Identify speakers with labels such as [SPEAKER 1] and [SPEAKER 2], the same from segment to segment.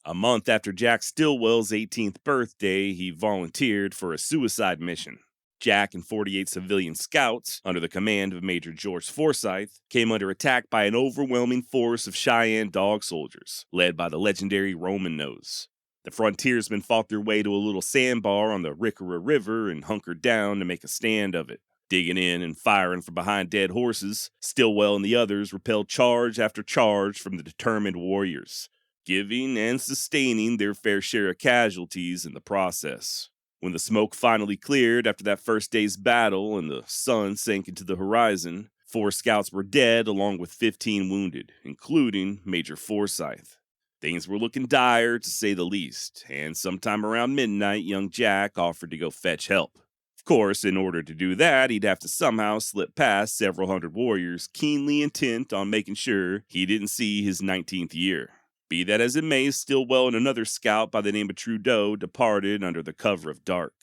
[SPEAKER 1] A month after Jack Stilwell's 18th birthday, he volunteered for a suicide mission. Jack and 48 civilian scouts, under the command of Major George Forsyth, came under attack by an overwhelming force of Cheyenne dog soldiers, led by the legendary Roman Nose. The frontiersmen fought their way to a little sandbar on the Rickarra River and hunkered down to make a stand of it. Digging in and firing from behind dead horses, Stilwell and the others repelled charge after charge from the determined warriors, giving and sustaining their fair share of casualties in the process. When the smoke finally cleared after that first day's battle and the sun sank into the horizon, 4 scouts were dead along with 15 wounded, including Major Forsyth. Things were looking dire, to say the least, and sometime around midnight, young Jack offered to go fetch help. Of course, in order to do that, he'd have to somehow slip past several hundred warriors keenly intent on making sure he didn't see his 19th year. Be that as it may, Stilwell and another scout by the name of Trudeau departed under the cover of dark.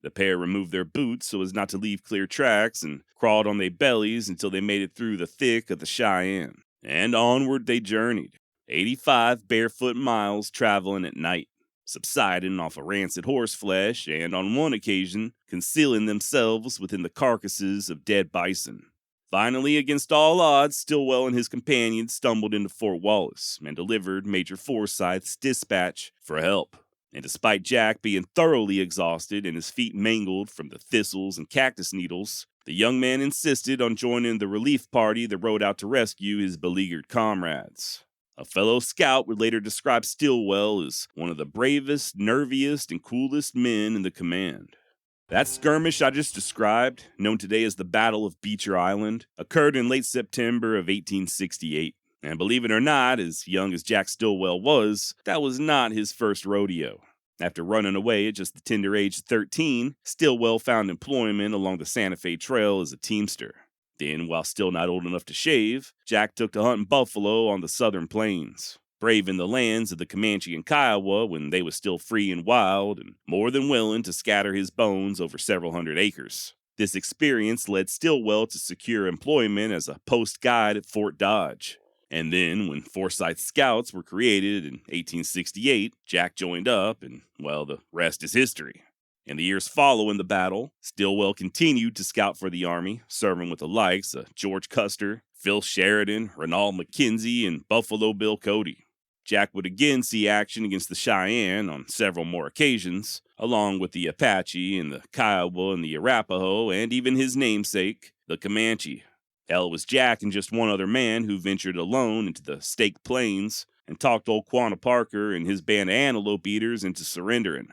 [SPEAKER 1] The pair removed their boots so as not to leave clear tracks and crawled on their bellies until they made it through the thick of the Cheyenne. And onward they journeyed, 85 barefoot miles traveling at night, subsiding off of rancid horse flesh and, on one occasion, concealing themselves within the carcasses of dead bison. Finally, against all odds, Stilwell and his companions stumbled into Fort Wallace and delivered Major Forsyth's dispatch for help. And despite Jack being thoroughly exhausted and his feet mangled from the thistles and cactus needles, the young man insisted on joining the relief party that rode out to rescue his beleaguered comrades. A fellow scout would later describe Stilwell as one of the bravest, nerviest, and coolest men in the command. That skirmish I just described, known today as the Battle of Beecher Island, occurred in late September of 1868. And believe it or not, as young as Jack Stilwell was, that was not his first rodeo. After running away at just the tender age of 13, Stilwell found employment along the Santa Fe Trail as a teamster. Then, while still not old enough to shave, Jack took to hunting buffalo on the southern plains, braving the lands of the Comanche and Kiowa when they was still free and wild, and more than willing to scatter his bones over several hundred acres. This experience led Stilwell to secure employment as a post guide at Fort Dodge. And then, when Forsyth Scouts were created in 1868, Jack joined up, and, well, the rest is history. In the years following the battle, Stilwell continued to scout for the Army, serving with the likes of George Custer, Phil Sheridan, Renald McKenzie, and Buffalo Bill Cody. Jack would again see action against the Cheyenne on several more occasions, along with the Apache and the Kiowa and the Arapaho, and even his namesake, the Comanche. Hell, it was Jack and just one other man who ventured alone into the Staked Plains and talked old Quanah Parker and his band of antelope eaters into surrendering.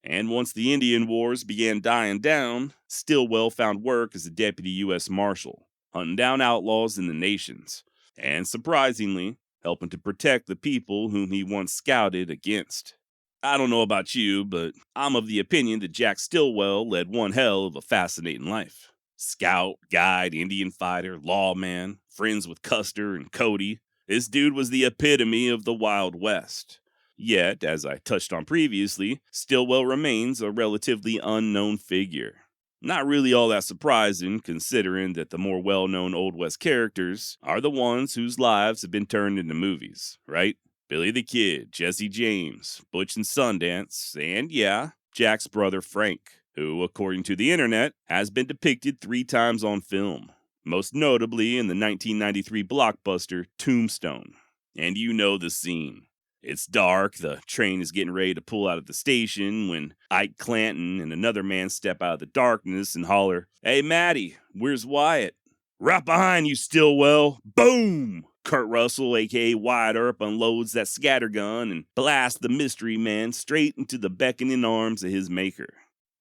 [SPEAKER 1] And once the Indian Wars began dying down, Stilwell found work as a deputy U.S. Marshal, hunting down outlaws in the nations, and surprisingly, helping to protect the people whom he once scouted against. I don't know about you, but I'm of the opinion that Jack Stilwell led one hell of a fascinating life. Scout, guide, Indian fighter, lawman, friends with Custer and Cody. This dude was the epitome of the Wild West. Yet, as I touched on previously, Stilwell remains a relatively unknown figure. Not really all that surprising, considering that the more well-known Old West characters are the ones whose lives have been turned into movies, right? Billy the Kid, Jesse James, Butch and Sundance, and yeah, Jack's brother Frank, who, according to the internet, has been depicted 3 times on film, most notably in the 1993 blockbuster Tombstone. And you know the scene. It's dark, the train is getting ready to pull out of the station when Ike Clanton and another man step out of the darkness and holler, "Hey, Matty, where's Wyatt?" "Right behind you, Stilwell." Boom! Kurt Russell, a.k.a. Wyatt Earp, unloads that scattergun and blasts the mystery man straight into the beckoning arms of his maker.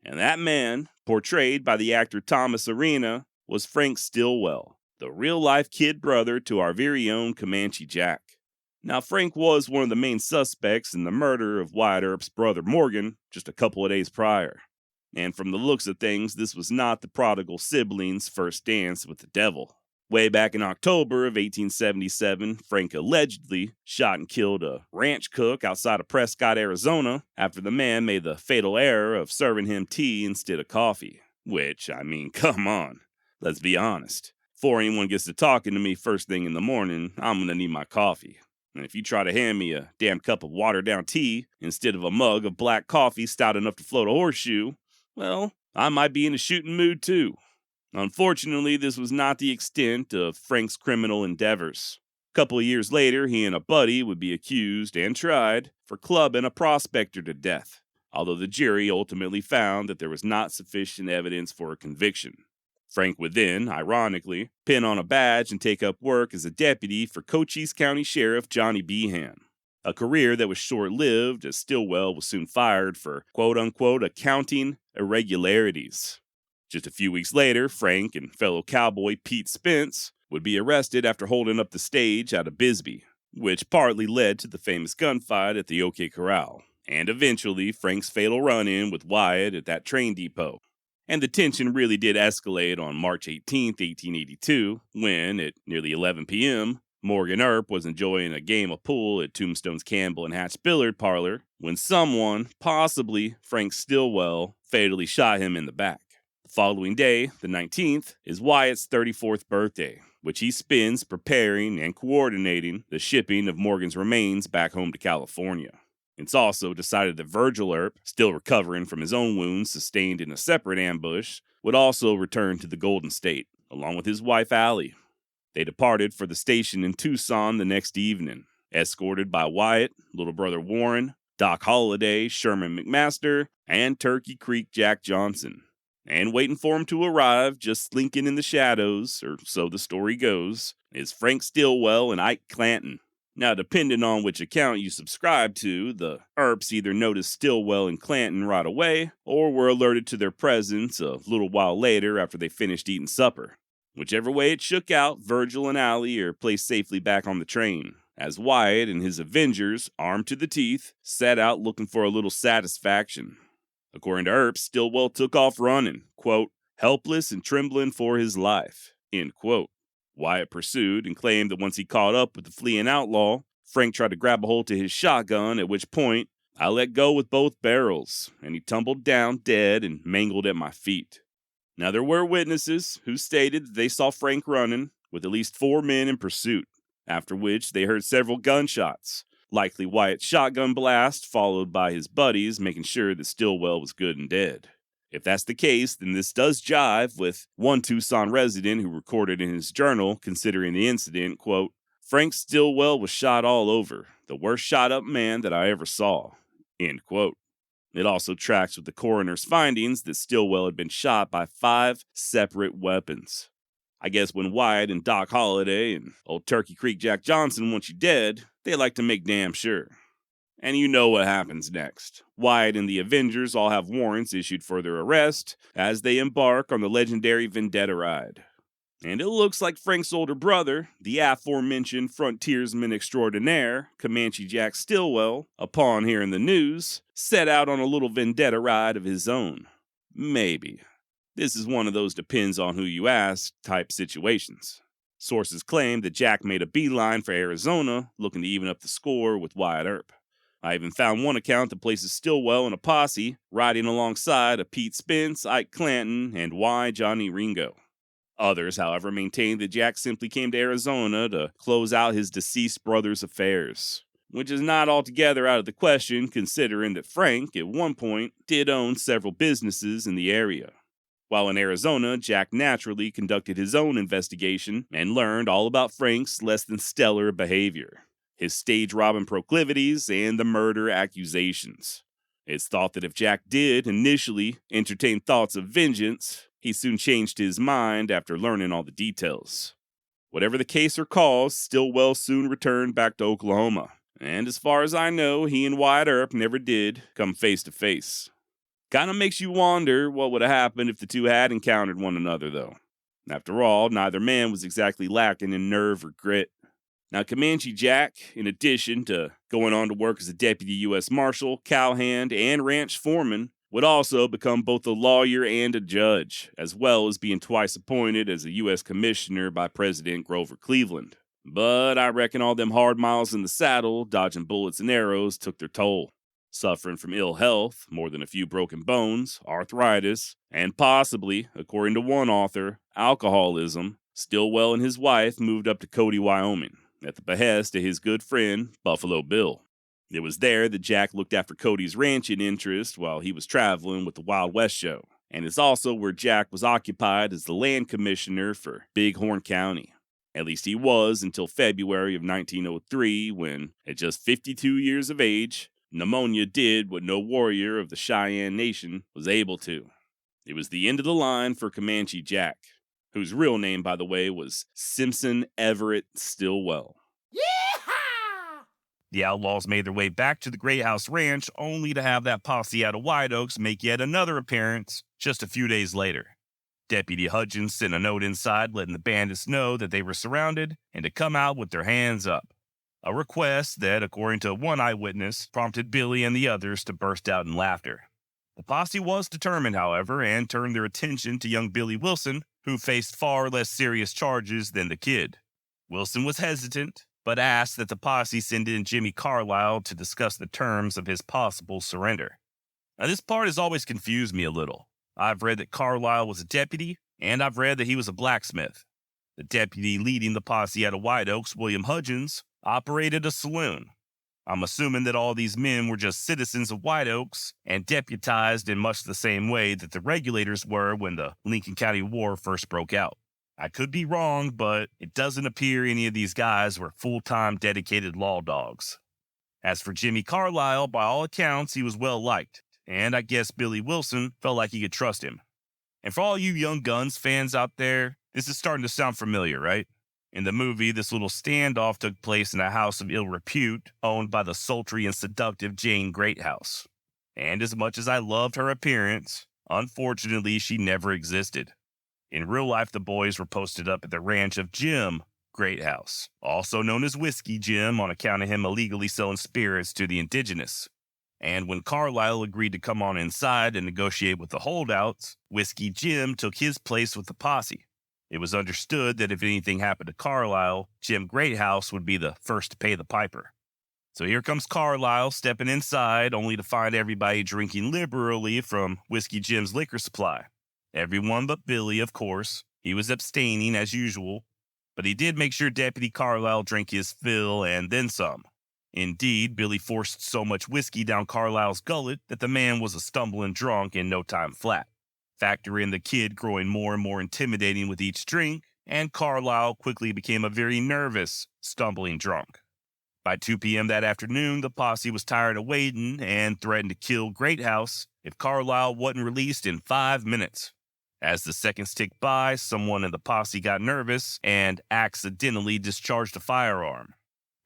[SPEAKER 1] And that man, portrayed by the actor Thomas Arena, was Frank Stilwell, the real-life kid brother to our very own Comanche Jack. Now, Frank was one of the main suspects in the murder of Wyatt Earp's brother Morgan just a couple of days prior. And from the looks of things, this was not the prodigal sibling's first dance with the devil. Way back in October of 1877, Frank allegedly shot and killed a ranch cook outside of Prescott, Arizona, after the man made the fatal error of serving him tea instead of coffee. Which, I mean, come on. Let's be honest. Before anyone gets to talking to me first thing in the morning, I'm gonna need my coffee. And if you try to hand me a damn cup of watered-down tea instead of a mug of black coffee stout enough to float a horseshoe, well, I might be in a shooting mood too. Unfortunately, this was not the extent of Frank's criminal endeavors. A couple of years later, he and a buddy would be accused and tried for clubbing a prospector to death, although the jury ultimately found that there was not sufficient evidence for a conviction. Frank would then, ironically, pin on a badge and take up work as a deputy for Cochise County Sheriff Johnny Behan, a career that was short-lived as Stilwell was soon fired for quote-unquote accounting irregularities. Just a few weeks later, Frank and fellow cowboy Pete Spence would be arrested after holding up the stage out of Bisbee, which partly led to the famous gunfight at the OK Corral, and eventually Frank's fatal run-in with Wyatt at that train depot. And the tension really did escalate on March 18, 1882, when, at nearly 11 p.m., Morgan Earp was enjoying a game of pool at Tombstone's Campbell and Hatch billiard parlor when someone, possibly Frank Stilwell, fatally shot him in the back. The following day, the 19th, is Wyatt's 34th birthday, which he spends preparing and coordinating the shipping of Morgan's remains back home to California. It's also decided that Virgil Earp, still recovering from his own wounds sustained in a separate ambush, would also return to the Golden State, along with his wife Allie. They departed for the station in Tucson the next evening, escorted by Wyatt, little brother Warren, Doc Holliday, Sherman McMaster, and Turkey Creek Jack Johnson. And waiting for him to arrive, just slinking in the shadows, or so the story goes, is Frank Stilwell and Ike Clanton. Now, depending on which account you subscribe to, the Earps either noticed Stilwell and Clanton right away, or were alerted to their presence a little while later after they finished eating supper. Whichever way it shook out, Virgil and Allie are placed safely back on the train, as Wyatt and his Avengers, armed to the teeth, set out looking for a little satisfaction. According to Earp, Stilwell took off running, quote, helpless and trembling for his life, end quote. Wyatt pursued and claimed that once he caught up with the fleeing outlaw, Frank tried to grab a hold to his shotgun, at which point I let go with both barrels, and he tumbled down dead and mangled at my feet. Now, there were witnesses who stated that they saw Frank running with at least 4 men in pursuit, after which they heard several gunshots, likely Wyatt's shotgun blast, followed by his buddies making sure that Stilwell was good and dead. If that's the case, then this does jive with one Tucson resident who recorded in his journal, considering the incident, quote, Frank Stilwell was shot all over, the worst shot-up man that I ever saw, end quote. It also tracks with the coroner's findings that Stilwell had been shot by 5 separate weapons. I guess when Wyatt and Doc Holliday and old Turkey Creek Jack Johnson want you dead, they like to make damn sure. And you know what happens next. Wyatt and the Avengers all have warrants issued for their arrest as they embark on the legendary Vendetta ride. And it looks like Frank's older brother, the aforementioned frontiersman extraordinaire, Comanche Jack Stilwell, upon hearing the news, set out on a little vendetta ride of his own. Maybe. This is one of those depends on who you ask type situations. Sources claim that Jack made a beeline for Arizona, looking to even up the score with Wyatt Earp. I even found one account that places Stilwell and a posse riding alongside of Pete Spence, Ike Clanton, and Johnny Ringo. Others, however, maintain that Jack simply came to Arizona to close out his deceased brother's affairs, which is not altogether out of the question considering that Frank, at one point, did own several businesses in the area. While in Arizona, Jack naturally conducted his own investigation and learned all about Frank's less than stellar behavior, his stage-robbing proclivities, and the murder accusations. It's thought that if Jack did initially entertain thoughts of vengeance, he soon changed his mind after learning all the details. Whatever the case or cause, Stilwell soon returned back to Oklahoma, and as far as I know, he and Wyatt Earp never did come face to face. Kinda makes you wonder what would have happened if the two had encountered one another, though. After all, neither man was exactly lacking in nerve or grit. Now, Comanche Jack, in addition to going on to work as a deputy U.S. Marshal, cowhand, and ranch foreman, would also become both a lawyer and a judge, as well as being twice appointed as a U.S. Commissioner by President Grover Cleveland. But I reckon all them hard miles in the saddle, dodging bullets and arrows, took their toll. Suffering from ill health, more than a few broken bones, arthritis, and possibly, according to one author, alcoholism, Stilwell and his wife moved up to Cody, Wyoming, at the behest of his good friend, Buffalo Bill. It was there that Jack looked after Cody's ranching interest while he was traveling with the Wild West show, and it's also where Jack was occupied as the land commissioner for Bighorn County. At least he was until February of 1903 when, at just 52 years of age, pneumonia did what no warrior of the Cheyenne Nation was able to. It was the end of the line for Comanche Jack, whose real name, by the way, was Simpson Everett Stilwell.
[SPEAKER 2] Yeehaw!
[SPEAKER 1] The Outlaws made their way back to the Great House Ranch only to have that posse out of White Oaks make yet another appearance just a few days later. Deputy Hudgens sent a note inside letting the bandits know that they were surrounded and to come out with their hands up. A request that, according to one eyewitness, prompted Billy and the others to burst out in laughter. The posse was determined, however, and turned their attention to young Billy Wilson, who faced far less serious charges than the kid. Wilson was hesitant, but asked that the posse send in Jimmy Carlisle to discuss the terms of his possible surrender. Now, this part has always confused me a little. I've read that Carlisle was a deputy, and I've read that he was a blacksmith. The deputy leading the posse out of White Oaks, William Hudgens, operated a saloon. I'm assuming that all these men were just citizens of White Oaks and deputized in much the same way that the regulators were when the Lincoln County War first broke out. I could be wrong, but it doesn't appear any of these guys were full-time dedicated law dogs. As for Jimmy Carlisle, by all accounts, he was well liked, and I guess Billy Wilson felt like he could trust him. And for all you Young Guns fans out there, this is starting to sound familiar, right? In the movie, this little standoff took place in a house of ill repute owned by the sultry and seductive Jane Greathouse. And as much as I loved her appearance, unfortunately, she never existed. In real life, the boys were posted up at the ranch of Jim Greathouse, also known as Whiskey Jim on account of him illegally selling spirits to the indigenous. And when Carlisle agreed to come on inside and negotiate with the holdouts, Whiskey Jim took his place with the posse. It was understood that if anything happened to Carlisle, Jim Greathouse would be the first to pay the piper. So here comes Carlisle stepping inside only to find everybody drinking liberally from Whiskey Jim's liquor supply. Everyone but Billy, of course. He was abstaining as usual, but he did make sure Deputy Carlisle drank his fill and then some. Indeed, Billy forced so much whiskey down Carlisle's gullet that the man was a stumbling drunk in no time flat. Factor in the kid growing more and more intimidating with each drink, and Carlisle quickly became a very nervous, stumbling drunk. By 2 p.m. that afternoon, the posse was tired of waiting and threatened to kill Greathouse if Carlisle wasn't released in 5 minutes. As the seconds ticked by, someone in the posse got nervous and accidentally discharged a firearm.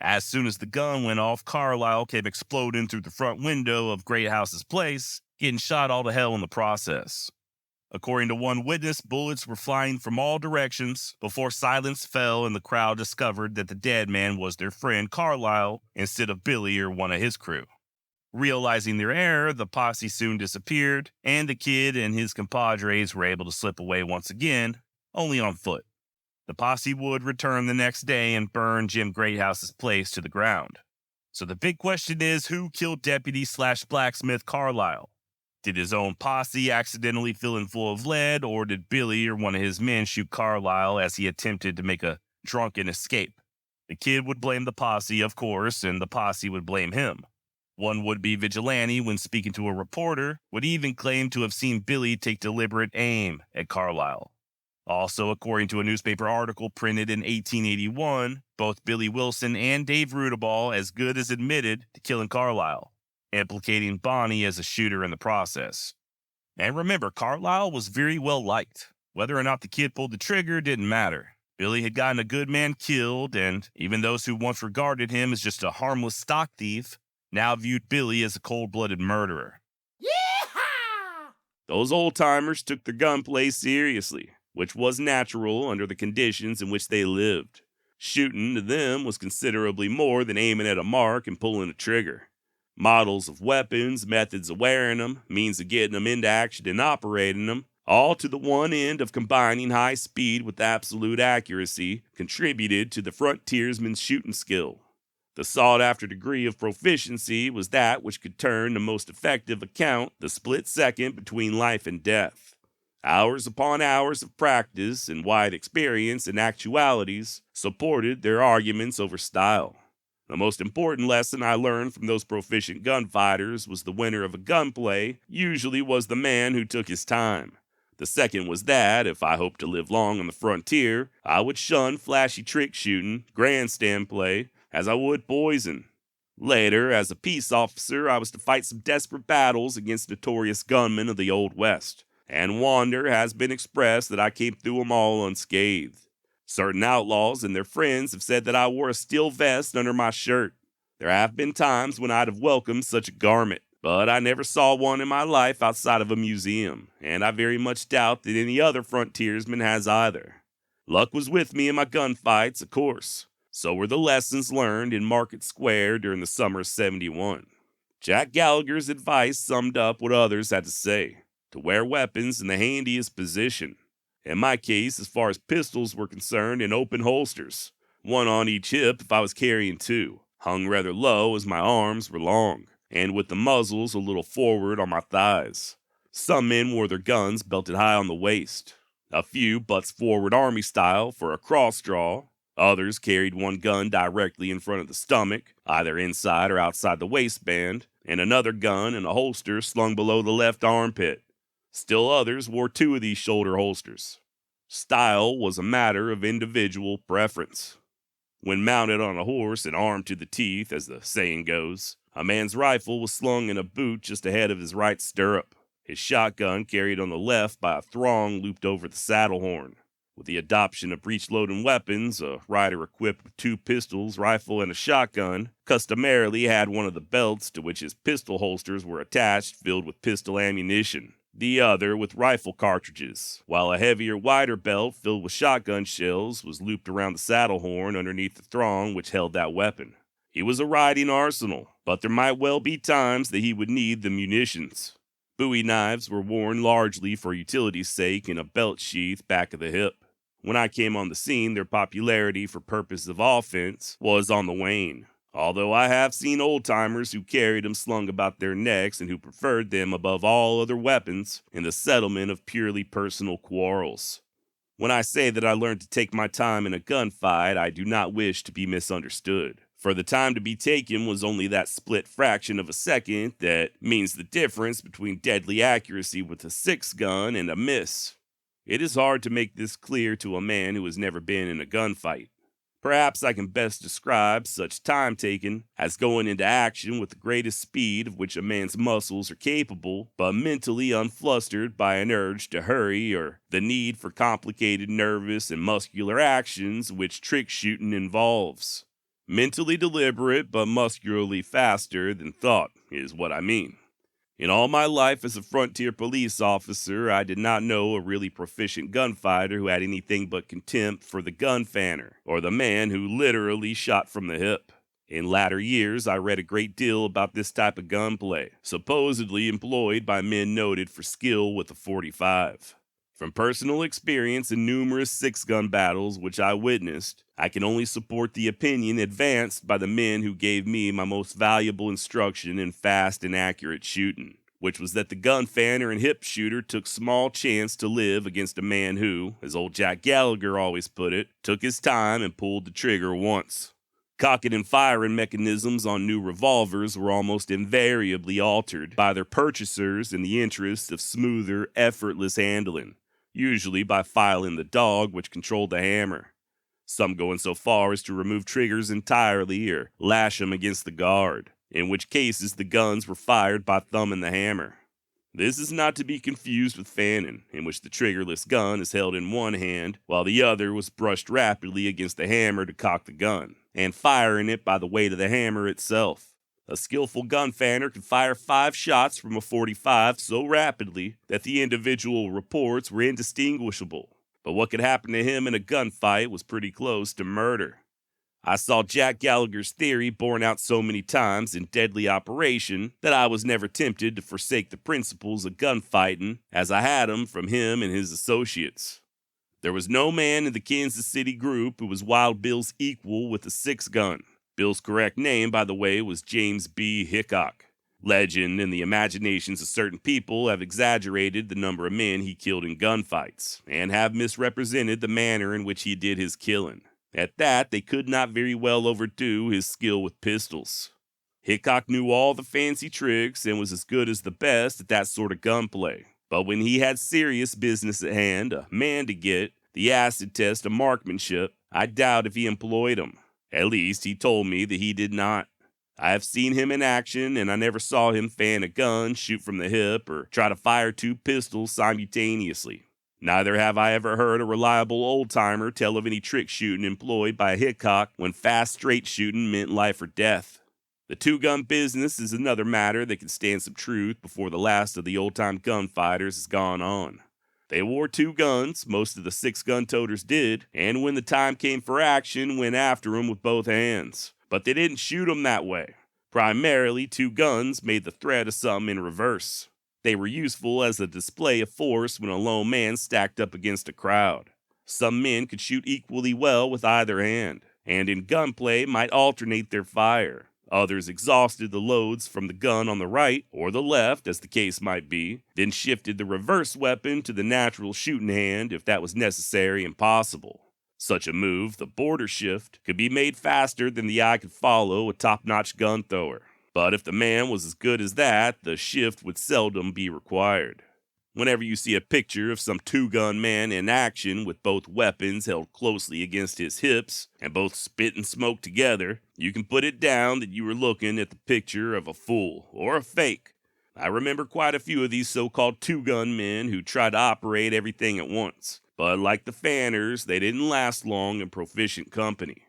[SPEAKER 1] As soon as the gun went off, Carlisle came exploding through the front window of Greathouse's place, getting shot all to hell in the process. According to one witness, bullets were flying from all directions before silence fell and the crowd discovered that the dead man was their friend Carlisle instead of Billy or one of his crew. Realizing their error, the posse soon disappeared, and the kid and his compadres were able to slip away once again, only on foot. The posse would return the next day and burn Jim Greathouse's place to the ground. So the big question is, who killed deputy/blacksmith Carlisle? Did his own posse accidentally fill him full of lead, or did Billy or one of his men shoot Carlisle as he attempted to make a drunken escape? The kid would blame the posse, of course, and the posse would blame him. One would-be vigilante, when speaking to a reporter, would even claim to have seen Billy take deliberate aim at Carlisle. Also, according to a newspaper article printed in 1881, both Billy Wilson and Dave Rudeball as good as admitted to killing Carlisle, implicating Bonnie as a shooter in the process. And remember, Carlisle was very well liked. Whether or not the kid pulled the trigger didn't matter. Billy had gotten a good man killed, and even those who once regarded him as just a harmless stock thief now viewed Billy as a cold-blooded murderer.
[SPEAKER 2] Yeehaw!
[SPEAKER 1] Those old-timers took their gunplay seriously, which was natural under the conditions in which they lived. Shooting to them was considerably more than aiming at a mark and pulling a trigger. Models of weapons, methods of wearing them, means of getting them into action and operating them, all to the one end of combining high speed with absolute accuracy, contributed to the frontiersman's shooting skill. The sought-after degree of proficiency was that which could turn the most effective account the split second between life and death. Hours upon hours of practice and wide experience and actualities supported their arguments over style. The most important lesson I learned from those proficient gunfighters was the winner of a gunplay usually was the man who took his time. The second was that, if I hoped to live long on the frontier, I would shun flashy trick shooting, grandstand play, as I would poison. Later, as a peace officer, I was to fight some desperate battles against notorious gunmen of the Old West, and wonder has been expressed that I came through them all unscathed. Certain outlaws and their friends have said that I wore a steel vest under my shirt. There have been times when I'd have welcomed such a garment, but I never saw one in my life outside of a museum, and I very much doubt that any other frontiersman has either. Luck was with me in my gunfights, of course. So were the lessons learned in Market Square during the summer of '71. Jack Gallagher's advice summed up what others had to say: to wear weapons in the handiest position. In my case, as far as pistols were concerned, in open holsters, one on each hip if I was carrying two, hung rather low as my arms were long, and with the muzzles a little forward on my thighs. Some men wore their guns belted high on the waist. A few butts forward army style for a cross draw. Others carried one gun directly in front of the stomach, either inside or outside the waistband, and another gun in a holster slung below the left armpit. Still others wore two of these shoulder holsters. Style was a matter of individual preference. When mounted on a horse and armed to the teeth, as the saying goes, a man's rifle was slung in a boot just ahead of his right stirrup, his shotgun carried on the left by a thong looped over the saddle horn. With the adoption of breech-loading weapons, a rider equipped with two pistols, rifle, and a shotgun customarily had one of the belts to which his pistol holsters were attached filled with pistol ammunition, the other with rifle cartridges, while a heavier, wider belt filled with shotgun shells was looped around the saddle horn underneath the thong which held that weapon. He was a riding arsenal, but there might well be times that he would need the munitions. Bowie knives were worn largely for utility's sake in a belt sheath back of the hip. When I came on the scene, their popularity for purposes of offense was on the wane, although I have seen old-timers who carried them slung about their necks and who preferred them above all other weapons in the settlement of purely personal quarrels. When I say that I learned to take my time in a gunfight, I do not wish to be misunderstood, for the time to be taken was only that split fraction of a second that means the difference between deadly accuracy with a 6-gun and a miss. It is hard to make this clear to a man who has never been in a gunfight. Perhaps I can best describe such time taken as going into action with the greatest speed of which a man's muscles are capable, but mentally unflustered by an urge to hurry or the need for complicated nervous and muscular actions which trick shooting involves. Mentally deliberate but muscularly faster than thought is what I mean. In all my life as a frontier police officer, I did not know a really proficient gunfighter who had anything but contempt for the gun fanner, or the man who literally shot from the hip. In latter years, I read a great deal about this type of gunplay, supposedly employed by men noted for skill with a .45. From personal experience in numerous 6-gun battles which I witnessed, I can only support the opinion advanced by the men who gave me my most valuable instruction in fast and accurate shooting, which was that the gun fanner and hip shooter took small chance to live against a man who, as old Jack Gallagher always put it, took his time and pulled the trigger once. Cocking and firing mechanisms on new revolvers were almost invariably altered by their purchasers in the interest of smoother, effortless handling, usually by filing the dog which controlled the hammer. Some going so far as to remove triggers entirely or lash them against the guard, in which cases the guns were fired by thumbing the hammer. This is not to be confused with fanning, in which the triggerless gun is held in one hand while the other was brushed rapidly against the hammer to cock the gun, and firing it by the weight of the hammer itself. A skillful gun fanner could fire 5 shots from a .45 so rapidly that the individual reports were indistinguishable, but what could happen to him in a gunfight was pretty close to murder. I saw Jack Gallagher's theory borne out so many times in deadly operation that I was never tempted to forsake the principles of gunfighting as I had them from him and his associates. There was no man in the Kansas City group who was Wild Bill's equal with a 6-gun. Bill's correct name, by the way, was James B. Hickok. Legend and the imaginations of certain people have exaggerated the number of men he killed in gunfights, and have misrepresented the manner in which he did his killing. At that, they could not very well overdo his skill with pistols. Hickok knew all the fancy tricks and was as good as the best at that sort of gunplay. But when he had serious business at hand, a man to get, the acid test of marksmanship, I doubt if he employed him. At least he told me that he did not. I have seen him in action, and I never saw him fan a gun, shoot from the hip, or try to fire two pistols simultaneously. Neither have I ever heard a reliable old-timer tell of any trick shooting employed by Hickok when fast straight shooting meant life or death. The two-gun business is another matter that can stand some truth before the last of the old-time gunfighters has gone on. They wore two guns, most of the six-gun toters did, and when the time came for action, went after 'em with both hands. But they didn't shoot 'em that way. Primarily, two guns made the threat of something in reverse. They were useful as a display of force when a lone man stacked up against a crowd. Some men could shoot equally well with either hand, and in gunplay might alternate their fire. Others exhausted the loads from the gun on the right, or the left, as the case might be, then shifted the reverse weapon to the natural shooting hand if that was necessary and possible. Such a move, the border shift, could be made faster than the eye could follow a top-notch gun thrower. But if the man was as good as that, the shift would seldom be required. Whenever you see a picture of some two-gun man in action with both weapons held closely against his hips and both spit and smoke together, you can put it down that you were looking at the picture of a fool or a fake. I remember quite a few of these so-called two-gun men who tried to operate everything at once, but like the fanners, they didn't last long in proficient company.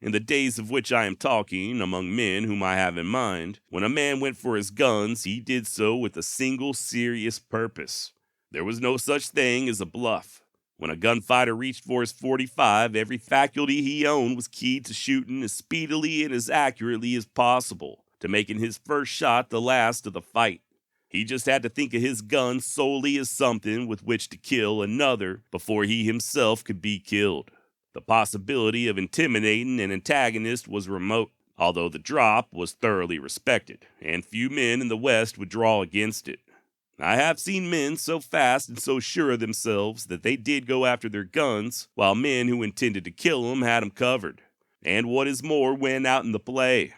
[SPEAKER 1] In the days of which I am talking, among men whom I have in mind, when a man went for his guns, he did so with a single serious purpose. There was no such thing as a bluff. When a gunfighter reached for his .45, every faculty he owned was keyed to shooting as speedily and as accurately as possible, to making his first shot the last of the fight. He just had to think of his gun solely as something with which to kill another before he himself could be killed. The possibility of intimidating an antagonist was remote, although the drop was thoroughly respected, and few men in the West would draw against it. I have seen men so fast and so sure of themselves that they did go after their guns, while men who intended to kill them had them covered, and what is more, went out in the play.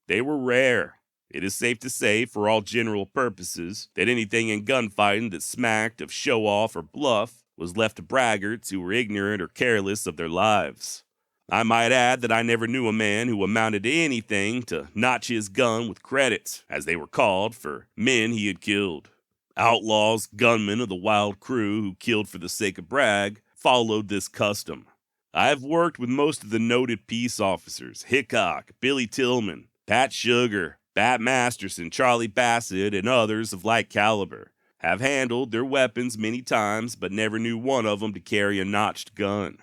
[SPEAKER 1] They were rare. It is safe to say, for all general purposes, that anything in gunfighting that smacked of show-off or bluff was left to braggarts who were ignorant or careless of their lives. I might add that I never knew a man who amounted to anything to notch his gun with credits, as they were called, for men he had killed. Outlaws, gunmen of the wild crew who killed for the sake of brag, followed this custom. I have worked with most of the noted peace officers, Hickok, Billy Tillman, Pat Sugar, Bat Masterson, Charlie Bassett, and others of like caliber. Have handled their weapons many times, but never knew one of them to carry a notched gun.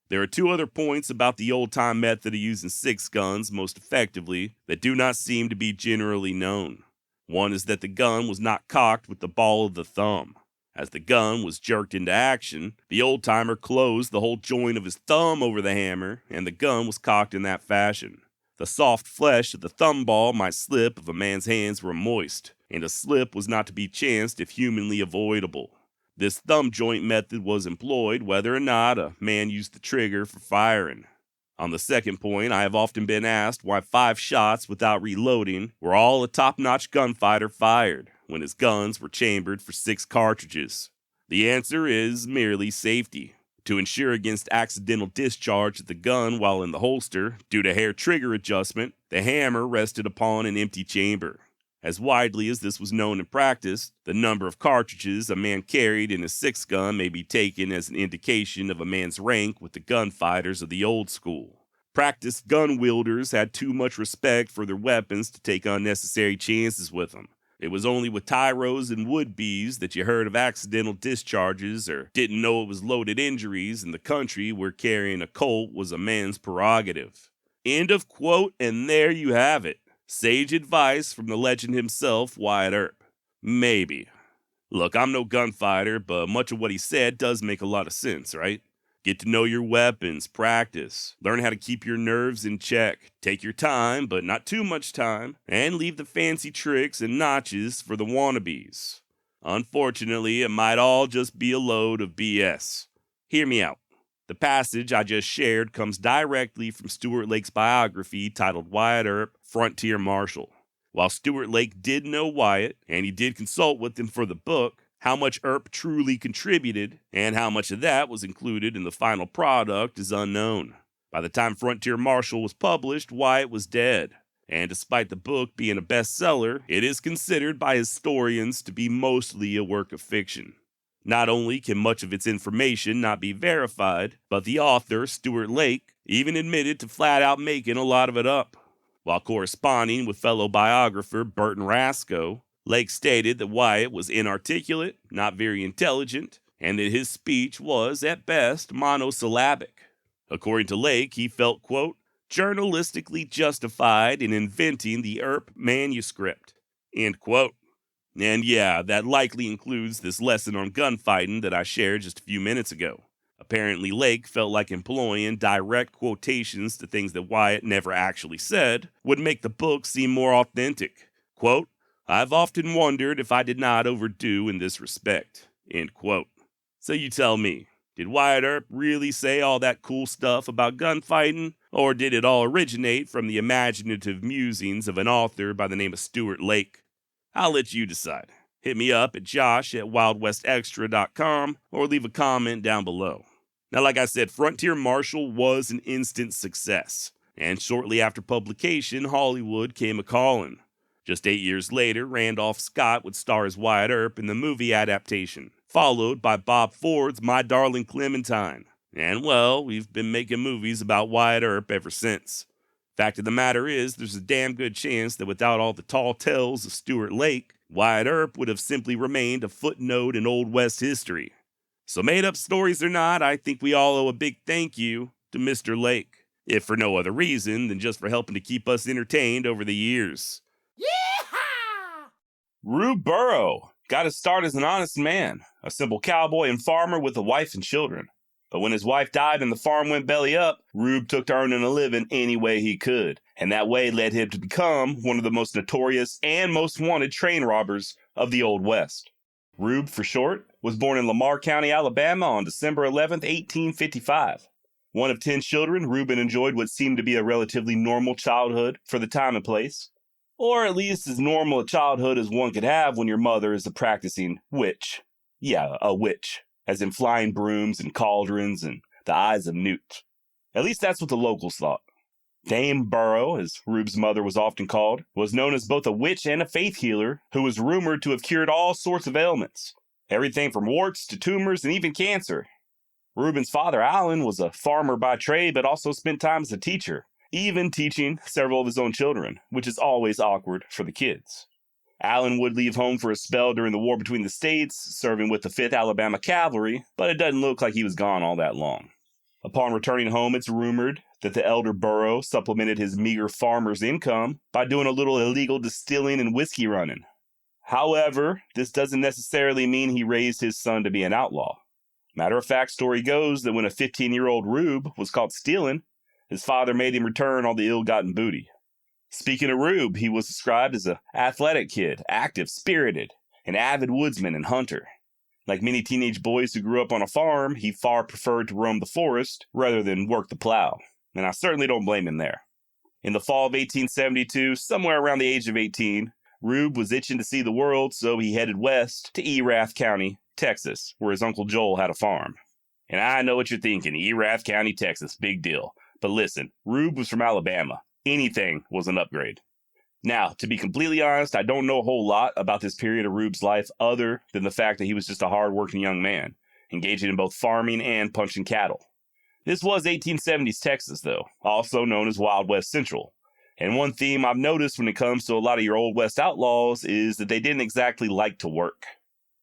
[SPEAKER 1] There are two other points about the old-time method of using six guns most effectively that do not seem to be generally known. One is that the gun was not cocked with the ball of the thumb. As the gun was jerked into action, the old-timer closed the whole joint of his thumb over the hammer, and the gun was cocked in that fashion. The soft flesh of the thumb ball might slip if a man's hands were moist, and a slip was not to be chanced if humanly avoidable. This thumb joint method was employed whether or not a man used the trigger for firing. On the second point, I have often been asked why 5 shots without reloading were all a top-notch gunfighter fired, when his guns were chambered for 6 cartridges. The answer is merely safety. To ensure against accidental discharge of the gun while in the holster, due to hair trigger adjustment, the hammer rested upon an empty chamber. As widely as this was known in practice, the number of cartridges a man carried in his 6-gun may be taken as an indication of a man's rank with the gunfighters of the old school. Practiced gun wielders had too much respect for their weapons to take unnecessary chances with them. It was only with tyros and would-bes that you heard of accidental discharges or didn't know it was loaded injuries in the country where carrying a Colt was a man's prerogative. End of quote, and there you have it. Sage advice from the legend himself, Wyatt Earp. Maybe. Look, I'm no gunfighter, but much of what he said does make a lot of sense, right? Get to know your weapons, practice, learn how to keep your nerves in check, take your time, but not too much time, and leave the fancy tricks and notches for the wannabes. Unfortunately, it might all just be a load of BS. Hear me out. The passage I just shared comes directly from Stuart Lake's biography titled Wyatt Earp, Frontier Marshal. While Stuart Lake did know Wyatt, and he did consult with him for the book, how much Earp truly contributed, and how much of that was included in the final product is unknown. By the time Frontier Marshal was published, Wyatt was dead, and despite the book being a bestseller, it is considered by historians to be mostly a work of fiction. Not only can much of its information not be verified, but the author, Stuart Lake, even admitted to flat out making a lot of it up. While corresponding with fellow biographer Burton Rasco, Lake stated that Wyatt was inarticulate, not very intelligent, and that his speech was, at best, monosyllabic. According to Lake, he felt, quote, journalistically justified in inventing the Earp manuscript, end quote. And yeah, that likely includes this lesson on gunfighting that I shared just a few minutes ago. Apparently, Lake felt like employing direct quotations to things that Wyatt never actually said would make the book seem more authentic. Quote, I've often wondered if I did not overdo in this respect, end quote. So you tell me, did Wyatt Earp really say all that cool stuff about gunfighting, or did it all originate from the imaginative musings of an author by the name of Stuart Lake? I'll let you decide. Hit me up at josh@wildwestextra.com or leave a comment down below. Now, like I said, Frontier Marshal was an instant success, and shortly after publication, Hollywood came a-calling. Just 8 years later, Randolph Scott would star as Wyatt Earp in the movie adaptation, followed by Bob Ford's My Darling Clementine. And well, we've been making movies about Wyatt Earp ever since. Fact of the matter is, there's a damn good chance that without all the tall tales of Stuart Lake, Wyatt Earp would have simply remained a footnote in Old West history. So made up stories or not, I think we all owe a big thank you to Mr. Lake, if for no other reason than just for helping to keep us entertained over the years.
[SPEAKER 2] Yeehaw!
[SPEAKER 1] Rube Burrow got his start as an honest man, a simple cowboy and farmer with a wife and children. But when his wife died and the farm went belly up, Rube took to earning a living any way he could, and that way led him to become one of the most notorious and most wanted train robbers of the Old West. Rube, for short, was born in Lamar County, Alabama on December 11th, 1855. One of 10 children, Reuben enjoyed what seemed to be a relatively normal childhood for the time and place. Or at least as normal a childhood as one could have when your mother is a practicing witch. Yeah, a witch, as in flying brooms and cauldrons and the eyes of newt. At least that's what the locals thought. Dame Burrow, as Rube's mother was often called, was known as both a witch and a faith healer who was rumored to have cured all sorts of ailments. Everything from warts to tumors and even cancer. Reuben's father, Alan, was a farmer by trade but also spent time as a teacher, even teaching several of his own children, which is always awkward for the kids. Alan would leave home for a spell during the war between the states, serving with the 5th Alabama Cavalry, but it doesn't look like he was gone all that long. Upon returning home, it's rumored that the elder Burrow supplemented his meager farmer's income by doing a little illegal distilling and whiskey running. However, this doesn't necessarily mean he raised his son to be an outlaw. Matter of fact, story goes that when a 15-year-old Rube was caught stealing, his father made him return all the ill-gotten booty. Speaking of Rube, he was described as an athletic kid, active, spirited, an avid woodsman and hunter. Like many teenage boys who grew up on a farm, he far preferred to roam the forest rather than work the plow, and I certainly don't blame him there. In the fall of 1872, somewhere around the age of 18, Rube was itching to see the world, so he headed west to Erath County, Texas, where his Uncle Joel had a farm. And I know what you're thinking, Erath County, Texas, big deal. But listen, Rube was from Alabama. Anything was an upgrade. Now, to be completely honest, I don't know a whole lot about this period of Rube's life other than the fact that he was just a hard-working young man, engaging in both farming and punching cattle. This was 1870s Texas, though, also known as Wild West Central. And one theme I've noticed when it comes to a lot of your Old West outlaws is that they didn't exactly like to work.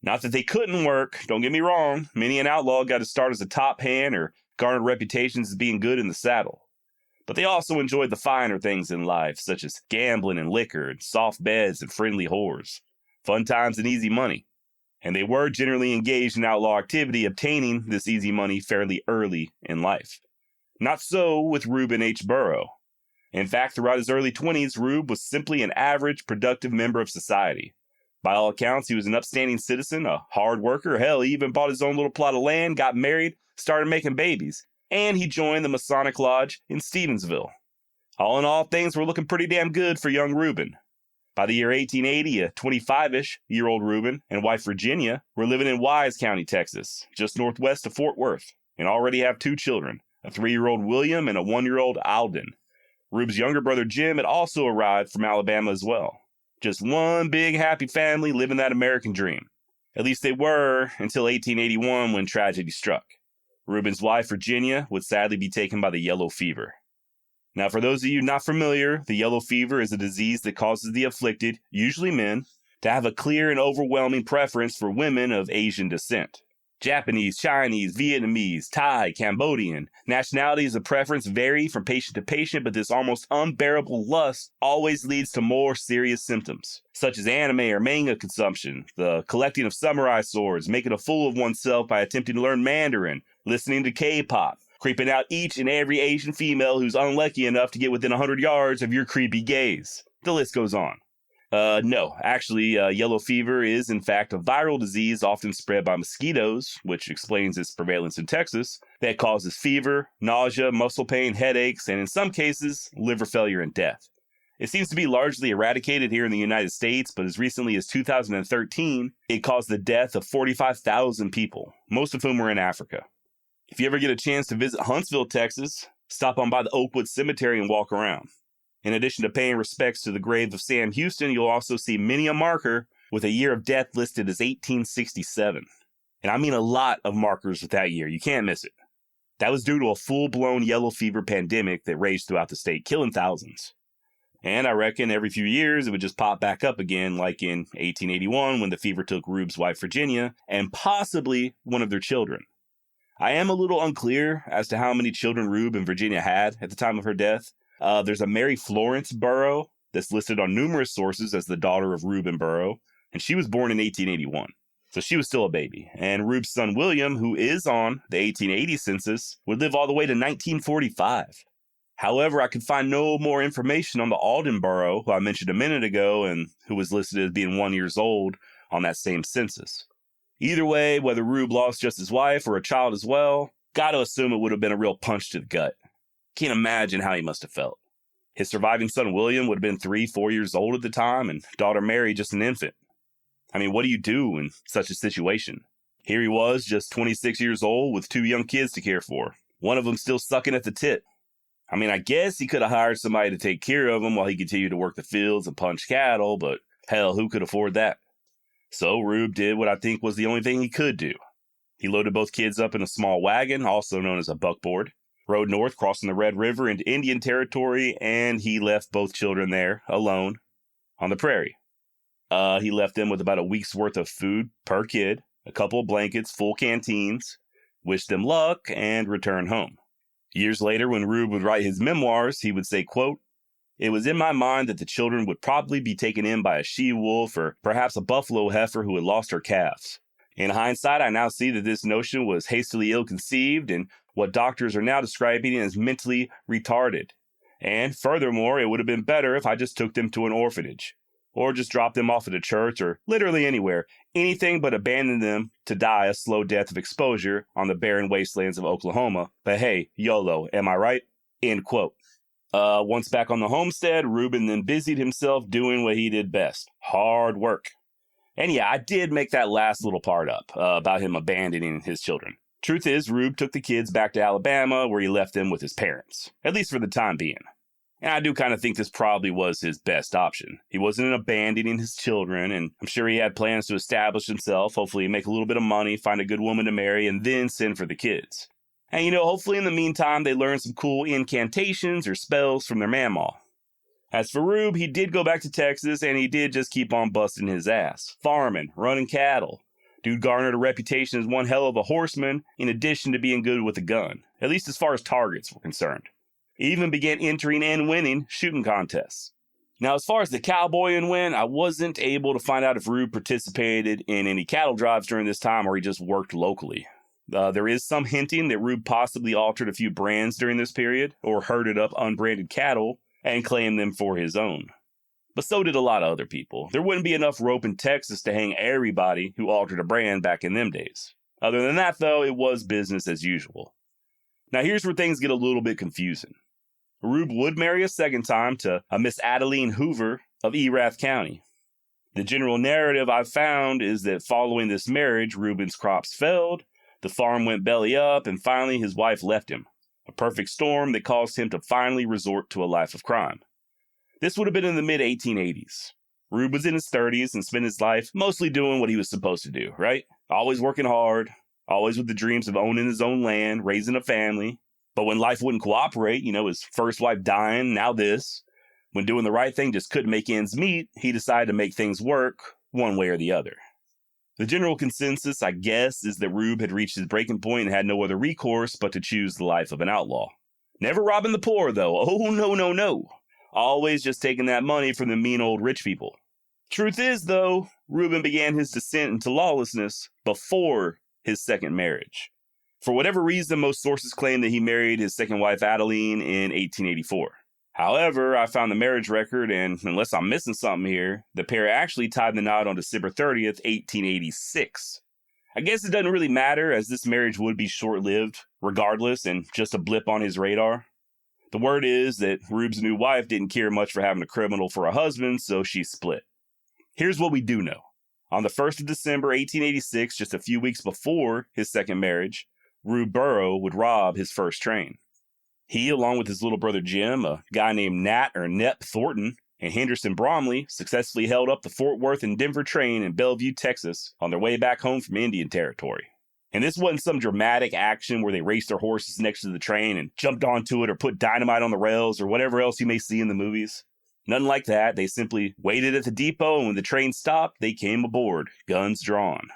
[SPEAKER 1] Not that they couldn't work, don't get me wrong, many an outlaw got to start as a top hand or garnered reputations as being good in the saddle. But they also enjoyed the finer things in life, such as gambling and liquor, and soft beds and friendly whores. Fun times and easy money. and they were generally engaged in outlaw activity, obtaining this easy money fairly early in life. Not so with Reuben H. Burrow. In fact, throughout his early 20s, Rube was simply an average, productive member of society. By all accounts, he was an upstanding citizen, a hard worker. Hell, he even bought his own little plot of land, got married, started making babies, and he joined the Masonic Lodge in Stevensville. All in all, things were looking pretty damn good for young Reuben. By the year 1880, a 25-ish-year-old Reuben and wife Virginia were living in Wise County, Texas, just northwest of Fort Worth, and already have 2 children, a 3-year-old William and a 1-year-old Alden. Rube's younger brother Jim had also arrived from Alabama as well. Just one big happy family living that American dream. At least they were until 1881 when tragedy struck. Reuben's wife Virginia would sadly be taken by the yellow fever. Now, for those of you not familiar, the yellow fever is a disease that causes the afflicted, usually men, to have a clear and overwhelming preference for women of Asian descent. Japanese, Chinese, Vietnamese, Thai, Cambodian. Nationalities of preference vary from patient to patient, but this almost unbearable lust always leads to more serious symptoms, such as anime or manga consumption, the collecting of samurai swords, making a fool of oneself by attempting to learn Mandarin, listening to K-pop, creeping out each and every Asian female who's unlucky enough to get within 100 yards of your creepy gaze. The list goes on. No, actually, yellow fever is, in fact, a viral disease often spread by mosquitoes, which explains its prevalence in Texas, that causes fever, nausea, muscle pain, headaches, and in some cases, liver failure and death. It seems to be largely eradicated here in the United States, but as recently as 2013, it caused the death of 45,000 people, most of whom were in Africa. If you ever get a chance to visit Huntsville, Texas, stop on by the Oakwood Cemetery and walk around. In addition to paying respects to the grave of Sam Houston, you'll also see many a marker with a year of death listed as 1867. And I mean a lot of markers with that year. You can't miss it. That was due to a full-blown yellow fever pandemic that raged throughout the state, killing thousands. And I reckon every few years it would just pop back up again, like in 1881 when the fever took Rube's wife Virginia and possibly one of their children. I am a little unclear as to how many children Rube and Virginia had at the time of her death. There's a Mary Florence Burrow that's listed on numerous sources as the daughter of Rube and Burrow, and she was born in 1881. So she was still a baby. And Rube's son William, who is on the 1880 census, would live all the way to 1945. However, I could find no more information on the Alden Burrow, who I mentioned a minute ago, and who was listed as being 1 year old on that same census. Either way, whether Rube lost just his wife or a child as well, gotta assume it would have been a real punch to the gut. Can't imagine how he must have felt. His surviving son William would have been 3-4 years old at the time, and daughter Mary just an infant. I mean, what do you do in such a situation? Here he was, just 26 years old, with 2 young kids to care for. One of them still sucking at the tit. I mean, I guess he could have hired somebody to take care of him while he continued to work the fields and punch cattle, but hell, who could afford that? So Rube did what I think was the only thing he could do. He loaded both kids up in a small wagon, also known as a buckboard, rode north, crossing the Red River into Indian Territory, and he left both children there, alone, on the prairie. He left them with about a week's worth of food per kid, a couple of blankets, full canteens, wished them luck, and returned home. Years later, when Rube would write his memoirs, he would say, quote, "It was in my mind that the children would probably be taken in by a she-wolf or perhaps a buffalo heifer who had lost her calves. In hindsight, I now see that this notion was hastily ill-conceived and what doctors are now describing as mentally retarded. And furthermore, it would have been better if I just took them to an orphanage, or just dropped them off at a church, or literally anywhere, anything but abandon them to die a slow death of exposure on the barren wastelands of Oklahoma. But hey, YOLO, am I right?" End quote. Once back on the homestead, Reuben then busied himself doing what he did best, hard work. And yeah, I did make that last little part up about him abandoning his children. Truth is, Rube took the kids back to Alabama, where he left them with his parents, at least for the time being. And I do kind of think this probably was his best option. He wasn't abandoning his children, and I'm sure he had plans to establish himself, hopefully make a little bit of money, find a good woman to marry, and then send for the kids. And hopefully in the meantime, they learn some cool incantations or spells from their mamaw. As for Rube, he did go back to Texas, and he did just keep on busting his ass. Farming, running cattle. Dude garnered a reputation as one hell of a horseman, in addition to being good with a gun, at least as far as targets were concerned. He even began entering and winning shooting contests. Now, as far as the cowboying went, I wasn't able to find out if Rube participated in any cattle drives during this time or he just worked locally. There is some hinting that Rube possibly altered a few brands during this period or herded up unbranded cattle and claimed them for his own. But so did a lot of other people. There wouldn't be enough rope in Texas to hang everybody who altered a brand back in them days. Other than that, though, it was business as usual. Now, here's where things get a little bit confusing. Rube would marry a second time to a Miss Adeline Hoover of Erath County. The general narrative I've found is that following this marriage, Reuben's crops failed, the farm went belly up, and finally his wife left him. A perfect storm that caused him to finally resort to a life of crime. This would have been in the mid-1880s. Rube was in his 30s and spent his life mostly doing what he was supposed to do, right? Always working hard, always with the dreams of owning his own land, raising a family. But when life wouldn't cooperate, his first wife dying, now this, when doing the right thing just couldn't make ends meet, he decided to make things work one way or the other. The general consensus, I guess, is that Rube had reached his breaking point and had no other recourse but to choose the life of an outlaw. Never robbing the poor, though. Oh, no. Always just taking that money from the mean old rich people. Truth is, though, Reuben began his descent into lawlessness before his second marriage. For whatever reason, most sources claim that he married his second wife, Adeline, in 1884. However, I found the marriage record, and unless I'm missing something here, the pair actually tied the knot on December 30th, 1886. I guess it doesn't really matter, as this marriage would be short-lived, regardless, and just a blip on his radar. The word is that Rube's new wife didn't care much for having a criminal for a husband, so she split. Here's what we do know. On the 1st of December, 1886, just a few weeks before his second marriage, Rube Burrow would rob his first train. He, along with his little brother Jim, a guy named Nep Thornton, and Henderson Bromley, successfully held up the Fort Worth and Denver train in Bellevue, Texas, on their way back home from Indian Territory. And this wasn't some dramatic action where they raced their horses next to the train and jumped onto it or put dynamite on the rails or whatever else you may see in the movies. Nothing like that. They simply waited at the depot, and when the train stopped, they came aboard, guns drawn.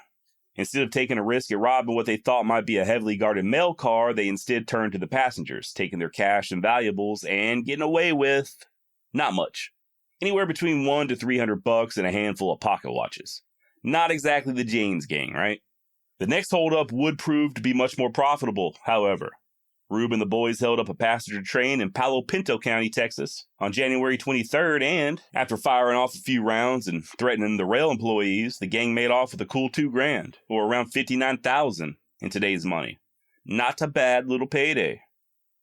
[SPEAKER 1] Instead of taking a risk at robbing what they thought might be a heavily guarded mail car, they instead turned to the passengers, taking their cash and valuables and getting away with not much. Anywhere between $100 to $300 and a handful of pocket watches. Not exactly the James gang, right? The next holdup would prove to be much more profitable, however. Rube and the boys held up a passenger train in Palo Pinto County, Texas, on January 23rd, and after firing off a few rounds and threatening the rail employees, the gang made off with a cool $2,000, or around $59,000 in today's money. Not a bad little payday.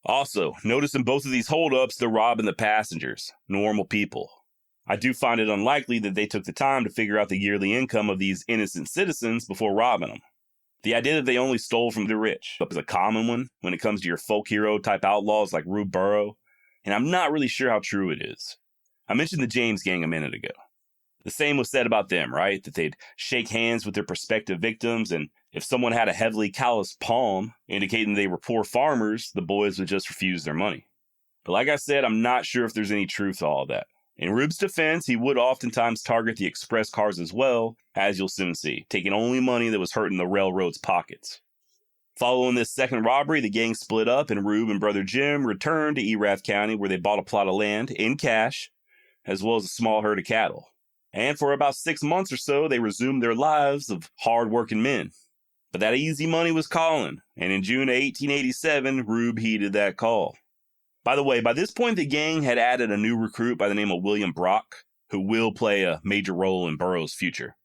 [SPEAKER 1] Also, notice in both of these holdups, they're robbing the passengers, normal people. I do find it unlikely that they took the time to figure out the yearly income of these innocent citizens before robbing them. The idea that they only stole from the rich is a common one when it comes to your folk hero type outlaws like Rube Burrow, and I'm not really sure how true it is. I mentioned the James gang a minute ago. The same was said about them, right? That they'd shake hands with their prospective victims, and if someone had a heavily calloused palm, indicating they were poor farmers, the boys would just refuse their money. But like I said, I'm not sure if there's any truth to all that. In Rube's defense, he would oftentimes target the express cars as well, as you'll soon see, taking only money that was hurting the railroad's pockets. Following this second robbery, the gang split up, and Rube and brother Jim returned to Erath County, where they bought a plot of land in cash, as well as a small herd of cattle. And for about 6 months or so, they resumed their lives of hard-working men. But that easy money was calling, and in June of 1887, Rube heeded that call. By the way, by this point, the gang had added a new recruit by the name of William Brock, who will play a major role in Burrow's future.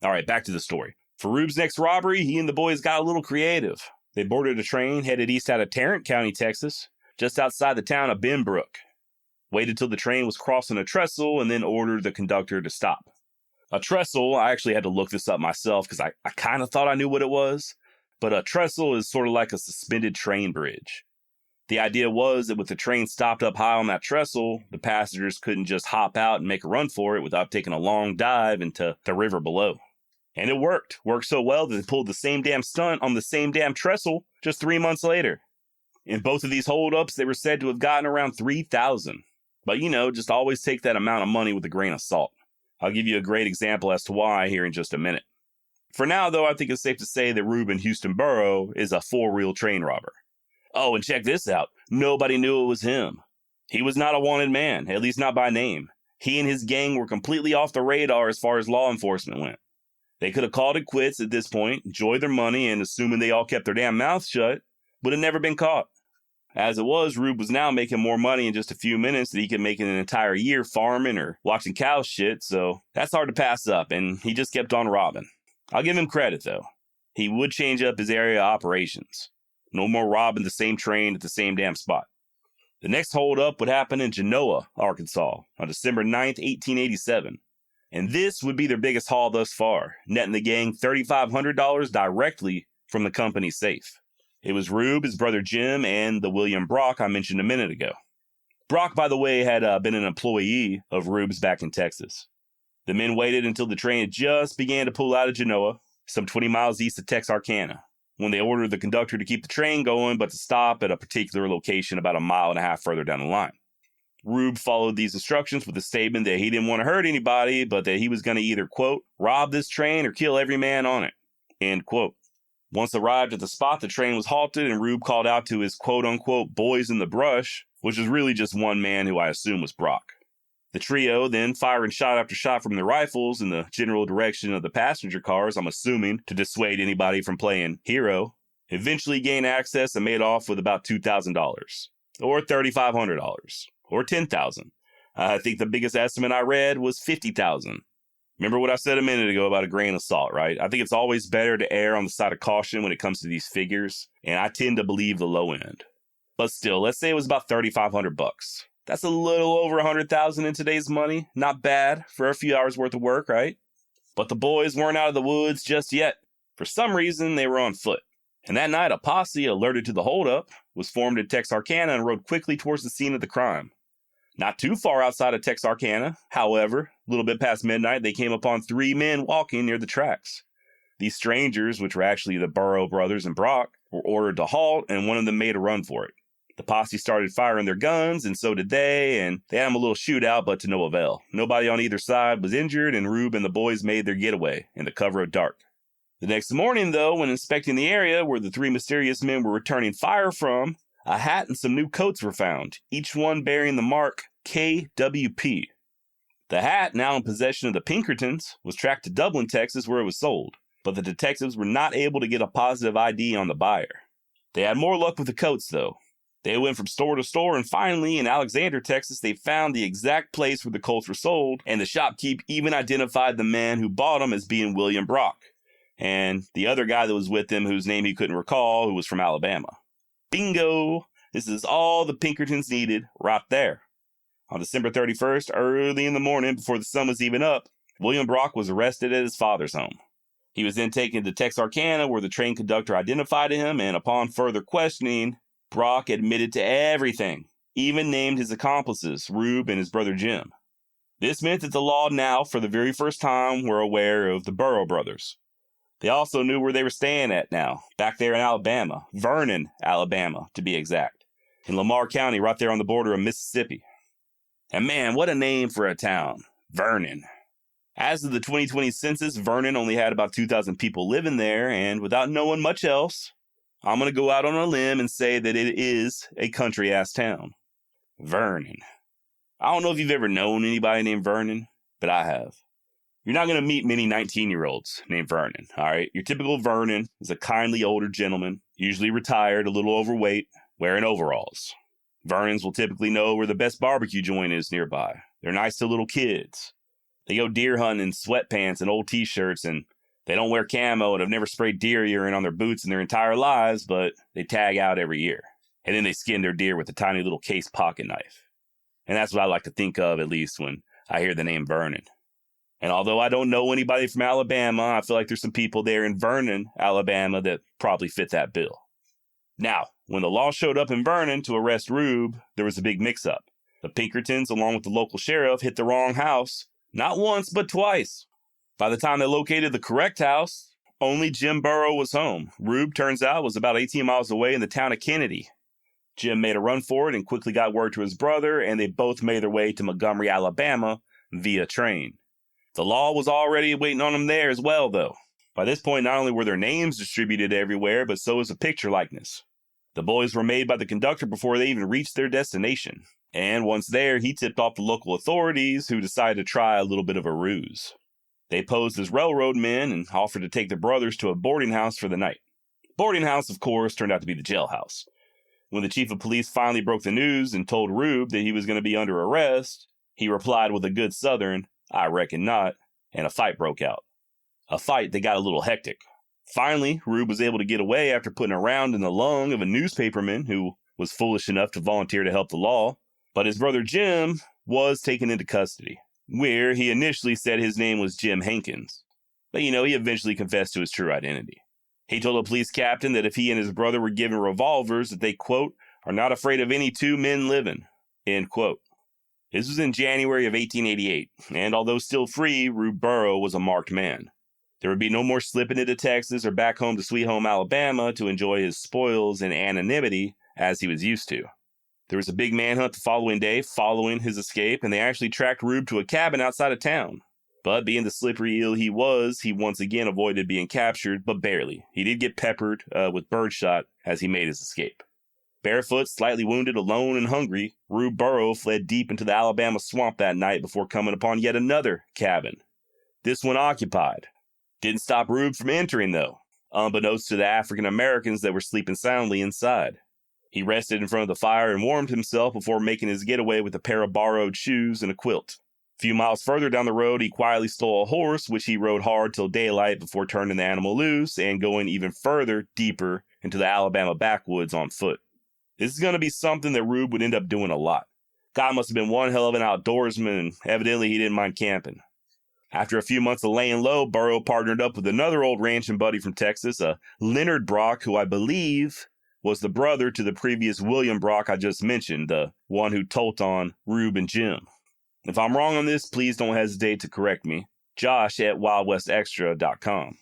[SPEAKER 1] All right, back to the story. For Rube's next robbery, he and the boys got a little creative. They boarded a train headed east out of Tarrant County, Texas, just outside the town of Benbrook. Waited till the train was crossing a trestle and then ordered the conductor to stop. A trestle, I actually had to look this up myself because I kind of thought I knew what it was, but a trestle is sort of like a suspended train bridge. The idea was that with the train stopped up high on that trestle, the passengers couldn't just hop out and make a run for it without taking a long dive into the river below. And it worked. Worked so well that they pulled the same damn stunt on the same damn trestle just 3 months later. In both of these holdups, they were said to have gotten around $3,000. But just always take that amount of money with a grain of salt. I'll give you a great example as to why here in just a minute. For now, though, I think it's safe to say that Reuben Houston Burrow is a four-wheel train robber. Oh, and check this out. Nobody knew it was him. He was not a wanted man, at least not by name. He and his gang were completely off the radar as far as law enforcement went. They could have called it quits at this point, enjoyed their money, and assuming they all kept their damn mouths shut, would have never been caught. As it was, Rube was now making more money in just a few minutes than he could make in an entire year farming or watching cows shit, so that's hard to pass up, and he just kept on robbing. I'll give him credit, though. He would change up his area of operations. No more robbing the same train at the same damn spot. The next holdup would happen in Genoa, Arkansas, on December 9th, 1887. And this would be their biggest haul thus far, netting the gang $3,500 directly from the company's safe. It was Rube, his brother Jim, and the William Brock I mentioned a minute ago. Brock, by the way, had been an employee of Rube's back in Texas. The men waited until the train just began to pull out of Genoa, some 20 miles east of Texarkana, when they ordered the conductor to keep the train going but to stop at a particular location about a mile and a half further down the line. Rube followed these instructions with a statement that he didn't want to hurt anybody, but that he was going to either, quote, rob this train or kill every man on it, end quote. Once arrived at the spot, the train was halted and Rube called out to his quote-unquote boys in the brush, which was really just one man who I assume was Brock. The trio then, firing shot after shot from their rifles in the general direction of the passenger cars, I'm assuming to dissuade anybody from playing hero, eventually gained access and made off with about $2,000, or $3,500, or $10,000. I think the biggest estimate I read was $50,000. Remember what I said a minute ago about a grain of salt, right? I think it's always better to err on the side of caution when it comes to these figures, and I tend to believe the low end. But still, let's say it was about $3,500. That's a little over $100,000 in today's money. Not bad for a few hours worth of work, right? But the boys weren't out of the woods just yet. For some reason, they were on foot. And that night, a posse alerted to the holdup was formed in Texarkana and rode quickly towards the scene of the crime. Not too far outside of Texarkana, however, a little bit past midnight, they came upon 3 men walking near the tracks. These strangers, which were actually the Burrow brothers and Brock, were ordered to halt, and one of them made a run for it. The posse started firing their guns, and so did they, and they had them a little shootout, but to no avail. Nobody on either side was injured, and Rube and the boys made their getaway in the cover of dark. The next morning, though, when inspecting the area where the 3 mysterious men were returning fire from, a hat and some new coats were found, each one bearing the mark KWP. The hat, now in possession of the Pinkertons, was tracked to Dublin, Texas, where it was sold, but the detectives were not able to get a positive ID on the buyer. They had more luck with the coats, though. They went from store to store, and finally, in Alexander, Texas, they found the exact place where the coats were sold, and the shopkeep even identified the man who bought them as being William Brock, and the other guy that was with him, whose name he couldn't recall, who was from Alabama. Bingo! This is all the Pinkertons needed right there. On December 31st, early in the morning, before the sun was even up, William Brock was arrested at his father's home. He was then taken to Texarkana, where the train conductor identified him, and upon further questioning, Brock admitted to everything, even named his accomplices, Rube and his brother Jim. This meant that the law now, for the very first time, were aware of the Burrow brothers. They also knew where they were staying at now, back there in Alabama, Vernon, Alabama, to be exact, in Lamar County, right there on the border of Mississippi. And man, what a name for a town, Vernon. As of the 2020 census, Vernon only had about 2,000 people living there, and without knowing much else, I'm going to go out on a limb and say that it is a country-ass town. Vernon. I don't know if you've ever known anybody named Vernon, but I have. You're not going to meet many 19-year-olds named Vernon, all right? Your typical Vernon is a kindly older gentleman, usually retired, a little overweight, wearing overalls. Vernons will typically know where the best barbecue joint is nearby. They're nice to little kids. They go deer hunting in sweatpants and old t-shirts, and they don't wear camo and have never sprayed deer urine on their boots in their entire lives, but they tag out every year. And then they skin their deer with a tiny little case pocket knife. And that's what I like to think of, at least, when I hear the name Vernon. And although I don't know anybody from Alabama, I feel like there's some people there in Vernon, Alabama, that probably fit that bill. Now, when the law showed up in Vernon to arrest Rube, there was a big mix-up. The Pinkertons, along with the local sheriff, hit the wrong house, not once, but twice. By the time they located the correct house, only Jim Burrow was home. Rube, turns out, was about 18 miles away in the town of Kennedy. Jim made a run for it and quickly got word to his brother, and they both made their way to Montgomery, Alabama, via train. The law was already waiting on them there as well, though. By this point, not only were their names distributed everywhere, but so was a picture likeness. The boys were made by the conductor before they even reached their destination. And once there, he tipped off the local authorities, who decided to try a little bit of a ruse. They posed as railroad men and offered to take the brothers to a boarding house for the night. Boarding house, of course, turned out to be the jailhouse. When the chief of police finally broke the news and told Rube that he was going to be under arrest, he replied with a good Southern, "I reckon not," and a fight broke out. A fight that got a little hectic. Finally, Rube was able to get away after putting a round in the lung of a newspaperman who was foolish enough to volunteer to help the law, but his brother Jim was taken into custody, where he initially said his name was Jim Hankins. But he eventually confessed to his true identity. He told a police captain that if he and his brother were given revolvers, that they, quote, "are not afraid of any two men living," end quote. This was in January of 1888, and although still free, Rube Burrow was a marked man. There would be no more slipping into Texas or back home to Sweet Home, Alabama to enjoy his spoils and anonymity as he was used to. There was a big manhunt the following day following his escape, and they actually tracked Rube to a cabin outside of town. But being the slippery eel he was, he once again avoided being captured, but barely. He did get peppered with birdshot as he made his escape. Barefoot, slightly wounded, alone, and hungry, Rube Burrow fled deep into the Alabama swamp that night before coming upon yet another cabin. This one occupied. Didn't stop Rube from entering, though, unbeknownst to the African Americans that were sleeping soundly inside. He rested in front of the fire and warmed himself before making his getaway with a pair of borrowed shoes and a quilt. A few miles further down the road, he quietly stole a horse, which he rode hard till daylight before turning the animal loose and going even further, deeper into the Alabama backwoods on foot. This is going to be something that Rube would end up doing a lot. Guy must have been one hell of an outdoorsman, and evidently he didn't mind camping. After a few months of laying low, Burrow partnered up with another old ranching buddy from Texas, a Leonard Brock, who I believe was the brother to the previous William Brock I just mentioned, the one who told on Rube and Jim. If I'm wrong on this, please don't hesitate to correct me. Josh at wildwestextra.com.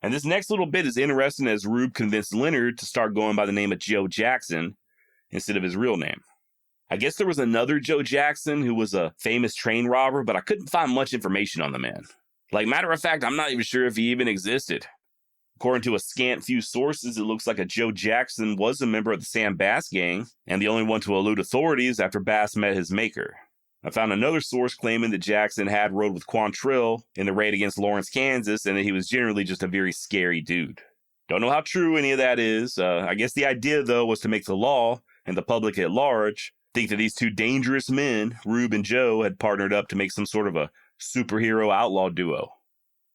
[SPEAKER 1] And this next little bit is interesting, as Rube convinced Leonard to start going by the name of Joe Jackson instead of his real name. I guess there was another Joe Jackson who was a famous train robber, but I couldn't find much information on the man. Matter of fact, I'm not even sure if he even existed. According to a scant few sources, it looks like a Joe Jackson was a member of the Sam Bass gang, and the only one to elude authorities after Bass met his maker. I found another source claiming that Jackson had rode with Quantrill in the raid against Lawrence, Kansas, and that he was generally just a very scary dude. Don't know how true any of that is. I guess the idea, though, was to make the law and the public at large think that these two dangerous men, Rube and Joe, had partnered up to make some sort of a superhero outlaw duo.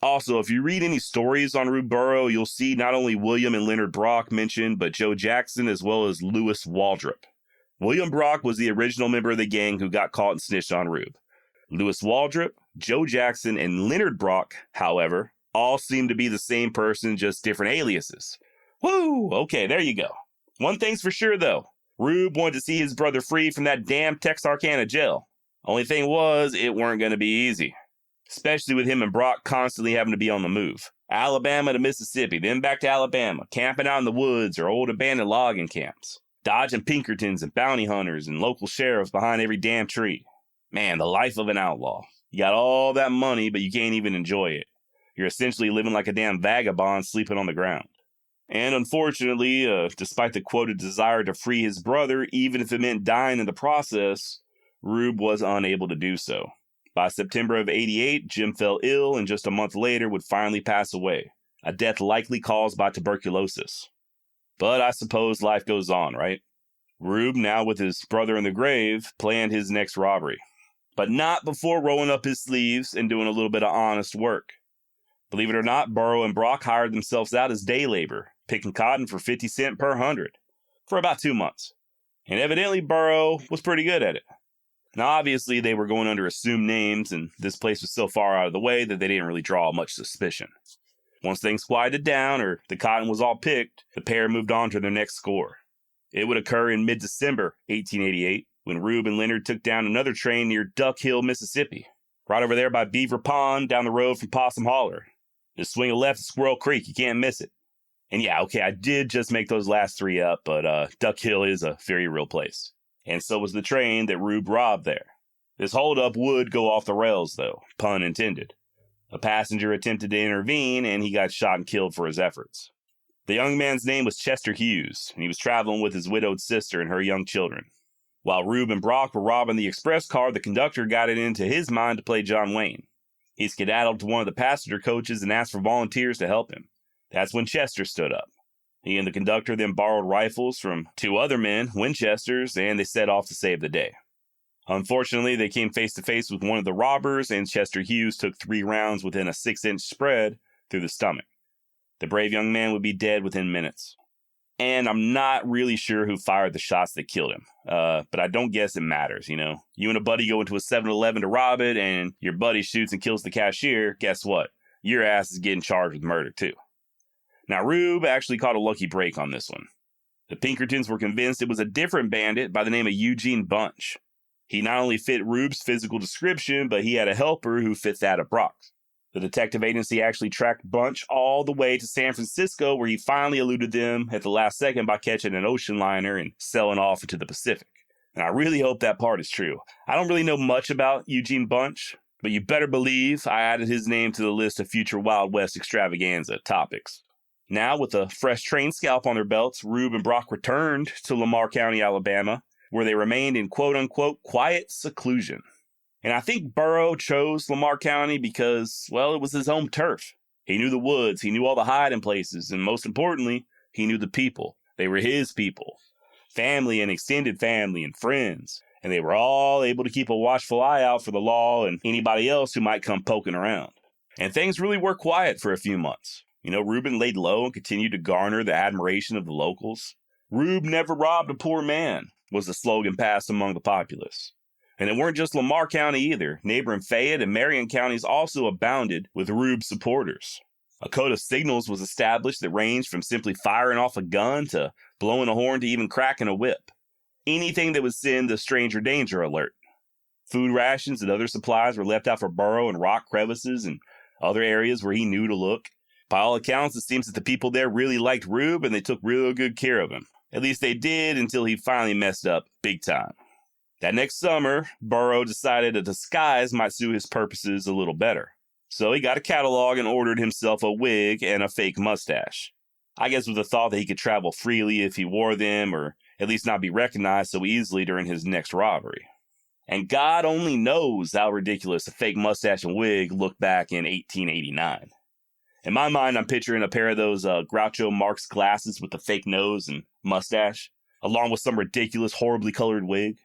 [SPEAKER 1] Also, if you read any stories on Rube Burrow, you'll see not only William and Leonard Brock mentioned, but Joe Jackson as well as Lewis Waldrop. William Brock was the original member of the gang who got caught and snitched on Rube. Lewis Waldrop, Joe Jackson, and Leonard Brock, however, all seem to be the same person, just different aliases. Woo! Okay, there you go. One thing's for sure, though. Rube wanted to see his brother free from that damn Texarkana jail. Only thing was, it weren't going to be easy. Especially with him and Brock constantly having to be on the move. Alabama to Mississippi, then back to Alabama, camping out in the woods or old abandoned logging camps. Dodging Pinkertons and bounty hunters and local sheriffs behind every damn tree. Man, the life of an outlaw. You got all that money, but you can't even enjoy it. You're essentially living like a damn vagabond sleeping on the ground. And unfortunately, despite the quoted desire to free his brother, even if it meant dying in the process, Rube was unable to do so. By September of '88, Jim fell ill and just a month later would finally pass away, a death likely caused by tuberculosis. But I suppose life goes on, right? Rube, now with his brother in the grave, planned his next robbery. But not before rolling up his sleeves and doing a little bit of honest work. Believe it or not, Burrow and Brock hired themselves out as day labor, picking cotton for 50 cents per hundred, for about 2 months. And evidently Burrow was pretty good at it. Now obviously they were going under assumed names, and this place was so far out of the way that they didn't really draw much suspicion. Once things quieted down, or the cotton was all picked, the pair moved on to their next score. It would occur in mid-December 1888, when Rube and Leonard took down another train near Duck Hill, Mississippi, right over there by Beaver Pond, down the road from Possum Holler. Just swing a left at Squirrel Creek, you can't miss it. And yeah, okay, I did just make those last three up, but Duck Hill is a very real place. And so was the train that Rube robbed there. This holdup would go off the rails, though, pun intended. A passenger attempted to intervene, and he got shot and killed for his efforts. The young man's name was Chester Hughes, and he was traveling with his widowed sister and her young children. While Rube and Brock were robbing the express car, the conductor got it into his mind to play John Wayne. He skedaddled to one of the passenger coaches and asked for volunteers to help him. That's when Chester stood up. He and the conductor then borrowed rifles from two other men, Winchesters, and they set off to save the day. Unfortunately, they came face to face with one of the robbers, and Chester Hughes took 3 rounds within a 6-inch spread through the stomach. The brave young man would be dead within minutes. And I'm not really sure who fired the shots that killed him. But I don't guess it matters, you know. You and a buddy go into a 7-Eleven to rob it, and your buddy shoots and kills the cashier. Guess what? Your ass is getting charged with murder, too. Now, Rube actually caught a lucky break on this one. The Pinkertons were convinced it was a different bandit by the name of Eugene Bunch. He not only fit Rube's physical description, but he had a helper who fit that of Brock's. The detective agency actually tracked Bunch all the way to San Francisco, where he finally eluded them at the last second by catching an ocean liner and sailing off into the Pacific. And I really hope that part is true. I don't really know much about Eugene Bunch, but you better believe I added his name to the list of future Wild West extravaganza topics. Now, with a fresh train scalp on their belts, Rube and Brock returned to Lamar County, Alabama, where they remained in quote-unquote quiet seclusion. And I think Burrow chose Lamar County because, well, it was his home turf. He knew the woods, he knew all the hiding places, and most importantly, he knew the people. They were his people. Family and extended family and friends. And they were all able to keep a watchful eye out for the law and anybody else who might come poking around. And things really were quiet for a few months. You know, Reuben laid low and continued to garner the admiration of the locals. Rube never robbed a poor man, was the slogan passed among the populace. And it weren't just Lamar County either. Neighboring Fayette and Marion counties also abounded with Rube supporters. A code of signals was established that ranged from simply firing off a gun to blowing a horn to even cracking a whip. Anything that would send the stranger danger alert. Food rations and other supplies were left out for Burrow in rock crevices and other areas where he knew to look. By all accounts, it seems that the people there really liked Rube and they took real good care of him. At least they did until he finally messed up big time. That next summer, Burrow decided a disguise might suit his purposes a little better. So he got a catalog and ordered himself a wig and a fake mustache. I guess with the thought that he could travel freely if he wore them, or at least not be recognized so easily during his next robbery. And God only knows how ridiculous a fake mustache and wig looked back in 1889. In my mind, I'm picturing a pair of those Groucho Marx glasses with the fake nose and mustache, along with some ridiculous, horribly colored wig.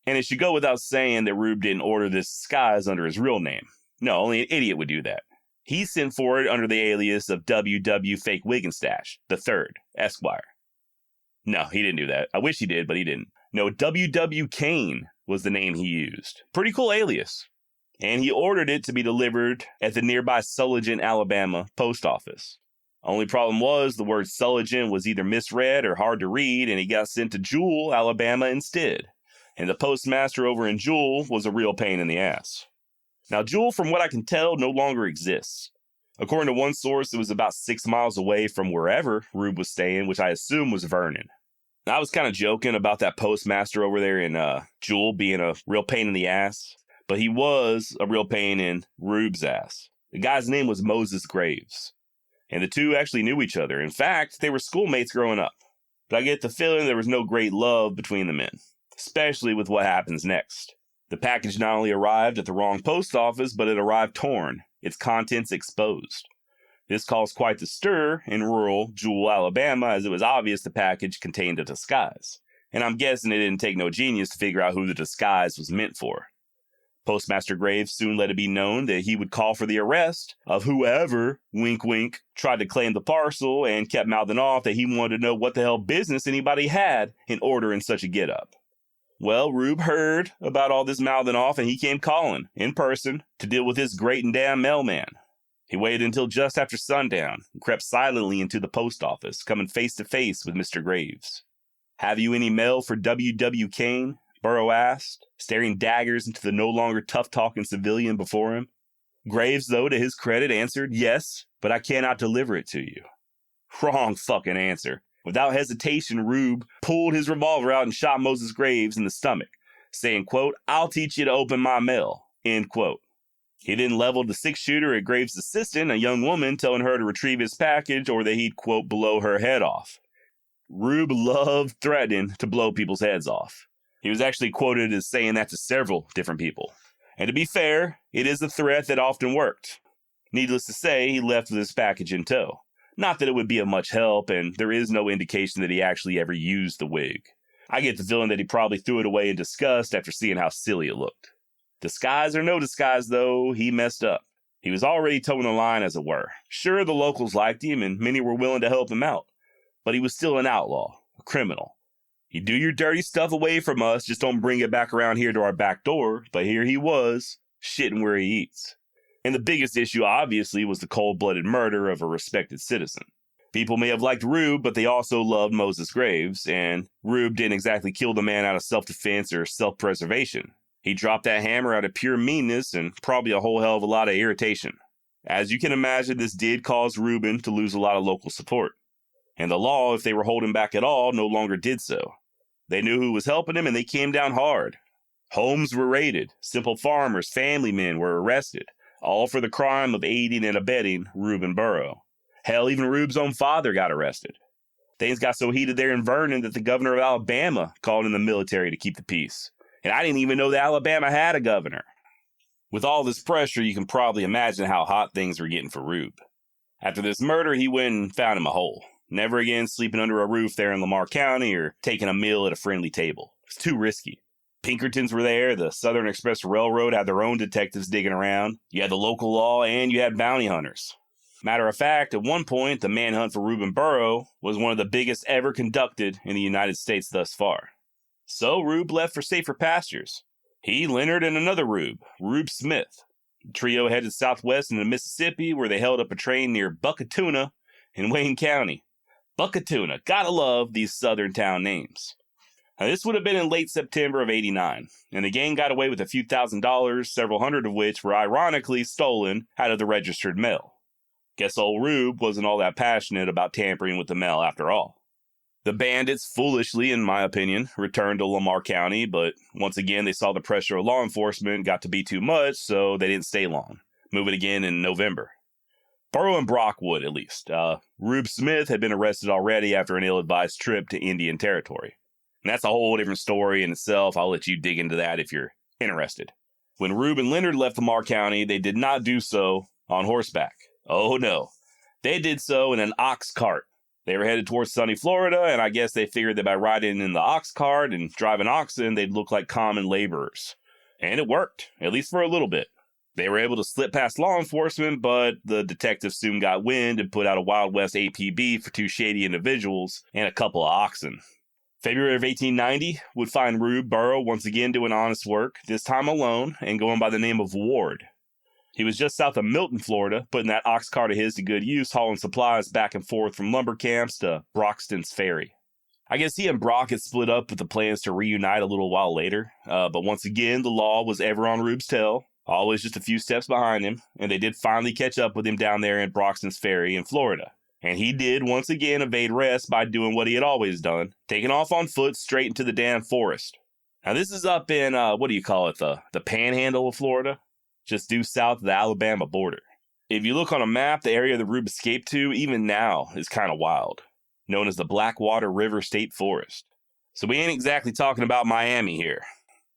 [SPEAKER 1] And it should go without saying that Rube didn't order this disguise under his real name. No, only an idiot would do that. He sent for it under the alias of W.W. Fake Wig and Stash, III, Esquire. No, he didn't do that. I wish he did, but he didn't. No, W.W. Kane was the name he used. Pretty cool alias. And he ordered it to be delivered at the nearby Sullivan, Alabama post office. Only problem was the word Sullivan was either misread or hard to read, and he got sent to Jewell, Alabama instead. And the postmaster over in Jewell was a real pain in the ass. Now, Jewell, from what I can tell, no longer exists. According to one source, it was about 6 miles away from wherever Rube was staying, which I assume was Vernon. Now, I was kind of joking about that postmaster over there in Jewell being a real pain in the ass, but he was a real pain in Rube's ass. The guy's name was Moses Graves, and the two actually knew each other. In fact, they were schoolmates growing up. But I get the feeling there was no great love between the men, especially with what happens next. The package not only arrived at the wrong post office, but it arrived torn, its contents exposed. This caused quite the stir in rural Jewell, Alabama, as it was obvious the package contained a disguise. And I'm guessing it didn't take no genius to figure out who the disguise was meant for. Postmaster Graves soon let it be known that he would call for the arrest of whoever, wink wink, tried to claim the parcel and kept mouthing off that he wanted to know what the hell business anybody had in ordering such a get-up. Well, Rube heard about all this mouthing off and he came calling, in person, to deal with this great and damn mailman. He waited until just after sundown and crept silently into the post office, coming face to face with Mr. Graves. "Have you any mail for W.W. Kane?" Burrow asked, staring daggers into the no longer tough-talking civilian before him. Graves, though, to his credit, answered, "Yes, but I cannot deliver it to you." Wrong fucking answer. Without hesitation, Rube pulled his revolver out and shot Moses Graves in the stomach, saying, quote, "I'll teach you to open my mail," end quote. He then leveled the 6-shooter at Graves' assistant, a young woman, telling her to retrieve his package or that he'd, quote, blow her head off. Rube loved threatening to blow people's heads off. He was actually quoted as saying that to several different people. And to be fair, it is a threat that often worked. Needless to say, he left with his package in tow. Not that it would be of much help, and there is no indication that he actually ever used the wig. I get the feeling that he probably threw it away in disgust after seeing how silly it looked. Disguise or no disguise, though, he messed up. He was already towing the line, as it were. Sure, the locals liked him, and many were willing to help him out. But he was still an outlaw, a criminal. You do your dirty stuff away from us, just don't bring it back around here to our back door. But here he was, shitting where he eats. And the biggest issue, obviously, was the cold-blooded murder of a respected citizen. People may have liked Rube, but they also loved Moses Graves, and Rube didn't exactly kill the man out of self-defense or self-preservation. He dropped that hammer out of pure meanness and probably a whole hell of a lot of irritation. As you can imagine, this did cause Reuben to lose a lot of local support. And the law, if they were holding back at all, no longer did so. They knew who was helping him, and they came down hard. Homes were raided. Simple farmers, family men were arrested, all for the crime of aiding and abetting Rube Burrow. Hell, even Rube's own father got arrested. Things got so heated there in Vernon that the governor of Alabama called in the military to keep the peace. And I didn't even know that Alabama had a governor. With all this pressure, you can probably imagine how hot things were getting for Rube. After this murder, he went and found him a hole. Never again sleeping under a roof there in Lamar County or taking a meal at a friendly table. It was too risky. Pinkertons were there, the Southern Express Railroad had their own detectives digging around. You had the local law, and you had bounty hunters. Matter of fact, at one point, the manhunt for Rube Burrow was one of the biggest ever conducted in the United States thus far. So Rube left for safer pastures. He, Leonard, and another Rube Smith. The trio headed southwest into Mississippi, where they held up a train near Buckatuna in Wayne County. Buckatuna, gotta love these southern town names. Now, this would have been in late September of '89, and the gang got away with a few $1,000s, several hundred of which were ironically stolen out of the registered mail. Guess old Rube wasn't all that passionate about tampering with the mail after all. The bandits, foolishly in my opinion, returned to Lamar County, but once again they saw the pressure of law enforcement got to be too much, so they didn't stay long, moving again in November. Burrow and Brock would, at least. Rube Smith had been arrested already after an ill-advised trip to Indian Territory. And that's a whole different story in itself. I'll let you dig into that if you're interested. When Rube and Leonard left Lamar County, they did not do so on horseback. Oh no. They did so in an ox cart. They were headed towards sunny Florida, and I guess they figured that by riding in the ox cart and driving oxen, they'd look like common laborers. And it worked, at least for a little bit. They were able to slip past law enforcement, but the detectives soon got wind and put out a Wild West APB for two shady individuals and a couple of oxen. February of 1890 would find Rube Burrow once again doing honest work, this time alone, and going by the name of Ward. He was just south of Milton, Florida, putting that ox cart of his to good use, hauling supplies back and forth from lumber camps to Broxton's Ferry. I guess he and Brock had split up with the plans to reunite a little while later, but once again, the law was ever on Rube's tail, always just a few steps behind him, and they did finally catch up with him down there in Broxton's Ferry in Florida. And he did once again evade arrest by doing what he had always done, taking off on foot straight into the damn forest. Now this is up in, the panhandle of Florida? Just due south of the Alabama border. If you look on a map, the area that Rube escaped to, even now, is kind of wild, known as the Blackwater River State Forest. So we ain't exactly talking about Miami here.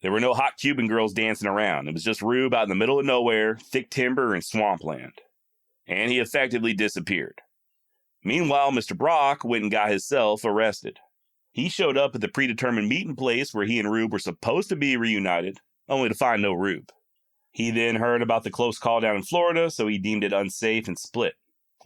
[SPEAKER 1] There were no hot Cuban girls dancing around. It was just Rube out in the middle of nowhere, thick timber and swampland. And he effectively disappeared. Meanwhile, Mr. Brock went and got himself arrested. He showed up at the predetermined meeting place where he and Rube were supposed to be reunited, only to find no Rube. He then heard about the close call down in Florida, so he deemed it unsafe and split.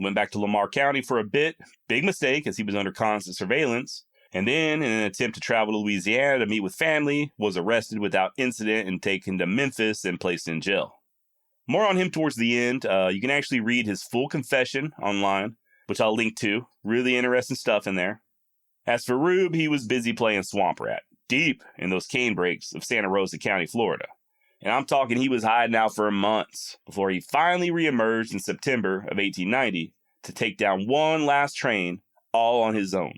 [SPEAKER 1] Went back to Lamar County for a bit, big mistake as he was under constant surveillance, and then, in an attempt to travel to Louisiana to meet with family, was arrested without incident and taken to Memphis and placed in jail. More on him towards the end. You can actually read his full confession online, which I'll link to. Really interesting stuff in there. As for Rube, he was busy playing Swamp Rat, deep in those cane brakes of Santa Rosa County, Florida. And I'm talking he was hiding out for months before he finally reemerged in September of 1890 to take down one last train all on his own.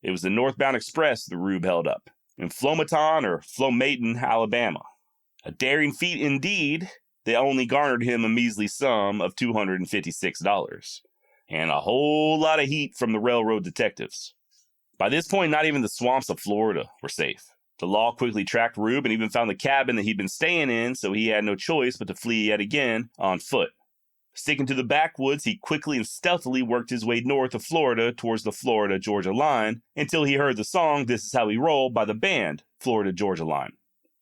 [SPEAKER 1] It was the Northbound Express that Rube held up in Flomaton or Flomaton, Alabama. A daring feat indeed that only garnered him a measly sum of $256 and a whole lot of heat from the railroad detectives. By this point, not even the swamps of Florida were safe. The law quickly tracked Rube and even found the cabin that he'd been staying in, so he had no choice but to flee yet again on foot. Sticking to the backwoods, he quickly and stealthily worked his way north of Florida towards the Florida-Georgia line until he heard the song This Is How We Roll by the band Florida-Georgia Line.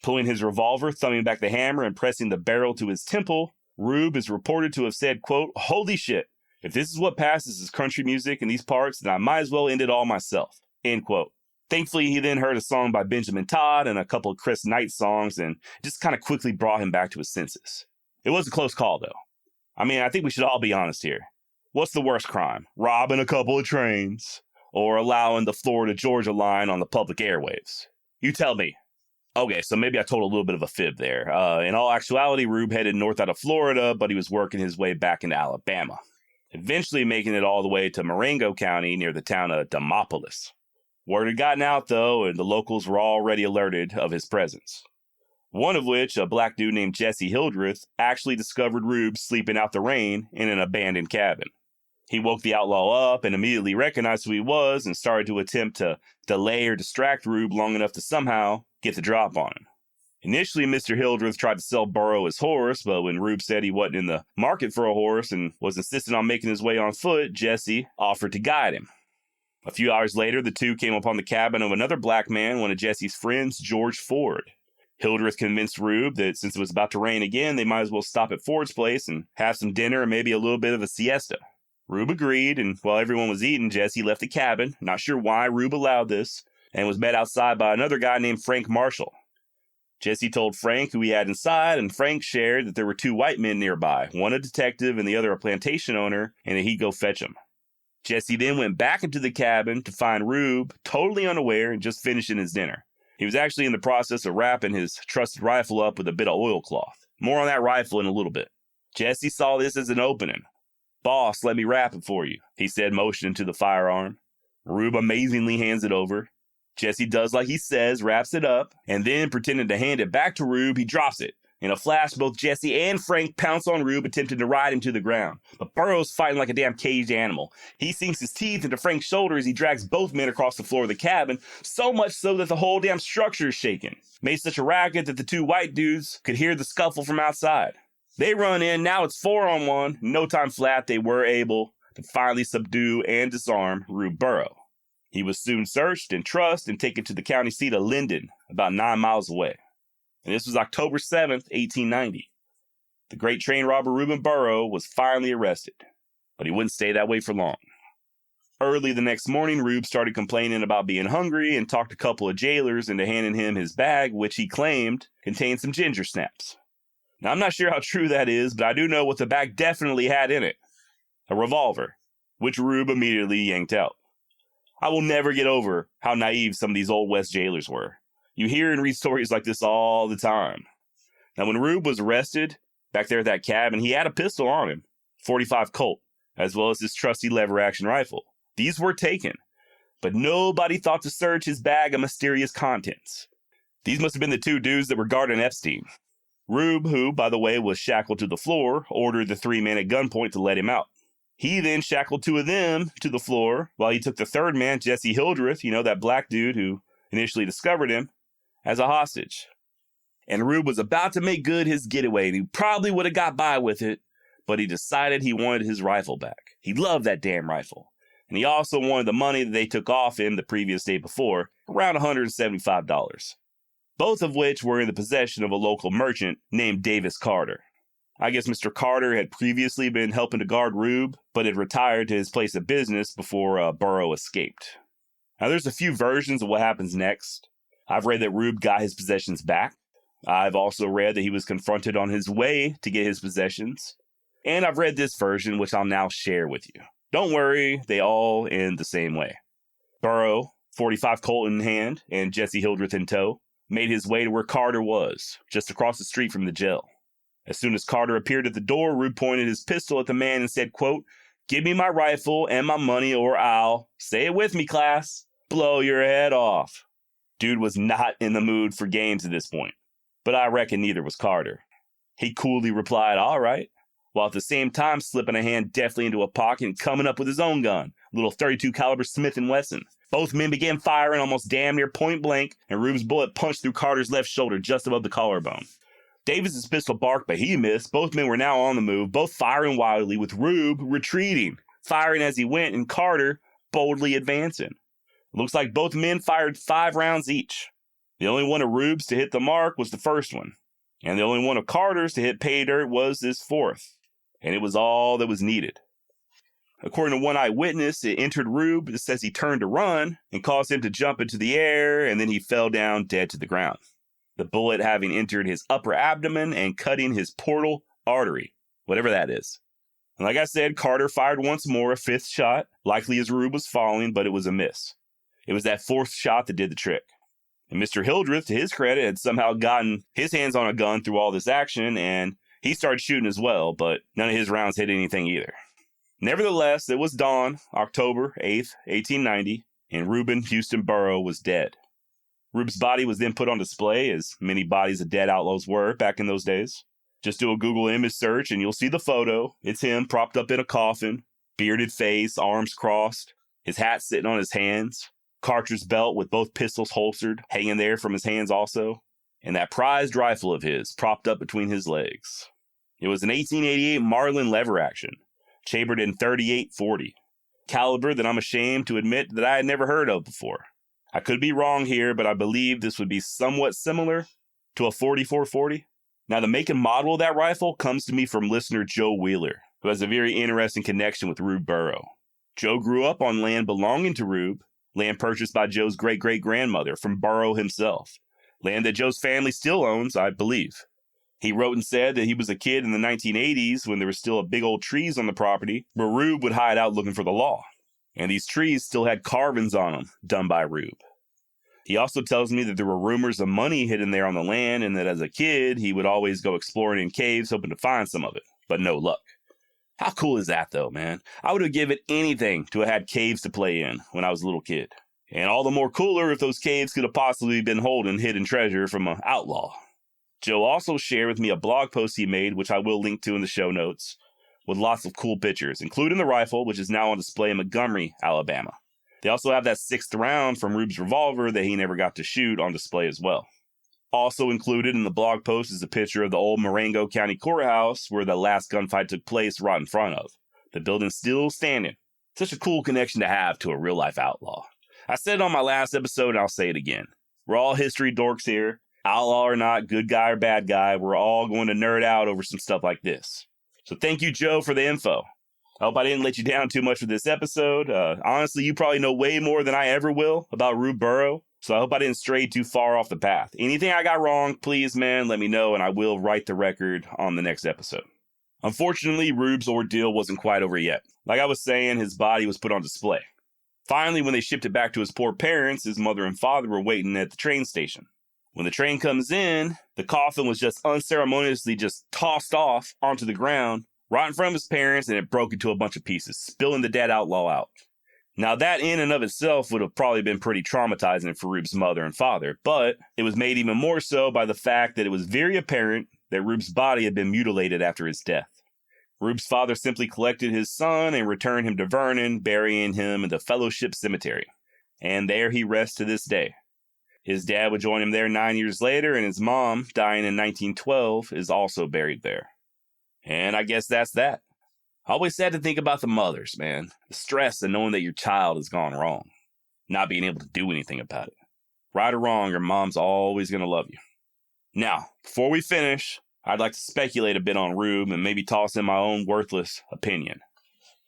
[SPEAKER 1] Pulling his revolver, thumbing back the hammer, and pressing the barrel to his temple, Rube is reported to have said, quote, "Holy shit, if this is what passes as country music in these parts, then I might as well end it all myself," end quote. Thankfully, he then heard a song by Benjamin Todd and a couple of Chris Knight songs and just kind of quickly brought him back to his senses. It was a close call, though. I mean, I think we should all be honest here. What's the worst crime? Robbing a couple of trains or allowing the Florida-Georgia line on the public airwaves? You tell me. Okay, so maybe I told a little bit of a fib there. In all actuality, Rube headed north out of Florida, but he was working his way back into Alabama, eventually making it all the way to Marengo County near the town of Demopolis. Word had gotten out, though, and the locals were already alerted of his presence. One of which, a black dude named Jesse Hildreth, actually discovered Rube sleeping out the rain in an abandoned cabin. He woke the outlaw up and immediately recognized who he was and started to attempt to delay or distract Rube long enough to somehow get the drop on him. Initially, Mr. Hildreth tried to sell Burrow his horse, but when Rube said he wasn't in the market for a horse and was insistent on making his way on foot, Jesse offered to guide him. A few hours later, the two came upon the cabin of another black man, one of Jesse's friends, George Ford. Hildreth convinced Rube that since it was about to rain again, they might as well stop at Ford's place and have some dinner and maybe a little bit of a siesta. Rube agreed, and while everyone was eating, Jesse left the cabin, not sure why Rube allowed this, and was met outside by another guy named Frank Marshall. Jesse told Frank who he had inside, and Frank shared that there were two white men nearby, one a detective and the other a plantation owner, and that he'd go fetch them. Jesse then went back into the cabin to find Rube totally unaware and just finishing his dinner. He was actually in the process of wrapping his trusted rifle up with a bit of oilcloth. More on that rifle in a little bit. Jesse saw this as an opening. "Boss, let me wrap it for you," he said, motioning to the firearm. Rube amazingly hands it over. Jesse does like he says, wraps it up, and then, pretending to hand it back to Rube, he drops it. In a flash, both Jesse and Frank pounce on Rube, attempting to ride him to the ground. But Burrow's fighting like a damn caged animal. He sinks his teeth into Frank's shoulder as he drags both men across the floor of the cabin, so much so that the whole damn structure is shaking. Made such a racket that the two white dudes could hear the scuffle from outside. They run in, now it's 4-on-1. No time flat, they were able to finally subdue and disarm Rube Burrow. He was soon searched and trussed and taken to the county seat of Linden, about 9 miles away. And this was October 7th, 1890. The great train robber Rube Burrow was finally arrested, but he wouldn't stay that way for long. Early the next morning, Rube started complaining about being hungry and talked a couple of jailers into handing him his bag, which he claimed contained some ginger snaps. Now, I'm not sure how true that is, but I do know what the bag definitely had in it. A revolver, which Rube immediately yanked out. I will never get over how naive some of these Old West jailers were. You hear and read stories like this all the time. Now, when Rube was arrested, back there at that cabin, he had a pistol on him, .45 Colt, as well as his trusty lever-action rifle. These were taken, but nobody thought to search his bag of mysterious contents. These must have been the two dudes that were guarding Epstein. Rube, who, by the way, was shackled to the floor, ordered the three men at gunpoint to let him out. He then shackled two of them to the floor while he took the third man, Jesse Hildreth, that black dude who initially discovered him, as a hostage. And Rube was about to make good his getaway, and he probably would have got by with it, but he decided he wanted his rifle back. He loved that damn rifle. And he also wanted the money that they took off him the previous day before, around $175. Both of which were in the possession of a local merchant named Davis Carter. I guess Mr. Carter had previously been helping to guard Rube, but had retired to his place of business before Burrow escaped. Now, there's a few versions of what happens next. I've read that Rube got his possessions back. I've also read that he was confronted on his way to get his possessions. And I've read this version, which I'll now share with you. Don't worry, they all end the same way. Burrow, .45 Colt in hand, and Jesse Hildreth in tow, made his way to where Carter was, just across the street from the jail. As soon as Carter appeared at the door, Rube pointed his pistol at the man and said, quote, "Give me my rifle and my money or I'll, say it with me, class, blow your head off." Dude was not in the mood for games at this point, but I reckon neither was Carter. He coolly replied, "All right," while at the same time slipping a hand deftly into a pocket and coming up with his own gun, a little .32 caliber Smith & Wesson. Both men began firing almost damn near point blank, and Rube's bullet punched through Carter's left shoulder just above the collarbone. Davis's pistol barked, but he missed. Both men were now on the move, both firing wildly, with Rube retreating, firing as he went, and Carter boldly advancing. It looks like both men fired 5 rounds each. The only one of Rube's to hit the mark was the first one, and the only one of Carter's to hit pay dirt was this fourth, and it was all that was needed. According to one eyewitness, it entered Rube. It says he turned to run and caused him to jump into the air, and then he fell down dead to the ground. The bullet having entered his upper abdomen and cutting his portal artery, whatever that is. And like I said, Carter fired once more, a 5th shot, likely as Rube was falling, but it was a miss. It was that 4th shot that did the trick. And Mr. Hildreth, to his credit, had somehow gotten his hands on a gun through all this action, and he started shooting as well, but none of his rounds hit anything either. Nevertheless, it was dawn, October 8th, 1890, and Reuben Houston Burrow was dead. Rube's body was then put on display, as many bodies of dead outlaws were back in those days. Just do a Google image search and you'll see the photo. It's him propped up in a coffin, bearded face, arms crossed, his hat sitting on his hands, cartridge belt with both pistols holstered, hanging there from his hands also, and that prized rifle of his propped up between his legs. It was an 1888 Marlin lever action, chambered in .38-40, caliber that I'm ashamed to admit that I had never heard of before. I could be wrong here, but I believe this would be somewhat similar to a .44-40. Now, the make and model of that rifle comes to me from listener Joe Wheeler, who has a very interesting connection with Rube Burrow. Joe grew up on land belonging to Rube, land purchased by Joe's great-great-grandmother from Burrow himself, land that Joe's family still owns, I believe. He wrote and said that he was a kid in the 1980s when there were still big old trees on the property where Rube would hide out looking for the law. And these trees still had carvings on them done by Rube. He also tells me that there were rumors of money hidden there on the land and that as a kid, he would always go exploring in caves hoping to find some of it, but no luck. How cool is that though, man? I would have given anything to have had caves to play in when I was a little kid. And all the more cooler if those caves could have possibly been holding hidden treasure from an outlaw. Joe also shared with me a blog post he made, which I will link to in the show notes, with lots of cool pictures, including the rifle, which is now on display in Montgomery, Alabama. They also have that 6th round from Rube's revolver that he never got to shoot on display as well. Also included in the blog post is a picture of the old Marengo County Courthouse where the last gunfight took place right in front of. The building's still standing. Such a cool connection to have to a real-life outlaw. I said it on my last episode and I'll say it again. We're all history dorks here. Outlaw or not, good guy or bad guy, we're all going to nerd out over some stuff like this. So thank you, Joe, for the info. I hope I didn't let you down too much with this episode. Honestly, you probably know way more than I ever will about Rube Burrow, so I hope I didn't stray too far off the path. Anything I got wrong, please, man, let me know, and I will right the record on the next episode. Unfortunately, Rube's ordeal wasn't quite over yet. Like I was saying, his body was put on display. Finally, when they shipped it back to his poor parents, his mother and father were waiting at the train station. When the train comes in, the coffin was just unceremoniously just tossed off onto the ground right in front of his parents, and it broke into a bunch of pieces, spilling the dead outlaw out. Now, that in and of itself would have probably been pretty traumatizing for Rube's mother and father, but it was made even more so by the fact that it was very apparent that Rube's body had been mutilated after his death. Rube's father simply collected his son and returned him to Vernon, burying him in the Fellowship Cemetery. And there he rests to this day. His dad would join him there 9 years later, and his mom, dying in 1912, is also buried there. And I guess that's that. I always sad to think about the mothers, man. The stress of knowing that your child has gone wrong. Not being able to do anything about it. Right or wrong, your mom's always going to love you. Now, before we finish, I'd like to speculate a bit on Rube and maybe toss in my own worthless opinion.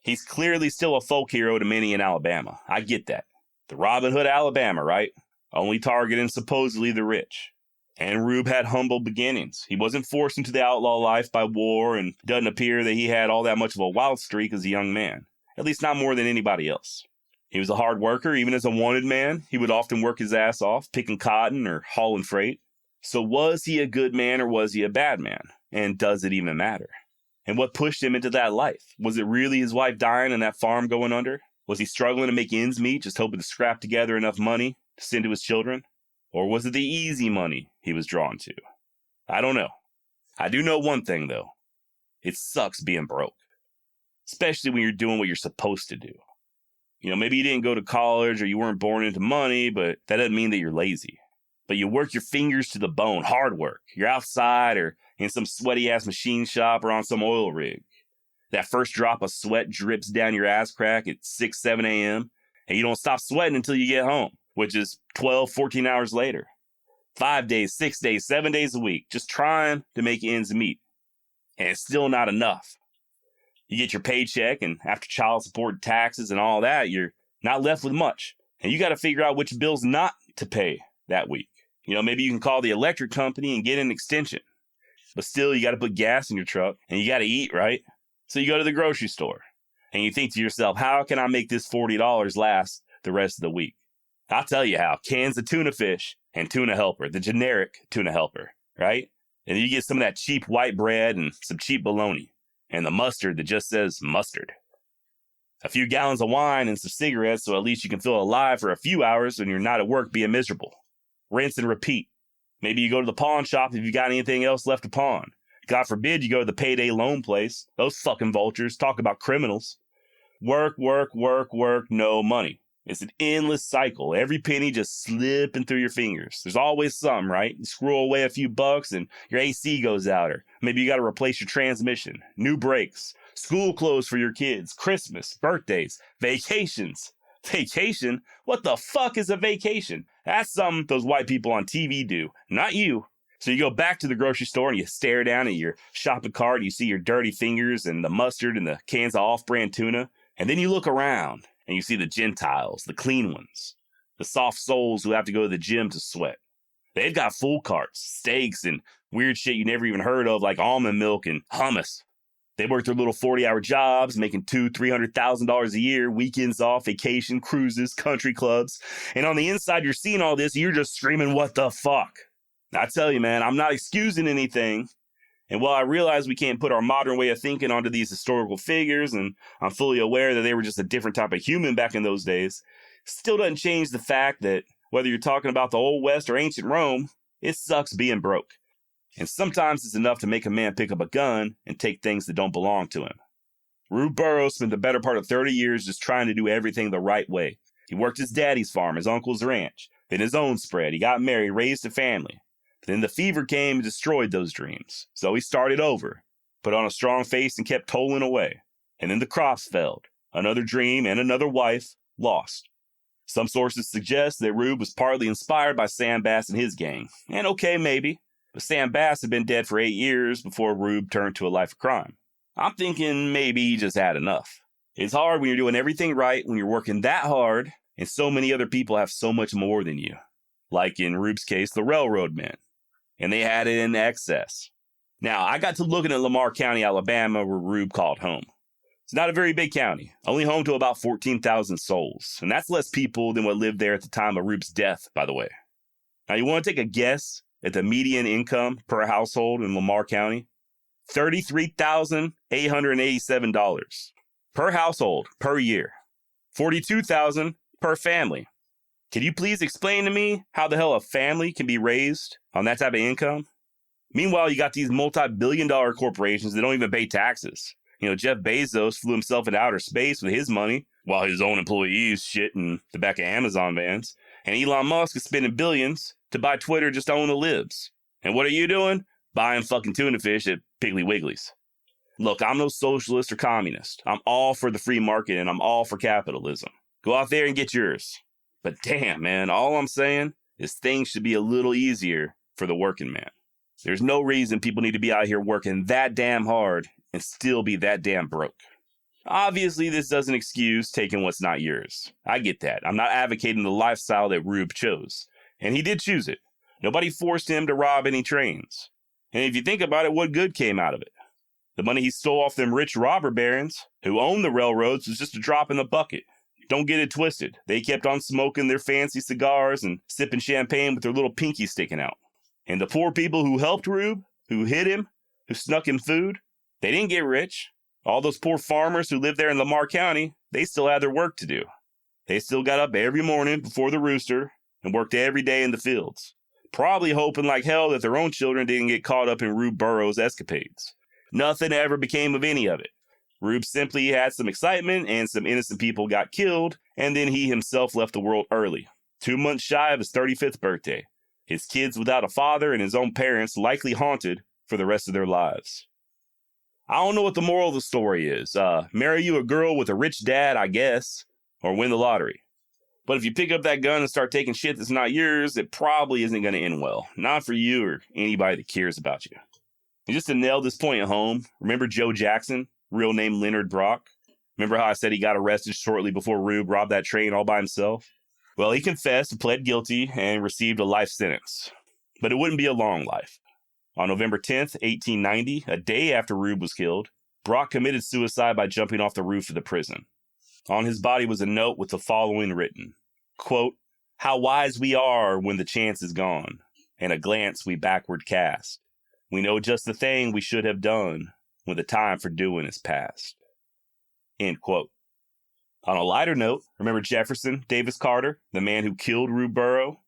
[SPEAKER 1] He's clearly still a folk hero to many in Alabama. I get that. The Robin Hood of Alabama, right? Only targeting supposedly the rich. And Rube had humble beginnings. He wasn't forced into the outlaw life by war, and it doesn't appear that he had all that much of a wild streak as a young man. At least not more than anybody else. He was a hard worker, even as a wanted man. He would often work his ass off, picking cotton or hauling freight. So was he a good man or was he a bad man? And does it even matter? And what pushed him into that life? Was it really his wife dying and that farm going under? Was he struggling to make ends meet, just hoping to scrap together enough money to send to his children? Or was it the easy money he was drawn to? I don't know. I do know one thing, though. It sucks being broke. Especially when you're doing what you're supposed to do. Maybe you didn't go to college or you weren't born into money, but that doesn't mean that you're lazy. But you work your fingers to the bone, hard work. You're outside or in some sweaty-ass machine shop or on some oil rig. That first drop of sweat drips down your ass crack at 6, 7 a.m., and you don't stop sweating until you get home, which is 12, 14 hours later. 5 days, 6 days, 7 days a week, just trying to make ends meet. And it's still not enough. You get your paycheck, and after child support and taxes and all that, you're not left with much. And you got to figure out which bills not to pay that week. Maybe you can call the electric company and get an extension. But still, you got to put gas in your truck, and you got to eat, right? So you go to the grocery store, and you think to yourself, how can I make this $40 last the rest of the week? I'll tell you how. Cans of tuna fish and tuna helper, the generic tuna helper, right? And then you get some of that cheap white bread and some cheap bologna, and the mustard that just says mustard. A few gallons of wine and some cigarettes so at least you can feel alive for a few hours when you're not at work being miserable. Rinse and repeat. Maybe you go to the pawn shop if you got anything else left to pawn. God forbid you go to the payday loan place. Those fucking vultures talk about criminals. Work, work, work, work, no money. It's an endless cycle. Every penny just slipping through your fingers. There's always something, right? You scroll away a few bucks and your AC goes out, or maybe you got to replace your transmission. New brakes. School clothes for your kids. Christmas. Birthdays. Vacations. Vacation? What the fuck is a vacation? That's something those white people on TV do. Not you. So you go back to the grocery store and you stare down at your shopping cart and you see your dirty fingers and the mustard and the cans of off-brand tuna. And then you look around and you see the Gentiles, the clean ones, the soft souls who have to go to the gym to sweat. They've got full carts, steaks, and weird shit you never even heard of like almond milk and hummus. They work their little 40-hour jobs, making $200,000-$300,000 a year, weekends off, vacation, cruises, country clubs. And on the inside, you're seeing all this, and you're just screaming, what the fuck? I tell you, man, I'm not excusing anything. And while I realize we can't put our modern way of thinking onto these historical figures, and I'm fully aware that they were just a different type of human back in those days, still doesn't change the fact that whether you're talking about the Old West or ancient Rome, it sucks being broke. And sometimes it's enough to make a man pick up a gun and take things that don't belong to him. Rube Burrow spent the better part of 30 years just trying to do everything the right way. He worked his daddy's farm, his uncle's ranch, then his own spread. He got married, raised a family. Then the fever came and destroyed those dreams. So he started over, put on a strong face and kept toiling away. And then the crops failed. Another dream and another wife lost. Some sources suggest that Rube was partly inspired by Sam Bass and his gang. And okay, maybe. But Sam Bass had been dead for 8 years before Rube turned to a life of crime. I'm thinking maybe he just had enough. It's hard when you're doing everything right, when you're working that hard, and so many other people have so much more than you. Like in Rube's case, the railroad men. And they had it in excess. Now, I got to looking at Lamar County, Alabama, where Rube called home. It's not a very big county, only home to about 14,000 souls. And that's less people than what lived there at the time of Rube's death, by the way. Now, you want to take a guess at the median income per household in Lamar County? $33,887 per household per year. $42,000 per family. Can you please explain to me how the hell a family can be raised on that type of income? Meanwhile, you got these multi-billion-dollar corporations that don't even pay taxes. Jeff Bezos flew himself into outer space with his money, while his own employees shit in the back of Amazon vans. And Elon Musk is spending billions to buy Twitter just to own the libs. And what are you doing? Buying fucking tuna fish at Piggly Wiggly's. Look, I'm no socialist or communist. I'm all for the free market and I'm all for capitalism. Go out there and get yours. But damn, man, all I'm saying is things should be a little easier for the working man. There's no reason people need to be out here working that damn hard and still be that damn broke. Obviously, this doesn't excuse taking what's not yours. I get that. I'm not advocating the lifestyle that Rube chose. And he did choose it. Nobody forced him to rob any trains. And if you think about it, what good came out of it? The money he stole off them rich robber barons who owned the railroads was just a drop in the bucket. Don't get it twisted. They kept on smoking their fancy cigars and sipping champagne with their little pinky sticking out. And the poor people who helped Rube, who hid him, who snuck him food, they didn't get rich. All those poor farmers who lived there in Lamar County, they still had their work to do. They still got up every morning before the rooster and worked every day in the fields, probably hoping like hell that their own children didn't get caught up in Rube Burrow's escapades. Nothing ever became of any of it. Rube simply had some excitement and some innocent people got killed, and then he himself left the world early, 2 months shy of his 35th birthday. His kids without a father and his own parents likely haunted for the rest of their lives. I don't know what the moral of the story is. Marry you a girl with a rich dad, I guess, or win the lottery. But if you pick up that gun and start taking shit that's not yours, it probably isn't going to end well. Not for you or anybody that cares about you. And just to nail this point home, remember Joe Jackson, real name Leonard Brock? Remember how I said he got arrested shortly before Rube robbed that train all by himself? Well, he confessed and pled guilty and received a life sentence. But it wouldn't be a long life. On November 10th, 1890, a day after Rube was killed, Brock committed suicide by jumping off the roof of the prison. On his body was a note with the following written, quote, "How wise we are when the chance is gone, and a glance we backward cast. We know just the thing we should have done when the time for doing is past." End quote. On a lighter note, remember Jefferson Davis Carter, the man who killed Rube Burrow?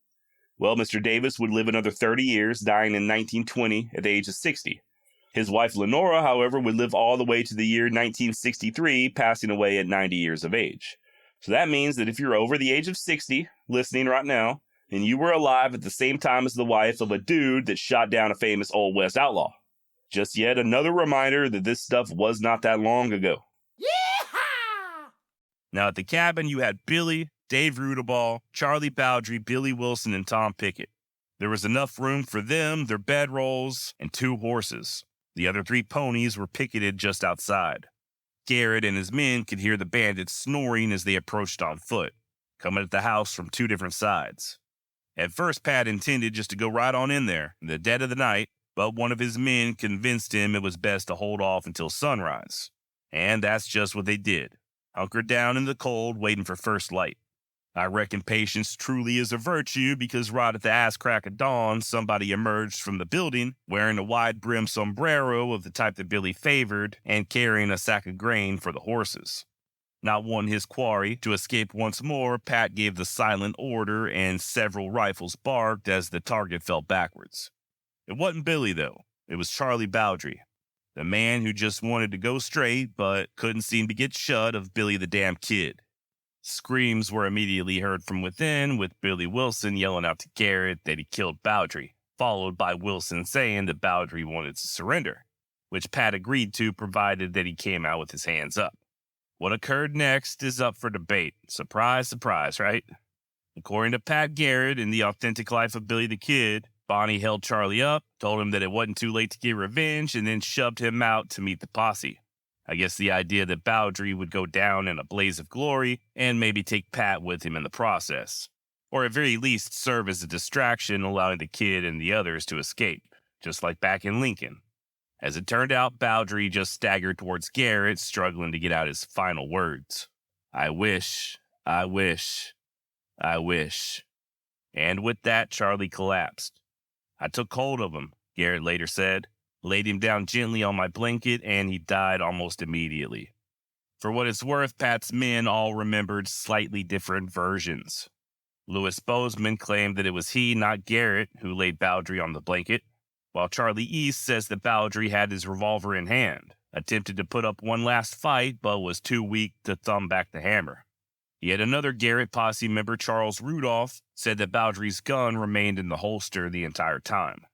[SPEAKER 1] Well, Mr. Davis would live another 30 years, dying in 1920 at the age of 60. His wife Lenora, however, would live all the way to the year 1963, passing away at 90 years of age. So that means that if you're over the age of 60, listening right now, and you were alive at the same time as the wife of a dude that shot down a famous Old West outlaw. Just yet another reminder that this stuff was not that long ago.
[SPEAKER 2] Yeehaw!
[SPEAKER 1] Now at the cabin, you had Billy, Dave Rudeball, Charlie Bowdry, Billy Wilson, and Tom Pickett. There was enough room for them, their bedrolls, and 2 horses. The other 3 ponies were picketed just outside. Garrett and his men could hear the bandits snoring as they approached on foot, coming at the house from 2 different sides. At first, Pat intended just to go right on in there in the dead of the night, but one of his men convinced him it was best to hold off until sunrise. And that's just what they did, hunkered down in the cold, waiting for first light. I reckon patience truly is a virtue because right at the ass crack of dawn, somebody emerged from the building wearing a wide-brimmed sombrero of the type that Billy favored and carrying a sack of grain for the horses. Not wanting his quarry to escape once more, Pat gave the silent order and several rifles barked as the target fell backwards. It wasn't Billy, though. It was Charlie Bowdry, the man who just wanted to go straight but couldn't seem to get shut of Billy the damn Kid. Screams were immediately heard from within, with Billy Wilson yelling out to Garrett that he killed Bowdry, followed by Wilson saying that Bowdry wanted to surrender, which Pat agreed to provided that he came out with his hands up. What occurred next is up for debate. Surprise, surprise, right? According to Pat Garrett in The Authentic Life of Billy the Kid, Bonnie held Charlie up, told him that it wasn't too late to get revenge, and then shoved him out to meet the posse. I guess the idea that Bowdry would go down in a blaze of glory and maybe take Pat with him in the process. Or at very least serve as a distraction, allowing the Kid and the others to escape, just like back in Lincoln. As it turned out, Bowdry just staggered towards Garrett, struggling to get out his final words. I wish. And with that, Charlie collapsed. I took hold of him, Garrett later said, laid him down gently on my blanket, and he died almost immediately. For what it's worth, Pat's men all remembered slightly different versions. Louis Bozeman claimed that it was he, not Garrett, who laid Bowdry on the blanket, while Charlie East says that Bowdry had his revolver in hand, attempted to put up one last fight, but was too weak to thumb back the hammer. Yet another Garrett posse member, Charles Rudolph, said that Bowdry's gun remained in the holster the entire time.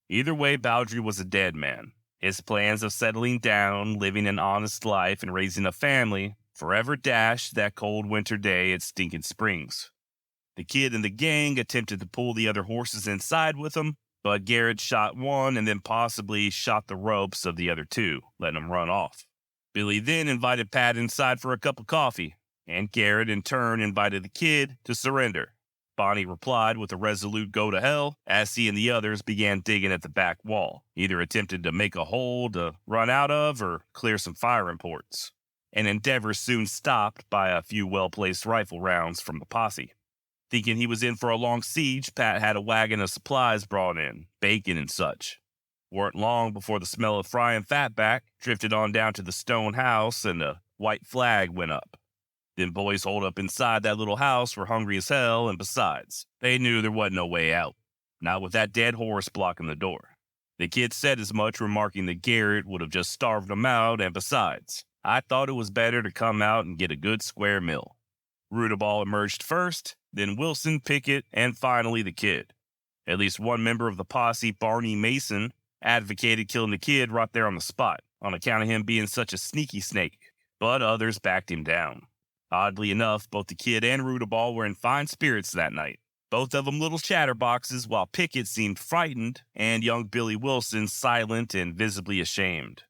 [SPEAKER 1] Either way, Bowdry was a dead man. His plans of settling down, living an honest life, and raising a family forever dashed that cold winter day at Stinking Springs. The Kid and the gang attempted to pull the other horses inside with them, but Garrett shot one and then possibly shot the ropes of the other 2, letting them run off. Billy then invited Pat inside for a cup of coffee, and Garrett in turn invited the Kid to surrender. Bonnie replied with a resolute go to hell as he and the others began digging at the back wall, either attempting to make a hole to run out of or clear some fire imports. An endeavor soon stopped by a few well-placed rifle rounds from the posse. Thinking he was in for a long siege, Pat had a wagon of supplies brought in, bacon and such. Weren't long before the smell of frying fatback drifted on down to the stone house and a white flag went up. Them boys holed up inside that little house were hungry as hell, and besides, they knew there wasn't no way out. Not with that dead horse blocking the door. The Kid said as much, remarking that Garrett would have just starved them out, and besides, I thought it was better to come out and get a good square mill. Rudeball emerged first, then Wilson, Pickett, and finally the Kid. At least one member of the posse, Barney Mason, advocated killing the Kid right there on the spot, on account of him being such a sneaky snake, but others backed him down. Oddly enough, both the Kid and Rudeball were in fine spirits that night, both of them little chatterboxes, while Pickett seemed frightened and young Billy Wilson silent and visibly ashamed.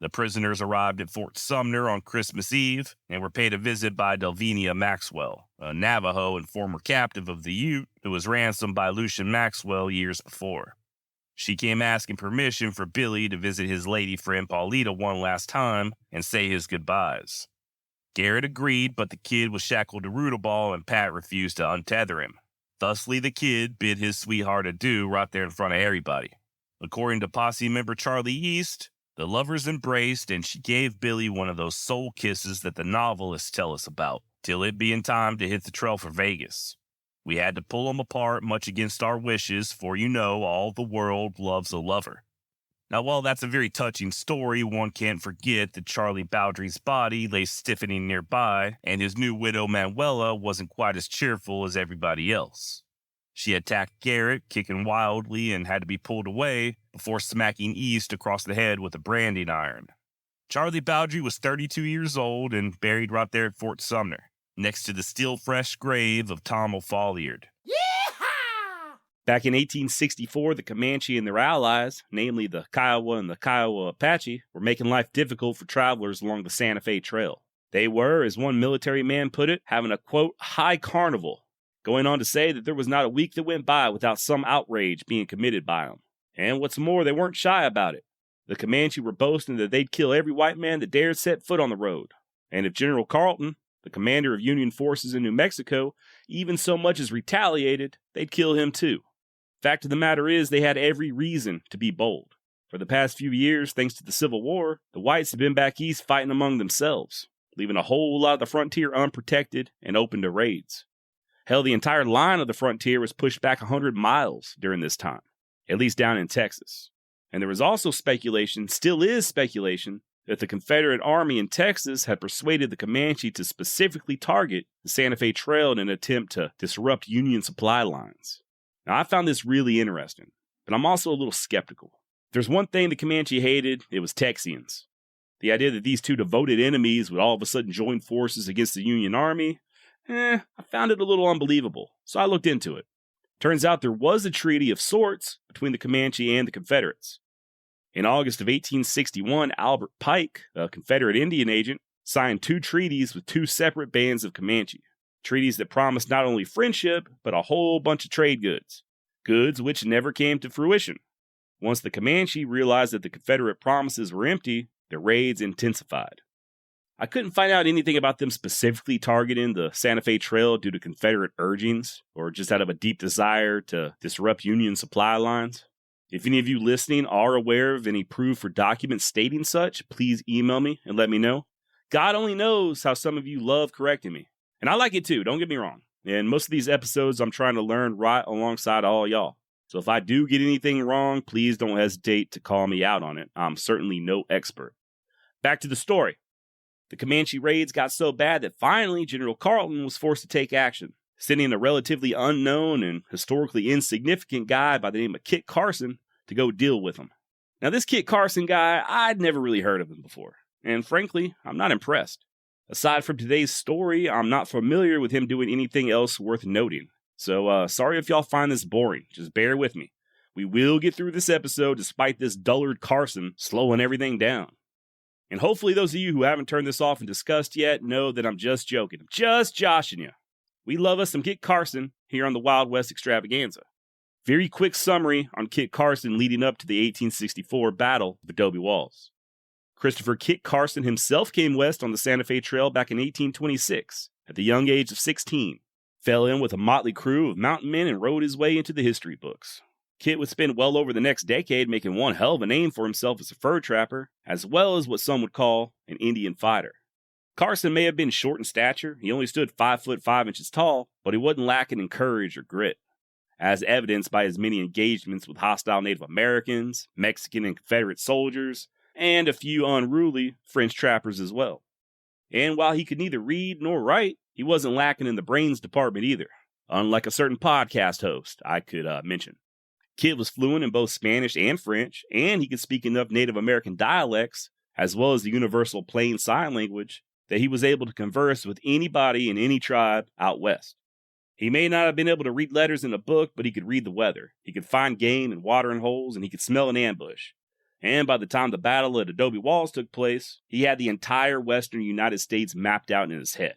[SPEAKER 1] The prisoners arrived at Fort Sumner on Christmas Eve and were paid a visit by Delvinia Maxwell, a Navajo and former captive of the Ute who was ransomed by Lucian Maxwell years before. She came asking permission for Billy to visit his lady friend Paulita one last time and say his goodbyes. Garrett agreed, but the Kid was shackled to Rudeball and Pat refused to untether him. Thusly, the Kid bid his sweetheart adieu right there in front of everybody. According to posse member Charlie East, the lovers embraced, and she gave Billy one of those soul kisses that the novelists tell us about, till it being time to hit the trail for Vegas. We had to pull them apart, much against our wishes, for you know all the world loves a lover. Now, while that's a very touching story, one can't forget that Charlie Bowdry's body lay stiffening nearby, and his new widow Manuela wasn't quite as cheerful as everybody else. She attacked Garrett, kicking wildly, and had to be pulled away before smacking East across the head with a branding iron. Charlie Bowdry was 32 years old and buried right there at Fort Sumner, next to the still fresh grave of Tom O'Folliard.
[SPEAKER 2] Yeehaw!
[SPEAKER 1] Back in 1864, the Comanche and their allies, namely the Kiowa and the Kiowa Apache, were making life difficult for travelers along the Santa Fe Trail. They were, as one military man put it, having a, quote, high carnival, going on to say that there was not a week that went by without some outrage being committed by them. And what's more, they weren't shy about it. The Comanche were boasting that they'd kill every white man that dared set foot on the road. And if General Carleton, the commander of Union forces in New Mexico, even so much as retaliated, they'd kill him too. Fact of the matter is, they had every reason to be bold. For the past few years, thanks to the Civil War, the whites have been back east fighting among themselves, leaving a whole lot of the frontier unprotected and open to raids. Hell, the entire line of the frontier was pushed back 100 miles during this time, at least down in Texas. And there was also speculation, still is speculation, that the Confederate Army in Texas had persuaded the Comanche to specifically target the Santa Fe Trail in an attempt to disrupt Union supply lines. Now, I found this really interesting, but I'm also a little skeptical. If there's one thing the Comanche hated, it was Texians. The idea that these two devoted enemies would all of a sudden join forces against the Union Army, I found it a little unbelievable, so I looked into it. Turns out there was a treaty of sorts between the Comanche and the Confederates. In August of 1861, Albert Pike, a Confederate Indian agent, signed 2 treaties with 2 separate bands of Comanche. Treaties that promised not only friendship, but a whole bunch of trade goods. Goods which never came to fruition. Once the Comanche realized that the Confederate promises were empty, their raids intensified. I couldn't find out anything about them specifically targeting the Santa Fe Trail due to Confederate urgings, or just out of a deep desire to disrupt Union supply lines. If any of you listening are aware of any proof or documents stating such, please email me and let me know. God only knows how some of you love correcting me. And I like it too, don't get me wrong. And most of these episodes I'm trying to learn right alongside all y'all. So if I do get anything wrong, please don't hesitate to call me out on it. I'm certainly no expert. Back to the story. The Comanche raids got so bad that finally General Carleton was forced to take action, sending a relatively unknown and historically insignificant guy by the name of Kit Carson to go deal with them. Now this Kit Carson guy, I'd never really heard of him before, and frankly, I'm not impressed. Aside from today's story, I'm not familiar with him doing anything else worth noting. So sorry if y'all find this boring, just bear with me. We will get through this episode despite this dullard Carson slowing everything down. And hopefully those of you who haven't turned this off and discussed yet know that I'm just joking. I'm just joshing you. We love us some Kit Carson here on the Wild West Extravaganza. Very quick summary on Kit Carson leading up to the 1864 Battle of Adobe Walls. Christopher Kit Carson himself came west on the Santa Fe Trail back in 1826 at the young age of 16. Fell in with a motley crew of mountain men and rode his way into the history books. Kit would spend well over the next decade making one hell of a name for himself as a fur trapper, as well as what some would call an Indian fighter. Carson may have been short in stature, he only stood 5 foot 5 inches tall, but he wasn't lacking in courage or grit, as evidenced by his many engagements with hostile Native Americans, Mexican and Confederate soldiers, and a few unruly French trappers as well. And while he could neither read nor write, he wasn't lacking in the brains department either, unlike a certain podcast host I could mention. Kit was fluent in both Spanish and French, and he could speak enough Native American dialects, as well as the universal plain sign language, that he was able to converse with anybody in any tribe out west. He may not have been able to read letters in a book, but he could read the weather. He could find game in watering holes, and he could smell an ambush. And by the time the battle at Adobe Walls took place, he had the entire western United States mapped out in his head.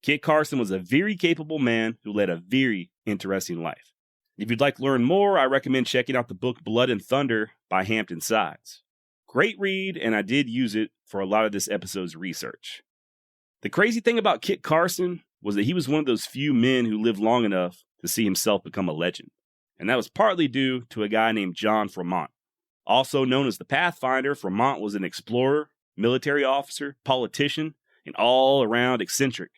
[SPEAKER 1] Kit Carson was a very capable man who led a very interesting life. If you'd like to learn more, I recommend checking out the book Blood and Thunder by Hampton Sides. Great read, and I did use it for a lot of this episode's research. The crazy thing about Kit Carson was that he was one of those few men who lived long enough to see himself become a legend. And that was partly due to a guy named John Fremont. Also known as the Pathfinder, Fremont was an explorer, military officer, politician, and all-around eccentric.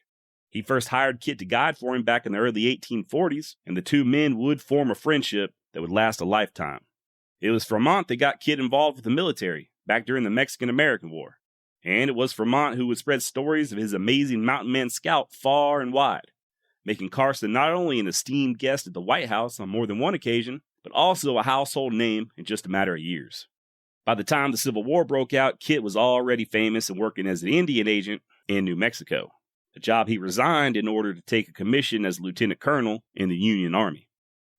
[SPEAKER 1] He first hired Kit to guide for him back in the early 1840s, and the two men would form a friendship that would last a lifetime. It was Fremont that got Kit involved with the military back during the Mexican-American War. And it was Fremont who would spread stories of his amazing mountain man scout far and wide, making Carson not only an esteemed guest at the White House on more than one occasion, but also a household name in just a matter of years. By the time the Civil War broke out, Kit was already famous and working as an Indian agent in New Mexico, a job he resigned in order to take a commission as lieutenant colonel in the Union Army.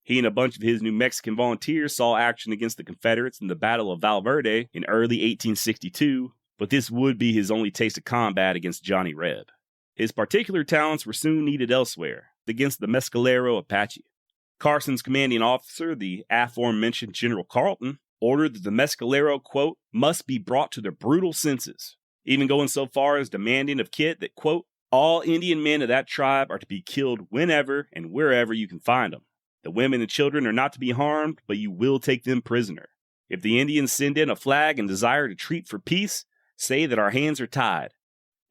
[SPEAKER 1] He and a bunch of his New Mexican volunteers saw action against the Confederates in the Battle of Valverde in early 1862, but this would be his only taste of combat against Johnny Reb. His particular talents were soon needed elsewhere, against the Mescalero Apache. Carson's commanding officer, the aforementioned General Carleton, ordered that the Mescalero, quote, must be brought to their brutal senses, even going so far as demanding of Kit that, quote, all Indian men of that tribe are to be killed whenever and wherever you can find them. The women and children are not to be harmed, but you will take them prisoner. If the Indians send in a flag and desire to treat for peace, say that our hands are tied,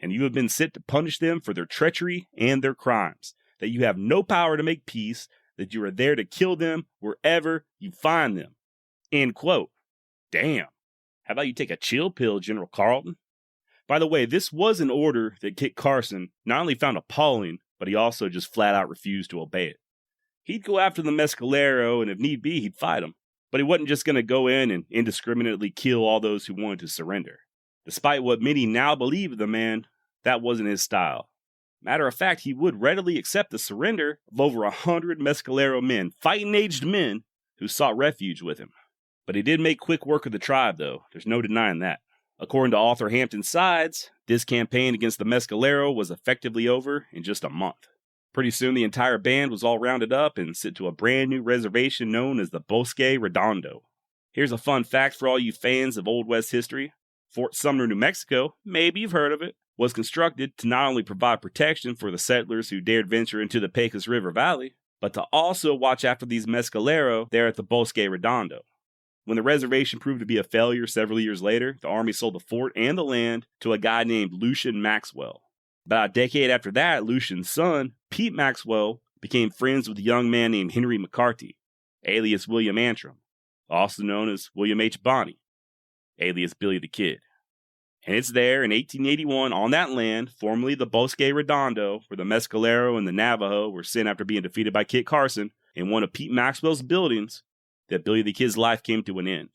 [SPEAKER 1] and you have been sent to punish them for their treachery and their crimes, that you have no power to make peace, that you are there to kill them wherever you find them. End quote. Damn. How about you take a chill pill, General Carleton? By the way, this was an order that Kit Carson not only found appalling, but he also just flat out refused to obey it. He'd go after the Mescalero, and if need be, he'd fight them. But he wasn't just going to go in and indiscriminately kill all those who wanted to surrender. Despite what many now believe of the man, that wasn't his style. Matter of fact, he would readily accept the surrender of over 100 Mescalero men, fighting-aged men, who sought refuge with him. But he did make quick work of the tribe, though. There's no denying that. According to author Hampton Sides, this campaign against the Mescalero was effectively over in just a month. Pretty soon, the entire band was all rounded up and sent to a brand new reservation known as the Bosque Redondo. Here's a fun fact for all you fans of Old West history. Fort Sumner, New Mexico, maybe you've heard of it, was constructed to not only provide protection for the settlers who dared venture into the Pecos River Valley, but to also watch after these Mescalero there at the Bosque Redondo. When the reservation proved to be a failure several years later, the Army sold the fort and the land to a guy named Lucian Maxwell. About a decade after that, Lucian's son, Pete Maxwell, became friends with a young man named Henry McCarthy, alias William Antrim, also known as William H. Bonney, alias Billy the Kid. And it's there in 1881 on that land, formerly the Bosque Redondo, where the Mescalero and the Navajo were sent after being defeated by Kit Carson in one of Pete Maxwell's buildings, that Billy the Kid's life came to an end.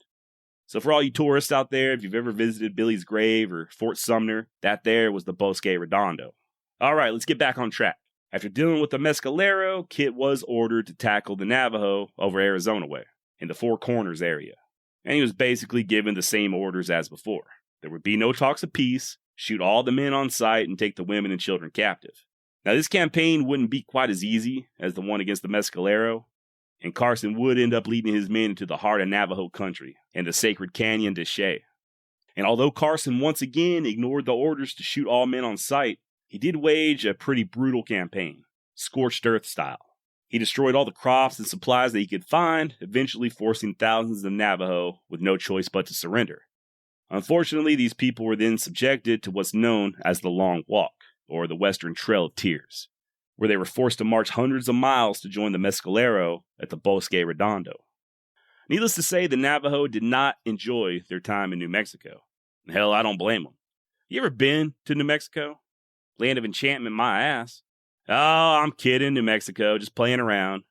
[SPEAKER 1] So for all you tourists out there, if you've ever visited Billy's grave or Fort Sumner, that there was the Bosque Redondo. All right, let's get back on track. After dealing with the Mescalero, Kit was ordered to tackle the Navajo over Arizona way, in the Four Corners area. And he was basically given the same orders as before. There would be no talks of peace, shoot all the men on sight, and take the women and children captive. Now, this campaign wouldn't be quite as easy as the one against the Mescalero, and Carson would end up leading his men into the heart of Navajo country and the sacred Canyon de Chelly. And although Carson once again ignored the orders to shoot all men on sight, he did wage a pretty brutal campaign, scorched earth style. He destroyed all the crops and supplies that he could find, eventually forcing thousands of Navajo with no choice but to surrender. Unfortunately, these people were then subjected to what's known as the Long Walk, or the Western Trail of Tears, where they were forced to march hundreds of miles to join the Mescalero at the Bosque Redondo. Needless to say, the Navajo did not enjoy their time in New Mexico. Hell, I don't blame them. You ever been to New Mexico? Land of enchantment, my ass. Oh, I'm kidding, New Mexico, just playing around.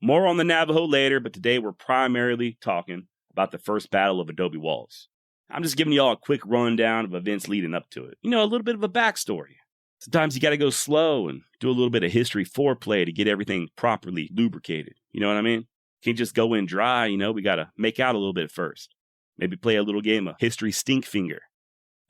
[SPEAKER 1] More on the Navajo later, but today we're primarily talking about the first Battle of Adobe Walls. I'm just giving y'all a quick rundown of events leading up to it. A little bit of a backstory. Sometimes you gotta go slow and do a little bit of history foreplay to get everything properly lubricated. You know what I mean? Can't just go in dry, we gotta make out a little bit first. Maybe play a little game of history stink finger.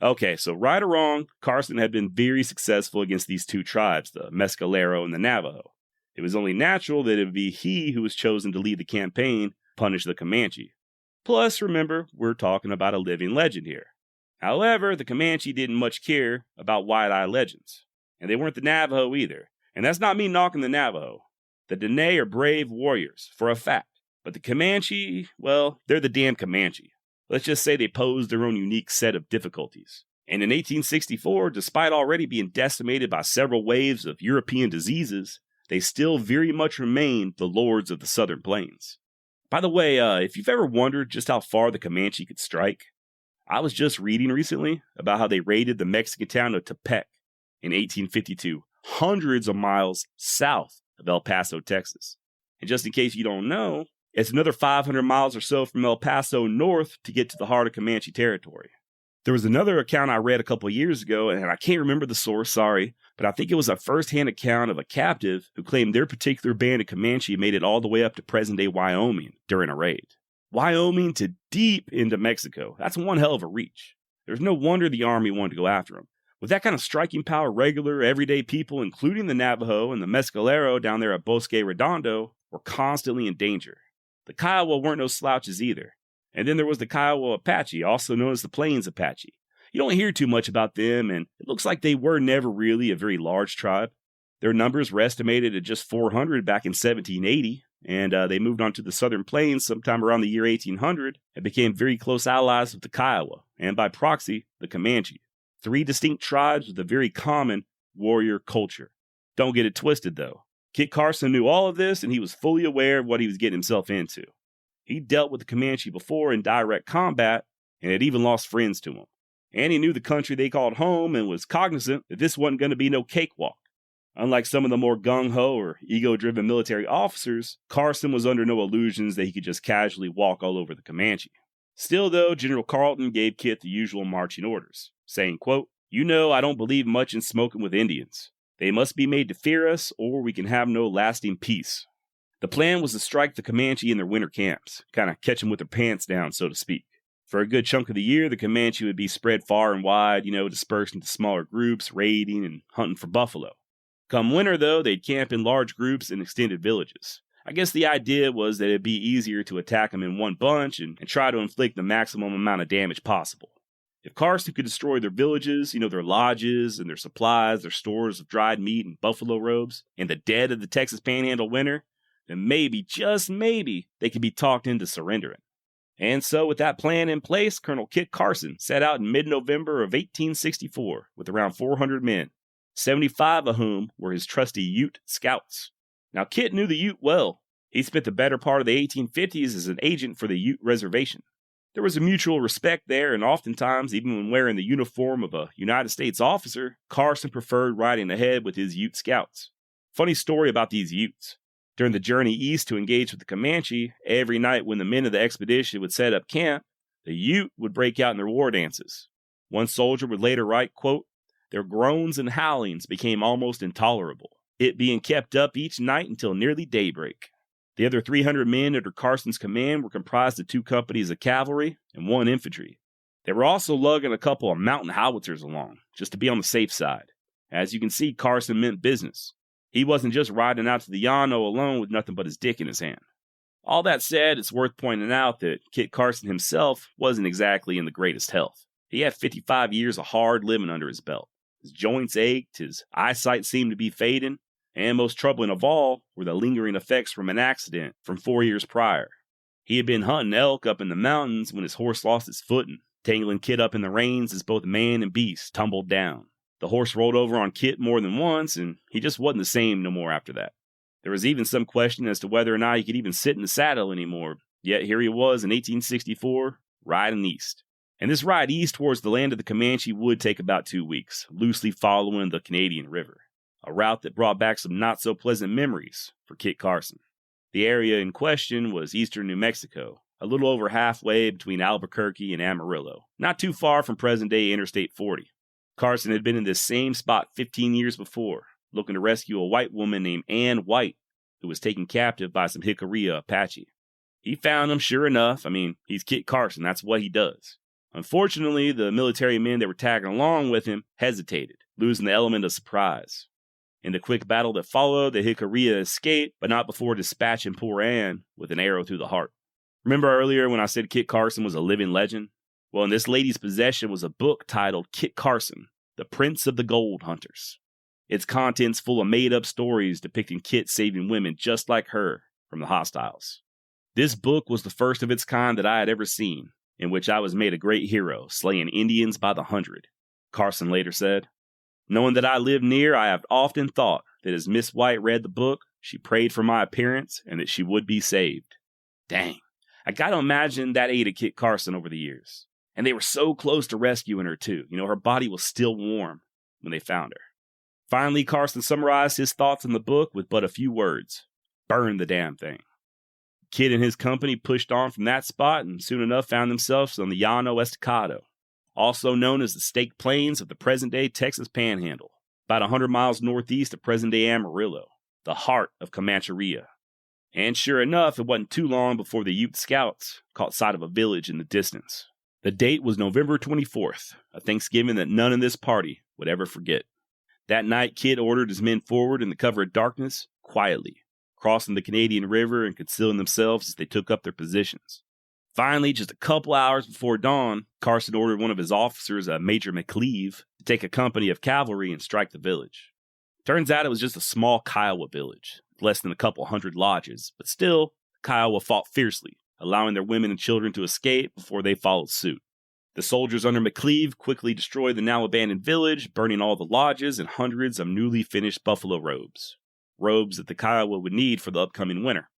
[SPEAKER 1] Okay, so right or wrong, Carson had been very successful against these two tribes, the Mescalero and the Navajo. It was only natural that it would be he who was chosen to lead the campaign, punish the Comanche. Plus, remember, we're talking about a living legend here. However, the Comanche didn't much care about wide-eye legends. And they weren't the Navajo either. And that's not me knocking the Navajo. The Dene are brave warriors, for a fact. But the Comanche, well, they're the damn Comanche. Let's just say they posed their own unique set of difficulties. And in 1864, despite already being decimated by several waves of European diseases, they still very much remained the lords of the southern plains. By the way, if you've ever wondered just how far the Comanche could strike, I was just reading recently about how they raided the Mexican town of Tepec in 1852, hundreds of miles south of El Paso, Texas. And just in case you don't know, it's another 500 miles or so from El Paso north to get to the heart of Comanche territory. There was another account I read a couple of years ago, and I can't remember the source, sorry, but I think it was a first-hand account of a captive who claimed their particular band of Comanche made it all the way up to present-day Wyoming during a raid. Wyoming to deep into Mexico. That's one hell of a reach. There's no wonder the army wanted to go after them. With that kind of striking power, regular, everyday people, including the Navajo and the Mescalero down there at Bosque Redondo, were constantly in danger. The Kiowa weren't no slouches either. And then there was the Kiowa Apache, also known as the Plains Apache. You don't hear too much about them, and it looks like they were never really a very large tribe. Their numbers were estimated at just 400 back in 1780, and they moved on to the southern plains sometime around the year 1800 and became very close allies of the Kiowa, and by proxy, the Comanche. Three distinct tribes with a very common warrior culture. Don't get it twisted, though. Kit Carson knew all of this, and he was fully aware of what he was getting himself into. He dealt with the Comanche before in direct combat, and had even lost friends to him. And he knew the country they called home and was cognizant that this wasn't going to be no cakewalk. Unlike some of the more gung-ho or ego-driven military officers, Carson was under no illusions that he could just casually walk all over the Comanche. Still, though, General Carleton gave Kit the usual marching orders, saying, quote, I don't believe much in smoking with Indians. They must be made to fear us, or we can have no lasting peace. The plan was to strike the Comanche in their winter camps, kind of catch them with their pants down, so to speak. For a good chunk of the year, the Comanche would be spread far and wide, dispersed into smaller groups, raiding and hunting for buffalo. Come winter, though, they'd camp in large groups in extended villages. I guess the idea was that it'd be easier to attack them in one bunch and try to inflict the maximum amount of damage possible. If Carson could destroy their villages, their lodges and their supplies, their stores of dried meat and buffalo robes, in the dead of the Texas Panhandle winter, then maybe, just maybe, they could be talked into surrendering. And so, with that plan in place, Colonel Kit Carson set out in mid-November of 1864 with around 400 men, 75 of whom were his trusty Ute scouts. Now, Kit knew the Ute well. He spent the better part of the 1850s as an agent for the Ute Reservation. There was a mutual respect there, and oftentimes, even when wearing the uniform of a United States officer, Carson preferred riding ahead with his Ute scouts. Funny story about these Utes. During the journey east to engage with the Comanche, every night when the men of the expedition would set up camp, the Ute would break out in their war dances. One soldier would later write, quote, their groans and howlings became almost intolerable, it being kept up each night until nearly daybreak. The other 300 men under Carson's command were comprised of 2 companies of cavalry and 1 infantry. They were also lugging a couple of mountain howitzers along, just to be on the safe side. As you can see, Carson meant business. He wasn't just riding out to the Llano alone with nothing but his dick in his hand. All that said, it's worth pointing out that Kit Carson himself wasn't exactly in the greatest health. He had 55 years of hard living under his belt. His joints ached, his eyesight seemed to be fading, and most troubling of all were the lingering effects from an accident from 4 years prior. He had been hunting elk up in the mountains when his horse lost its footing, tangling Kit up in the reins as both man and beast tumbled down. The horse rolled over on Kit more than once, and he just wasn't the same no more after that. There was even some question as to whether or not he could even sit in the saddle anymore, yet here he was in 1864, riding east. And this ride east towards the land of the Comanche would take about 2 weeks, loosely following the Canadian River, a route that brought back some not-so-pleasant memories for Kit Carson. The area in question was eastern New Mexico, a little over halfway between Albuquerque and Amarillo, not too far from present-day Interstate 40. Carson had been in this same spot 15 years before, looking to rescue a white woman named Anne White, who was taken captive by some Jicarilla Apache. He found him, sure enough. He's Kit Carson, that's what he does. Unfortunately, the military men that were tagging along with him hesitated, losing the element of surprise. In the quick battle that followed, the Jicarilla escaped, but not before dispatching poor Anne with an arrow through the heart. Remember earlier when I said Kit Carson was a living legend? Well, in this lady's possession was a book titled Kit Carson, The Prince of the Gold Hunters. Its contents full of made-up stories depicting Kit saving women just like her from the hostiles. This book was the first of its kind that I had ever seen, in which I was made a great hero, slaying Indians by the hundred. Carson later said, "Knowing that I lived near, I have often thought that as Miss White read the book, she prayed for my appearance and that she would be saved." Dang, I gotta imagine that aided Kit Carson over the years. And they were so close to rescuing her too. Her body was still warm when they found her. Finally, Carson summarized his thoughts in the book with but a few words. Burn the damn thing. Kit and his company pushed on from that spot and soon enough found themselves on the Llano Estacado, also known as the Staked Plains of the present-day Texas Panhandle, about 100 miles northeast of present-day Amarillo, the heart of Comancheria. And sure enough, it wasn't too long before the Ute scouts caught sight of a village in the distance. The date was November 24th, a Thanksgiving that none in this party would ever forget. That night, Kit ordered his men forward in the cover of darkness, quietly, crossing the Canadian River and concealing themselves as they took up their positions. Finally, just a couple hours before dawn, Carson ordered one of his officers, Major McCleave, to take a company of cavalry and strike the village. Turns out it was just a small Kiowa village, with less than a couple hundred lodges, but still, the Kiowa fought fiercely, allowing their women and children to escape before they followed suit. The soldiers under McCleave quickly destroyed the now abandoned village, burning all the lodges and hundreds of newly finished buffalo robes. Robes that the Kiowa would need for the upcoming winter.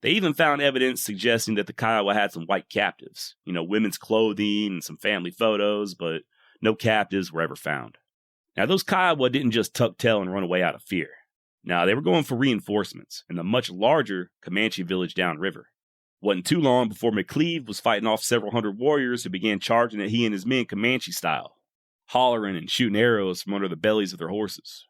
[SPEAKER 1] They even found evidence suggesting that the Kiowa had some white captives, women's clothing and some family photos, but no captives were ever found. Now, those Kiowa didn't just tuck tail and run away out of fear. Now, they were going for reinforcements in the much larger Comanche village downriver. Wasn't too long before McCleave was fighting off several hundred warriors who began charging at he and his men Comanche style, hollering and shooting arrows from under the bellies of their horses.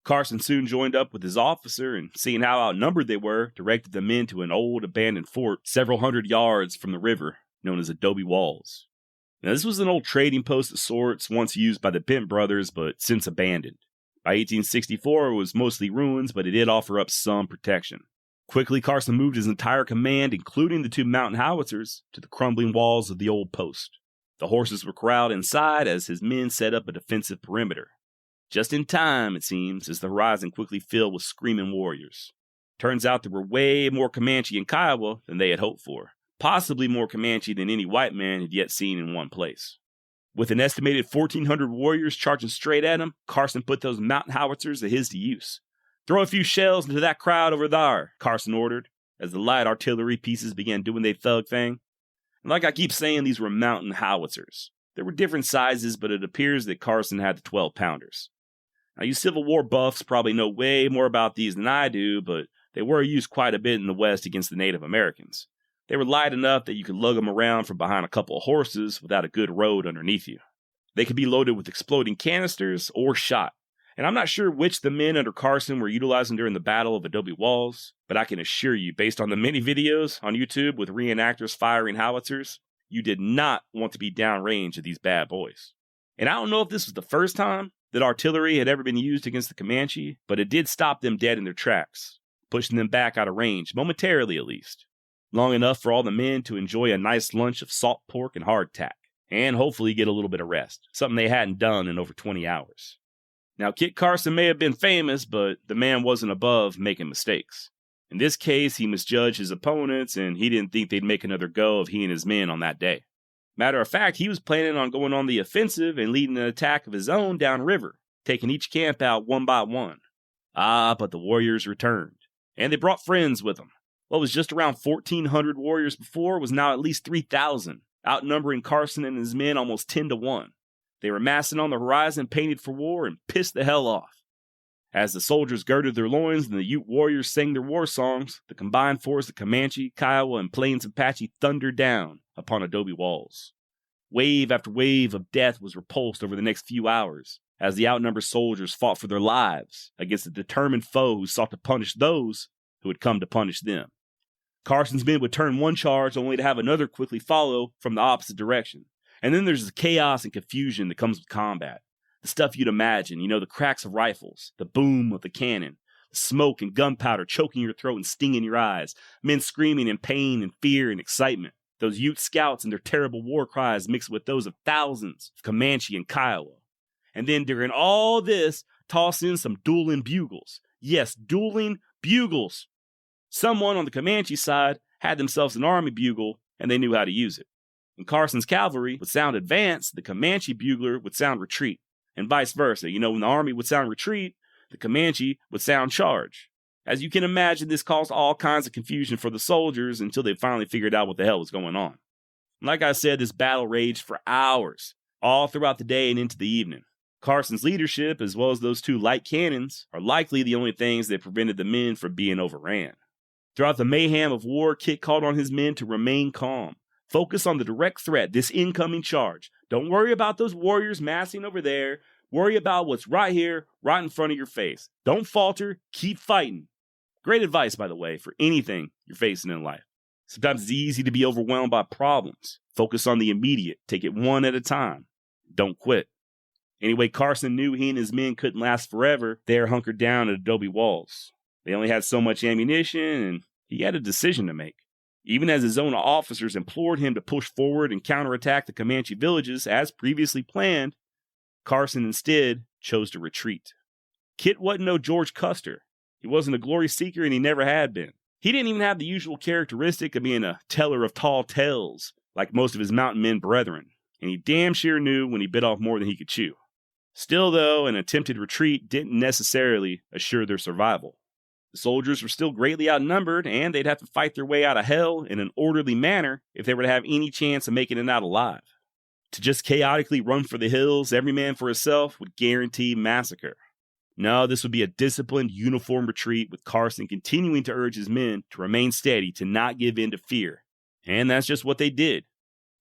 [SPEAKER 1] Carson soon joined up with his officer and, seeing how outnumbered they were, directed the men to an old abandoned fort several hundred yards from the river, known as Adobe Walls. Now, this was an old trading post of sorts, once used by the Bent brothers, but since abandoned. By 1864, it was mostly ruins, but it did offer up some protection. Quickly, Carson moved his entire command, including the 2 mountain howitzers, to the crumbling walls of the old post. The horses were corralled inside as his men set up a defensive perimeter. Just in time, it seems, as the horizon quickly filled with screaming warriors. Turns out there were way more Comanche in Kiowa than they had hoped for, possibly more Comanche than any white man had yet seen in one place. With an estimated 1,400 warriors charging straight at him, Carson put those mountain howitzers of his to use. "Throw a few shells into that crowd over there," Carson ordered, as the light artillery pieces began doing their thug thing. And like I keep saying, these were mountain howitzers. There were different sizes, but it appears that Carson had the 12-pounders. Now, you Civil War buffs probably know way more about these than I do, but they were used quite a bit in the West against the Native Americans. They were light enough that you could lug them around from behind a couple of horses without a good road underneath you. They could be loaded with exploding canisters or shot. And I'm not sure which the men under Carson were utilizing during the Battle of Adobe Walls, but I can assure you, based on the many videos on YouTube with reenactors firing howitzers, you did not want to be downrange of these bad boys. And I don't know if this was the first time that artillery had ever been used against the Comanche, but it did stop them dead in their tracks, pushing them back out of range, momentarily at least. Long enough for all the men to enjoy a nice lunch of salt pork and hardtack, and hopefully get a little bit of rest, something they hadn't done in over 20 hours. Now, Kit Carson may have been famous, but the man wasn't above making mistakes. In this case, he misjudged his opponents, and he didn't think they'd make another go of he and his men on that day. Matter of fact, he was planning on going on the offensive and leading an attack of his own downriver, taking each camp out one by one. But the warriors returned, and they brought friends with them. What was just around 1,400 warriors before was now at least 3,000, outnumbering Carson and his men almost 10-1. They were massing on the horizon, painted for war, and pissed the hell off. As the soldiers girded their loins and the Ute warriors sang their war songs, the combined force of Comanche, Kiowa, and Plains Apache thundered down upon Adobe Walls. Wave after wave of death was repulsed over the next few hours, as the outnumbered soldiers fought for their lives against a determined foe who sought to punish those who had come to punish them. Carson's men would turn one charge only to have another quickly follow from the opposite direction. And then there's the chaos and confusion that comes with combat. The stuff you'd imagine, the cracks of rifles, the boom of the cannon, the smoke and gunpowder choking your throat and stinging your eyes, men screaming in pain and fear and excitement, those Ute scouts and their terrible war cries mixed with those of thousands of Comanche and Kiowa. And then during all this, toss in some dueling bugles. Yes, dueling bugles. Someone on the Comanche side had themselves an army bugle, and they knew how to use it. When Carson's cavalry would sound advance, the Comanche bugler would sound retreat, and vice versa. When the army would sound retreat, the Comanche would sound charge. As you can imagine, this caused all kinds of confusion for the soldiers until they finally figured out what the hell was going on. Like I said, this battle raged for hours, all throughout the day and into the evening. Carson's leadership, as well as those two light cannons, are likely the only things that prevented the men from being overran. Throughout the mayhem of war, Kit called on his men to remain calm. Focus on the direct threat, this incoming charge. Don't worry about those warriors massing over there. Worry about what's right here, right in front of your face. Don't falter, keep fighting. Great advice, by the way, for anything you're facing in life. Sometimes it's easy to be overwhelmed by problems. Focus on the immediate. Take it one at a time. Don't quit. Anyway, Carson knew he and his men couldn't last forever there hunkered down at Adobe Walls. They only had so much ammunition, and he had a decision to make. Even as his own officers implored him to push forward and counterattack the Comanche villages as previously planned, Carson instead chose to retreat. Kit wasn't no George Custer. He wasn't a glory seeker, and he never had been. He didn't even have the usual characteristic of being a teller of tall tales, like most of his mountain men brethren, and he damn sure knew when he bit off more than he could chew. Still, though, an attempted retreat didn't necessarily assure their survival. The soldiers were still greatly outnumbered, and they'd have to fight their way out of hell in an orderly manner if they were to have any chance of making it out alive. To just chaotically run for the hills, every man for himself, would guarantee massacre. No, this would be a disciplined, uniform retreat, with Carson continuing to urge his men to remain steady, to not give in to fear. And that's just what they did.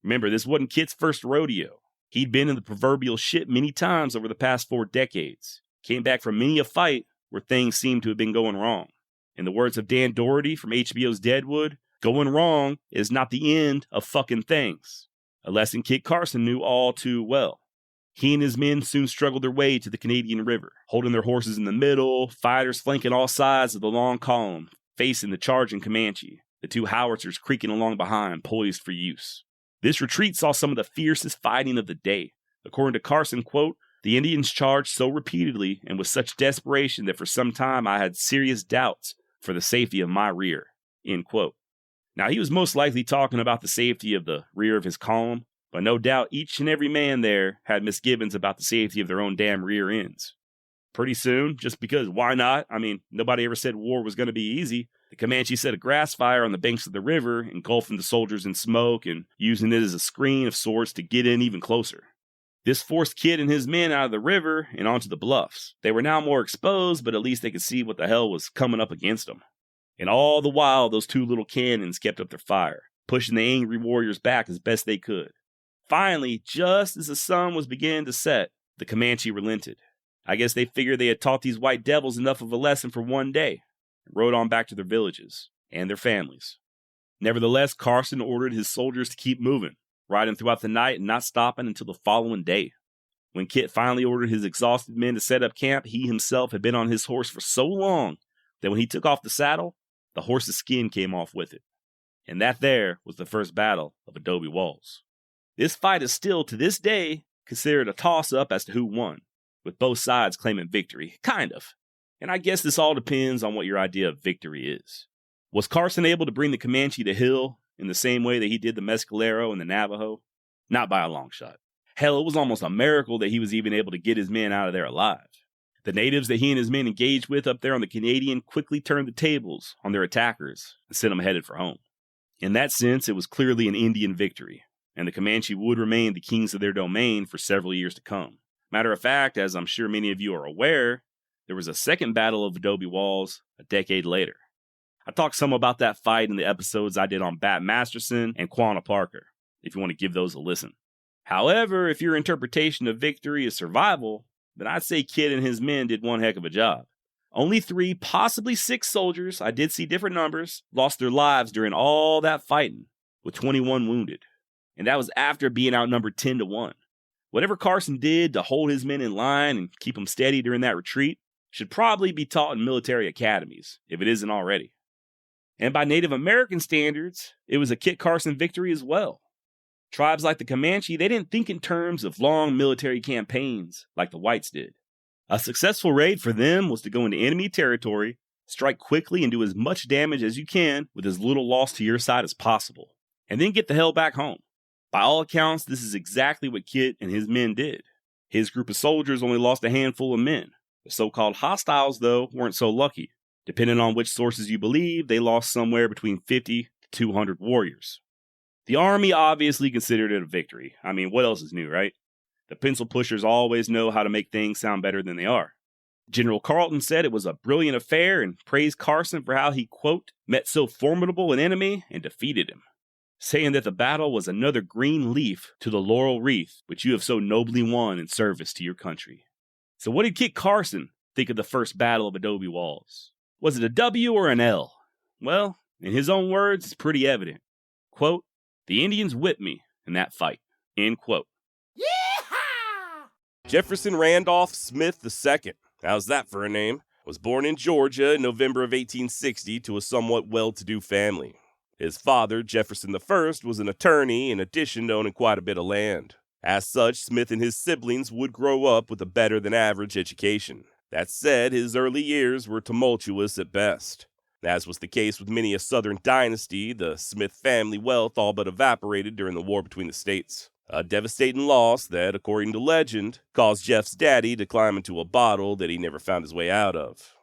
[SPEAKER 1] Remember, this wasn't Kit's first rodeo. He'd been in the proverbial shit many times over the past 4 decades. Came back from many a fight where things seemed to have been going wrong. In the words of Dan Doherty from HBO's Deadwood, going wrong is not the end of fucking things. A lesson Kit Carson knew all too well. He and his men soon struggled their way to the Canadian River, holding their horses in the middle, fighters flanking all sides of the long column, facing the charging Comanche, the 2 howitzers creaking along behind, poised for use. This retreat saw some of the fiercest fighting of the day. According to Carson, quote, "The Indians charged so repeatedly and with such desperation that for some time I had serious doubts for the safety of my rear," end quote. Now, he was most likely talking about the safety of the rear of his column, but no doubt each and every man there had misgivings about the safety of their own damn rear ends. Pretty soon, just because why not? Nobody ever said war was going to be easy. The Comanche set a grass fire on the banks of the river, engulfing the soldiers in smoke and using it as a screen of sorts to get in even closer. This forced Kit and his men out of the river and onto the bluffs. They were now more exposed, but at least they could see what the hell was coming up against them. And all the while, those 2 little cannons kept up their fire, pushing the angry warriors back as best they could. Finally, just as the sun was beginning to set, the Comanche relented. I guess they figured they had taught these white devils enough of a lesson for one day, and rode on back to their villages and their families. Nevertheless, Carson ordered his soldiers to keep moving, riding throughout the night and not stopping until the following day. When Kit finally ordered his exhausted men to set up camp, he himself had been on his horse for so long that when he took off the saddle, the horse's skin came off with it. And that there was the first battle of Adobe Walls. This fight is still, to this day, considered a toss-up as to who won, with both sides claiming victory, kind of. And I guess this all depends on what your idea of victory is. Was Carson able to bring the Comanche to heel in the same way that he did the Mescalero and the Navajo? Not by a long shot. Hell, it was almost a miracle that he was even able to get his men out of there alive. The natives that he and his men engaged with up there on the Canadian quickly turned the tables on their attackers and sent them headed for home. In that sense, it was clearly an Indian victory. and the Comanche would remain the kings of their domain for several years to come. Matter of fact, as I'm sure many of you are aware, there was a second Battle of Adobe Walls a decade later. I talked some about that fight in the episodes I did on Bat Masterson and Quanah Parker, if you want to give those a listen. However, if your interpretation of victory is survival, then I'd say Kit and his men did one heck of a job. Only 3, possibly 6 soldiers, I did see different numbers, lost their lives during all that fighting, with 21 wounded. And that was after being outnumbered 10-1. Whatever Carson did to hold his men in line and keep them steady during that retreat should probably be taught in military academies, if it isn't already. And by Native American standards, it was a Kit Carson victory as well. Tribes like the Comanche, they didn't think in terms of long military campaigns like the whites did. A successful raid for them was to go into enemy territory, strike quickly and do as much damage as you can with as little loss to your side as possible, and then get the hell back home. By all accounts, this is exactly what Kit and his men did. His group of soldiers only lost a handful of men. The so-called hostiles, though, weren't so lucky. Depending on which sources you believe, they lost somewhere between 50 to 200 warriors. The army obviously considered it a victory. I mean, what else is new, right? The pencil pushers always know how to make things sound better than they are. General Carleton said it was a brilliant affair and praised Carson for how he, quote, met so formidable an enemy and defeated him, saying that the battle was another green leaf to the laurel wreath which you have so nobly won in service to your country. So what did Kit Carson think of the first Battle of Adobe Walls? Was it a W or an L? Well, in his own words, it's pretty evident. Quote, "The Indians whipped me in that fight." End quote.
[SPEAKER 2] Yeehaw!
[SPEAKER 3] Jefferson Randolph Smith II, how's that for a name, was born in Georgia in November of 1860 to a somewhat well-to-do family. His father, Jefferson I, was an attorney in addition to owning quite a bit of land. As such, Smith and his siblings would grow up with a better-than-average education. That said, his early years were tumultuous at best. As was the case with many a Southern dynasty, the Smith family wealth all but evaporated during the war between the states. A devastating loss that, according to legend, caused Jeff's daddy to climb into a bottle that he never found his way out of.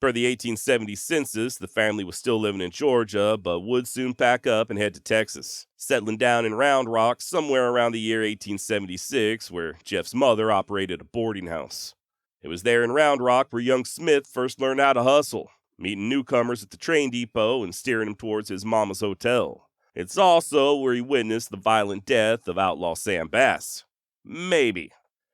[SPEAKER 3] Per the 1870 census, the family was still living in Georgia, but would soon pack up and head to Texas, settling down in Round Rock somewhere around the year 1876, where Jeff's mother operated a boarding house. It was there in Round Rock where young Smith first learned how to hustle, meeting newcomers at the train depot and steering them towards his mama's hotel. It's also where he witnessed the violent death of outlaw Sam Bass. Maybe.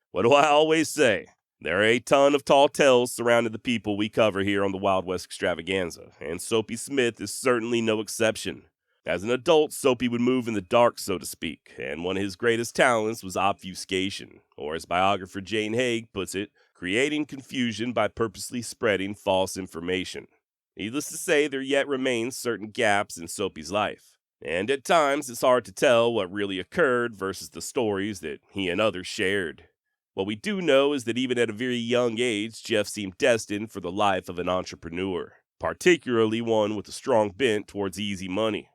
[SPEAKER 3] What do I always say? There are a ton of tall tales surrounding the people we cover here on the Wild West Extravaganza, and Soapy Smith is certainly no exception. As an adult, Soapy would move in the dark, so to speak, and one of his greatest talents was obfuscation, or as biographer Jane Haig puts it, creating confusion by purposely spreading false information. Needless to say, there yet remains certain gaps in Soapy's life, and at times it's hard to tell what really occurred versus the stories that he and others shared. What we do know is that even at a very young age, Jeff seemed destined for the life of an entrepreneur, particularly one with a strong bent towards easy money.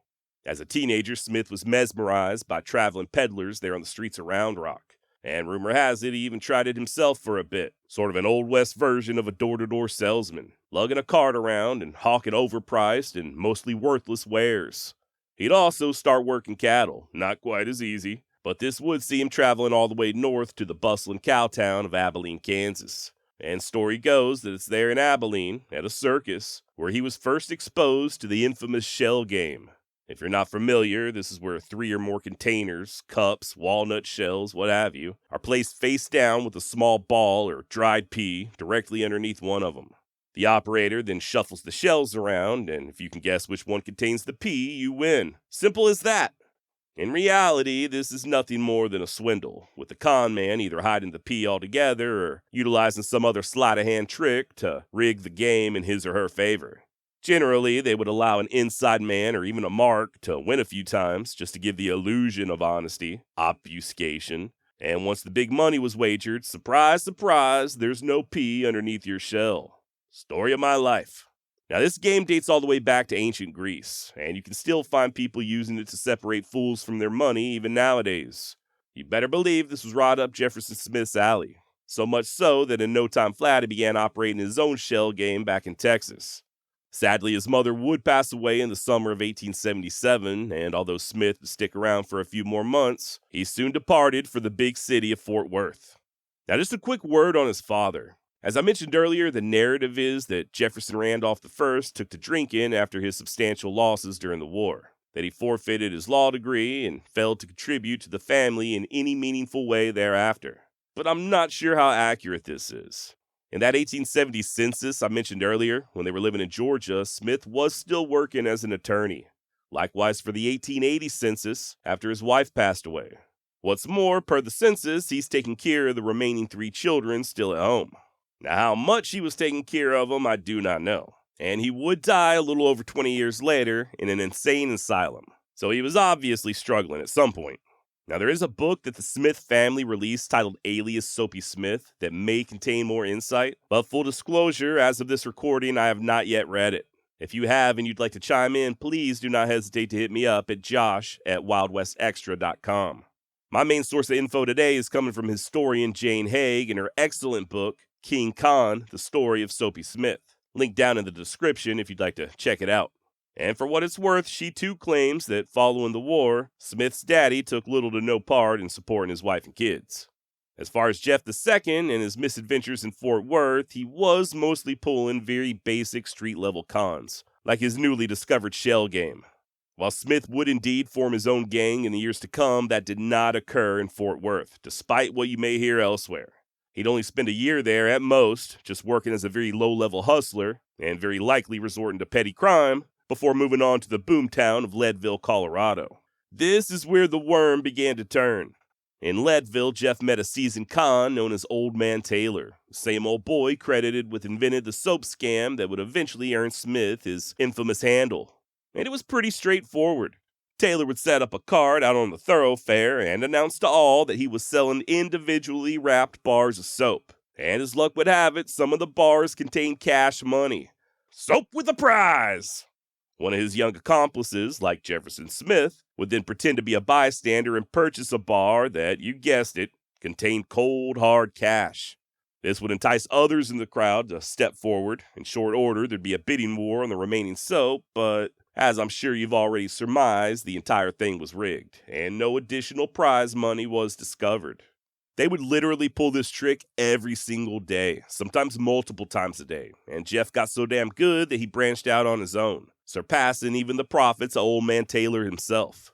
[SPEAKER 3] As a teenager, Smith was mesmerized by traveling peddlers there on the streets of Round Rock, and rumor has it he even tried it himself for a bit, sort of an Old West version of a door-to-door salesman, lugging a cart around and hawking overpriced and mostly worthless wares. He'd also start working cattle, not quite as easy, but this would see him traveling all the way north to the bustling cow town of Abilene, Kansas. And story goes that it's there in Abilene, at a circus, where he was first exposed to the infamous shell game. If you're not familiar, this is where 3 or more containers, cups, walnut shells, what have you, are placed face down with a small ball or dried pea directly underneath one of them. The operator then shuffles the shells around, and if you can guess which one contains the pea, you win. Simple as that. In reality, this is nothing more than a swindle, with the con man either hiding the pea altogether or utilizing some other sleight-of-hand trick to rig the game in his or her favor. Generally, they would allow an inside man or even a mark to win a few times just to give the illusion of honesty, obfuscation, and once the big money was wagered, surprise, surprise, there's no pea underneath your shell. Story of my life. Now, this game dates all the way back to ancient Greece, and you can still find people using it to separate fools from their money even nowadays. You better believe this was right up Jefferson Smith's alley. So much so that in no time flat he began operating his own shell game back in Texas. Sadly, his mother would pass away in the summer of 1877, and although Smith would stick around for a few more months, he soon departed for the big city of Fort Worth. Now, just a quick word on his father. As I mentioned earlier, the narrative is that Jefferson Randolph I took to drinking after his substantial losses during the war, that he forfeited his law degree and failed to contribute to the family in any meaningful way thereafter. But I'm not sure how accurate this is. In that 1870 census I mentioned earlier, when they were living in Georgia, Smith was still working as an attorney. Likewise for the 1880 census, after his wife passed away. What's more, per the census, he's taking care of the remaining 3 children still at home. Now, how much he was taking care of them, I do not know. And he would die a little over 20 years later in an insane asylum. So he was obviously struggling at some point. Now, there is a book that the Smith family released titled Alias Soapy Smith that may contain more insight, but full disclosure, as of this recording, I have not yet read it. If you have and you'd like to chime in, please do not hesitate to hit me up at josh@wildwestextra.com. My main source of info today is coming from historian Jane Haig and her excellent book, King Khan, The Story of Soapy Smith. Link down in the description if you'd like to check it out. And for what it's worth, she too claims that following the war, Smith's daddy took little to no part in supporting his wife and kids. As far as Jeff II and his misadventures in Fort Worth, he was mostly pulling very basic street-level cons, like his newly discovered shell game. While Smith would indeed form his own gang in the years to come, that did not occur in Fort Worth, despite what you may hear elsewhere. He'd only spend a year there at most, just working as a very low-level hustler, and very likely resorting to petty crime, before moving on to the boomtown of Leadville, Colorado. This is where the worm began to turn. In Leadville, Jeff met a seasoned con known as Old Man Taylor, the same old boy credited with inventing the soap scam that would eventually earn Smith his infamous handle. And it was pretty straightforward. Taylor would set up a cart out on the thoroughfare and announce to all that he was selling individually wrapped bars of soap. And as luck would have it, some of the bars contained cash money. Soap with a prize! One of his young accomplices, like Jefferson Smith, would then pretend to be a bystander and purchase a bar that, you guessed it, contained cold, hard cash. This would entice others in the crowd to step forward. In short order, there'd be a bidding war on the remaining soap, but as I'm sure you've already surmised, the entire thing was rigged, and no additional prize money was discovered. They would literally pull this trick every single day, sometimes multiple times a day, and Jeff got so damn good that he branched out on his own, surpassing even the profits of Old Man Taylor himself.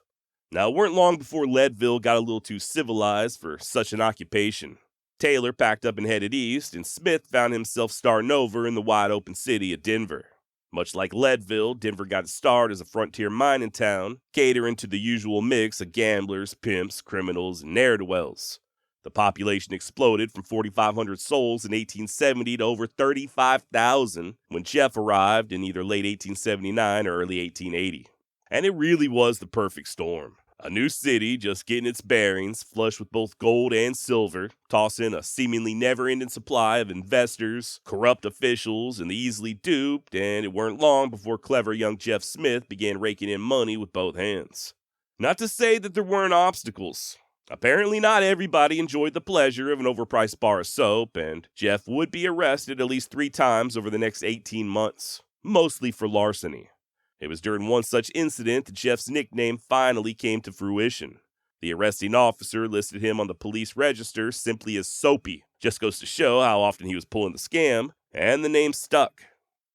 [SPEAKER 3] Now, it weren't long before Leadville got a little too civilized for such an occupation. Taylor packed up and headed east, and Smith found himself starting over in the wide-open city of Denver. Much like Leadville, Denver got its start as a frontier mining town, catering to the usual mix of gamblers, pimps, criminals, and ne'er-do-wells. The population exploded from 4,500 souls in 1870 to over 35,000 when Jeff arrived in either late 1879 or early 1880. And it really was the perfect storm. A new city just getting its bearings, flush with both gold and silver, toss in a seemingly never-ending supply of investors, corrupt officials, and the easily duped, and it weren't long before clever young Jeff Smith began raking in money with both hands. Not to say that there weren't obstacles. Apparently not everybody enjoyed the pleasure of an overpriced bar of soap, and Jeff would be arrested at least 3 times over the next 18 months, mostly for larceny. It was during one such incident that Jeff's nickname finally came to fruition. The arresting officer listed him on the police register simply as Soapy. Just goes to show how often he was pulling the scam, and the name stuck.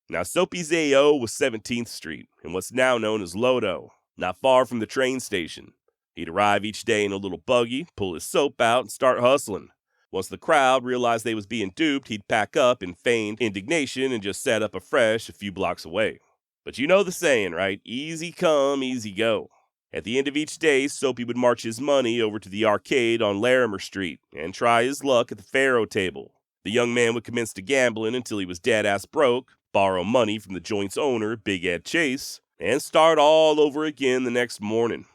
[SPEAKER 3] Now, Soapy's AO was 17th Street, in what's now known as Lodo, not far from the train station. He'd arrive each day in a little buggy, pull his soap out, and start hustling. Once the crowd realized they was being duped, he'd pack up in feigned indignation and just set up afresh a few blocks away. But you know the saying, right? Easy come, easy go. At the end of each day, Soapy would march his money over to the arcade on Larimer Street and try his luck at the faro table. The young man would commence to gambling until he was dead-ass broke, borrow money from the joint's owner, Big Ed Chase, and start all over again the next morning.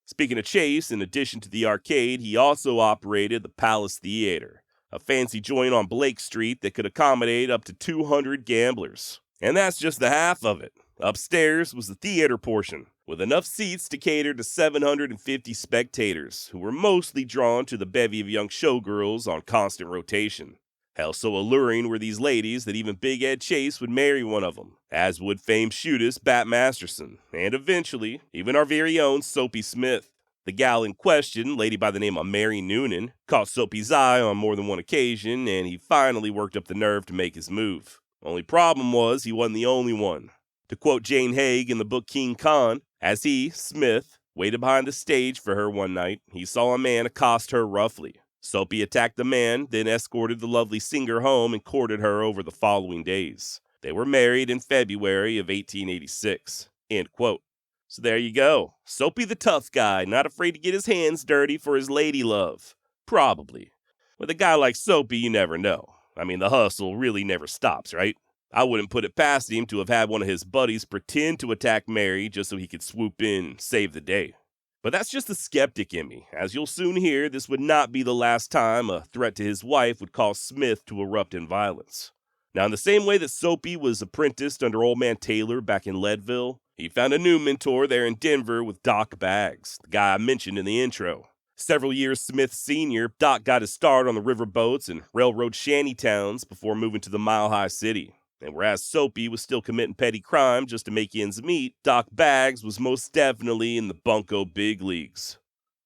[SPEAKER 3] Speaking of Chase, in addition to the arcade, he also operated the Palace Theater, a fancy joint on Blake Street that could accommodate up to 200 gamblers. And that's just the half of it. Upstairs was the theater portion, with enough seats to cater to 750 spectators, who were mostly drawn to the bevy of young showgirls on constant rotation. Hell, so alluring were these ladies that even Big Ed Chase would marry one of them, as would famed shootist Bat Masterson, and eventually, even our very own Soapy Smith. The gal in question, lady by the name of Mary Noonan, caught Soapy's eye on more than one occasion, and he finally worked up the nerve to make his move. Only problem was he wasn't the only one. To quote Jane Haig in the book King Khan, as he, Smith, waited behind the stage for her one night, he saw a man accost her roughly. Soapy attacked the man, then escorted the lovely singer home and courted her over the following days. They were married in February of 1886. End quote. So there you go. Soapy the tough guy, not afraid to get his hands dirty for his lady love. Probably. With a guy like Soapy, you never know. I mean, the hustle really never stops, right? I wouldn't put it past him to have had one of his buddies pretend to attack Mary just so he could swoop in and save the day. But that's just the skeptic in me. As you'll soon hear, this would not be the last time a threat to his wife would cause Smith to erupt in violence. Now, in the same way that Soapy was apprenticed under Old Man Taylor back in Leadville, he found a new mentor there in Denver with Doc Baggs, the guy I mentioned in the intro. Several years Smith Sr., Doc got his start on the riverboats and railroad shanty towns before moving to the Mile High City. And whereas Soapy was still committing petty crime just to make ends meet, Doc Baggs was most definitely in the bunco big leagues.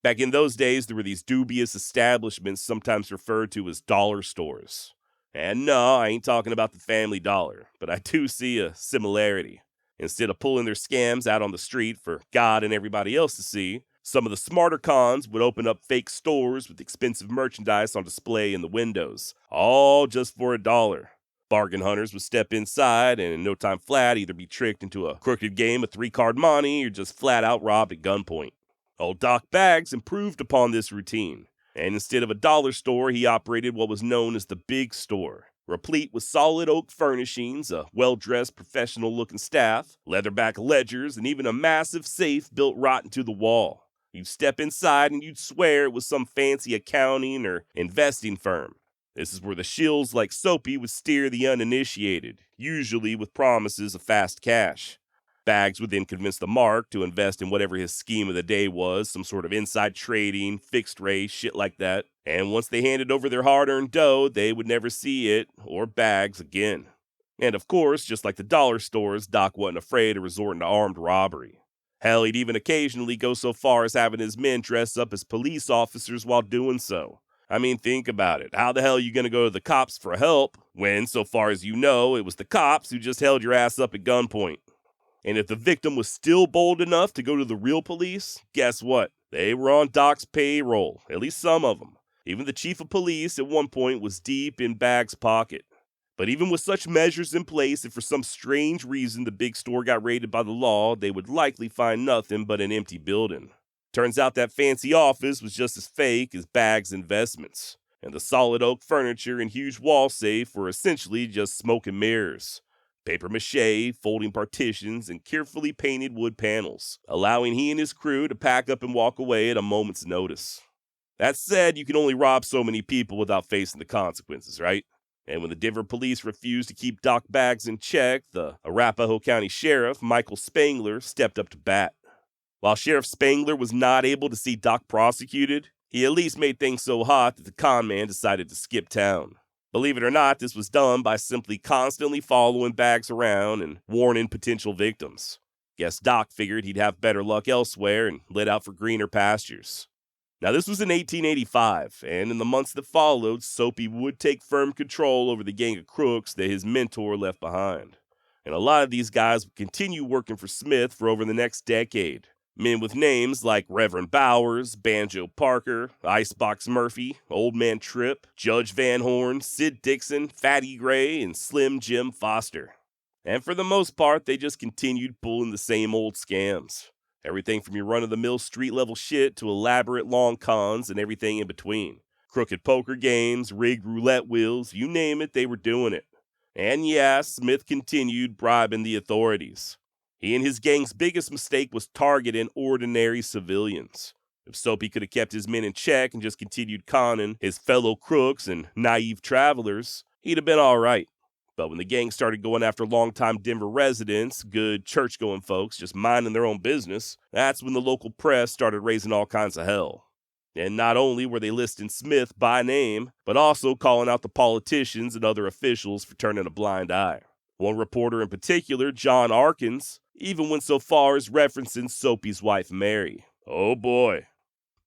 [SPEAKER 3] Back in those days, there were these dubious establishments sometimes referred to as dollar stores. And no, I ain't talking about the Family Dollar, but I do see a similarity. Instead of pulling their scams out on the street for God and everybody else to see, some of the smarter cons would open up fake stores with expensive merchandise on display in the windows, all just for $1. Bargain hunters would step inside and in no time flat either be tricked into a crooked game of 3-card monte or just flat out robbed at gunpoint. Old Doc Baggs improved upon this routine, and instead of a dollar store, he operated what was known as the Big Store, replete with solid oak furnishings, a well-dressed professional-looking staff, leatherback ledgers, and even a massive safe built right into the wall. You'd step inside and you'd swear it was some fancy accounting or investing firm. This is where the shills like Soapy would steer the uninitiated, usually with promises of fast cash. Baggs would then convince the mark to invest in whatever his scheme of the day was, some sort of inside trading, fixed rate, shit like that. And once they handed over their hard-earned dough, they would never see it or Baggs again. And of course, just like the dollar stores, Doc wasn't afraid of resorting to armed robbery. Hell, he'd even occasionally go so far as having his men dress up as police officers while doing so. I mean, think about it. How the hell are you going to go to the cops for help when, so far as you know, it was the cops who just held your ass up at gunpoint? And if the victim was still bold enough to go to the real police, guess what? They were on Doc's payroll, at least some of them. Even the chief of police at one point was deep in Baggs' pocket. But even with such measures in place, if for some strange reason the big store got raided by the law, they would likely find nothing but an empty building. Turns out that fancy office was just as fake as Baggs' investments, and the solid oak furniture and huge wall safe were essentially just smoke and mirrors. Paper mache, folding partitions, and carefully painted wood panels, allowing he and his crew to pack up and walk away at a moment's notice. That said, you can only rob so many people without facing the consequences, right? And when the Denver police refused to keep Doc Baggs in check, the Arapahoe County Sheriff, Michael Spangler, stepped up to bat. While Sheriff Spangler was not able to see Doc prosecuted, he at least made things so hot that the conman decided to skip town. Believe it or not, this was done by simply constantly following Baggs around and warning potential victims. Guess Doc figured he'd have better luck elsewhere and lit out for greener pastures. Now this was in 1885, and in the months that followed, Soapy would take firm control over the gang of crooks that his mentor left behind. And a lot of these guys would continue working for Smith for over the next decade. Men with names like Reverend Bowers, Banjo Parker, Icebox Murphy, Old Man Tripp, Judge Van Horn, Sid Dixon, Fatty Gray, and Slim Jim Foster. And for the most part, they just continued pulling the same old scams. Everything from your run-of-the-mill street-level shit to elaborate long cons and everything in between. Crooked poker games, rigged roulette wheels, you name it, they were doing it. And yeah, Smith continued bribing the authorities. He and his gang's biggest mistake was targeting ordinary civilians. If Soapy could have kept his men in check and just continued conning his fellow crooks and naive travelers, he'd have been all right. But when the gang started going after longtime Denver residents, good church-going folks just minding their own business, that's when the local press started raising all kinds of hell. And not only were they listing Smith by name, but also calling out the politicians and other officials for turning a blind eye. One reporter in particular, John Arkins, even went so far as referencing Soapy's wife Mary. Oh boy.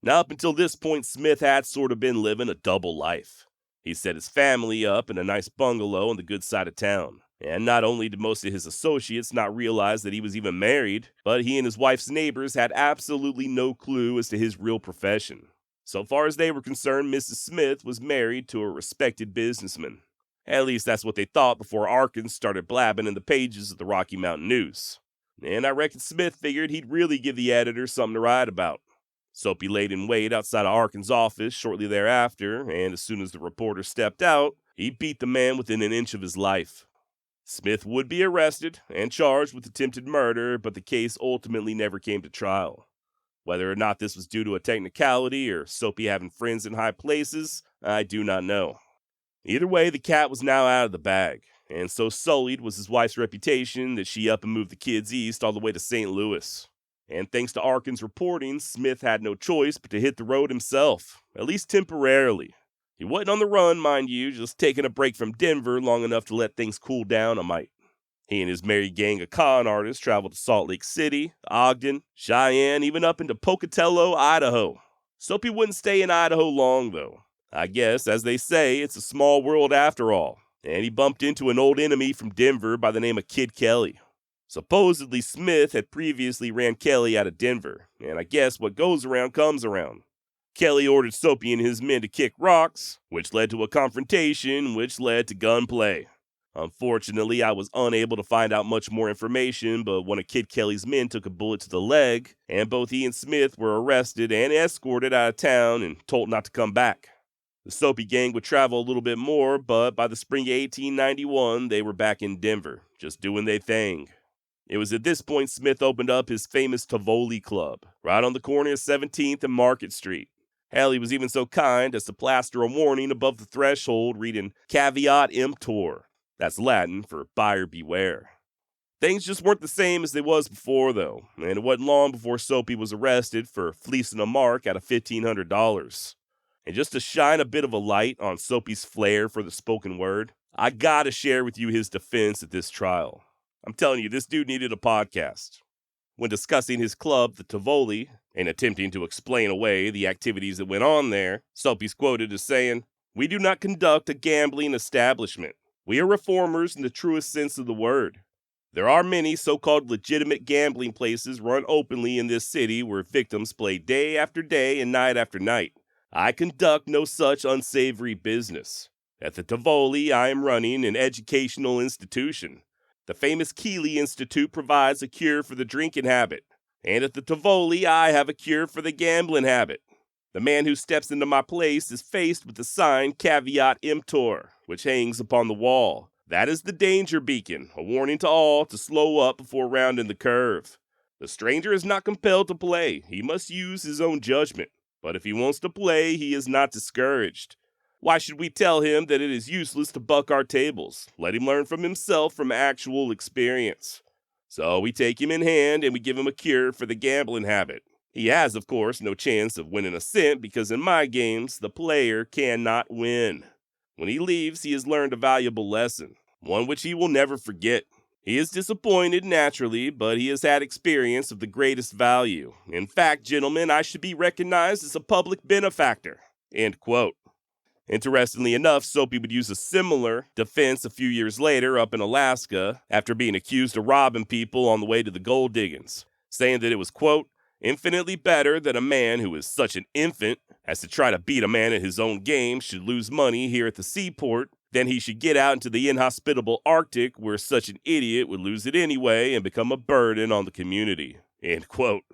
[SPEAKER 3] Now up until this point, Smith had sort of been living a double life. He set his family up in a nice bungalow on the good side of town. And not only did most of his associates not realize that he was even married, but he and his wife's neighbors had absolutely no clue as to his real profession. So far as they were concerned, Mrs. Smith was married to a respected businessman. At least that's what they thought before Arkins started blabbing in the pages of the Rocky Mountain News. And I reckon Smith figured he'd really give the editor something to write about. Soapy laid in wait outside of Arkins' office shortly thereafter, and as soon as the reporter stepped out, he beat the man within an inch of his life. Smith would be arrested and charged with attempted murder, but the case ultimately never came to trial. Whether or not this was due to a technicality or Soapy having friends in high places, I do not know. Either way, the cat was now out of the bag, and so sullied was his wife's reputation that she up and moved the kids east all the way to St. Louis. And thanks to Arkins' reporting, Smith had no choice but to hit the road himself, at least temporarily. He wasn't on the run, mind you, just taking a break from Denver long enough to let things cool down a mite. He and his merry gang of con artists traveled to Salt Lake City, Ogden, Cheyenne, even up into Pocatello, Idaho. Soapy wouldn't stay in Idaho long, though. I guess, as they say, it's a small world after all, and he bumped into an old enemy from Denver by the name of Kid Kelly. Supposedly, Smith had previously ran Kelly out of Denver, and I guess what goes around comes around. Kelly ordered Soapy and his men to kick rocks, which led to a confrontation, which led to gunplay. Unfortunately, I was unable to find out much more information, but one of Kid Kelly's men took a bullet to the leg, and both he and Smith were arrested and escorted out of town and told not to come back. The Soapy gang would travel a little bit more, but by the spring of 1891, they were back in Denver, just doing their thing. It was at this point Smith opened up his famous Tivoli Club, right on the corner of 17th and Market Street. Hell, he was even so kind as to plaster a warning above the threshold reading Caveat Emptor. That's Latin for buyer beware. Things just weren't the same as they was before, though, and it wasn't long before Soapy was arrested for fleecing a mark out of $1,500. And just to shine a bit of a light on Soapy's flair for the spoken word, I gotta share with you his defense at this trial. I'm telling you, this dude needed a podcast. When discussing his club, the Tivoli, and attempting to explain away the activities that went on there, Soapy's quoted as saying, "We do not conduct a gambling establishment. We are reformers in the truest sense of the word. There are many so-called legitimate gambling places run openly in this city where victims play day after day and night after night. I conduct no such unsavory business. At the Tivoli, I am running an educational institution. The famous Keeley Institute provides a cure for the drinking habit. And at the Tivoli, I have a cure for the gambling habit. The man who steps into my place is faced with the sign Caveat Emptor, which hangs upon the wall. That is the danger beacon, a warning to all to slow up before rounding the curve. The stranger is not compelled to play. He must use his own judgment. But if he wants to play, he is not discouraged. Why should we tell him that it is useless to buck our tables? Let him learn from himself from actual experience. So we take him in hand and we give him a cure for the gambling habit. He has, of course, no chance of winning a cent because in my games, the player cannot win. When he leaves, he has learned a valuable lesson, one which he will never forget. He is disappointed, naturally, but he has had experience of the greatest value. In fact, gentlemen, I should be recognized as a public benefactor." End quote. Interestingly enough, Soapy would use a similar defense a few years later up in Alaska after being accused of robbing people on the way to the gold diggings, saying that it was, quote, "infinitely better that a man who is such an infant as to try to beat a man at his own game should lose money here at the seaport than he should get out into the inhospitable Arctic where such an idiot would lose it anyway and become a burden on the community." End quote.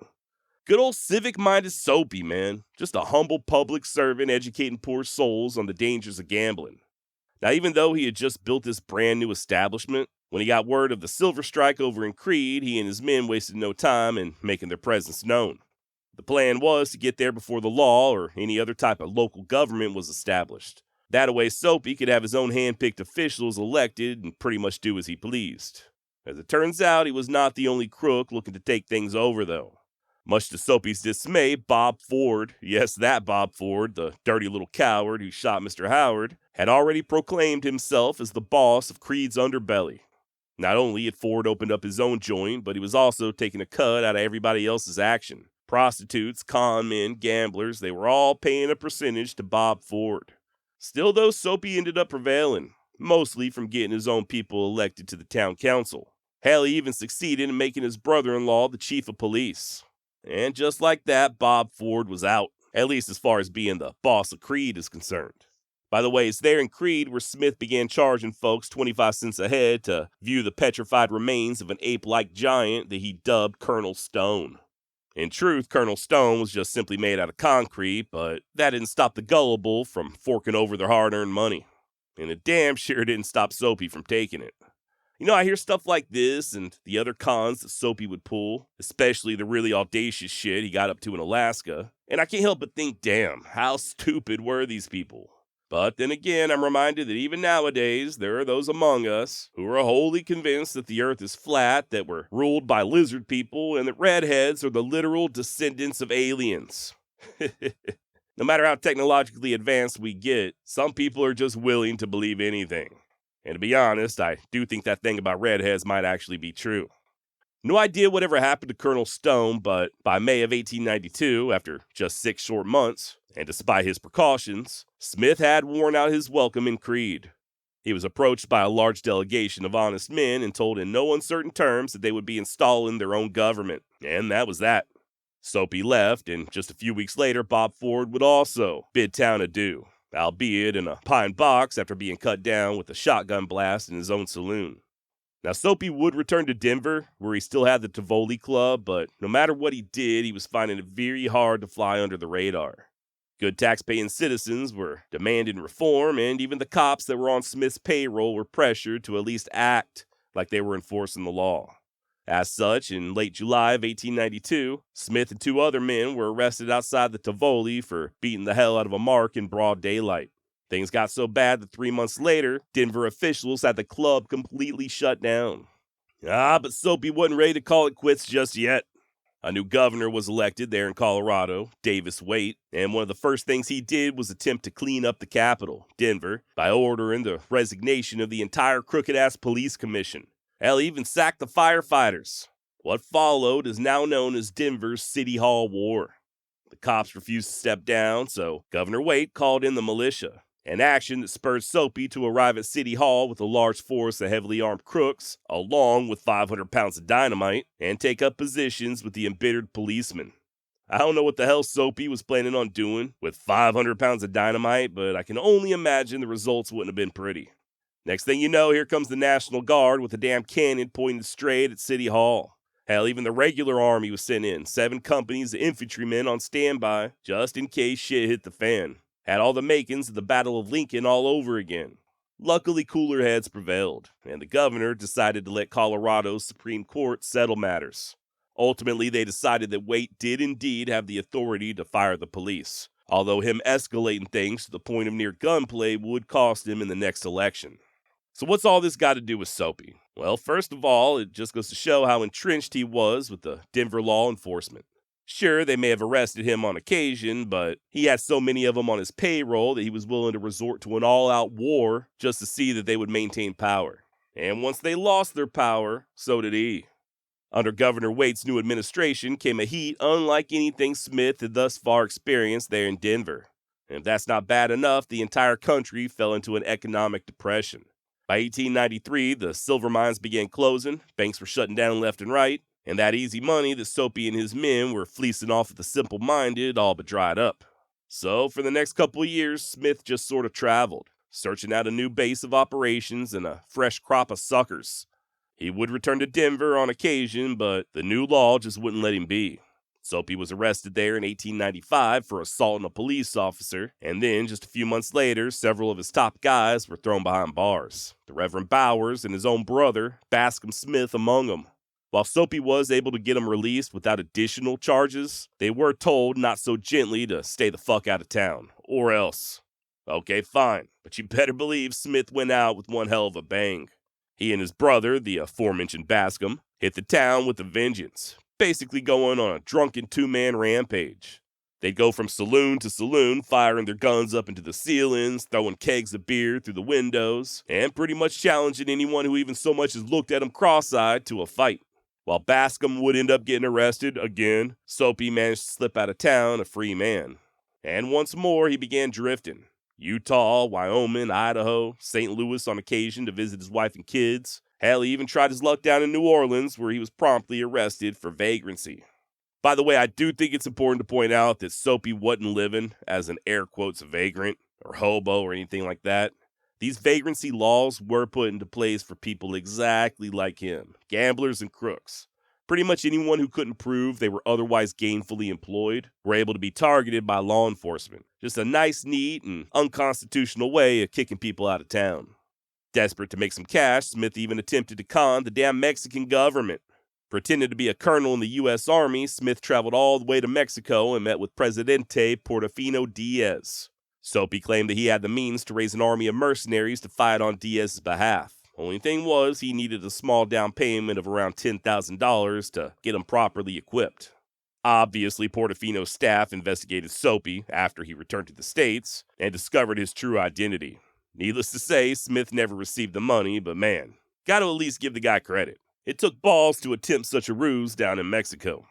[SPEAKER 3] Good old civic-minded Soapy, man. Just a humble public servant educating poor souls on the dangers of gambling. Now, even though he had just built this brand new establishment, when he got word of the silver strike over in Creede, he and his men wasted no time in making their presence known. The plan was to get there before the law or any other type of local government was established. That way, Soapy could have his own hand-picked officials elected and pretty much do as he pleased. As it turns out, he was not the only crook looking to take things over, though. Much to Soapy's dismay, Bob Ford, yes, that Bob Ford, the dirty little coward who shot Mr. Howard, had already proclaimed himself as the boss of Creed's underbelly. Not only had Ford opened up his own joint, but he was also taking a cut out of everybody else's action. Prostitutes, con men, gamblers, they were all paying a percentage to Bob Ford. Still, though, Soapy ended up prevailing, mostly from getting his own people elected to the town council. Hell, he even succeeded in making his brother-in-law the chief of police. And just like that, Bob Ford was out, at least as far as being the boss of Creed is concerned. By the way, it's there in Creed where Smith began charging folks 25 cents a head to view the petrified remains of an ape-like giant that he dubbed Colonel Stone. In truth, Colonel Stone was just simply made out of concrete, but that didn't stop the gullible from forking over their hard-earned money. And it damn sure didn't stop Soapy from taking it. You know, I hear stuff like this and the other cons that Soapy would pull, especially the really audacious shit he got up to in Alaska, and I can't help but think, damn, how stupid were these people? But then again, I'm reminded that even nowadays, there are those among us who are wholly convinced that the earth is flat, that we're ruled by lizard people, and that redheads are the literal descendants of aliens. No matter how technologically advanced we get, some people are just willing to believe anything. And to be honest, I do think that thing about redheads might actually be true. No idea whatever happened to Colonel Stone, but by May of 1892, after just 6 short months, and despite his precautions, Smith had worn out his welcome in Creed. He was approached by a large delegation of honest men and told in no uncertain terms that they would be installing their own government, and that was that. Soapy left, and just a few weeks later, Bob Ford would also bid town adieu, albeit in a pine box after being cut down with a shotgun blast in his own saloon. Now, Soapy would return to Denver, where he still had the Tivoli Club, but no matter what he did, he was finding it very hard to fly under the radar. Good tax-paying citizens were demanding reform, and even the cops that were on Smith's payroll were pressured to at least act like they were enforcing the law. As such, in late July of 1892, Smith and 2 other men were arrested outside the Tivoli for beating the hell out of a mark in broad daylight. Things got so bad that 3 months later, Denver officials had the club completely shut down. But Soapy wasn't ready to call it quits just yet. A new governor was elected there in Colorado, Davis Waitt, and one of the first things he did was attempt to clean up the capital, Denver, by ordering the resignation of the entire crooked-ass police commission. Hell, he even sacked the firefighters. What followed is now known as Denver's City Hall War. The cops refused to step down, so Governor Waitt called in the militia, an action that spurred Soapy to arrive at City Hall with a large force of heavily armed crooks, along with 500 pounds of dynamite, and take up positions with the embittered policemen. I don't know what the hell Soapy was planning on doing with 500 pounds of dynamite, but I can only imagine the results wouldn't have been pretty. Next thing you know, here comes the National Guard with a damn cannon pointed straight at City Hall. Hell, even the regular army was sent in, 7 companies of infantrymen on standby, just in case shit hit the fan. Had all the makings of the Battle of Lincoln all over again. Luckily, cooler heads prevailed, and the governor decided to let Colorado's Supreme Court settle matters. Ultimately, they decided that Waitt did indeed have the authority to fire the police, although him escalating things to the point of near gunplay would cost him in the next election. So what's all this got to do with Soapy? Well, first of all, it just goes to show how entrenched he was with the Denver law enforcement. Sure, they may have arrested him on occasion, but he had so many of them on his payroll that he was willing to resort to an all-out war just to see that they would maintain power. And once they lost their power, so did he. Under Governor Waitt's new administration came a heat unlike anything Smith had thus far experienced there in Denver. And if that's not bad enough, the entire country fell into an economic depression. By 1893, the silver mines began closing, banks were shutting down left and right, and that easy money that Soapy and his men were fleecing off of the simple-minded all but dried up. So, for the next couple of years, Smith just sort of traveled, searching out a new base of operations and a fresh crop of suckers. He would return to Denver on occasion, but the new law just wouldn't let him be. Soapy was arrested there in 1895 for assaulting a police officer, and then just a few months later, several of his top guys were thrown behind bars, the Reverend Bowers and his own brother, Bascom Smith, among them. While Soapy was able to get them released without additional charges, they were told not so gently to stay the fuck out of town, or else. Okay, fine, but you better believe Smith went out with one hell of a bang. He and his brother, the aforementioned Bascom, hit the town with a vengeance. basically going on a drunken two-man rampage. They'd go from saloon to saloon, firing their guns up into the ceilings, throwing kegs of beer through the windows, and pretty much challenging anyone who even so much as looked at them cross-eyed to a fight. While Bascom would end up getting arrested again, Soapy managed to slip out of town a free man. And once more, he began drifting. Utah, Wyoming, Idaho, St. Louis on occasion to visit his wife and kids. Hell, he even tried his luck down in New Orleans, where he was promptly arrested for vagrancy. By the way, I do think it's important to point out that Soapy wasn't living as an air quotes vagrant or hobo or anything like that. These vagrancy laws were put into place for people exactly like him, gamblers and crooks. Pretty much anyone who couldn't prove they were otherwise gainfully employed were able to be targeted by law enforcement. Just a nice, neat, and unconstitutional way of kicking people out of town. Desperate to make some cash, Smith even attempted to con the damn Mexican government. Pretending to be a colonel in the U.S. Army, Smith traveled all the way to Mexico and met with Presidente Portofino Diaz. Soapy claimed that he had the means to raise an army of mercenaries to fight on Diaz's behalf. Only thing was, he needed a small down payment of around $10,000 to get him properly equipped. Obviously, Portofino's staff investigated Soapy after he returned to the States and discovered his true identity. Needless to say, Smith never received the money, but man, gotta at least give the guy credit. It took balls to attempt such a ruse down in Mexico.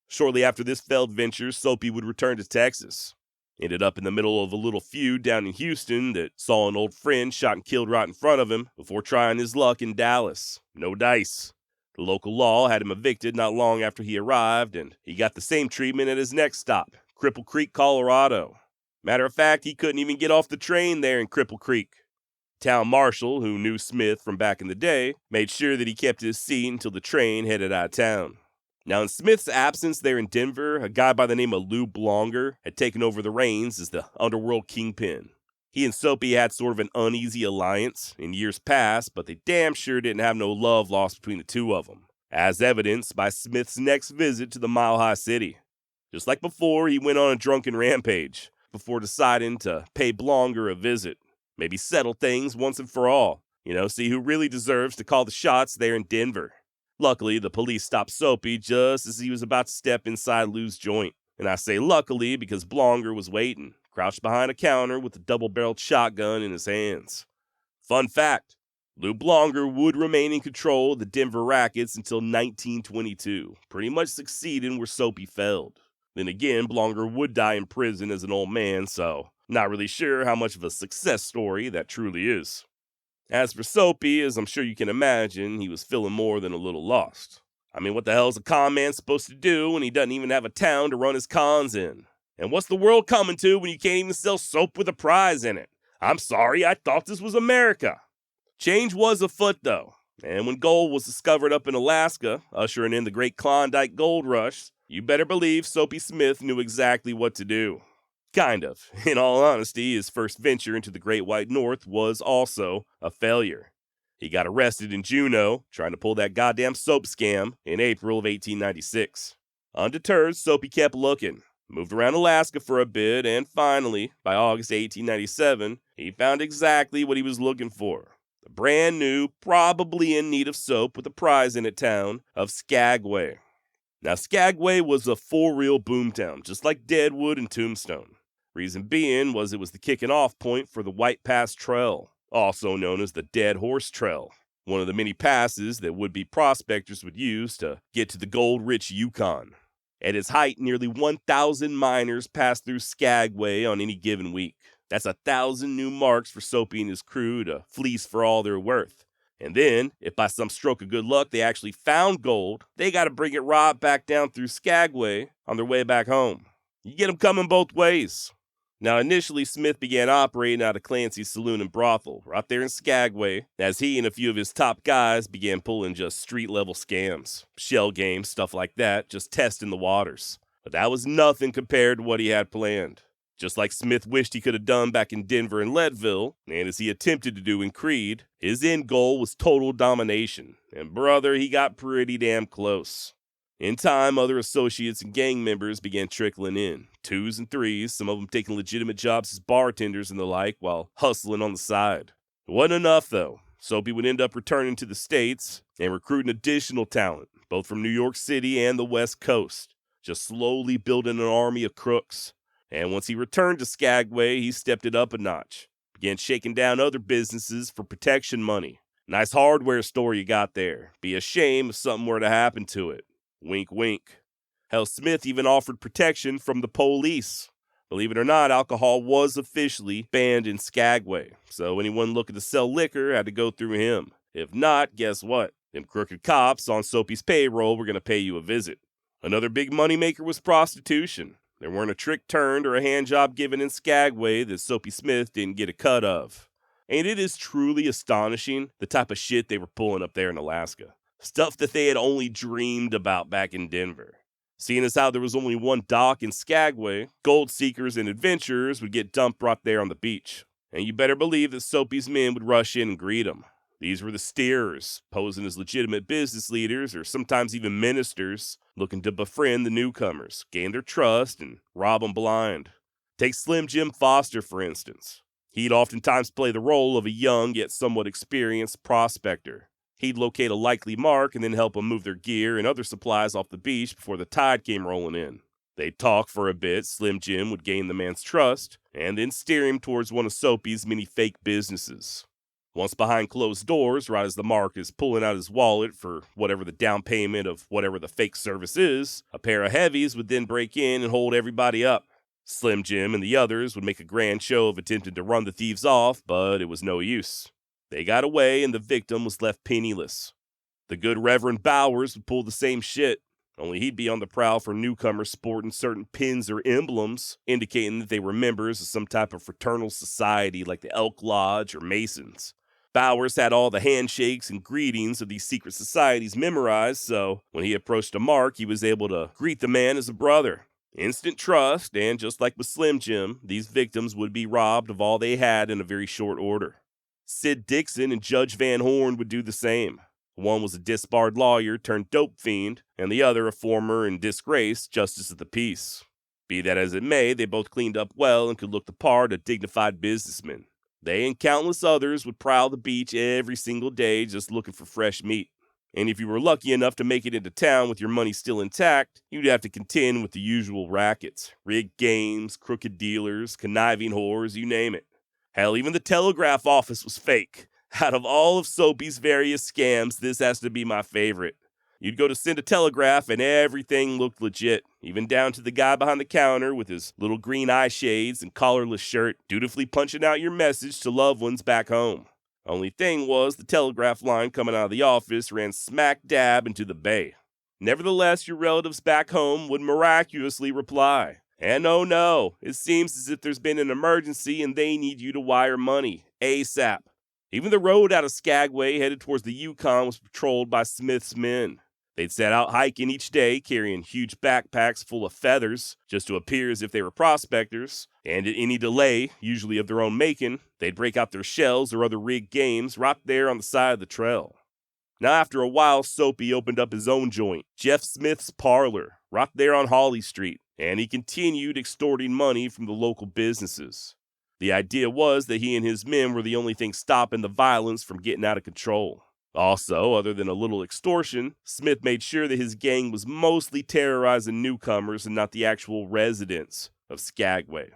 [SPEAKER 3] Shortly after this failed venture, Soapy would return to Texas. Ended up in the middle of a little feud down in Houston that saw an old friend shot and killed right in front of him before trying his luck in Dallas. No dice. The local law had him evicted not long after he arrived, and he got the same treatment at his next stop, Cripple Creek, Colorado. Matter of fact, he couldn't even get off the train there in Cripple Creek. Town marshal, who knew Smith from back in the day, made sure that he kept his seat until the train headed out of town. Now, in Smith's absence there in Denver, a guy by the name of Lou Blonger had taken over the reins as the underworld kingpin. He and Soapy had sort of an uneasy alliance in years past, but they damn sure didn't have no love lost between the two of them, as evidenced by Smith's next visit to the Mile High City. Just like before, he went on a drunken rampage before deciding to pay Blonger a visit. Maybe settle things once and for all. See who really deserves to call the shots there in Denver. Luckily, the police stopped Soapy just as he was about to step inside Lou's joint. And I say luckily because Blonger was waiting, crouched behind a counter with a double-barreled shotgun in his hands. Fun fact, Lou Blonger would remain in control of the Denver Rackets until 1922, pretty much succeeding where Soapy failed. Then again, Blonger would die in prison as an old man, so not really sure how much of a success story that truly is. As for Soapy, as I'm sure you can imagine, he was feeling more than a little lost. I mean, what the hell is a con man supposed to do when he doesn't even have a town to run his cons in? And what's the world coming to when you can't even sell soap with a prize in it? I'm sorry, I thought this was America. Change was afoot, though. And when gold was discovered up in Alaska, ushering in the great Klondike Gold Rush, you better believe Soapy Smith knew exactly what to do. Kind of. In all honesty, his first venture into the Great White North was also a failure. He got arrested in Juneau, trying to pull that goddamn soap scam in April of 1896. Undeterred, Soapy kept looking, moved around Alaska for a bit, and finally, by August 1897, he found exactly what he was looking for. The brand new, probably in need of soap with a prize in it town of Skagway. Now, Skagway was a for-real boomtown, just like Deadwood and Tombstone. Reason being was it was the kicking off point for the White Pass Trail, also known as the Dead Horse Trail, one of the many passes that would-be prospectors would use to get to the gold-rich Yukon. At its height, nearly 1,000 miners passed through Skagway on any given week. That's 1,000 new marks for Soapy and his crew to fleece for all they're worth. And then, if by some stroke of good luck they actually found gold, they got to bring it right back down through Skagway on their way back home. You get them coming both ways. Now, initially, Smith began operating out of Clancy's Saloon and Brothel, right there in Skagway, as he and a few of his top guys began pulling just street-level scams, shell games, stuff like that, just testing the waters. But that was nothing compared to what he had planned. Just like Smith wished he could have done back in Denver and Leadville, and as he attempted to do in Creede, his end goal was total domination, and brother, he got pretty damn close. In time, other associates and gang members began trickling in, 2s and 3s, some of them taking legitimate jobs as bartenders and the like while hustling on the side. It wasn't enough, though. Soapy would end up returning to the States and recruiting additional talent, both from New York City and the West Coast, just slowly building an army of crooks. And once he returned to Skagway, he stepped it up a notch, began shaking down other businesses for protection money. Nice hardware store you got there. Be a shame if something were to happen to it. Wink, wink. Hell, Smith even offered protection from the police. Believe it or not, alcohol was officially banned in Skagway, so anyone looking to sell liquor had to go through him. If not, guess what? Them crooked cops on Soapy's payroll were going to pay you a visit. Another big moneymaker was prostitution. There weren't a trick turned or a hand job given in Skagway that Soapy Smith didn't get a cut of. And it is truly astonishing the type of shit they were pulling up there in Alaska. Stuff that they had only dreamed about back in Denver. Seeing as how there was only one dock in Skagway, gold seekers and adventurers would get dumped right there on the beach. And you better believe that Soapy's men would rush in and greet them. These were the steerers, posing as legitimate business leaders or sometimes even ministers, looking to befriend the newcomers, gain their trust, and rob them blind. Take Slim Jim Foster, for instance. He'd oftentimes play the role of a young yet somewhat experienced prospector. He'd locate a likely mark and then help them move their gear and other supplies off the beach before the tide came rolling in. They'd talk for a bit, Slim Jim would gain the man's trust, and then steer him towards one of Soapy's many fake businesses. Once behind closed doors, right as the mark is pulling out his wallet for whatever the down payment of whatever the fake service is, a pair of heavies would then break in and hold everybody up. Slim Jim and the others would make a grand show of attempting to run the thieves off, but it was no use. They got away and the victim was left penniless. The good Reverend Bowers would pull the same shit, only he'd be on the prowl for newcomers sporting certain pins or emblems, indicating that they were members of some type of fraternal society like the Elk Lodge or Masons. Bowers had all the handshakes and greetings of these secret societies memorized, so when he approached a mark, he was able to greet the man as a brother. Instant trust, and just like with Slim Jim, these victims would be robbed of all they had in a very short order. Sid Dixon and Judge Van Horn would do the same. One was a disbarred lawyer turned dope fiend, and the other a former and disgraced justice of the peace. Be that as it may, they both cleaned up well and could look the part of dignified businessmen. They and countless others would prowl the beach every single day just looking for fresh meat. And if you were lucky enough to make it into town with your money still intact, you'd have to contend with the usual rackets. Rigged games, crooked dealers, conniving whores, you name it. Hell, even the telegraph office was fake. Out of all of Soapy's various scams, this has to be my favorite. You'd go to send a telegraph and everything looked legit, even down to the guy behind the counter with his little green eye shades and collarless shirt, dutifully punching out your message to loved ones back home. Only thing was, the telegraph line coming out of the office ran smack dab into the bay. Nevertheless, your relatives back home would miraculously reply. And oh no, it seems as if there's been an emergency and they need you to wire money, ASAP. Even the road out of Skagway headed towards the Yukon was patrolled by Smith's men. They'd set out hiking each day, carrying huge backpacks full of feathers, just to appear as if they were prospectors, and at any delay, usually of their own making, they'd break out their shells or other rigged games right there on the side of the trail. Now after a while, Soapy opened up his own joint, Jeff Smith's Parlor, right there on Holly Street, and he continued extorting money from the local businesses. The idea was that he and his men were the only thing stopping the violence from getting out of control. Also, other than a little extortion, Smith made sure that his gang was mostly terrorizing newcomers and not the actual residents of Skagway.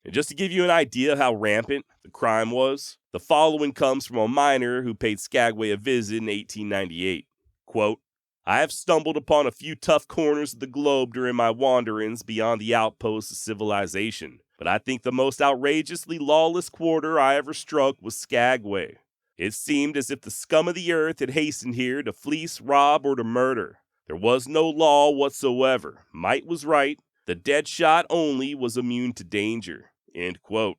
[SPEAKER 3] And just to give you an idea of how rampant the crime was, the following comes from a miner who paid Skagway a visit in 1898. Quote, I have stumbled upon a few tough corners of the globe during my wanderings beyond the outposts of civilization, but I think the most outrageously lawless quarter I ever struck was Skagway. It seemed as if the scum of the earth had hastened here to fleece, rob, or to murder. There was no law whatsoever. Might was right. The dead shot only was immune to danger. End quote.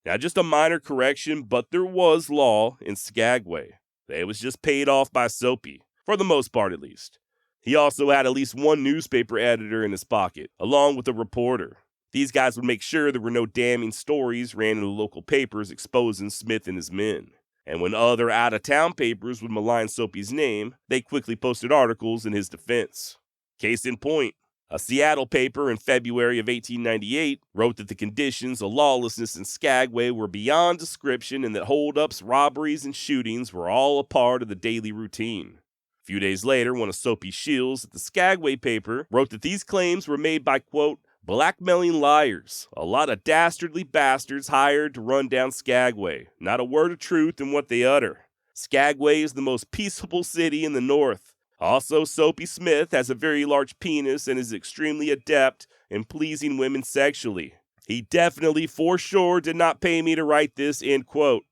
[SPEAKER 3] Now, just a minor correction, but there was law in Skagway. It was just paid off by Soapy, for the most part at least. He also had at least one newspaper editor in his pocket, along with a reporter. These guys would make sure there were no damning stories ran in the local papers exposing Smith and his men. And when other out-of-town papers would malign Soapy's name, they quickly posted articles in his defense. Case in point, A Seattle paper in February of 1898 wrote that the conditions of lawlessness in Skagway were beyond description and that holdups, robberies, and shootings were all a part of the daily routine. A few days later, one of Soapy Shields at the Skagway paper wrote that these claims were made by, quote, blackmailing liars, a lot of dastardly bastards hired to run down Skagway. Not a word of truth in what they utter. Skagway is the most peaceable city in the North. Also, Soapy Smith has a very large penis and is extremely adept in pleasing women sexually. He definitely, for sure, did not pay me to write this, end quote.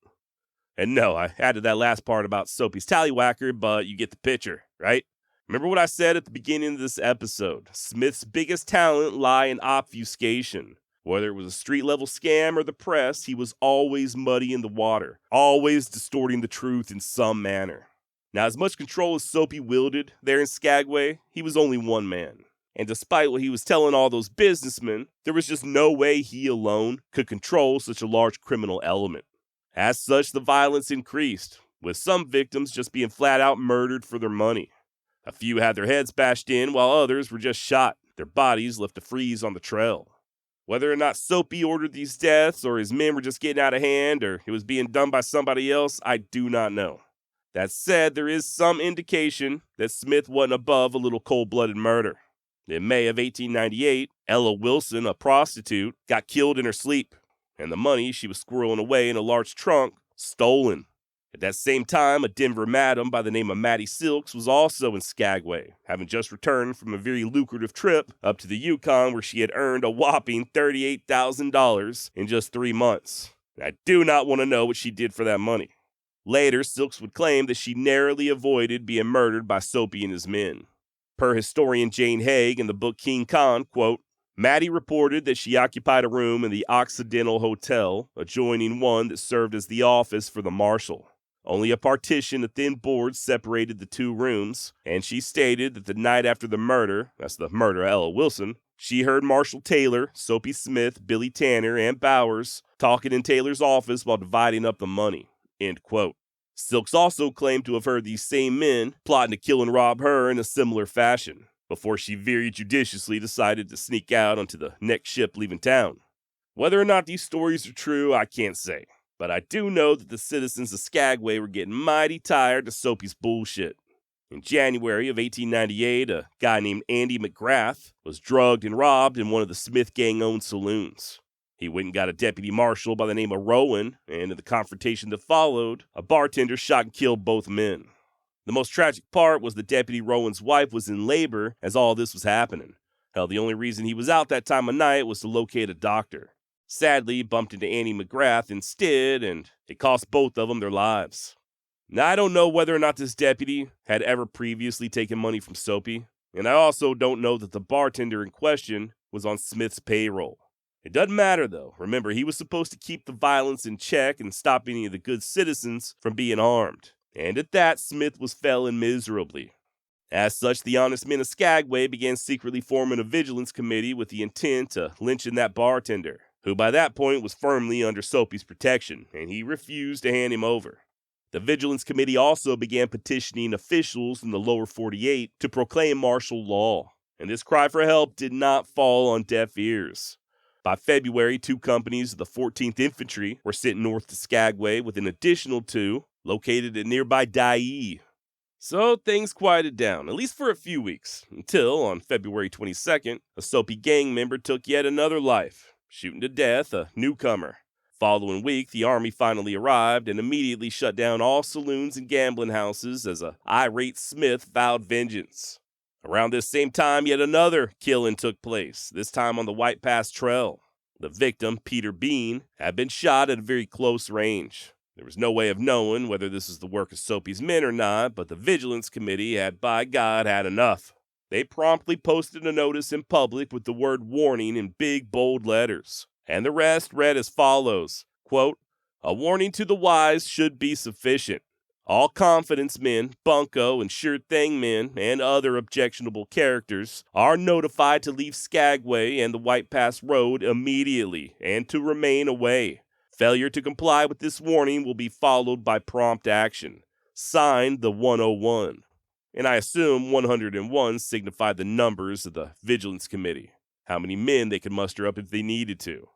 [SPEAKER 3] And no, I added that last part about Soapy's tallywhacker, but you get the picture, right? Remember what I said at the beginning of this episode. Smith's biggest talent lie in obfuscation. Whether it was a street-level scam or the press, he was always muddying the water, always distorting the truth in some manner. Now, as much control as Soapy wielded there in Skagway, he was only one man. And despite what he was telling all those businessmen, there was just no way he alone could control such a large criminal element. As such, the violence increased, with some victims just being flat-out murdered for their money. A few had their heads bashed in, while others were just shot, their bodies left to freeze on the trail. Whether or not Soapy ordered these deaths, or his men were just getting out of hand, or it was being done by somebody else, I do not know. That said, there is some indication that Smith wasn't above a little cold-blooded murder. In May of 1898, Ella Wilson, a prostitute, got killed in her sleep, and the money she was squirreling away in a large trunk, stolen. At that same time, a Denver madam by the name of Mattie Silks was also in Skagway, having just returned from a very lucrative trip up to the Yukon where she had earned a whopping $38,000 in just 3 months. And I do not want to know what she did for that money. Later, Silks would claim that she narrowly avoided being murdered by Soapy and his men. Per historian Jane Haig in the book King Khan, quote, Mattie reported that she occupied a room in the Occidental Hotel, adjoining one that served as the office for the marshal. Only a partition of thin boards separated the two rooms, and she stated that the night after the murder, that's the murder of Ella Wilson, she heard Marshal Taylor, Soapy Smith, Billy Tanner, and Bowers talking in Taylor's office while dividing up the money. End quote. Silks also claimed to have heard these same men plotting to kill and rob her in a similar fashion, before she very judiciously decided to sneak out onto the next ship leaving town. Whether or not these stories are true, I can't say, but I do know that the citizens of Skagway were getting mighty tired of Soapy's bullshit. In January of 1898, a guy named Andy McGrath was drugged and robbed in one of the Smith gang-owned saloons. He went and got a deputy marshal by the name of Rowan, and in the confrontation that followed, a bartender shot and killed both men. The most tragic part was that Deputy Rowan's wife was in labor as all this was happening. Hell, the only reason he was out that time of night was to locate a doctor. Sadly, he bumped into Annie McGrath instead, and it cost both of them their lives. Now, I don't know whether or not this deputy had ever previously taken money from Soapy, and I also don't know that the bartender in question was on Smith's payroll. It doesn't matter, though. Remember, he was supposed to keep the violence in check and stop any of the good citizens from being harmed. And at that, Smith was failing miserably. As such, the honest men of Skagway began secretly forming a vigilance committee with the intent of lynching that bartender, who by that point was firmly under Soapy's protection, and he refused to hand him over. The vigilance committee also began petitioning officials in the lower 48 to proclaim martial law, and this cry for help did not fall on deaf ears. By February, 2 companies of the 14th Infantry were sent north to Skagway with an additional 2 located at nearby Dyea. So things quieted down, at least for a few weeks, until on February 22nd, a Soapy gang member took yet another life, shooting to death a newcomer. Following week, the army finally arrived and immediately shut down all saloons and gambling houses as a irate Smith vowed vengeance. Around this same time, yet another killing took place, this time on the White Pass Trail. The victim, Peter Bean, had been shot at a very close range. There was no way of knowing whether this was the work of Soapy's men or not, but the Vigilance Committee had, by God, had enough. They promptly posted a notice in public with the word warning in big, bold letters. And the rest read as follows, quote, "A warning to the wise should be sufficient. All confidence men, bunco and sure thing men, and other objectionable characters are notified to leave Skagway and the White Pass Road immediately and to remain away. Failure to comply with this warning will be followed by prompt action. Signed, the 101. and I assume 101 signified the numbers of the Vigilance Committee, how many men they could muster up if they needed to.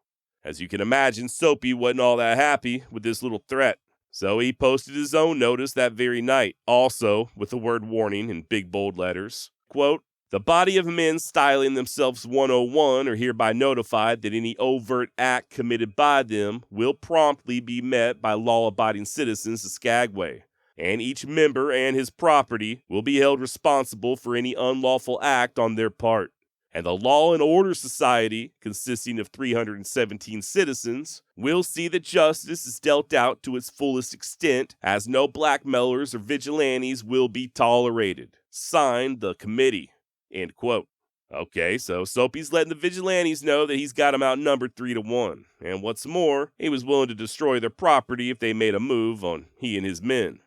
[SPEAKER 3] As you can imagine, Soapy wasn't all that happy with this little threat, so he posted his own notice that very night, also with the word warning in big bold letters. Quote, "The body of men styling themselves 101 are hereby notified that any overt act committed by them will promptly be met by law-abiding citizens of Skagway, and each member and his property will be held responsible for any unlawful act on their part. And the Law and Order Society, consisting of 317 citizens, will see that justice is dealt out to its fullest extent, as no blackmailers or vigilantes will be tolerated. Signed, the committee." End quote. Okay, so Soapy's letting the vigilantes know that he's got them outnumbered 3-1, and what's more, he was willing to destroy their property if they made a move on he and his men.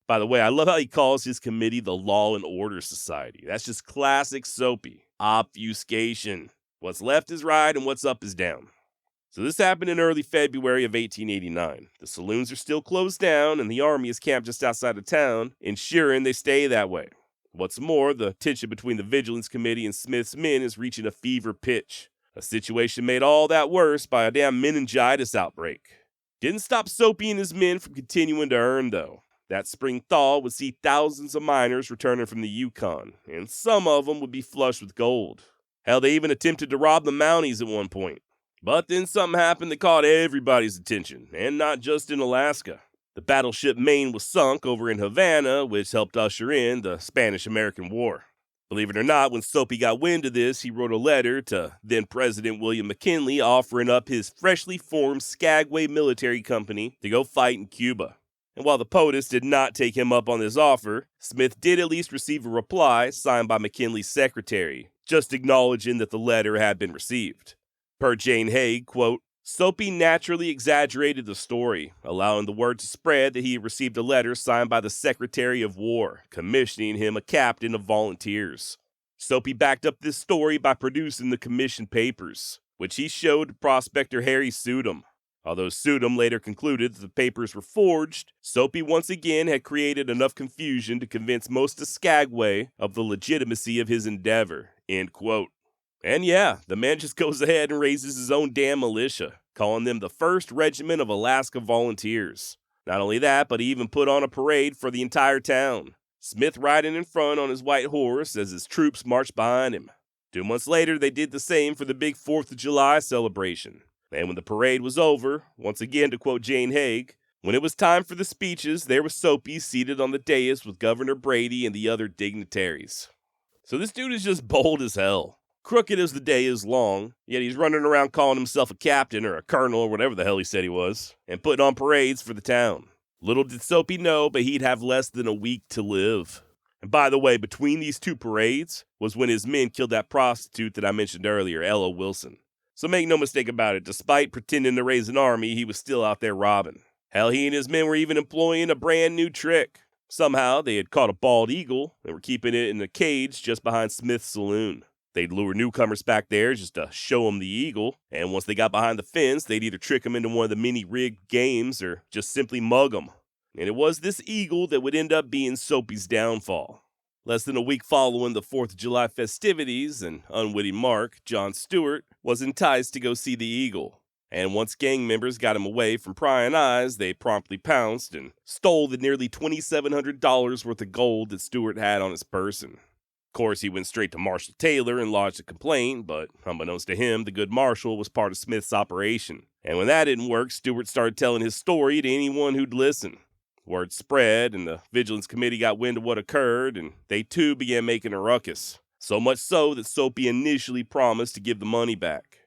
[SPEAKER 3] By the way, I love how he calls his committee the Law and Order Society. That's just classic Soapy. Obfuscation. What's left is right and what's up is down. So this happened in early February of 1889. The saloons are still closed down and the army is camped just outside of town, ensuring they stay that way. What's more, the tension between the Vigilance Committee and Smith's men is reaching a fever pitch. A situation made all that worse by a damn meningitis outbreak. Didn't stop Soapy and his men from continuing to earn, though. That spring thaw would see thousands of miners returning from the Yukon, and some of them would be flush with gold. Hell, they even attempted to rob the Mounties at one point. But then something happened that caught everybody's attention, and not just in Alaska. The battleship Maine was sunk over in Havana, which helped usher in the Spanish-American War. Believe it or not, when Soapy got wind of this, he wrote a letter to then-President William McKinley offering up his freshly formed Skagway Military Company to go fight in Cuba. And while the POTUS did not take him up on this offer, Smith did at least receive a reply signed by McKinley's secretary, just acknowledging that the letter had been received. Per Jane Haig, quote, "Soapy naturally exaggerated the story, allowing the word to spread that he had received a letter signed by the Secretary of War, commissioning him a captain of volunteers. Soapy backed up this story by producing the commission papers, which he showed to prospector Harry Sudum. Although Sudum later concluded that the papers were forged, Soapy once again had created enough confusion to convince most of Skagway of the legitimacy of his endeavor." End quote. And yeah, the man just goes ahead and raises his own damn militia, calling them the 1st Regiment of Alaska Volunteers. Not only that, but he even put on a parade for the entire town, Smith riding in front on his white horse as his troops marched behind him. 2 months later, they did the same for the big 4th of July celebration. And when the parade was over, once again to quote Jane Haig, when it was time for the speeches, there was Soapy seated on the dais with Governor Brady and the other dignitaries. So this dude is just bold as hell. Crooked as the day is long, yet he's running around calling himself a captain or a colonel or whatever the hell he said he was, and putting on parades for the town. Little did Soapy know, but he'd have less than a week to live. And by the way, between these two parades was when his men killed that prostitute that I mentioned earlier, Ella Wilson. So make no mistake about it, despite pretending to raise an army, he was still out there robbing. Hell, he and his men were even employing a brand new trick. Somehow, they had caught a bald eagle and were keeping it in a cage just behind Smith's saloon. They'd lure newcomers back there just to show them the eagle, and once they got behind the fence, they'd either trick them into one of the many rigged games or just simply mug them. And it was this eagle that would end up being Soapy's downfall. Less than a week following the 4th of July festivities, an unwitting Mark, John Stewart, was enticed to go see the eagle. And once gang members got him away from prying eyes, they promptly pounced and stole the nearly $2,700 worth of gold that Stewart had on his person. Of course, he went straight to Marshal Taylor and lodged a complaint, but unbeknownst to him, the good Marshal was part of Smith's operation. And when that didn't work, Stewart started telling his story to anyone who'd listen. Word spread, and the Vigilance Committee got wind of what occurred, and they too began making a ruckus. So much so that Soapy initially promised to give the money back.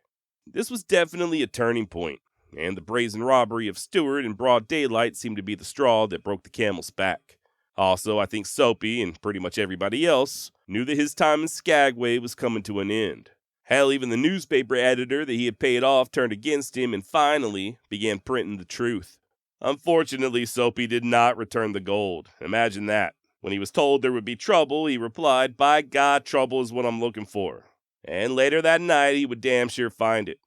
[SPEAKER 3] This was definitely a turning point, and the brazen robbery of Stewart in broad daylight seemed to be the straw that broke the camel's back. Also, I think Soapy, and pretty much everybody else, knew that his time in Skagway was coming to an end. Hell, even the newspaper editor that he had paid off turned against him and finally began printing the truth. Unfortunately, Soapy did not return the gold. Imagine that. When he was told there would be trouble, he replied, "By God, trouble is what I'm looking for." And later that night, he would damn sure find it.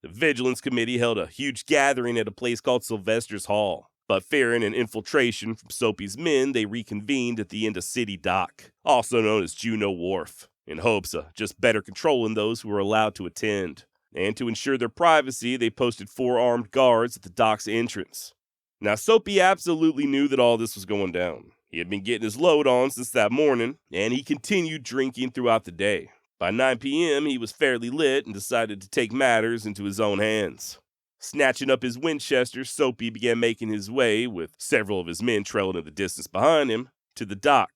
[SPEAKER 3] The Vigilance Committee held a huge gathering at a place called Sylvester's Hall. But fearing an infiltration from Soapy's men, they reconvened at the end of City Dock, also known as Juneau Wharf, in hopes of just better controlling those who were allowed to attend. And to ensure their privacy, they posted 4 armed guards at the dock's entrance. Now, Soapy absolutely knew that all this was going down. He had been getting his load on since that morning, and he continued drinking throughout the day. By 9 p.m., he was fairly lit and decided to take matters into his own hands. Snatching up his Winchester, Soapy began making his way, with several of his men trailing in the distance behind him, to the dock.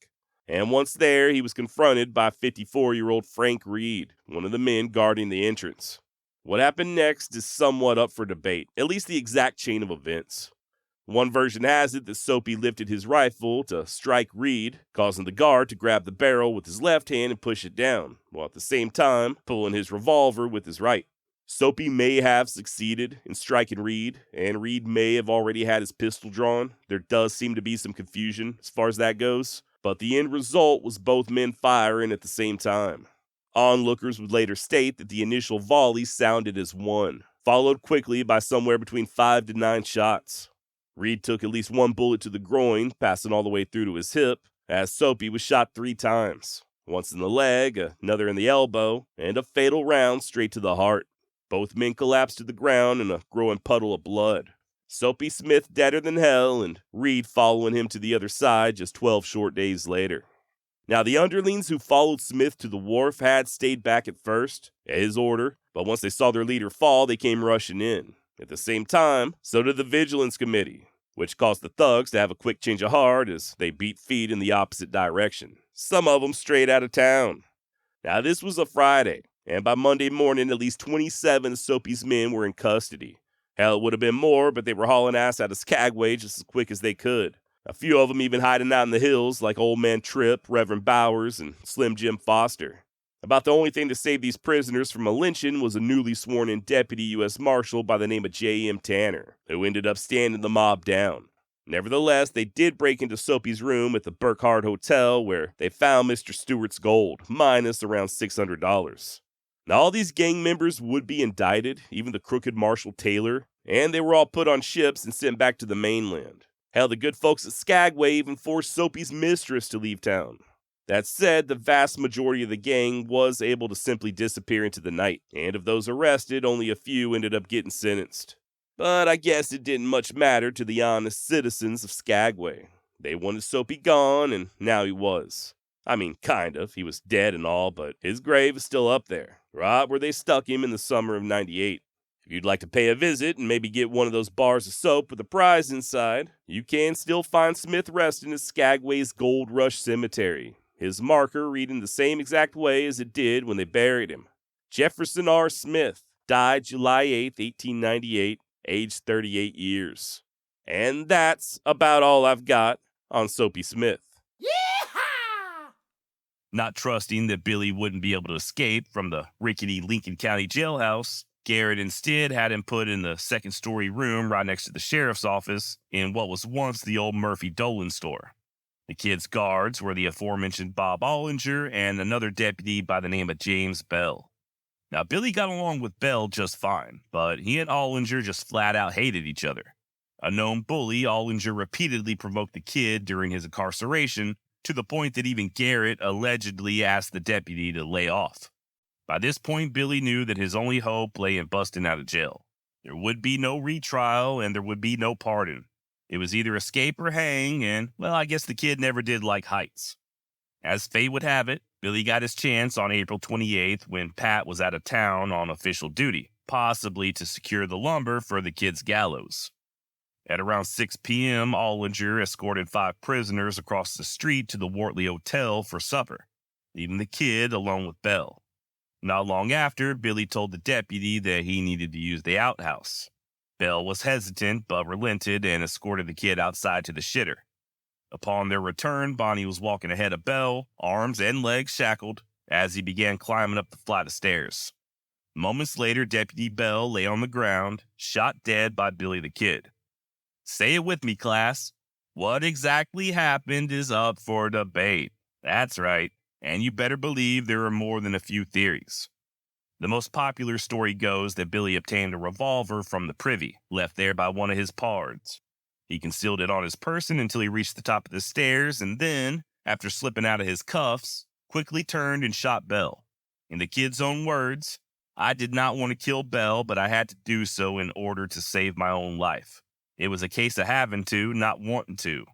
[SPEAKER 3] And once there, he was confronted by 54-year-old Frank Reed, one of the men guarding the entrance. What happened next is somewhat up for debate, at least the exact chain of events. One version has it that Soapy lifted his rifle to strike Reed, causing the guard to grab the barrel with his left hand and push it down, while at the same time pulling his revolver with his right. Soapy may have succeeded in striking Reed, and Reed may have already had his pistol drawn. There does seem to be some confusion as far as that goes, but the end result was both men firing at the same time. Onlookers would later state that the initial volley sounded as 1, followed quickly by somewhere between 5 to 9 shots. Reed took at least 1 bullet to the groin, passing all the way through to his hip, as Soapy was shot 3 times, once in the leg, another in the elbow, and a fatal round straight to the heart. Both men collapsed to the ground in a growing puddle of blood. Soapy Smith deader than hell, and Reed following him to the other side just 12 short days later. Now, the underlings who followed Smith to the wharf had stayed back at first, at his order, but once they saw their leader fall, they came rushing in. At the same time, so did the Vigilance Committee, which caused the thugs to have a quick change of heart as they beat feet in the opposite direction, some of them straight out of town. Now, this was a Friday, and by Monday morning, at least 27 of Soapy's men were in custody. Hell, it would have been more, but they were hauling ass out of Skagway just as quick as they could. A few of them even hiding out in the hills like Old Man Tripp, Reverend Bowers, and Slim Jim Foster. About the only thing to save these prisoners from a lynching was a newly sworn-in deputy U.S. Marshal by the name of J.M. Tanner, who ended up standing the mob down. Nevertheless, they did break into Soapy's room at the Burkhardt Hotel, where they found Mr. Stewart's gold, minus around $600. Now, all these gang members would be indicted, even the crooked Marshal Taylor, and they were all put on ships and sent back to the mainland. Hell, the good folks at Skagway even forced Soapy's mistress to leave town. That said, the vast majority of the gang was able to simply disappear into the night, and of those arrested, only a few ended up getting sentenced. But I guess it didn't much matter to the honest citizens of Skagway. They wanted Soapy gone, and now he was. I mean, kind of. He was dead and all, but his grave is still up there, right where they stuck him in the summer of '98. If you'd like to pay a visit and maybe get one of those bars of soap with a prize inside, you can still find Smith resting at Skagway's Gold Rush Cemetery, his marker reading the same exact way as it did when they buried him. Jefferson R. Smith died July 8, 1898, aged 38 years. And that's about all I've got on Soapy Smith.
[SPEAKER 2] Yeehaw!
[SPEAKER 1] Not trusting that Billy wouldn't be able to escape from the rickety Lincoln County jailhouse, Garrett instead had him put in the second-story room right next to the sheriff's office in what was once the old Murphy Dolan store. The kid's guards were the aforementioned Bob Ollinger and another deputy by the name of James Bell. Now, Billy got along with Bell just fine, but he and Ollinger just flat out hated each other. A known bully, Ollinger repeatedly provoked the kid during his incarceration to the point that even Garrett allegedly asked the deputy to lay off. By this point, Billy knew that his only hope lay in busting out of jail. There would be no retrial and there would be no pardon. It was either escape or hang, and, well, I guess the kid never did like heights. As fate would have it, Billy got his chance on April 28th when Pat was out of town on official duty, possibly to secure the lumber for the kid's gallows. At around 6 p.m., Ollinger escorted 5 prisoners across the street to the Wortley Hotel for supper, leaving the kid alone with Bell. Not long after, Billy told the deputy that he needed to use the outhouse. Bell was hesitant, but relented and escorted the kid outside to the shitter. Upon their return, Bonnie was walking ahead of Bell, arms and legs shackled, as he began climbing up the flight of stairs. Moments later, Deputy Bell lay on the ground, shot dead by Billy the Kid. Say it with me, class. What exactly happened is up for debate. That's right, and you better believe there are more than a few theories. The most popular story goes that Billy obtained a revolver from the privy, left there by one of his pards. He concealed it on his person until he reached the top of the stairs and then, after slipping out of his cuffs, quickly turned and shot Bell. In the kid's own words, "I did not want to kill Bell, but I had to do so in order to save my own life. It was a case of having to, not wanting to."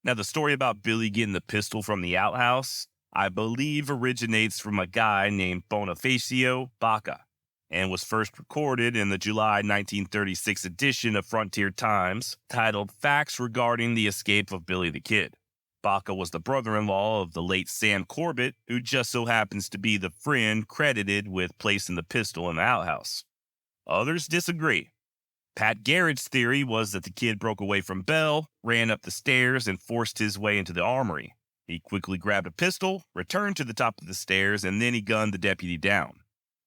[SPEAKER 1] Now, the story about Billy getting the pistol from the outhouse, I believe originates from a guy named Bonifacio Baca and was first recorded in the July 1936 edition of Frontier Times titled "Facts Regarding the Escape of Billy the Kid." Baca was the brother-in-law of the late Sam Corbett, who just so happens to be the friend credited with placing the pistol in the outhouse. Others disagree. Pat Garrett's theory was that the kid broke away from Bell, ran up the stairs, and forced his way into the armory. He quickly grabbed a pistol, returned to the top of the stairs, and then he gunned the deputy down.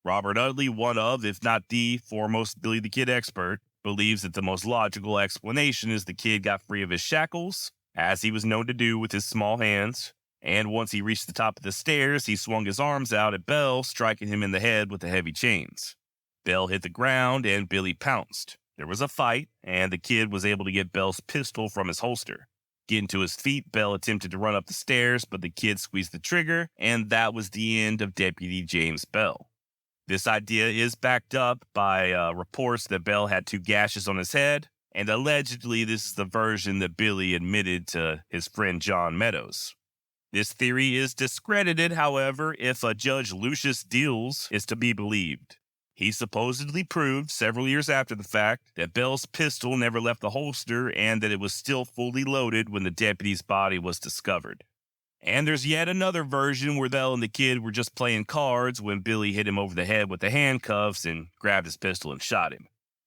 [SPEAKER 1] Robert Utley, one of, if not the foremost Billy the Kid expert, believes that the most logical explanation is the kid got free of his shackles, as he was known to do with his small hands, and once he reached the top of the stairs, he swung his arms out at Bell, striking him in the head with the heavy chains. Bell hit the ground, and Billy pounced. There was a fight, and the kid was able to get Bell's pistol from his holster. Getting to his feet, Bell attempted to run up the stairs, but the kid squeezed the trigger, and that was the end of Deputy James Bell. This idea is backed up by reports that Bell had 2 gashes on his head, and allegedly this is the version that Billy admitted to his friend John Meadows. This theory is discredited, however, if Judge Lucius Deals is to be believed. He supposedly proved, several years after the fact, that Bell's pistol never left the holster and that it was still fully loaded when the deputy's body was discovered. And there's yet another version where Bell and the kid were just playing cards when Billy hit him over the head with the handcuffs and grabbed his pistol and shot him.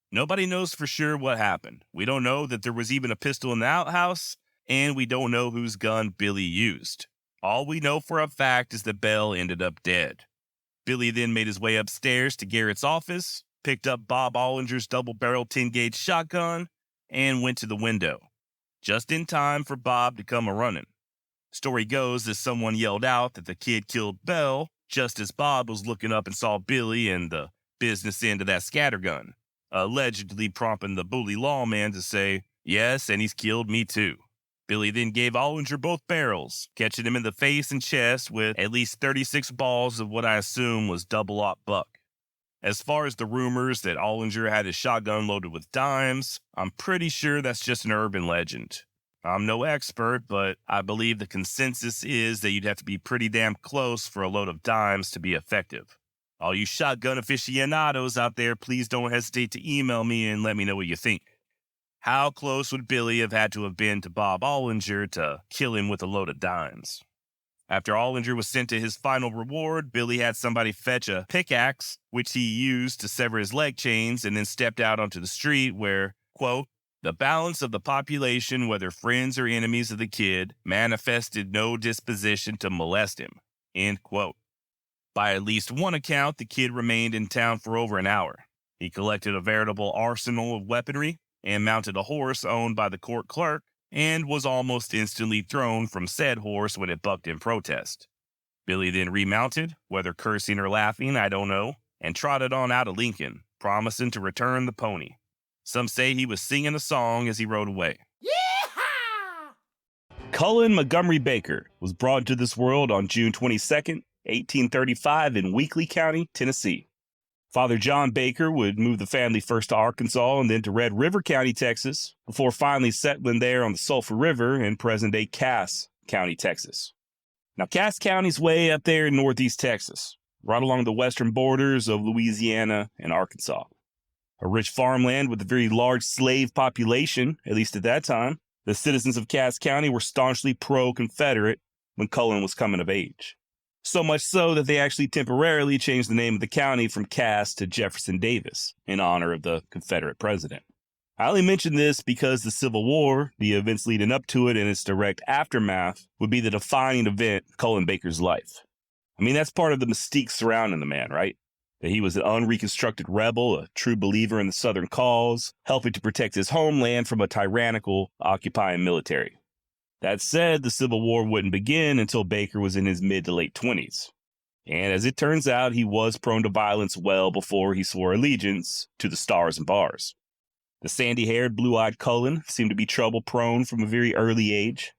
[SPEAKER 1] Nobody knows for sure what happened. We don't know that there was even a pistol in the outhouse, and we don't know whose gun Billy used. All we know for a fact is that Bell ended up dead. Billy then made his way upstairs to Garrett's office, picked up Bob Ollinger's double-barreled 10-gauge shotgun, and went to the window, just in time for Bob to come a-running. Story goes that someone yelled out that the kid killed Bell just as Bob was looking up and saw Billy and the business end of that scattergun, allegedly prompting the bully lawman to say, "Yes, and he's killed me too." Billy then gave Ollinger both barrels, catching him in the face and chest with at least 36 balls of what I assume was double-aught buck. As far as the rumors that Ollinger had his shotgun loaded with dimes, I'm pretty sure that's just an urban legend. I'm no expert, but I believe the consensus is that you'd have to be pretty damn close for a load of dimes to be effective. All you shotgun aficionados out there, please don't hesitate to email me and let me know what you think. How close would Billy have had to have been to Bob Ollinger to kill him with a load of dimes? After Ollinger was sent to his final reward, Billy had somebody fetch a pickaxe, which he used to sever his leg chains, and then stepped out onto the street where, quote, "The balance of the population, whether friends or enemies of the kid, manifested no disposition to molest him," end quote. By at least one account, the kid remained in town for over an hour. He collected a veritable arsenal of weaponry and mounted a horse owned by the court clerk, and was almost instantly thrown from said horse when it bucked in protest. Billy then remounted, whether cursing or laughing, I don't know, and trotted on out of Lincoln, promising to return the pony. Some say he was singing a song as he rode away.
[SPEAKER 2] Yeehaw!
[SPEAKER 1] Cullen Montgomery Baker was brought into this world on June 22nd, 1835 in Weakley County, Tennessee. Father John Baker would move the family first to Arkansas and then to Red River County, Texas, before finally settling there on the Sulphur River in present-day Cass County, Texas. Now, Cass County's way up there in northeast Texas, right along the western borders of Louisiana and Arkansas. A rich farmland with a very large slave population, at least at that time. The citizens of Cass County were staunchly pro-Confederate when Cullen was coming of age. So much so that they actually temporarily changed the name of the county from Cass to Jefferson Davis in honor of the Confederate president. I only mention this because the Civil War, the events leading up to it, and its direct aftermath would be the defining event in Cullen Baker's life. I mean, that's part of the mystique surrounding the man, right? That he was an unreconstructed rebel, a true believer in the Southern cause, helping to protect his homeland from a tyrannical occupying military. That said, the Civil War wouldn't begin until Baker was in his mid to late 20s. And as it turns out, he was prone to violence well before he swore allegiance to the Stars and Bars. The sandy-haired, blue-eyed Cullen seemed to be trouble-prone from a very early age.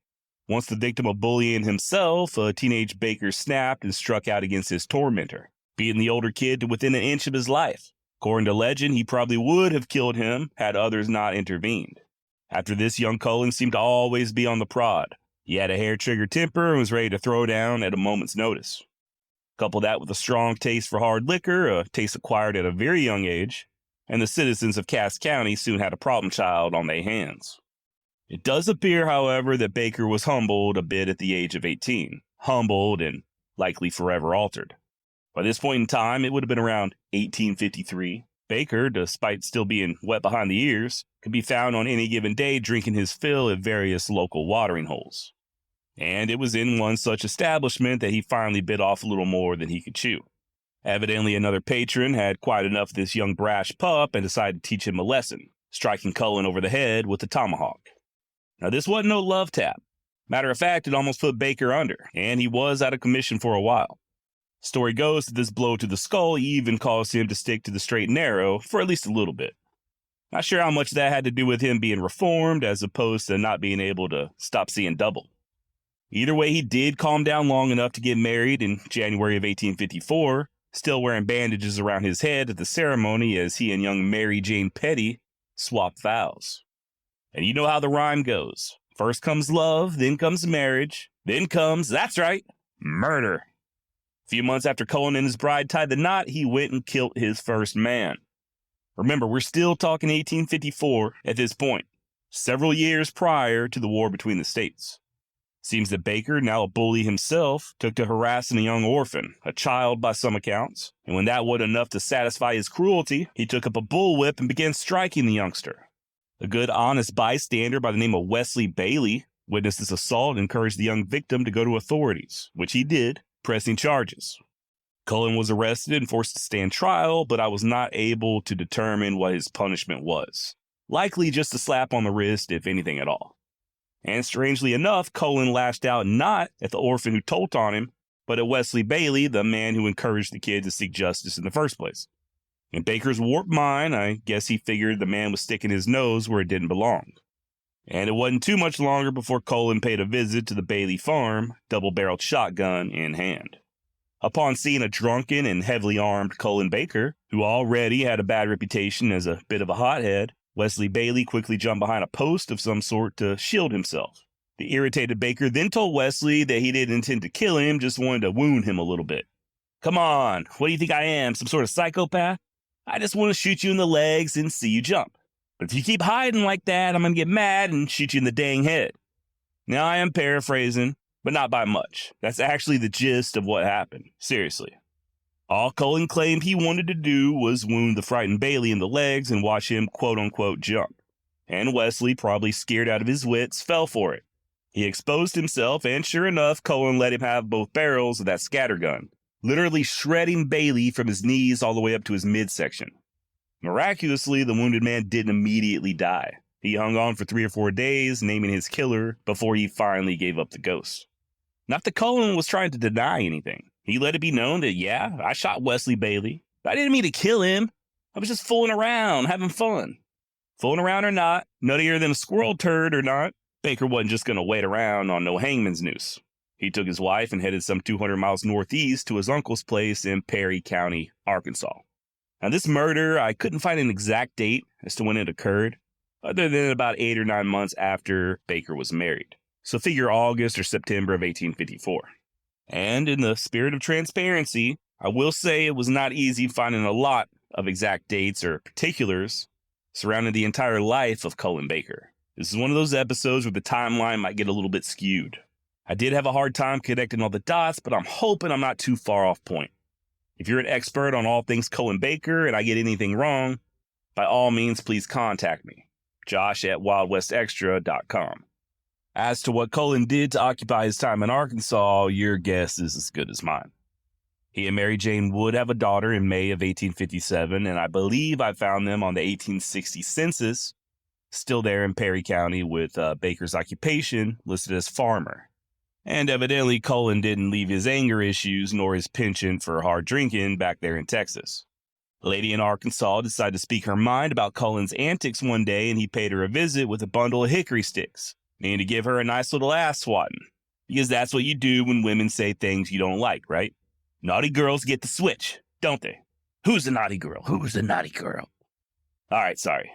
[SPEAKER 1] Once the victim of bullying himself, a teenage Baker snapped and struck out against his tormentor, beating the older kid to within an inch of his life. According to legend, he probably would have killed him had others not intervened. After this, young Cullen seemed to always be on the prod. He had a hair-trigger temper and was ready to throw down at a moment's notice. Couple that with a strong taste for hard liquor, a taste acquired at a very young age, and the citizens of Cass County soon had a problem child on their hands. It does appear, however, that Baker was humbled a bit at the age of 18. Humbled and likely forever altered. By this point in time, it would have been around 1853. Baker, despite still being wet behind the ears, could be found on any given day drinking his fill at various local watering holes. And it was in one such establishment that he finally bit off a little more than he could chew. Evidently, another patron had quite enough of this young brash pup and decided to teach him a lesson, striking Cullen over the head with a tomahawk. Now, this wasn't no love tap. Matter of fact, it almost put Baker under, and he was out of commission for a while. Story goes that this blow to the skull even caused him to stick to the straight and narrow for at least a little bit. Not sure how much that had to do with him being reformed as opposed to not being able to stop seeing double. Either way, he did calm down long enough to get married in January of 1854, still wearing bandages around his head at the ceremony as he and young Mary Jane Petty swapped vows. And you know how the rhyme goes. First comes love, then comes marriage, then comes, that's right, murder. A few months after Cullen and his bride tied the knot, he went and killed his first man. Remember, we're still talking 1854 at this point, several years prior to the war between the states. Seems that Baker, now a bully himself, took to harassing a young orphan, a child by some accounts, and when that wasn't enough to satisfy his cruelty, he took up a bullwhip and began striking the youngster. A good, honest bystander by the name of Wesley Bailey witnessed this assault and encouraged the young victim to go to authorities, which he did, pressing charges. Cullen was arrested and forced to stand trial, but I was not able to determine what his punishment was. Likely just a slap on the wrist, if anything at all. And strangely enough, Cullen lashed out not at the orphan who told on him, but at Wesley Bailey, the man who encouraged the kid to seek justice in the first place. In Baker's warped mind, I guess he figured the man was sticking his nose where it didn't belong. And it wasn't too much longer before Cullen paid a visit to the Bailey farm, double-barreled shotgun in hand. Upon seeing a drunken and heavily armed Cullen Baker, who already had a bad reputation as a bit of a hothead, Wesley Bailey quickly jumped behind a post of some sort to shield himself. The irritated Baker then told Wesley that he didn't intend to kill him, just wanted to wound him a little bit. Come on, what do you think I am, some sort of psychopath? I just want to shoot you in the legs and see you jump. But if you keep hiding like that, I'm going to get mad and shoot you in the dang head. Now, I am paraphrasing, but not by much. That's actually the gist of what happened. Seriously. All Cullen claimed he wanted to do was wound the frightened Bailey in the legs and watch him quote-unquote jump. And Wesley, probably scared out of his wits, fell for it. He exposed himself, and sure enough, Cullen let him have both barrels of that scattergun, literally shredding Bailey from his knees all the way up to his midsection. Miraculously, the wounded man didn't immediately die. He hung on for 3 or 4 days, naming his killer, before he finally gave up the ghost. Not that Cullen was trying to deny anything. He let it be known that, yeah, I shot Wesley Bailey, but I didn't mean to kill him. I was just fooling around, having fun. Fooling around or not, nuttier than a squirrel turd or not, Baker wasn't just going to wait around on no hangman's noose. He took his wife and headed some 200 miles northeast to his uncle's place in Perry County, Arkansas. Now, this murder, I couldn't find an exact date as to when it occurred, other than about 8 or 9 months after Baker was married. So figure August or September of 1854. And in the spirit of transparency, I will say it was not easy finding a lot of exact dates or particulars surrounding the entire life of Cullen Baker. This is one of those episodes where the timeline might get a little bit skewed. I did have a hard time connecting all the dots, but I'm hoping I'm not too far off point. If you're an expert on all things Cullen Baker and I get anything wrong, by all means, please contact me, josh@wildwestextra.com. As to what Cullen did to occupy his time in Arkansas, your guess is as good as mine. He and Mary Jane would have a daughter in May of 1857, and I believe I found them on the 1860 census, still there in Perry County with Baker's occupation listed as farmer. And evidently Cullen didn't leave his anger issues nor his penchant for hard drinking back there in Texas. A lady in Arkansas decided to speak her mind about Cullen's antics one day, and he paid her a visit with a bundle of hickory sticks, meaning to give her a nice little ass swatting. Because that's what you do when women say things you don't like, right? Naughty girls get the switch, don't they? Who's the naughty girl? Who's the naughty girl? All right, sorry.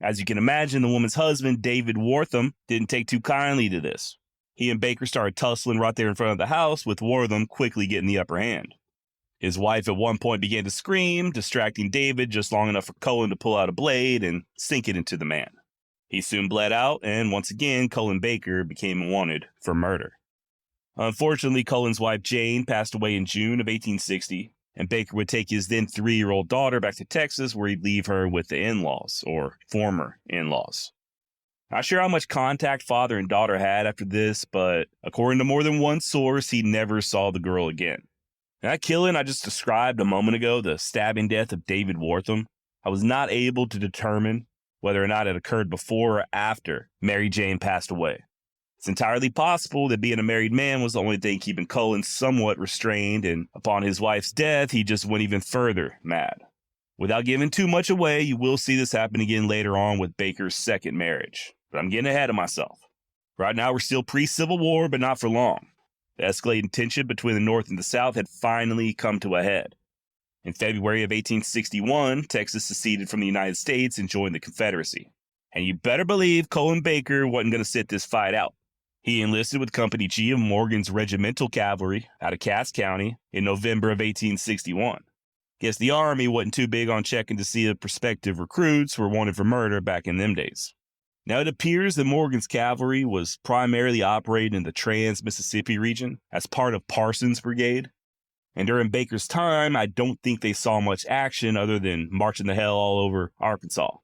[SPEAKER 1] As you can imagine, the woman's husband, David Wortham, didn't take too kindly to this. He and Baker started tussling right there in front of the house, with Wortham quickly getting the upper hand. His wife at one point began to scream, distracting David just long enough for Cullen to pull out a blade and sink it into the man. He soon bled out, and once again, Cullen Baker became wanted for murder. Unfortunately, Cullen's wife Jane passed away in June of 1860, and Baker would take his then 3-year-old daughter back to Texas, where he'd leave her with the in-laws, or former in-laws. Not sure how much contact father and daughter had after this, but according to more than one source, he never saw the girl again. That killing I just described a moment ago, the stabbing death of David Wortham, I was not able to determine whether or not it occurred before or after Mary Jane passed away. It's entirely possible that being a married man was the only thing keeping Cullen somewhat restrained, and upon his wife's death, he just went even further mad. Without giving too much away, you will see this happen again later on with Baker's second marriage. But I'm getting ahead of myself. Right now, we're still pre-Civil War, but not for long. The escalating tension between the North and the South had finally come to a head. In February of 1861, Texas seceded from the United States and joined the Confederacy. And you better believe Cullen Baker wasn't going to sit this fight out. He enlisted with Company G of Morgan's Regimental Cavalry out of Cass County in November of 1861. Guess the Army wasn't too big on checking to see if prospective recruits were wanted for murder back in them days. Now, it appears that Morgan's cavalry was primarily operating in the Trans-Mississippi region as part of Parsons' brigade. And during Baker's time, I don't think they saw much action other than marching the hell all over Arkansas.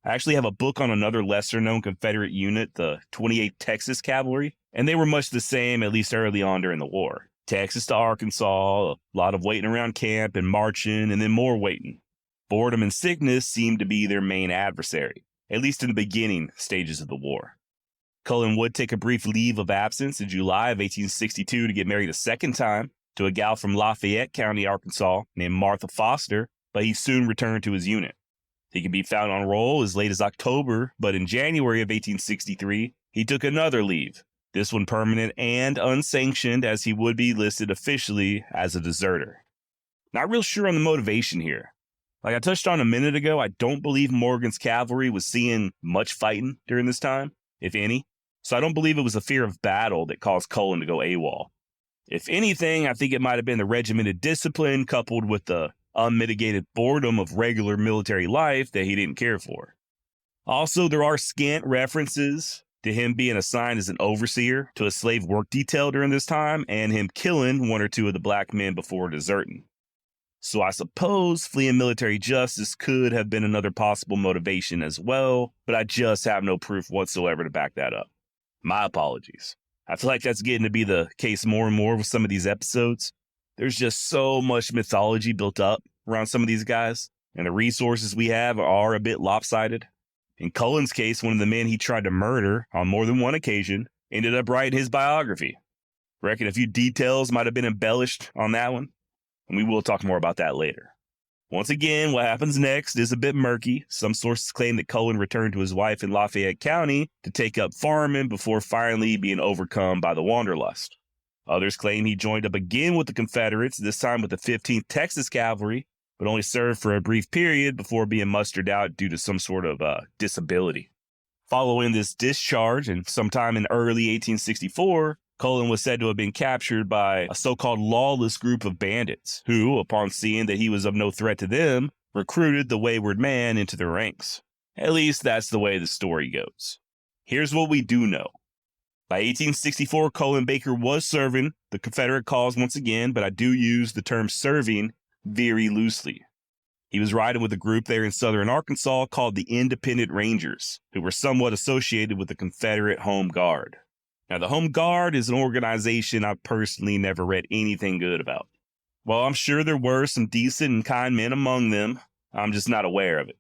[SPEAKER 1] I actually have a book on another lesser-known Confederate unit, the 28th Texas Cavalry, and they were much the same, at least early on during the war. Texas to Arkansas, a lot of waiting around camp and marching, and then more waiting. Boredom and sickness seemed to be their main adversary, at least in the beginning stages of the war. Cullen would take a brief leave of absence in July of 1862 to get married a second time to a gal from Lafayette County, Arkansas, named Martha Foster, but he soon returned to his unit. He could be found on roll as late as October, but in January of 1863, he took another leave, this one permanent and unsanctioned, as he would be listed officially as a deserter. Not real sure on the motivation here. Like I touched on a minute ago, I don't believe Morgan's cavalry was seeing much fighting during this time, if any, so I don't believe it was a fear of battle that caused Cullen to go AWOL. If anything, I think it might have been the regimented discipline coupled with the unmitigated boredom of regular military life that he didn't care for. Also, there are scant references to him being assigned as an overseer to a slave work detail during this time and him killing one or two of the black men before deserting. So I suppose fleeing military justice could have been another possible motivation as well, but I just have no proof whatsoever to back that up. My apologies. I feel like that's getting to be the case more and more with some of these episodes. There's just so much mythology built up around some of these guys, and the resources we have are a bit lopsided. In Cullen's case, one of the men he tried to murder on more than one occasion ended up writing his biography. Reckon a few details might have been embellished on that one, and we will talk more about that later. Once again, what happens next is a bit murky. Some sources claim that Cullen returned to his wife in Lafayette County to take up farming before finally being overcome by the wanderlust. Others claim he joined up again with the Confederates, this time with the 15th Texas Cavalry, but only served for a brief period before being mustered out due to some sort of disability. Following this discharge, and sometime in early 1864, Cullen was said to have been captured by a so-called lawless group of bandits who, upon seeing that he was of no threat to them, recruited the wayward man into their ranks. At least that's the way the story goes. Here's what we do know. By 1864, Cullen Baker was serving the Confederate cause once again, but I do use the term serving very loosely. He was riding with a group there in southern Arkansas called the Independent Rangers, who were somewhat associated with the Confederate Home Guard. Now, the Home Guard is an organization I've personally never read anything good about. While I'm sure there were some decent and kind men among them, I'm just not aware of it.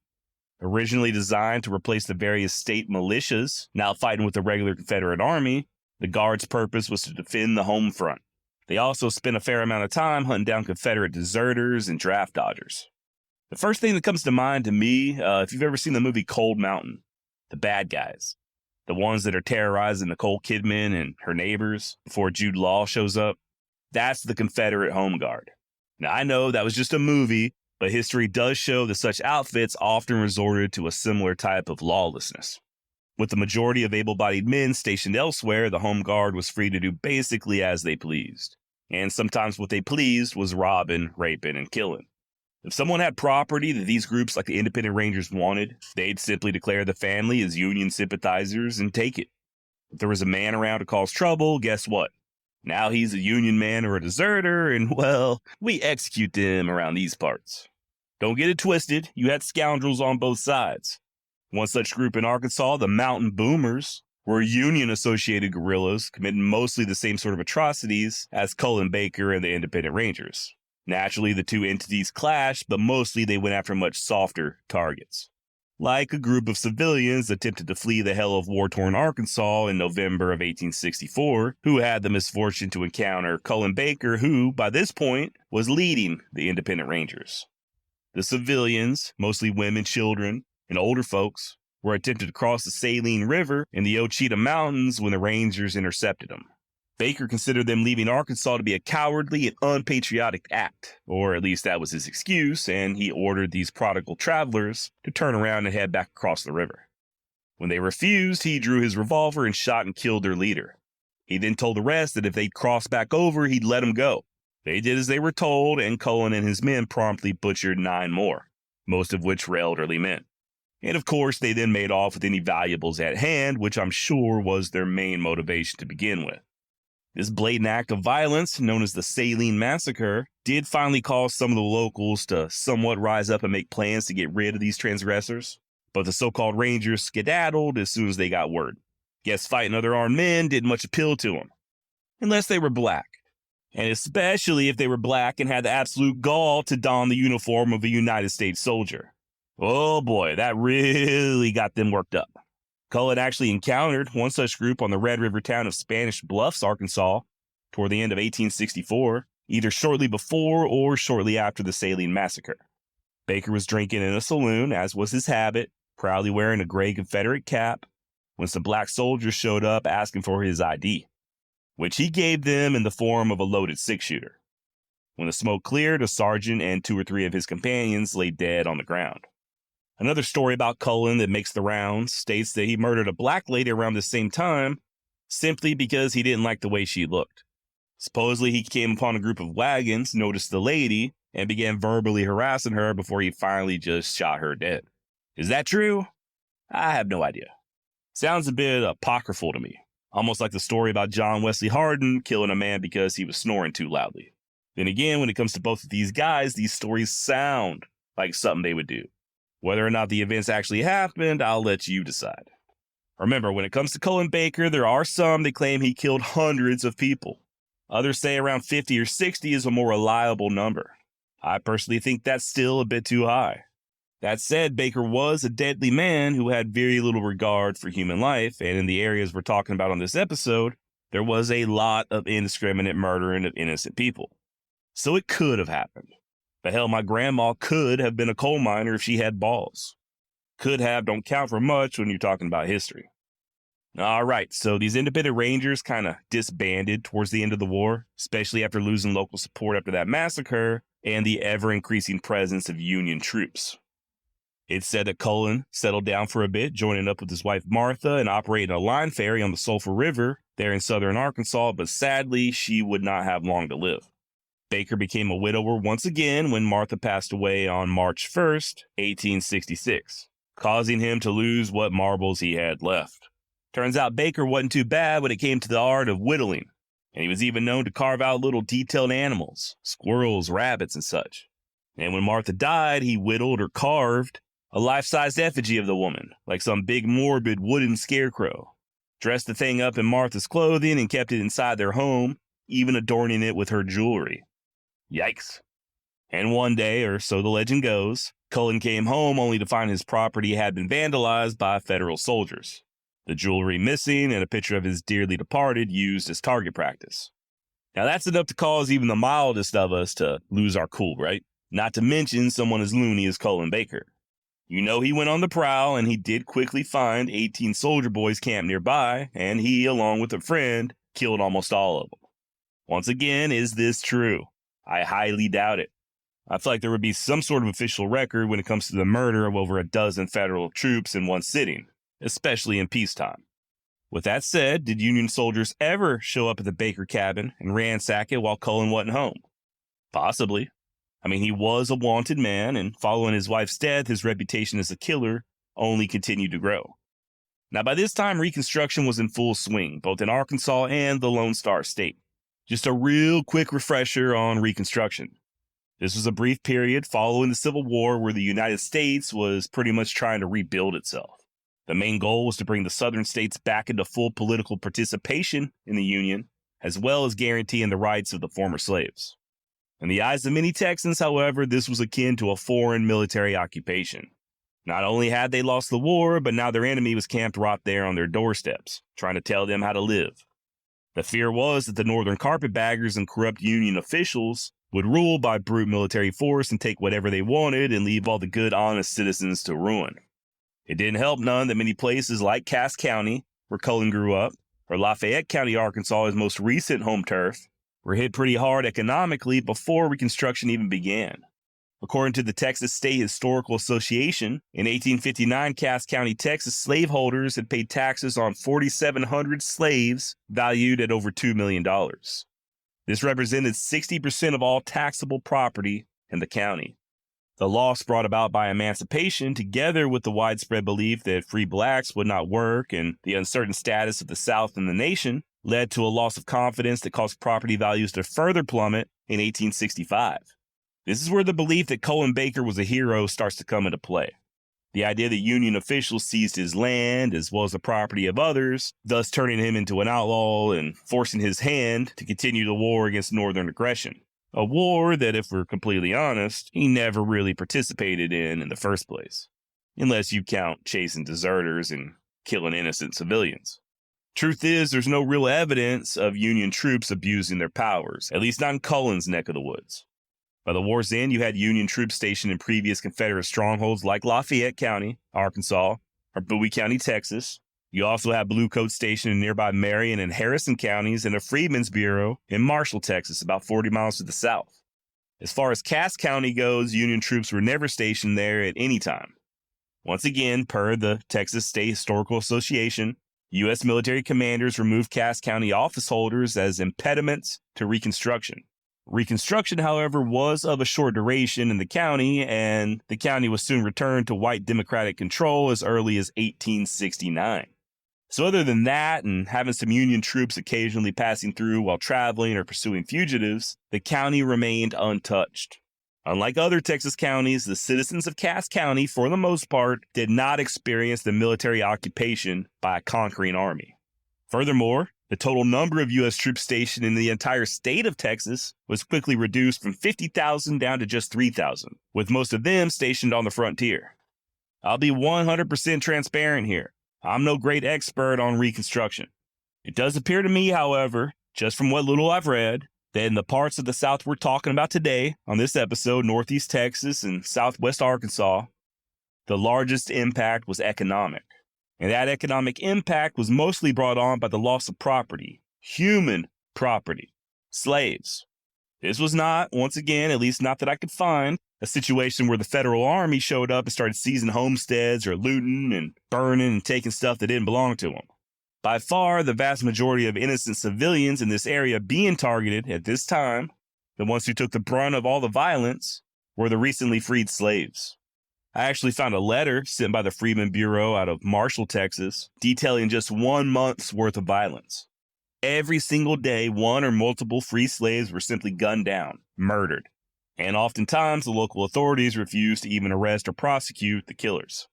[SPEAKER 1] Originally designed to replace the various state militias, now fighting with the regular Confederate Army, the Guard's purpose was to defend the home front. They also spent a fair amount of time hunting down Confederate deserters and draft dodgers. The first thing that comes to mind to me, if you've ever seen the movie Cold Mountain, the bad guys, the ones that are terrorizing Nicole Kidman and her neighbors before Jude Law shows up, that's the Confederate Home Guard. Now, I know that was just a movie, but history does show that such outfits often resorted to a similar type of lawlessness. With the majority of able-bodied men stationed elsewhere, the Home Guard was free to do basically as they pleased. And sometimes what they pleased was robbing, raping, and killing. If someone had property that these groups like the Independent Rangers wanted, they'd simply declare the family as Union sympathizers and take it. If there was a man around to cause trouble, guess what? Now he's a Union man or a deserter, and well, we execute them around these parts. Don't get it twisted, you had scoundrels on both sides. One such group in Arkansas, the Mountain Boomers, were Union-associated guerrillas committing mostly the same sort of atrocities as Cullen Baker and the Independent Rangers. Naturally, the two entities clashed, but mostly they went after much softer targets. Like a group of civilians attempted to flee the hell of war-torn Arkansas in November of 1864, who had the misfortune to encounter Cullen Baker, who, by this point, was leading the Independent Rangers. The civilians, mostly women, children, and older folks, were attempting to cross the Saline River in the Ouachita Mountains when the Rangers intercepted them. Baker considered them leaving Arkansas to be a cowardly and unpatriotic act, or at least that was his excuse, and he ordered these prodigal travelers to turn around and head back across the river. When they refused, he drew his revolver and shot and killed their leader. He then told the rest that if they'd cross back over, he'd let them go. They did as they were told, and Cullen and his men promptly butchered 9 more, most of which were elderly men. And of course, they then made off with any valuables at hand, which I'm sure was their main motivation to begin with. This blatant act of violence, known as the Saline Massacre, did finally cause some of the locals to somewhat rise up and make plans to get rid of these transgressors. But the so-called Rangers skedaddled as soon as they got word. Guess fighting other armed men didn't much appeal to them. Unless they were black. And especially if they were black and had the absolute gall to don the uniform of a United States soldier. Oh boy, that really got them worked up. Cullen actually encountered one such group on the Red River town of Spanish Bluffs, Arkansas, toward the end of 1864, either shortly before or shortly after the Saline Massacre. Baker was drinking in a saloon, as was his habit, proudly wearing a gray Confederate cap, when some black soldiers showed up asking for his ID, which he gave them in the form of a loaded 6-shooter. When the smoke cleared, a sergeant and 2 or 3 of his companions lay dead on the ground. Another story about Cullen that makes the rounds states that he murdered a black lady around the same time simply because he didn't like the way she looked. Supposedly, he came upon a group of wagons, noticed the lady, and began verbally harassing her before he finally just shot her dead. Is that true? I have no idea. Sounds a bit apocryphal to me, almost like the story about John Wesley Hardin killing a man because he was snoring too loudly. Then again, when it comes to both of these guys, these stories sound like something they would do. Whether or not the events actually happened, I'll let you decide. Remember, when it comes to Cullen Baker, there are some that claim he killed hundreds of people. Others say around 50 or 60 is a more reliable number. I personally think that's still a bit too high. That said, Baker was a deadly man who had very little regard for human life, and in the areas we're talking about on this episode, there was a lot of indiscriminate murdering of innocent people. So it could have happened. But hell, my grandma could have been a coal miner if she had balls. Could have don't count for much when you're talking about history. All right, so these Independent Rangers kind of disbanded towards the end of the war, especially after losing local support after that massacre and the ever-increasing presence of Union troops. It's said that Cullen settled down for a bit, joining up with his wife Martha and operating a line ferry on the Sulphur River there in southern Arkansas, but sadly, she would not have long to live. Baker became a widower once again when Martha passed away on March 1st, 1866, causing him to lose what marbles he had left. Turns out Baker wasn't too bad when it came to the art of whittling, and he was even known to carve out little detailed animals, squirrels, rabbits, and such. And when Martha died, he whittled or carved a life-sized effigy of the woman, like some big morbid wooden scarecrow, dressed the thing up in Martha's clothing and kept it inside their home, even adorning it with her jewelry. Yikes. And one day, or so the legend goes, Cullen came home only to find his property had been vandalized by federal soldiers. The jewelry missing and a picture of his dearly departed used as target practice. Now that's enough to cause even the mildest of us to lose our cool, right? Not to mention someone as loony as Cullen Baker. You know he went on the prowl, and he did quickly find 18 soldier boys camped nearby, and he, along with a friend, killed almost all of them. Once again, is this true? I highly doubt it. I feel like there would be some sort of official record when it comes to the murder of over a dozen federal troops in one sitting, especially in peacetime. With that said, did Union soldiers ever show up at the Baker cabin and ransack it while Cullen wasn't home? Possibly. I mean, he was a wanted man, and following his wife's death, his reputation as a killer only continued to grow. Now, by this time, Reconstruction was in full swing, both in Arkansas and the Lone Star State. Just a real quick refresher on Reconstruction. This was a brief period following the Civil War where the United States was pretty much trying to rebuild itself. The main goal was to bring the southern states back into full political participation in the Union, as well as guaranteeing the rights of the former slaves. In the eyes of many Texans, however, this was akin to a foreign military occupation. Not only had they lost the war, but now their enemy was camped right there on their doorsteps, trying to tell them how to live. The fear was that the northern carpetbaggers and corrupt Union officials would rule by brute military force and take whatever they wanted and leave all the good, honest citizens to ruin. It didn't help none that many places like Cass County, where Cullen grew up, or Lafayette County, Arkansas, his most recent home turf, were hit pretty hard economically before Reconstruction even began. According to the Texas State Historical Association, in 1859, Cass County, Texas, slaveholders had paid taxes on 4,700 slaves valued at over $2 million. This represented 60% of all taxable property in the county. The loss brought about by emancipation, together with the widespread belief that free blacks would not work and the uncertain status of the South and the nation, led to a loss of confidence that caused property values to further plummet in 1865. This is where the belief that Cullen Baker was a hero starts to come into play. The idea that Union officials seized his land as well as the property of others, thus turning him into an outlaw and forcing his hand to continue the war against Northern aggression. A war that, if we're completely honest, he never really participated in the first place. Unless you count chasing deserters and killing innocent civilians. Truth is, there's no real evidence of Union troops abusing their powers, at least not in Cullen's neck of the woods. By the war's end, you had Union troops stationed in previous Confederate strongholds like Lafayette County, Arkansas, or Bowie County, Texas. You also have bluecoats stationed in nearby Marion and Harrison counties and a Freedmen's Bureau in Marshall, Texas, about 40 miles to the south. As far as Cass County goes, Union troops were never stationed there at any time. Once again, per the Texas State Historical Association, U.S. military commanders removed Cass County office holders as impediments to Reconstruction. Reconstruction, however, was of a short duration in the county, and the county was soon returned to white Democratic control as early as 1869. So other than that, and having some Union troops occasionally passing through while traveling or pursuing fugitives, the county remained untouched. Unlike other Texas counties, the citizens of Cass County, for the most part, did not experience the military occupation by a conquering army. Furthermore, the total number of U.S. troops stationed in the entire state of Texas was quickly reduced from 50,000 down to just 3,000, with most of them stationed on the frontier. I'll be 100% transparent here. I'm no great expert on Reconstruction. It does appear to me, however, just from what little I've read, that in the parts of the South we're talking about today, on this episode, Northeast Texas and Southwest Arkansas, the largest impact was economic. And that economic impact was mostly brought on by the loss of property, human property, slaves. This was not, once again, at least not that I could find, a situation where the federal army showed up and started seizing homesteads or looting and burning and taking stuff that didn't belong to them. By far, the vast majority of innocent civilians in this area being targeted at this time, the ones who took the brunt of all the violence, were the recently freed slaves. I actually found a letter sent by the Freedmen's Bureau out of Marshall, Texas, detailing just 1 month's worth of violence. Every single day, one or multiple free slaves were simply gunned down, murdered, and oftentimes the local authorities refused to even arrest or prosecute the killers.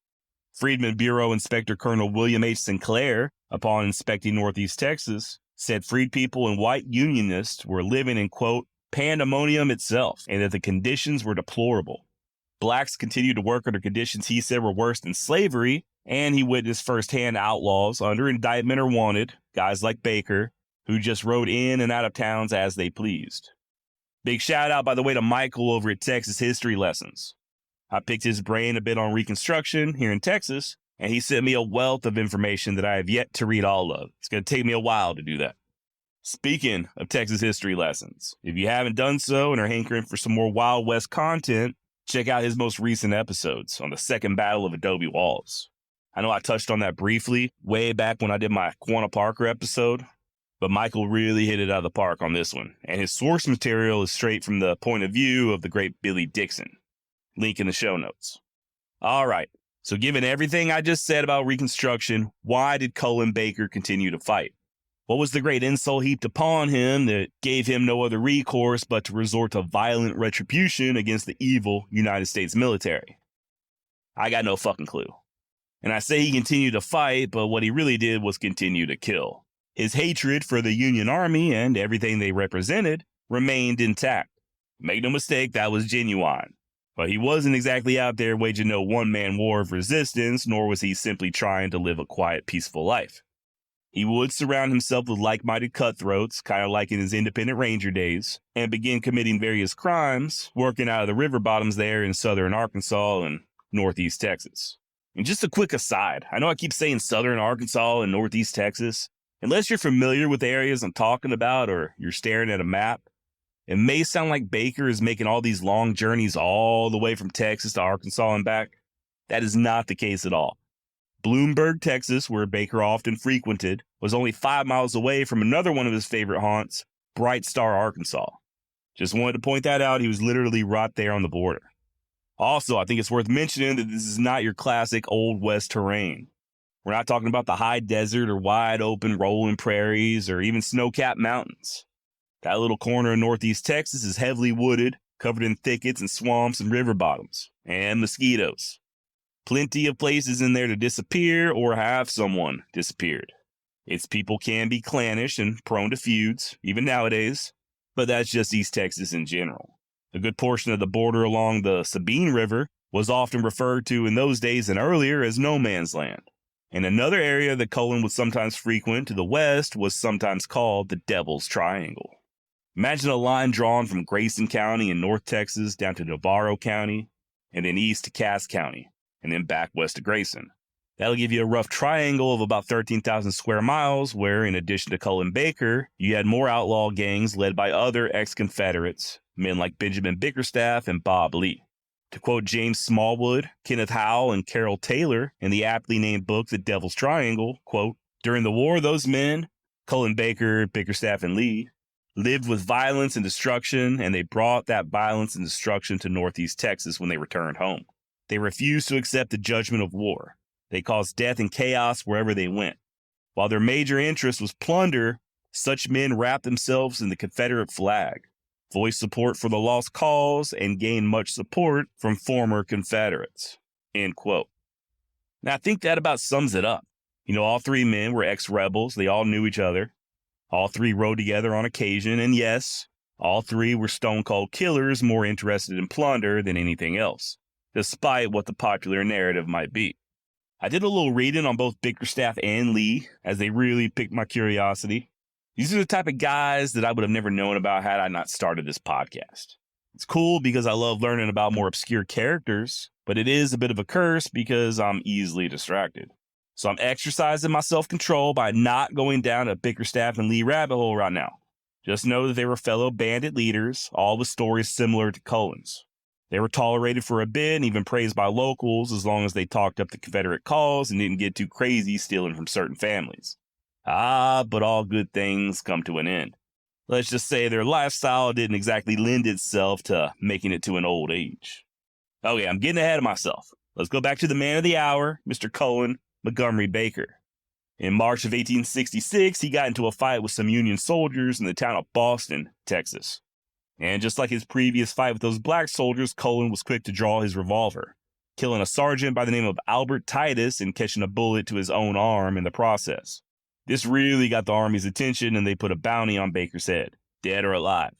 [SPEAKER 1] Freedmen's Bureau Inspector Colonel William H. Sinclair, upon inspecting Northeast Texas, said freed people and white Unionists were living in, quote, pandemonium itself, and that the conditions were deplorable. Blacks continued to work under conditions he said were worse than slavery, and he witnessed firsthand outlaws under indictment or wanted, guys like Baker, who just rode in and out of towns as they pleased. Big shout out, by the way, to Michael over at Texas History Lessons. I picked his brain a bit on Reconstruction here in Texas, and he sent me a wealth of information that I have yet to read all of. It's going to take me a while to do that. Speaking of Texas History Lessons, if you haven't done so and are hankering for some more Wild West content, check out his most recent episodes on the Second Battle of Adobe Walls. I know I touched on that briefly way back when I did my Quanah Parker episode, but Michael really hit it out of the park on this one, and his source material is straight from the point of view of the great Billy Dixon. Link in the show notes. All right, so given everything I just said about Reconstruction, why did Cullen Baker continue to fight? What was the great insult heaped upon him that gave him no other recourse but to resort to violent retribution against the evil United States military? I got no fucking clue. And I say he continued to fight, but what he really did was continue to kill. His hatred for the Union Army and everything they represented remained intact. Make no mistake, that was genuine. But he wasn't exactly out there waging no one-man war of resistance, nor was he simply trying to live a quiet, peaceful life. He would surround himself with like-minded cutthroats, kind of like in his independent ranger days, and begin committing various crimes, working out of the river bottoms there in southern Arkansas and northeast Texas. And just a quick aside, I know I keep saying southern Arkansas and northeast Texas. Unless you're familiar with the areas I'm talking about or you're staring at a map, it may sound like Baker is making all these long journeys all the way from Texas to Arkansas and back. That is not the case at all. Bloomburg, Texas, where Baker often frequented, was only 5 miles away from another one of his favorite haunts, Bright Star, Arkansas. Just wanted to point that out. He was literally right there on the border. Also, I think it's worth mentioning that this is not your classic Old West terrain. We're not talking about the high desert or wide open rolling prairies or even snow-capped mountains. That little corner of northeast Texas is heavily wooded, covered in thickets and swamps and river bottoms, and mosquitoes. Plenty of places in there to disappear or have someone disappeared. Its people can be clannish and prone to feuds, even nowadays, but that's just East Texas in general. A good portion of the border along the Sabine River was often referred to in those days and earlier as no man's land. And another area that Cullen would sometimes frequent to the west was sometimes called the Devil's Triangle. Imagine a line drawn from Grayson County in North Texas down to Navarro County, and then east to Cass County, and then back west to Grayson. That'll give you a rough triangle of about 13,000 square miles, where in addition to Cullen Baker, you had more outlaw gangs led by other ex-Confederates, men like Benjamin Bickerstaff and Bob Lee. To quote James Smallwood, Kenneth Howell, and Carol Taylor in the aptly named book The Devil's Triangle, quote, "During the war, those men, Cullen Baker, Bickerstaff, and Lee, lived with violence and destruction, and they brought that violence and destruction to northeast Texas when they returned home. They refused to accept the judgment of war. They caused death and chaos wherever they went. While their major interest was plunder, such men wrapped themselves in the Confederate flag, voiced support for the lost cause, and gained much support from former Confederates." End quote. Now, I think that about sums it up. You know, all three men were ex-rebels. They all knew each other. All three rode together on occasion, and yes, all three were stone-cold killers more interested in plunder than anything else, despite what the popular narrative might be. I did a little reading on both Bickerstaff and Lee, as they really piqued my curiosity. These are the type of guys that I would have never known about had I not started this podcast. It's cool because I love learning about more obscure characters, but it is a bit of a curse because I'm easily distracted. So I'm exercising my self-control by not going down a Bickerstaff and Lee rabbit hole right now. Just know that they were fellow bandit leaders, all with stories similar to Cullen's. They were tolerated for a bit and even praised by locals as long as they talked up the Confederate cause and didn't get too crazy stealing from certain families. But all good things come to an end. Let's just say their lifestyle didn't exactly lend itself to making it to an old age. Okay, I'm getting ahead of myself. Let's go back to the man of the hour, Mr. Cullen Montgomery Baker. In March of 1866, he got into a fight with some Union soldiers in the town of Boston, Texas. And just like his previous fight with those black soldiers, Cullen was quick to draw his revolver, killing a sergeant by the name of Albert Titus and catching a bullet to his own arm in the process. This really got the Army's attention, and they put a bounty on Baker's head, dead or alive.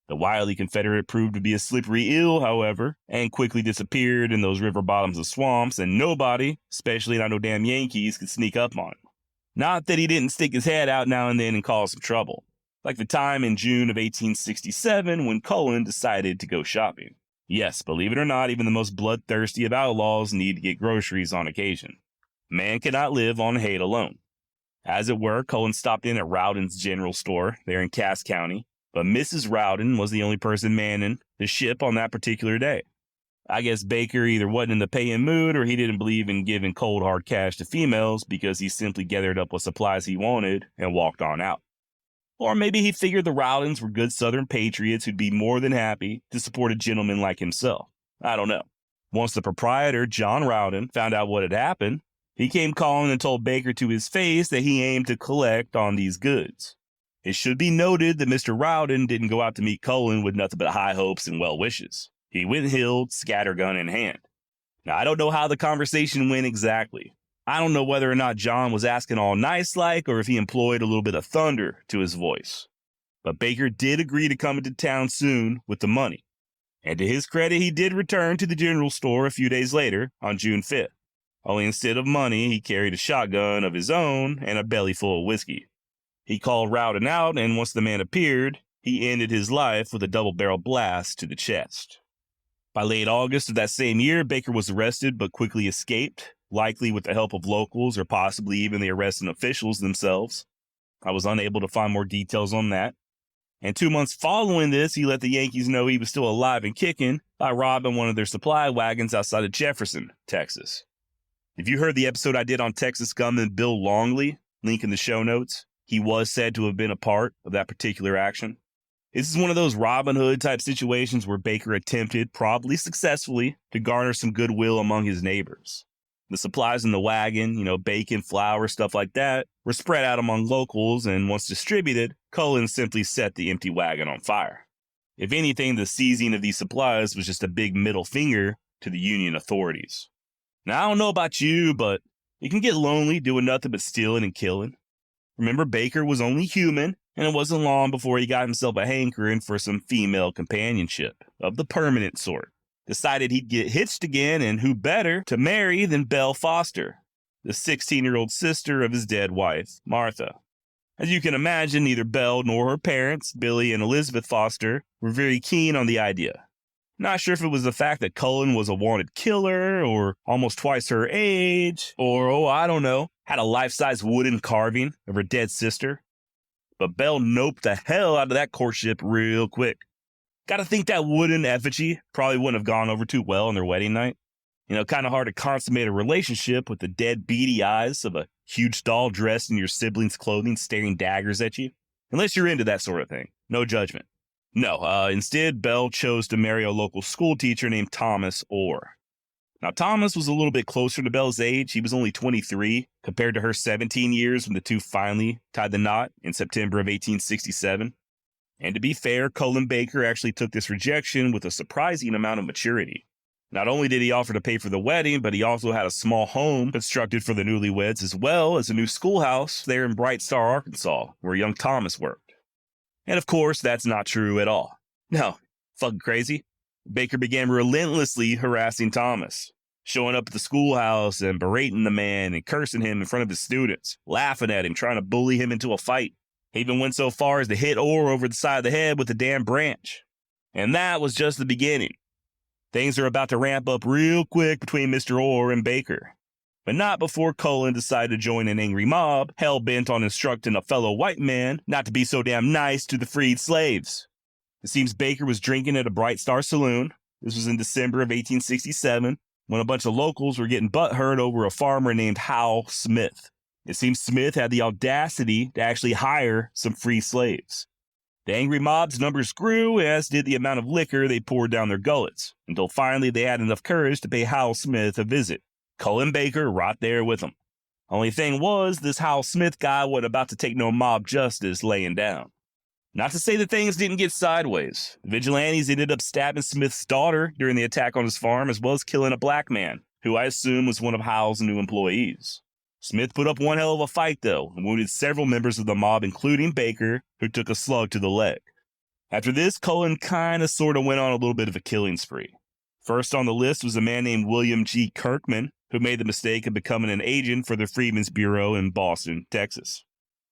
[SPEAKER 1] The wily Confederate proved to be a slippery eel, however, and quickly disappeared in those river bottoms and swamps, and nobody, especially not no damn Yankees, could sneak up on him. Not that he didn't stick his head out now and then and cause some trouble. Like the time in June of 1867 when Cullen decided to go shopping. Yes, believe it or not, even the most bloodthirsty of outlaws need to get groceries on occasion. Man cannot live on hate alone. As it were, Cullen stopped in at Rowden's General Store there in Cass County, but Mrs. Rowden was the only person manning the ship on that particular day. I guess Baker either wasn't in the paying mood or he didn't believe in giving cold hard cash to females because he simply gathered up what supplies he wanted and walked on out. Or maybe he figured the Rowdens were good Southern patriots who'd be more than happy to support a gentleman like himself. I don't know. Once the proprietor, John Rowden, found out what had happened, he came calling and told Baker to his face that he aimed to collect on these goods. It should be noted that Mr. Rowden didn't go out to meet Cullen with nothing but high hopes and well wishes. He went hilled, scattergun in hand. Now, I don't know how the conversation went exactly. I don't know whether or not John was asking all nice-like or if he employed a little bit of thunder to his voice. But Baker did agree to come into town soon with the money. And to his credit, he did return to the general store a few days later on June 5th. Only instead of money, he carried a shotgun of his own and a belly full of whiskey. He called Rowden out, and once the man appeared, he ended his life with a double-barrel blast to the chest. By late August of that same year, Baker was arrested but quickly escaped, likely with the help of locals or possibly even the arresting officials themselves. I was unable to find more details on that. And 2 months following this, he let the Yankees know he was still alive and kicking by robbing one of their supply wagons outside of Jefferson, Texas. If you heard the episode I did on Texas gunman Bill Longley, link in the show notes, he was said to have been a part of that particular action. This is one of those Robin Hood type situations where Baker attempted, probably successfully, to garner some goodwill among his neighbors. The supplies in the wagon, bacon, flour, stuff like that, were spread out among locals, and once distributed, Cullen simply set the empty wagon on fire. If anything, the seizing of these supplies was just a big middle finger to the Union authorities. Now, I don't know about you, but it can get lonely doing nothing but stealing and killing. Remember, Baker was only human, and it wasn't long before he got himself a hankering for some female companionship, of the permanent sort. Decided he'd get hitched again, and who better to marry than Belle Foster, the 16-year-old sister of his dead wife, Martha. As you can imagine, neither Belle nor her parents, Billy and Elizabeth Foster, were very keen on the idea. Not sure if it was the fact that Cullen was a wanted killer, or almost twice her age, or, I don't know, had a life-size wooden carving of her dead sister. But Belle noped the hell out of that courtship real quick. Gotta think that wooden effigy probably wouldn't have gone over too well on their wedding night. Kind of hard to consummate a relationship with the dead beady eyes of a huge doll dressed in your siblings' clothing staring daggers at you. Unless you're into that sort of thing. No judgment. No, instead, Belle chose to marry a local school teacher named Thomas Orr. Now, Thomas was a little bit closer to Belle's age. He was only 23, compared to her 17 years when the two finally tied the knot in September of 1867. And to be fair, Cullen Baker actually took this rejection with a surprising amount of maturity. Not only did he offer to pay for the wedding, but he also had a small home constructed for the newlyweds, as well as a new schoolhouse there in Bright Star, Arkansas, where young Thomas worked. And of course, that's not true at all. No, fucking crazy. Baker began relentlessly harassing Thomas, showing up at the schoolhouse and berating the man and cursing him in front of his students, laughing at him, trying to bully him into a fight. He even went so far as to hit Orr over the side of the head with a damn branch. And that was just the beginning. Things are about to ramp up real quick between Mr. Orr and Baker. But not before Cullen decided to join an angry mob, hell-bent on instructing a fellow white man not to be so damn nice to the freed slaves. It seems Baker was drinking at a Bright Star saloon. This was in December of 1867, when a bunch of locals were getting butthurt over a farmer named Hal Smith. It seems Smith had the audacity to actually hire some free slaves. The angry mob's numbers grew, as did the amount of liquor they poured down their gullets, until finally they had enough courage to pay Hal Smith a visit. Cullen Baker right there with them. Only thing was, this Hal Smith guy wasn't about to take no mob justice laying down. Not to say that things didn't get sideways. The vigilantes ended up stabbing Smith's daughter during the attack on his farm, as well as killing a black man, who I assume was one of Hal's new employees. Smith put up one hell of a fight, though, and wounded several members of the mob, including Baker, who took a slug to the leg. After this, Cullen kinda sorta went on a little bit of a killing spree. First on the list was a man named William G. Kirkman, who made the mistake of becoming an agent for the Freedmen's Bureau in Boston, Texas.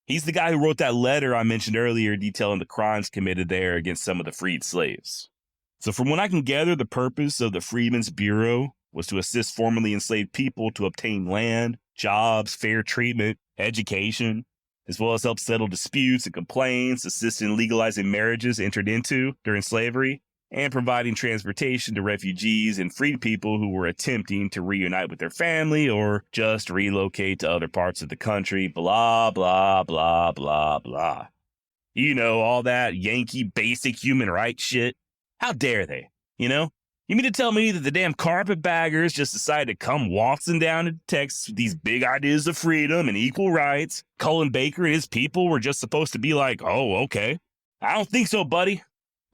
[SPEAKER 1] He's the guy who wrote that letter I mentioned earlier detailing the crimes committed there against some of the freed slaves. So from what I can gather, the purpose of the Freedmen's Bureau was to assist formerly enslaved people to obtain land, jobs, fair treatment, education, as well as help settle disputes and complaints, assist in legalizing marriages entered into during slavery, and providing transportation to refugees and freed people who were attempting to reunite with their family or just relocate to other parts of the country, blah, blah, blah, blah, blah. You know, all that Yankee basic human rights shit. How dare they, you know? You mean to tell me that the damn carpetbaggers just decided to come waltzing down to Texas with these big ideas of freedom and equal rights? Cullen Baker and his people were just supposed to be like, oh, okay. I don't think so, buddy.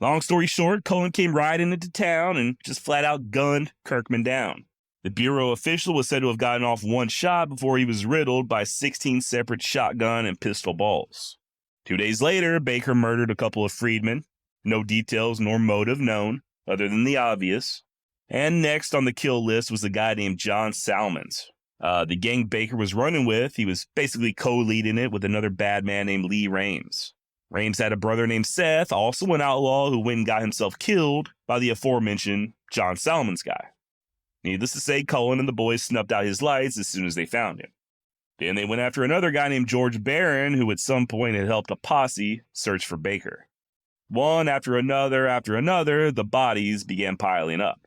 [SPEAKER 1] Long story short, Cullen came riding into town and just flat out gunned Kirkman down. The Bureau official was said to have gotten off one shot before he was riddled by 16 separate shotgun and pistol balls. 2 days later, Baker murdered a couple of freedmen. No details nor motive known, other than the obvious. And next on the kill list was a guy named John Salmons. The gang Baker was running with, he was basically co-leading it with another bad man named Lee Rames. Rames had a brother named Seth, also an outlaw who went and got himself killed by the aforementioned John Salmons guy. Needless to say, Cullen and the boys snuffed out his lights as soon as they found him. Then they went after another guy named George Barron, who at some point had helped a posse search for Baker. One after another, the bodies began piling up.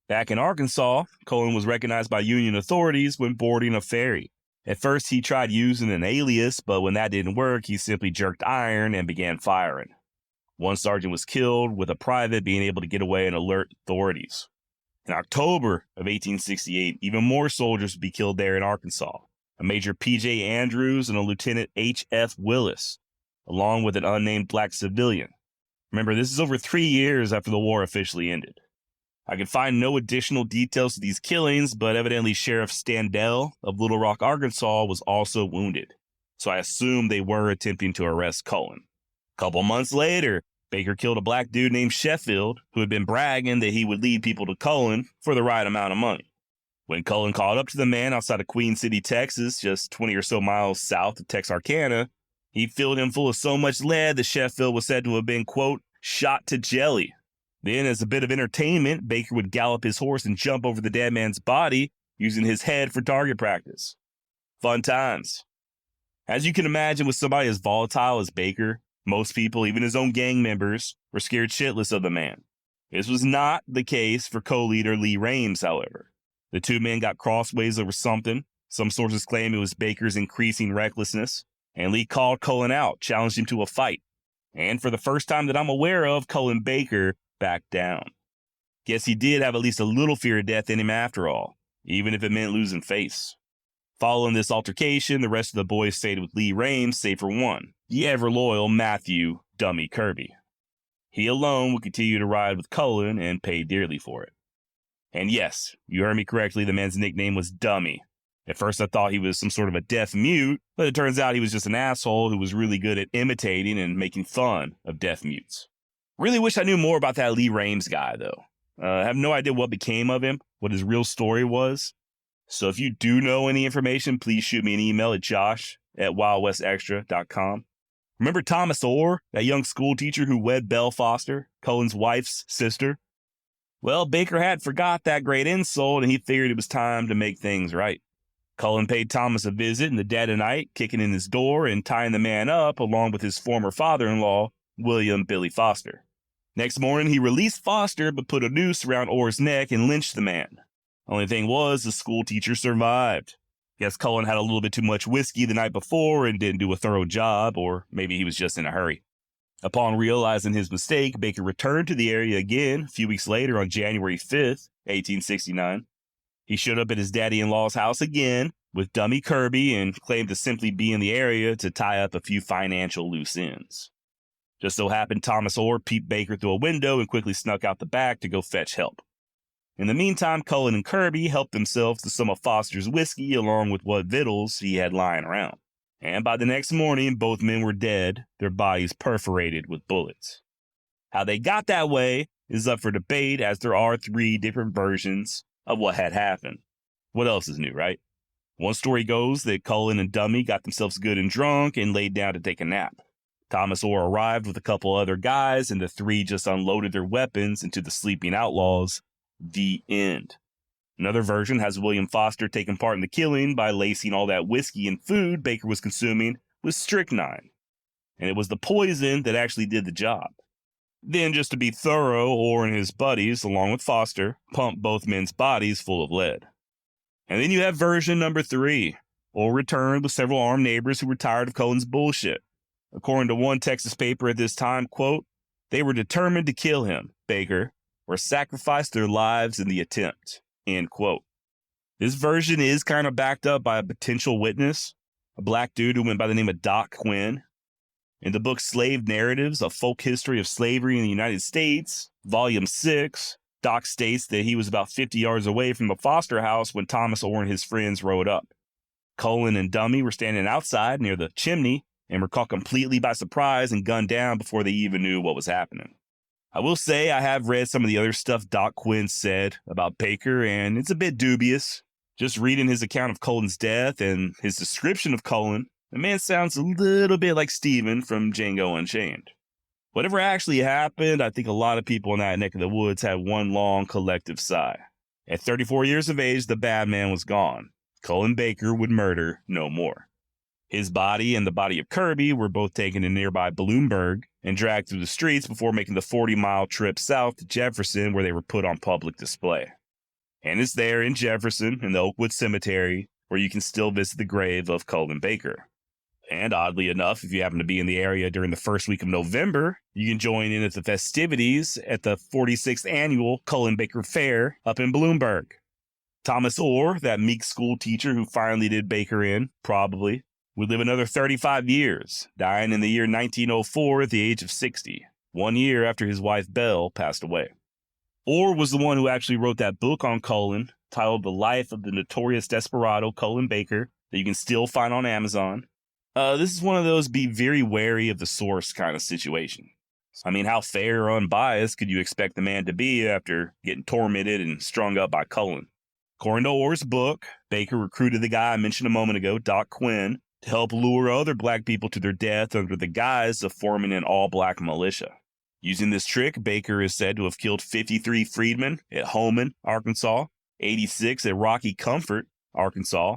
[SPEAKER 1] Back in Arkansas, Cullen was recognized by Union authorities when boarding a ferry. At first, he tried using an alias, but when that didn't work, he simply jerked iron and began firing. One sergeant was killed, with a private being able to get away and alert authorities. In October of 1868, even more soldiers would be killed there in Arkansas. A Major P.J. Andrews and a Lieutenant H.F. Willis, along with an unnamed black civilian. Remember, this is over 3 years after the war officially ended. I could find no additional details to these killings, but evidently Sheriff Standell of Little Rock, Arkansas was also wounded. So I assume they were attempting to arrest Cullen. A couple months later, Baker killed a black dude named Sheffield, who had been bragging that he would lead people to Cullen for the right amount of money. When Cullen caught up to the man outside of Queen City, Texas, just 20 or so miles south of Texarkana, he filled him full of so much lead that Sheffield was said to have been, quote, shot to jelly. Then, as a bit of entertainment, Baker would gallop his horse and jump over the dead man's body, using his head for target practice. Fun times. As you can imagine, with somebody as volatile as Baker, most people, even his own gang members, were scared shitless of the man. This was not the case for co-leader Lee Rames, however. The two men got crossways over something. Some sources claim it was Baker's increasing recklessness, and Lee called Cullen out, challenged him to a fight. And for the first time that I'm aware of, Cullen Baker backed down. Guess he did have at least a little fear of death in him after all, even if it meant losing face. Following this altercation, the rest of the boys stayed with Lee Rames, save for one, the ever-loyal Matthew "Dummy" Kirby. He alone would continue to ride with Cullen and pay dearly for it. And yes, you heard me correctly, the man's nickname was Dummy. At first I thought he was some sort of a deaf mute, but it turns out he was just an asshole who was really good at imitating and making fun of deaf mutes. Really wish I knew more about that Lee Rames guy, though. I have no idea what became of him, what his real story was. So if you do know any information, please shoot me an email at josh@wildwestextra.com. Remember Thomas Orr, that young school teacher who wed Belle Foster, Cullen's wife's sister? Well, Baker had forgot that great insult, and he figured it was time to make things right. Cullen paid Thomas a visit in the dead of night, kicking in his door and tying the man up along with his former father-in-law, William Billy Foster. Next morning, he released Foster but put a noose around Orr's neck and lynched the man. Only thing was, the school teacher survived. Guess Cullen had a little bit too much whiskey the night before and didn't do a thorough job, or maybe he was just in a hurry. Upon realizing his mistake, Baker returned to the area again a few weeks later on January 5th, 1869. He showed up at his daddy-in-law's house again with Dummy Kirby and claimed to simply be in the area to tie up a few financial loose ends. Just so happened Thomas Orr peeped Baker through a window and quickly snuck out the back to go fetch help. In the meantime, Cullen and Kirby helped themselves to some of Foster's whiskey along with what victuals he had lying around. And by the next morning, both men were dead, their bodies perforated with bullets. How they got that way is up for debate, as there are 3 different versions of what had happened. What else is new, right? One story goes that Cullen and Dummy got themselves good and drunk and laid down to take a nap. Thomas Orr arrived with a couple other guys, and the three just unloaded their weapons into the sleeping outlaws. The end. Another version has William Foster taking part in the killing by lacing all that whiskey and food Baker was consuming with strychnine. And it was the poison that actually did the job. Then, just to be thorough, Orr and his buddies, along with Foster, pumped both men's bodies full of lead. And then you have version number 3. Orr returned with several armed neighbors who were tired of Cullen's bullshit. According to one Texas paper at this time, quote, they were determined to kill him, Baker, or sacrifice their lives in the attempt, end quote. This version is kind of backed up by a potential witness, a black dude who went by the name of Doc Quinn. In the book Slave Narratives, A Folk History of Slavery in the United States, Volume 6, Doc states that he was about 50 yards away from the Foster house when Thomas Orr and his friends rode up. Cullen and Dummy were standing outside near the chimney and were caught completely by surprise and gunned down before they even knew what was happening. I will say I have read some of the other stuff Doc Quinn said about Baker, and it's a bit dubious. Just reading his account of Cullen's death and his description of Cullen, the man sounds a little bit like Steven from Django Unchained. Whatever actually happened, I think a lot of people in that neck of the woods had one long collective sigh. At 34 years of age, the bad man was gone. Cullen Baker would murder no more. His body and the body of Kirby were both taken to nearby Bloomberg and dragged through the streets before making the 40-mile trip south to Jefferson, where they were put on public display. And it's there in Jefferson, in the Oakwood Cemetery, where you can still visit the grave of Cullen Baker. And oddly enough, if you happen to be in the area during the first week of November, you can join in at the festivities at the 46th annual Cullen Baker Fair up in Bloomberg. Thomas Orr, that meek school teacher who finally did Baker in, probably, would live another 35 years, dying in the year 1904 at the age of 60, 1 year after his wife Belle passed away. Orr was the one who actually wrote that book on Cullen, titled The Life of the Notorious Desperado Cullen Baker, that you can still find on Amazon. This is one of those be very wary of the source kind of situation. I mean, how fair or unbiased could you expect the man to be after getting tormented and strung up by Cullen? According to Orr's book, Baker recruited the guy I mentioned a moment ago, Doc Quinn, to help lure other black people to their death under the guise of forming an all-black militia. Using this trick, Baker is said to have killed 53 freedmen at Holman, Arkansas, 86 at Rocky Comfort, Arkansas,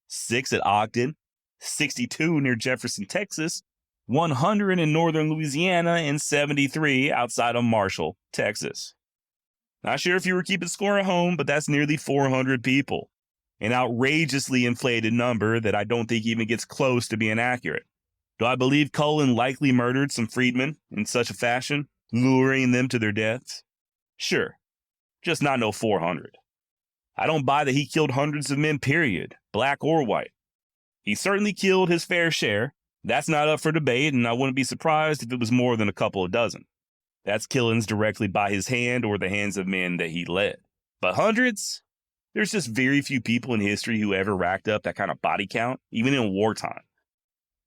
[SPEAKER 1] 6 at Ogden, 62 near Jefferson, Texas, 100 in northern Louisiana, and 73 outside of Marshall, Texas. Not sure if you were keeping score at home, but that's nearly 400 people. An outrageously inflated number that I don't think even gets close to being accurate. Do I believe Cullen likely murdered some freedmen in such a fashion, luring them to their deaths? Sure, just not no 400. I don't buy that he killed hundreds of men, period, black or white. He certainly killed his fair share. That's not up for debate, and I wouldn't be surprised if it was more than a couple of dozen. That's killings directly by his hand or the hands of men that he led. But hundreds? There's just very few people in history who ever racked up that kind of body count, even in wartime.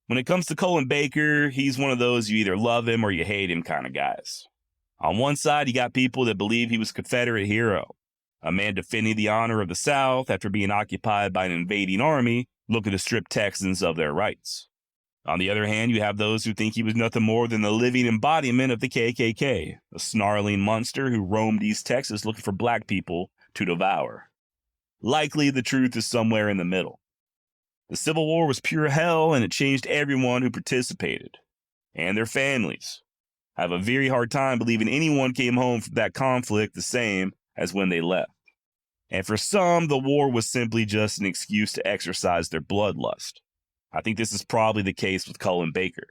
[SPEAKER 1] When it comes to Cullen Baker, he's one of those you either love him or you hate him kind of guys. On one side, you got people that believe he was a Confederate hero, a man defending the honor of the South after being occupied by an invading army looking to strip Texans of their rights. On the other hand, you have those who think he was nothing more than the living embodiment of the KKK, a snarling monster who roamed East Texas looking for black people to devour. Likely the truth is somewhere in the middle. The Civil War was pure hell, and it changed everyone who participated, and their families. I have a very hard time believing anyone came home from that conflict the same as when they left. And for some, the war was simply just an excuse to exercise their bloodlust. I think this is probably the case with Cullen Baker.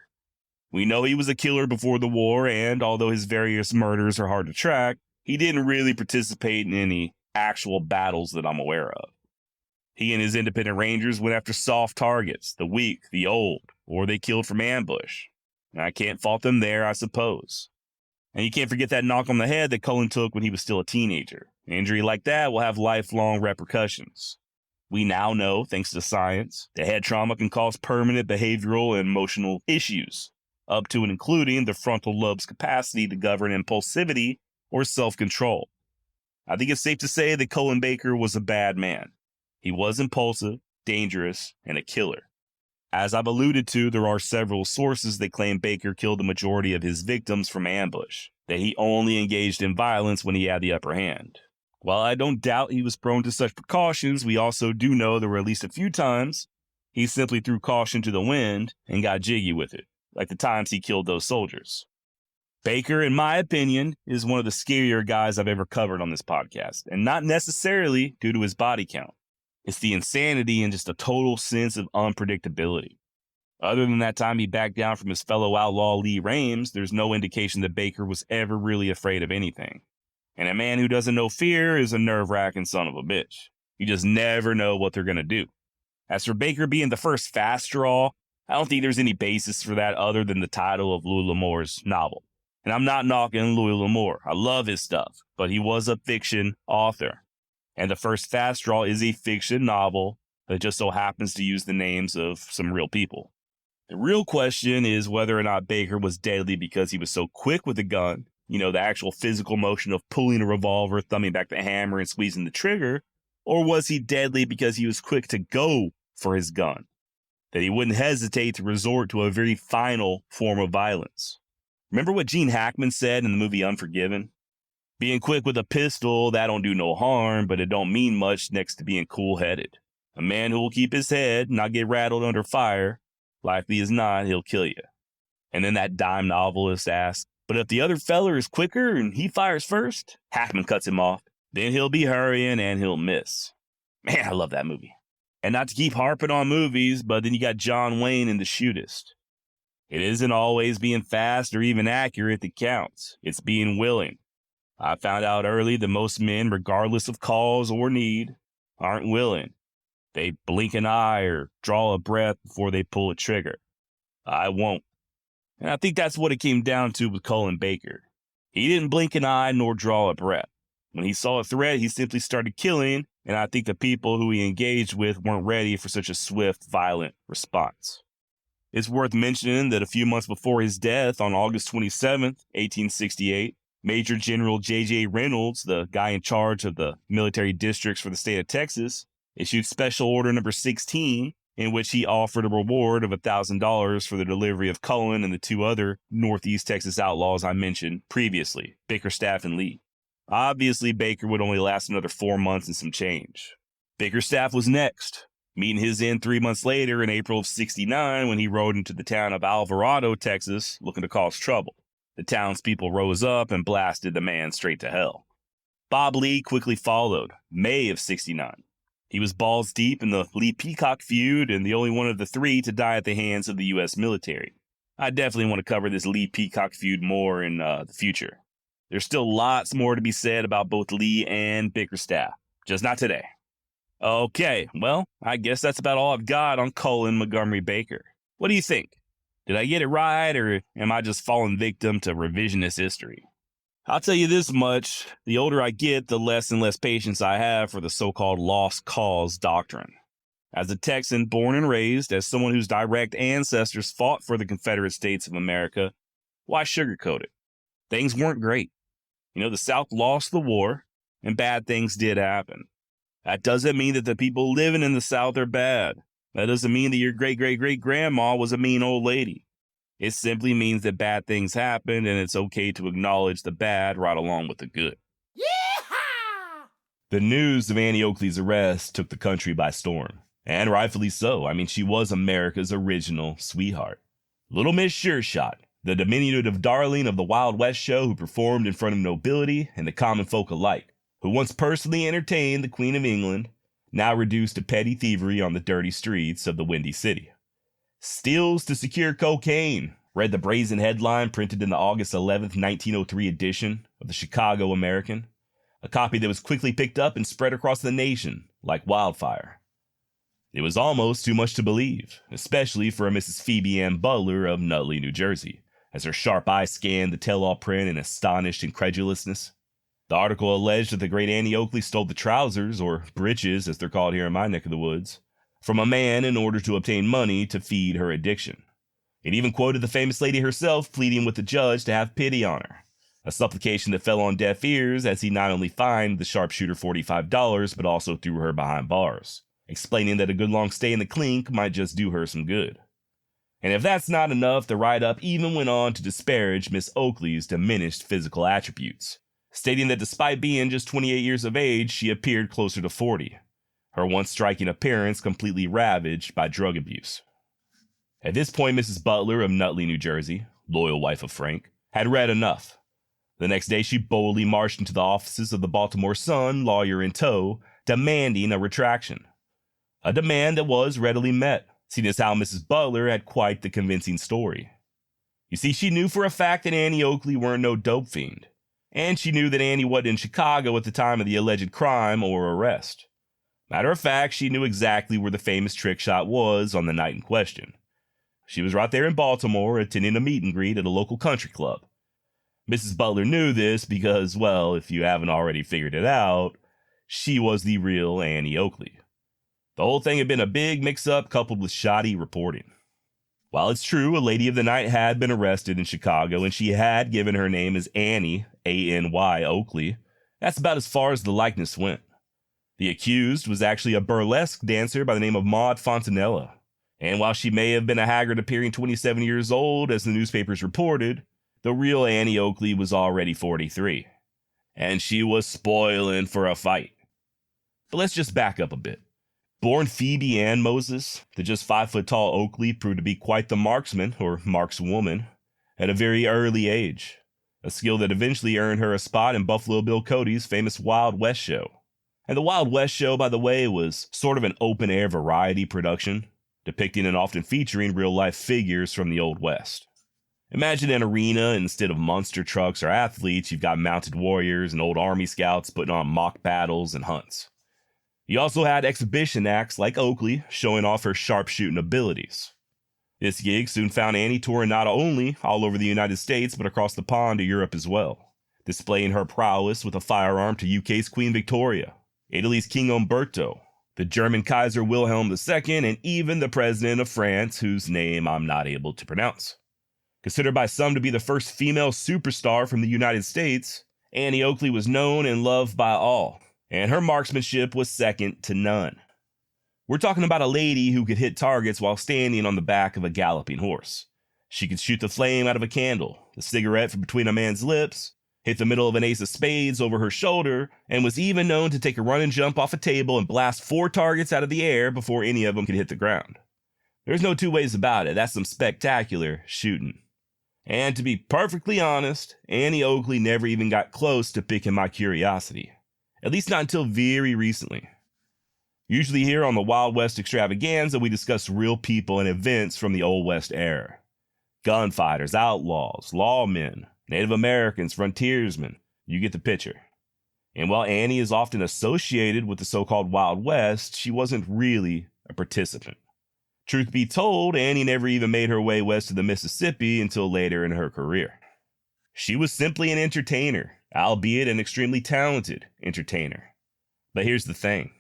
[SPEAKER 1] We know he was a killer before the war, and although his various murders are hard to track, he didn't really participate in any actual battles that I'm aware of. He and his independent rangers went after soft targets, the weak, the old, or they killed from ambush. And I can't fault them there, I suppose. And you can't forget that knock on the head that Cullen took when he was still a teenager. An injury like that will have lifelong repercussions. We now know, thanks to science, that head trauma can cause permanent behavioral and emotional issues, up to and including the frontal lobe's capacity to govern impulsivity or self-control. I think it's safe to say that Cullen Baker was a bad man. He was impulsive, dangerous, and a killer. As I've alluded to, there are several sources that claim Baker killed the majority of his victims from ambush, that he only engaged in violence when he had the upper hand. While I don't doubt he was prone to such precautions, we also do know there were at least a few times he simply threw caution to the wind and got jiggy with it, like the times he killed those soldiers. Baker, in my opinion, is one of the scarier guys I've ever covered on this podcast, and not necessarily due to his body count. It's the insanity and just a total sense of unpredictability. Other than that time he backed down from his fellow outlaw Lee Rames, there's no indication that Baker was ever really afraid of anything. And a man who doesn't know fear is a nerve-wracking son of a bitch. You just never know what they're going to do. As for Baker being the first fast draw, I don't think there's any basis for that other than the title of Louis L'Amour's novel. And I'm not knocking Louis L'Amour. I love his stuff, but he was a fiction author. And the first fast draw is a fiction novel that just so happens to use the names of some real people. The real question is whether or not Baker was deadly because he was so quick with a gun, you know, the actual physical motion of pulling a revolver, thumbing back the hammer, and squeezing the trigger, or was he deadly because he was quick to go for his gun, that he wouldn't hesitate to resort to a very final form of violence. Remember what Gene Hackman said in the movie Unforgiven? Being quick with a pistol, that don't do no harm, but it don't mean much next to being cool-headed. A man who will keep his head, not get rattled under fire, likely as not, he'll kill you. And then that dime novelist asks, but if the other feller is quicker and he fires first, Hackman cuts him off, then he'll be hurrying and he'll miss. Man, I love that movie. And not to keep harping on movies, but then you got John Wayne in The Shootist. It isn't always being fast or even accurate that counts. It's being willing. I found out early that most men, regardless of cause or need, aren't willing. They blink an eye or draw a breath before they pull a trigger. I won't. And I think that's what it came down to with Cullen Baker. He didn't blink an eye nor draw a breath. When he saw a threat, he simply started killing, and I think the people who he engaged with weren't ready for such a swift, violent response. It's worth mentioning that a few months before his death, on August 27th, 1868, Major General J.J. Reynolds, the guy in charge of the military districts for the state of Texas, issued Special Order Number 16, in which he offered a reward of $1,000 for the delivery of Cullen and the two other Northeast Texas outlaws I mentioned previously, Bickerstaff and Lee. Obviously, Baker would only last another 4 months and some change. Bickerstaff was next, meeting his end 3 months later in April of '69 when he rode into the town of Alvarado, Texas, looking to cause trouble. The townspeople rose up and blasted the man straight to hell. Bob Lee quickly followed, May of '69. He was balls deep in the Lee-Peacock feud and the only one of the three to die at the hands of the U.S. military. I definitely want to cover this Lee-Peacock feud more in the future. There's still lots more to be said about both Lee and Bickerstaff, just not today. Okay, well, I guess that's about all I've got on Cullen Montgomery Baker. What do you think? Did I get it right, or am I just falling victim to revisionist history? I'll tell you this much, the older I get, the less and less patience I have for the so-called lost cause doctrine. As a Texan born and raised, as someone whose direct ancestors fought for the Confederate States of America, why sugarcoat it? Things weren't great. You know, the South lost the war, and bad things did happen. That doesn't mean that the people living in the South are bad. That doesn't mean that your great-great-great-grandma was a mean old lady. It simply means that bad things happened, and it's okay to acknowledge the bad right along with the good.
[SPEAKER 2] Yeehaw!
[SPEAKER 1] The news of Annie Oakley's arrest took the country by storm, and rightfully so. I mean, she was America's original sweetheart. Little Miss Sure Shot, the diminutive darling of the Wild West show who performed in front of nobility and the common folk alike, who once personally entertained the Queen of England, now reduced to petty thievery on the dirty streets of the Windy City. Steals to secure cocaine, read the brazen headline printed in the August 11th, 1903 edition of the Chicago American, a copy that was quickly picked up and spread across the nation like wildfire. It was almost too much to believe, especially for a Mrs. Phoebe Ann Butler of Nutley, New Jersey, as her sharp eye scanned the tell-all print in astonished incredulousness. The article alleged that the great Annie Oakley stole the trousers, or breeches as they're called here in my neck of the woods, from a man in order to obtain money to feed her addiction. It even quoted the famous lady herself pleading with the judge to have pity on her, a supplication that fell on deaf ears as he not only fined the sharpshooter $45, but also threw her behind bars. explaining that a good long stay in the clink might just do her some good. And if that's not enough, the write-up even went on to disparage Miss Oakley's diminished physical attributes, stating that despite being just 28 years of age, she appeared closer to 40, her once striking appearance completely ravaged by drug abuse. At this point, Mrs. Butler of Nutley, New Jersey, loyal wife of Frank, had read enough. The next day, she boldly marched into the offices of the Baltimore Sun, lawyer in tow, demanding a retraction. A demand that was readily met, seeing as how Mrs. Butler had quite the convincing story. You see, she knew for a fact that Annie Oakley weren't no dope fiend, and she knew that Annie wasn't in Chicago at the time of the alleged crime or arrest. Matter of fact, she knew exactly where the famous trick shot was on the night in question. She was right there in Baltimore attending a meet and greet at a local country club. Mrs. Butler knew this because, well, if you haven't already figured it out, she was the real Annie Oakley. The whole thing had been a big mix-up coupled with shoddy reporting. While it's true, a lady of the night had been arrested in Chicago and she had given her name as Annie, A-N-Y, Oakley, that's about as far as the likeness went. The accused was actually a burlesque dancer by the name of Maud Fontanella. And while she may have been a haggard appearing 27 years old, as the newspapers reported, the real Annie Oakley was already 43. And she was spoiling for a fight. But let's just back up a bit. Born Phoebe Ann Moses, the just 5-foot-tall Oakley proved to be quite the marksman, or markswoman, at a very early age, a skill that eventually earned her a spot in Buffalo Bill Cody's famous Wild West show. And the Wild West show, by the way, was sort of an open-air variety production, depicting and often featuring real-life figures from the Old West. Imagine an arena, and instead of monster trucks or athletes, you've got mounted warriors and old army scouts putting on mock battles and hunts. You also had exhibition acts like Oakley showing off her sharpshooting abilities. This gig soon found Annie touring not only all over the United States, but across the pond to Europe as well, displaying her prowess with a firearm to UK's Queen Victoria, Italy's King Umberto, the German Kaiser Wilhelm II, and even the President of France, whose name I'm not able to pronounce. Considered by some to be the first female superstar from the United States, Annie Oakley was known and loved by all, and her marksmanship was second to none. We're talking about a lady who could hit targets while standing on the back of a galloping horse. She could shoot the flame out of a candle, the cigarette from between a man's lips, hit the middle of an ace of spades over her shoulder, and was even known to take a run and jump off a table and blast 4 targets out of the air before any of them could hit the ground. There's no two ways about it, that's some spectacular shooting. And to be perfectly honest, Annie Oakley never even got close to piquing my curiosity. At least not until very recently. Usually here on the Wild West Extravaganza, we discuss real people and events from the Old West era. Gunfighters, outlaws, lawmen, Native Americans, frontiersmen. You get the picture. And while Annie is often associated with the so-called Wild West, she wasn't really a participant. Truth be told, Annie never even made her way west of the Mississippi until later in her career. She was simply an entertainer, albeit an extremely talented entertainer. But here's the thing.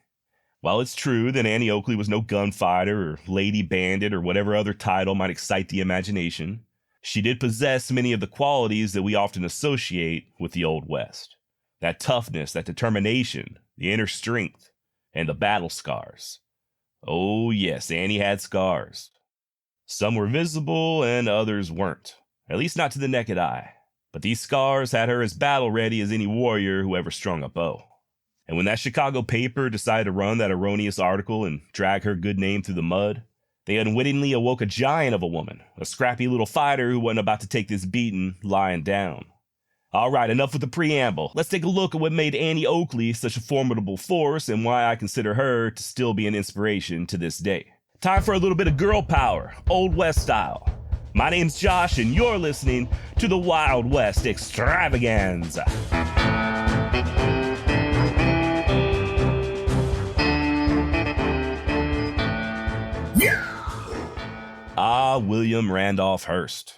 [SPEAKER 1] While it's true that Annie Oakley was no gunfighter or lady bandit or whatever other title might excite the imagination, she did possess many of the qualities that we often associate with the Old West. That toughness, that determination, the inner strength, and the battle scars. Oh yes, Annie had scars. Some were visible and others weren't, at least not to the naked eye. But these scars had her as battle-ready as any warrior who ever strung a bow. And when that Chicago paper decided to run that erroneous article and drag her good name through the mud, they unwittingly awoke a giant of a woman, a scrappy little fighter who wasn't about to take this beating lying down. All right, enough with the preamble. Let's take a look at what made Annie Oakley such a formidable force and why I consider her to still be an inspiration to this day. Time for a little bit of girl power, Old West style. My name's Josh, and you're listening to the Wild West Extravaganza. William Randolph Hearst.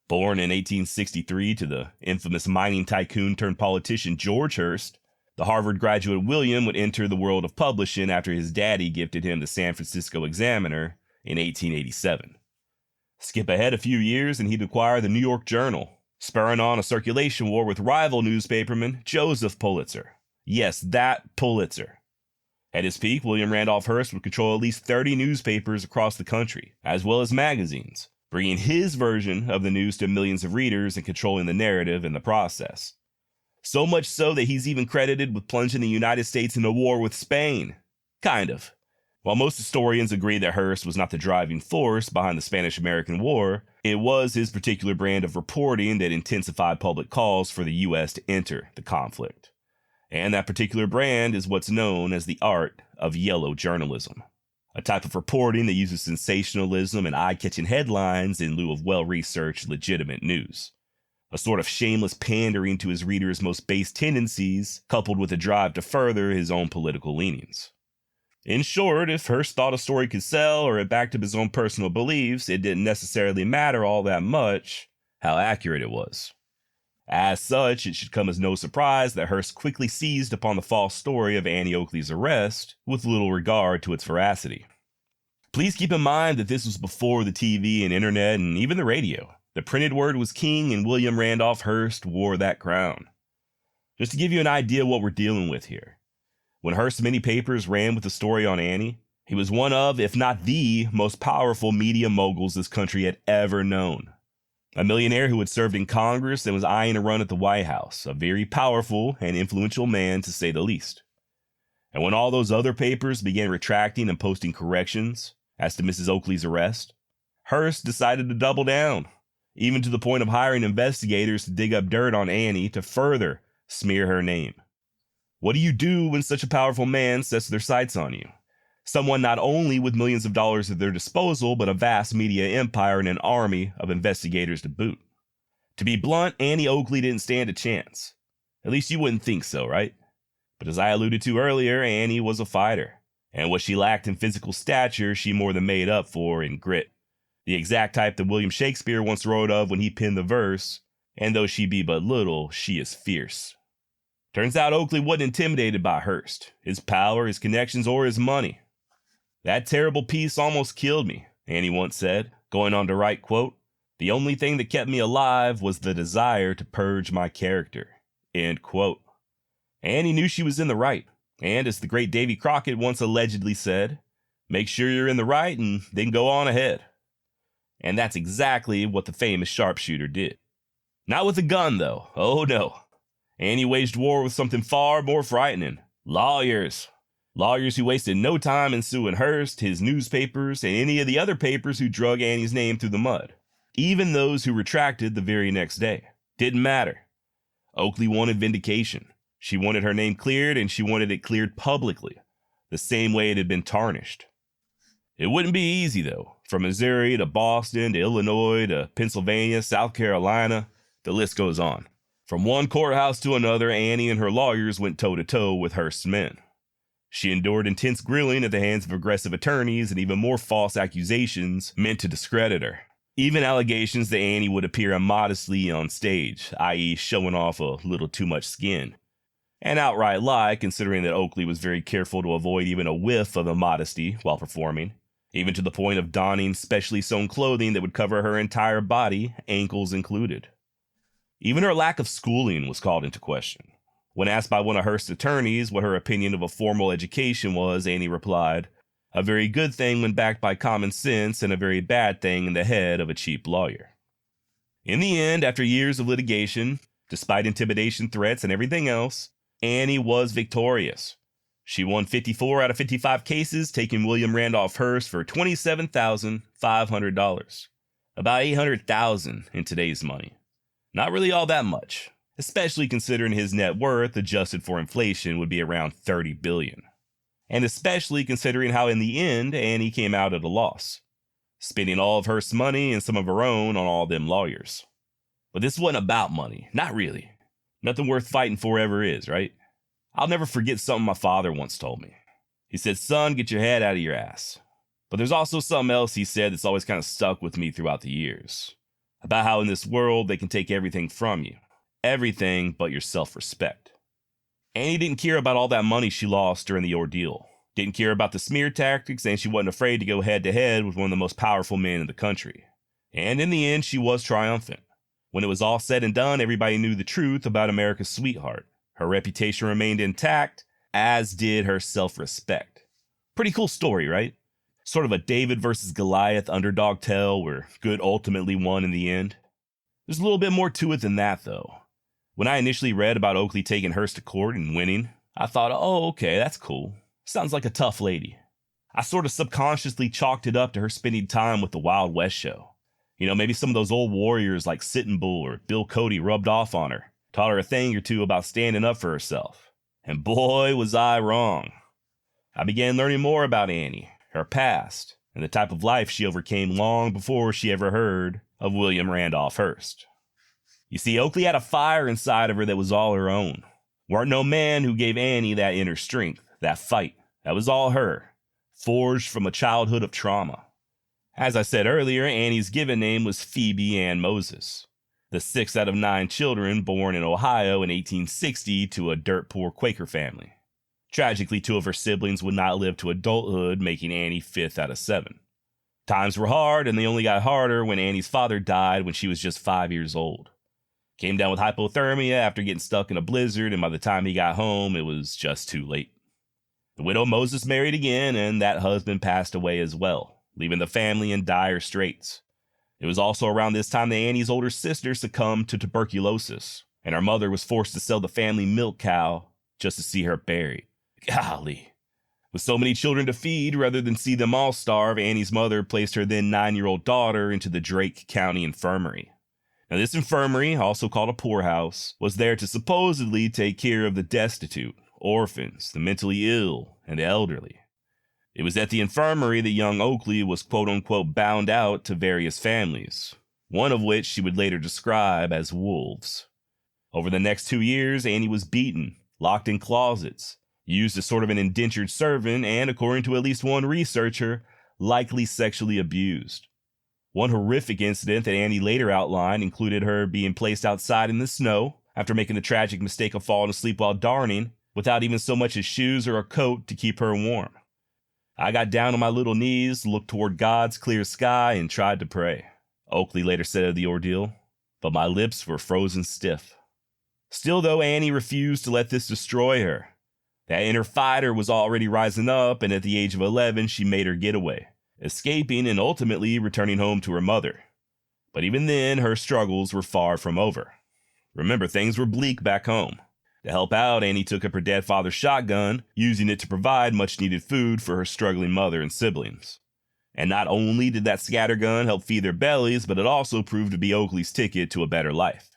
[SPEAKER 1] Born in 1863 to the infamous mining tycoon turned politician George Hearst, the Harvard graduate William would enter the world of publishing after his daddy gifted him the San Francisco Examiner in 1887. Skip ahead a few years and he'd acquire the New York Journal, spurring on a circulation war with rival newspaperman Joseph Pulitzer. Yes, that Pulitzer. At his peak, William Randolph Hearst would control at least 30 newspapers across the country, as well as magazines, bringing his version of the news to millions of readers and controlling the narrative in the process. So much so that he's even credited with plunging the United States into war with Spain. Kind of. While most historians agree that Hearst was not the driving force behind the Spanish-American War, it was his particular brand of reporting that intensified public calls for the U.S. to enter the conflict. And that particular brand is what's known as the art of yellow journalism, a type of reporting that uses sensationalism and eye-catching headlines in lieu of well-researched, legitimate news. A sort of shameless pandering to his readers' most base tendencies, coupled with a drive to further his own political leanings. In short, if Hearst thought a story could sell or it backed up his own personal beliefs, it didn't necessarily matter all that much how accurate it was. As such, it should come as no surprise that Hearst quickly seized upon the false story of Annie Oakley's arrest with little regard to its veracity. Please keep in mind that this was before the TV and internet and even the radio. The printed word was king and William Randolph Hearst wore that crown. Just to give you an idea of what we're dealing with here. When Hearst's many papers ran with the story on Annie, he was one of, if not the, most powerful media moguls this country had ever known. A millionaire who had served in Congress and was eyeing a run at the White House, a very powerful and influential man to say the least. And when all those other papers began retracting and posting corrections as to Mrs. Oakley's arrest, Hearst decided to double down, even to the point of hiring investigators to dig up dirt on Annie to further smear her name. What do you do when such a powerful man sets their sights on you? Someone not only with millions of dollars at their disposal, but a vast media empire and an army of investigators to boot. To be blunt, Annie Oakley didn't stand a chance. At least you wouldn't think so, right? But as I alluded to earlier, Annie was a fighter. And what she lacked in physical stature, she more than made up for in grit. The exact type that William Shakespeare once wrote of when he penned the verse, "And though she be but little, she is fierce." Turns out Oakley wasn't intimidated by Hearst, his power, his connections, or his money. "That terrible piece almost killed me," Annie once said, going on to write, quote, "The only thing that kept me alive was the desire to purge my character," end quote. Annie knew she was in the right, and as the great Davy Crockett once allegedly said, "Make sure you're in the right and then go on ahead." And that's exactly what the famous sharpshooter did. Not with a gun, though. Oh no. Annie waged war with something far more frightening. Lawyers. Lawyers who wasted no time in suing Hearst, his newspapers, and any of the other papers who drug Annie's name through the mud. Even those who retracted the very next day. Didn't matter. Oakley wanted vindication. She wanted her name cleared, and she wanted it cleared publicly, the same way it had been tarnished. It wouldn't be easy, though. From Missouri to Boston to Illinois to Pennsylvania, South Carolina, the list goes on. From one courthouse to another, Annie and her lawyers went toe-to-toe with Hearst's men. She endured intense grilling at the hands of aggressive attorneys and even more false accusations meant to discredit her. Even allegations that Annie would appear immodestly on stage, i.e. showing off a little too much skin. An outright lie, considering that Oakley was very careful to avoid even a whiff of immodesty while performing, even to the point of donning specially sewn clothing that would cover her entire body, ankles included. Even her lack of schooling was called into question. When asked by one of Hearst's attorneys what her opinion of a formal education was, Annie replied, "A very good thing when backed by common sense and a very bad thing in the head of a cheap lawyer." In the end, after years of litigation, despite intimidation threats and everything else, Annie was victorious. She won 54 out of 55 cases, taking William Randolph Hearst for $27,500. About $800,000 in today's money. Not really all that much, especially considering his net worth, adjusted for inflation, would be around $30 billion. And especially considering how in the end, Annie came out at a loss, spending all of Hearst's money and some of her own on all them lawyers. But this wasn't about money, not really. Nothing worth fighting for ever is, right? I'll never forget something my father once told me. He said, "Son, get your head out of your ass." But there's also something else he said that's always kind of stuck with me throughout the years. About how in this world they can take everything from you. Everything but your self-respect. Annie didn't care about all that money she lost during the ordeal. Didn't care about the smear tactics, and she wasn't afraid to go head-to-head with one of the most powerful men in the country. And in the end, she was triumphant. When it was all said and done, everybody knew the truth about America's sweetheart. Her reputation remained intact, as did her self-respect. Pretty cool story, right? Sort of a David versus Goliath underdog tale where good ultimately won in the end. There's a little bit more to it than that, though. When I initially read about Oakley taking hers to court and winning, I thought, oh, okay, that's cool. Sounds like a tough lady. I sort of subconsciously chalked it up to her spending time with the Wild West show. You know, maybe some of those old warriors like Sitting Bull or Bill Cody rubbed off on her, taught her a thing or two about standing up for herself. And boy, was I wrong. I began learning more about Annie, her past, and the type of life she overcame long before she ever heard of William Randolph Hearst. You see, Oakley had a fire inside of her that was all her own. Weren't no man who gave Annie that inner strength, that fight. That was all her, forged from a childhood of trauma. As I said earlier, Annie's given name was Phoebe Ann Moses, the 6th out of 9 children born in Ohio in 1860 to a dirt-poor Quaker family. Tragically, 2 of her siblings would not live to adulthood, making Annie 5th out of 7. Times were hard, and they only got harder when Annie's father died when she was just 5 years old. Came down with hypothermia after getting stuck in a blizzard, and by the time he got home, it was just too late. The widow Moses married again, and that husband passed away as well, leaving the family in dire straits. It was also around this time that Annie's older sister succumbed to tuberculosis, and her mother was forced to sell the family milk cow just to see her buried. Golly. With so many children to feed, rather than see them all starve, Annie's mother placed her then 9-year-old daughter into the Drake County Infirmary. Now, this infirmary, also called a poorhouse, was there to supposedly take care of the destitute, orphans, the mentally ill, and the elderly. It was at the infirmary that young Oakley was quote-unquote bound out to various families, one of which she would later describe as wolves. Over the next 2 years, Annie was beaten, locked in closets, used as sort of an indentured servant, and, according to at least one researcher, likely sexually abused. One horrific incident that Annie later outlined included her being placed outside in the snow after making the tragic mistake of falling asleep while darning, without even so much as shoes or a coat to keep her warm. I got down on my little knees, looked toward God's clear sky, and tried to pray, Oakley later said of the ordeal, but my lips were frozen stiff. Still, though, Annie refused to let this destroy her. That inner fighter was already rising up, and at the age of 11, she made her getaway, escaping and ultimately returning home to her mother. But even then, her struggles were far from over. Remember, things were bleak back home. To help out, Annie took up her dead father's shotgun, using it to provide much-needed food for her struggling mother and siblings. And not only did that scattergun help feed their bellies, but it also proved to be Oakley's ticket to a better life.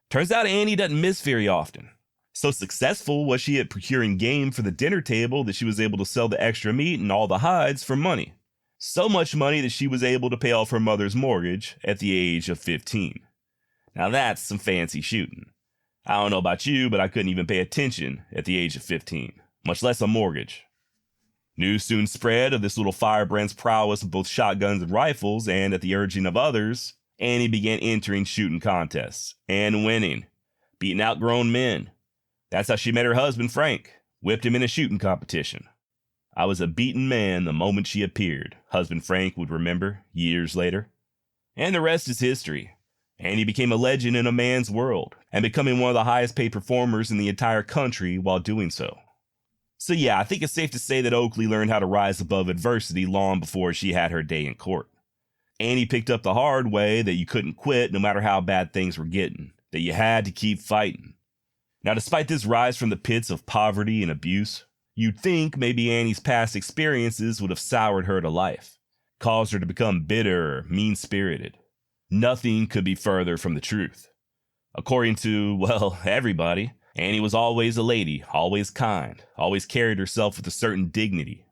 [SPEAKER 1] Turns out Annie doesn't miss very often. So successful was she at procuring game for the dinner table that she was able to sell the extra meat and all the hides for money. So much money that she was able to pay off her mother's mortgage at the age of 15. Now that's some fancy shooting. I don't know about you, but I couldn't even pay attention at the age of 15, much less a mortgage. News soon spread of this little firebrand's prowess with both shotguns and rifles, and at the urging of others, Annie began entering shooting contests and winning, beating out grown men. That's how she met her husband, Frank, whipped him in a shooting competition. I was a beaten man the moment she appeared, husband Frank would remember years later. And the rest is history. Annie became a legend in a man's world, and becoming one of the highest paid performers in the entire country while doing so. So yeah, I think it's safe to say that Oakley learned how to rise above adversity long before she had her day in court. Annie picked up the hard way that you couldn't quit no matter how bad things were getting, that you had to keep fighting. Now, despite this rise from the pits of poverty and abuse, you'd think maybe Annie's past experiences would have soured her to life, caused her to become bitter or mean-spirited. Nothing could be further from the truth. According to, well, everybody, Annie was always a lady, always kind, always carried herself with a certain dignity.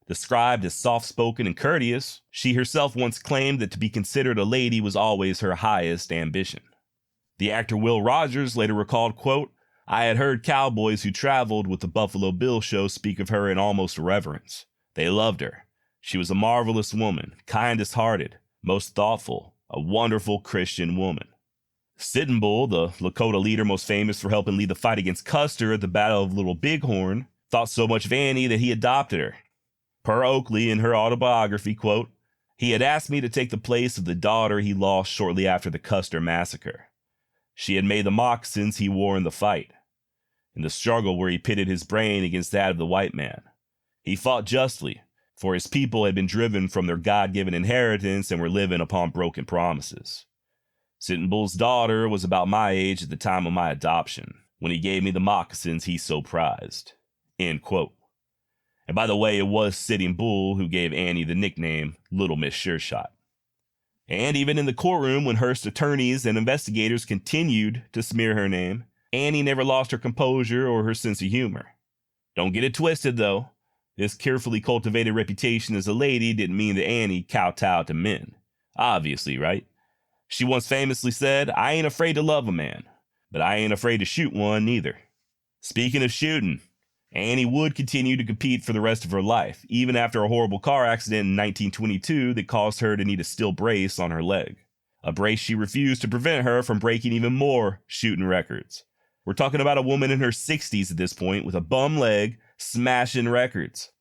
[SPEAKER 1] Described as soft-spoken and courteous, she herself once claimed that to be considered a lady was always her highest ambition. The actor Will Rogers later recalled, quote, "I had heard cowboys who traveled with the Buffalo Bill show speak of her in almost reverence. They loved her. She was a marvelous woman, kindest-hearted, most thoughtful, a wonderful Christian woman." Sitting Bull, the Lakota leader most famous for helping lead the fight against Custer at the Battle of Little Bighorn, thought so much of Annie that he adopted her. Per Oakley in her autobiography, quote, "He had asked me to take the place of the daughter he lost shortly after the Custer massacre. She had made the moccasins he wore in the fight. in the struggle where he pitted his brain against that of the white man. He fought justly, for his people had been driven from their God-given inheritance and were living upon broken promises. Sitting Bull's daughter was about my age at the time of my adoption, when he gave me the moccasins he so prized." End quote. And by the way, it was Sitting Bull who gave Annie the nickname Little Miss Sure Shot. And even in the courtroom, when Hearst attorneys and investigators continued to smear her name, Annie never lost her composure or her sense of humor. Don't get it twisted, though. This carefully cultivated reputation as a lady didn't mean that Annie kowtowed to men. Obviously, right? She once famously said, "I ain't afraid to love a man, but I ain't afraid to shoot one neither." Speaking of shooting, Annie would continue to compete for the rest of her life, even after a horrible car accident in 1922 that caused her to need a steel brace on her leg. A brace she refused to prevent her from breaking even more shooting records. We're talking about a woman in her 60s at this point with a bum leg, smashing records.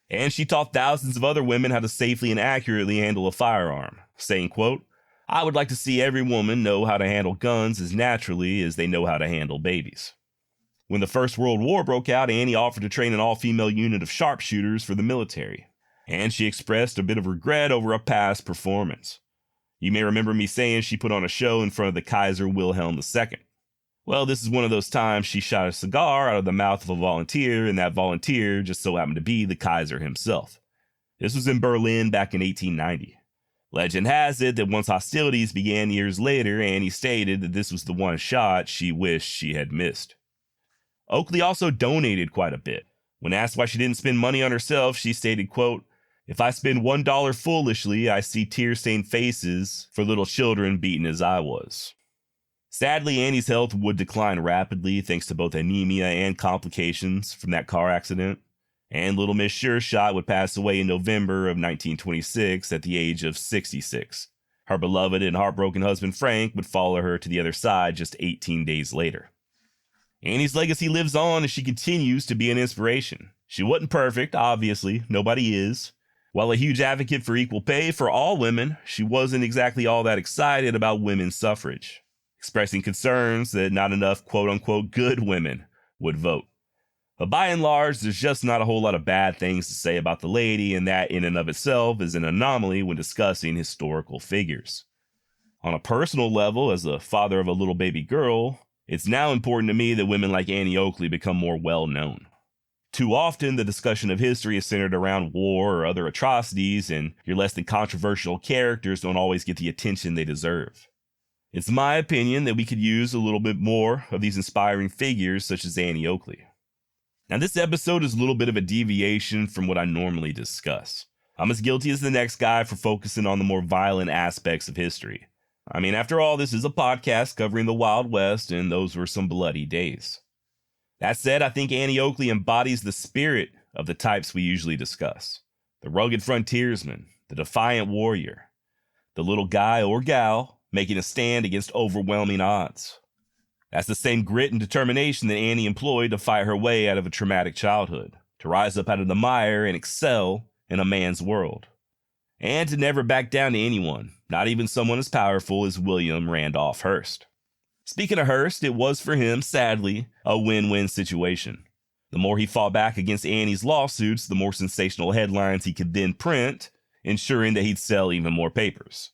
[SPEAKER 1] And she taught thousands of other women how to safely and accurately handle a firearm, saying, quote, "I would like to see every woman know how to handle guns as naturally as they know how to handle babies." When the First World War broke out, Annie offered to train an all-female unit of sharpshooters for the military, and she expressed a bit of regret over a past performance. You may remember me saying she put on a show in front of the Kaiser Wilhelm II. Well, this is one of those times she shot a cigar out of the mouth of a volunteer, and that volunteer just so happened to be the Kaiser himself. This was in Berlin back in 1890. Legend has it that once hostilities began years later, Annie stated that this was the one shot she wished she had missed. Oakley also donated quite a bit. When asked why she didn't spend money on herself, she stated, quote, "If I spend $1 foolishly, I see tear-stained faces for little children beaten as I was." Sadly, Annie's health would decline rapidly thanks to both anemia and complications from that car accident, and Little Miss Sure Shot would pass away in November of 1926 at the age of 66. Her beloved and heartbroken husband Frank would follow her to the other side just 18 days later. Annie's legacy lives on as she continues to be an inspiration. She wasn't perfect, obviously, nobody is. While a huge advocate for equal pay for all women, she wasn't exactly all that excited about women's suffrage, expressing concerns that not enough quote-unquote good women would vote. But by and large, there's just not a whole lot of bad things to say about the lady, and that in and of itself is an anomaly when discussing historical figures. On a personal level, as the father of a little baby girl, it's now important to me that women like Annie Oakley become more well-known. Too often, the discussion of history is centered around war or other atrocities, and your less than controversial characters don't always get the attention they deserve. It's my opinion that we could use a little bit more of these inspiring figures such as Annie Oakley. Now, this episode is a little bit of a deviation from what I normally discuss. I'm as guilty as the next guy for focusing on the more violent aspects of history. I mean, after all, this is a podcast covering the Wild West, and those were some bloody days. That said, I think Annie Oakley embodies the spirit of the types we usually discuss. The rugged frontiersman, the defiant warrior, the little guy or gal making a stand against overwhelming odds. That's the same grit and determination that Annie employed to fight her way out of a traumatic childhood, to rise up out of the mire and excel in a man's world. And to never back down to anyone, not even someone as powerful as William Randolph Hearst. Speaking of Hearst, it was for him, sadly, a win-win situation. The more he fought back against Annie's lawsuits, the more sensational headlines he could then print, ensuring that he'd sell even more papers.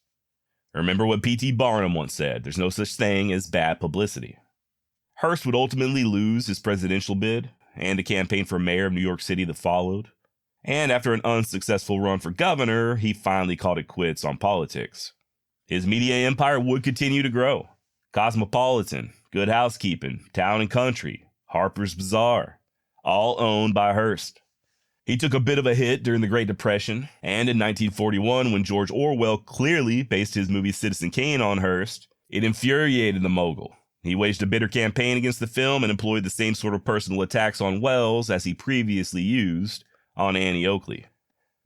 [SPEAKER 1] Remember what P.T. Barnum once said, there's no such thing as bad publicity. Hearst would ultimately lose his presidential bid, and the campaign for mayor of New York City that followed. And after an unsuccessful run for governor, he finally called it quits on politics. His media empire would continue to grow. Cosmopolitan, Good Housekeeping, Town and Country, Harper's Bazaar, all owned by Hearst. He took a bit of a hit during the Great Depression, and in 1941, when George Orwell clearly based his movie Citizen Kane on Hearst, it infuriated the mogul. He waged a bitter campaign against the film and employed the same sort of personal attacks on Wells as he previously used on Annie Oakley.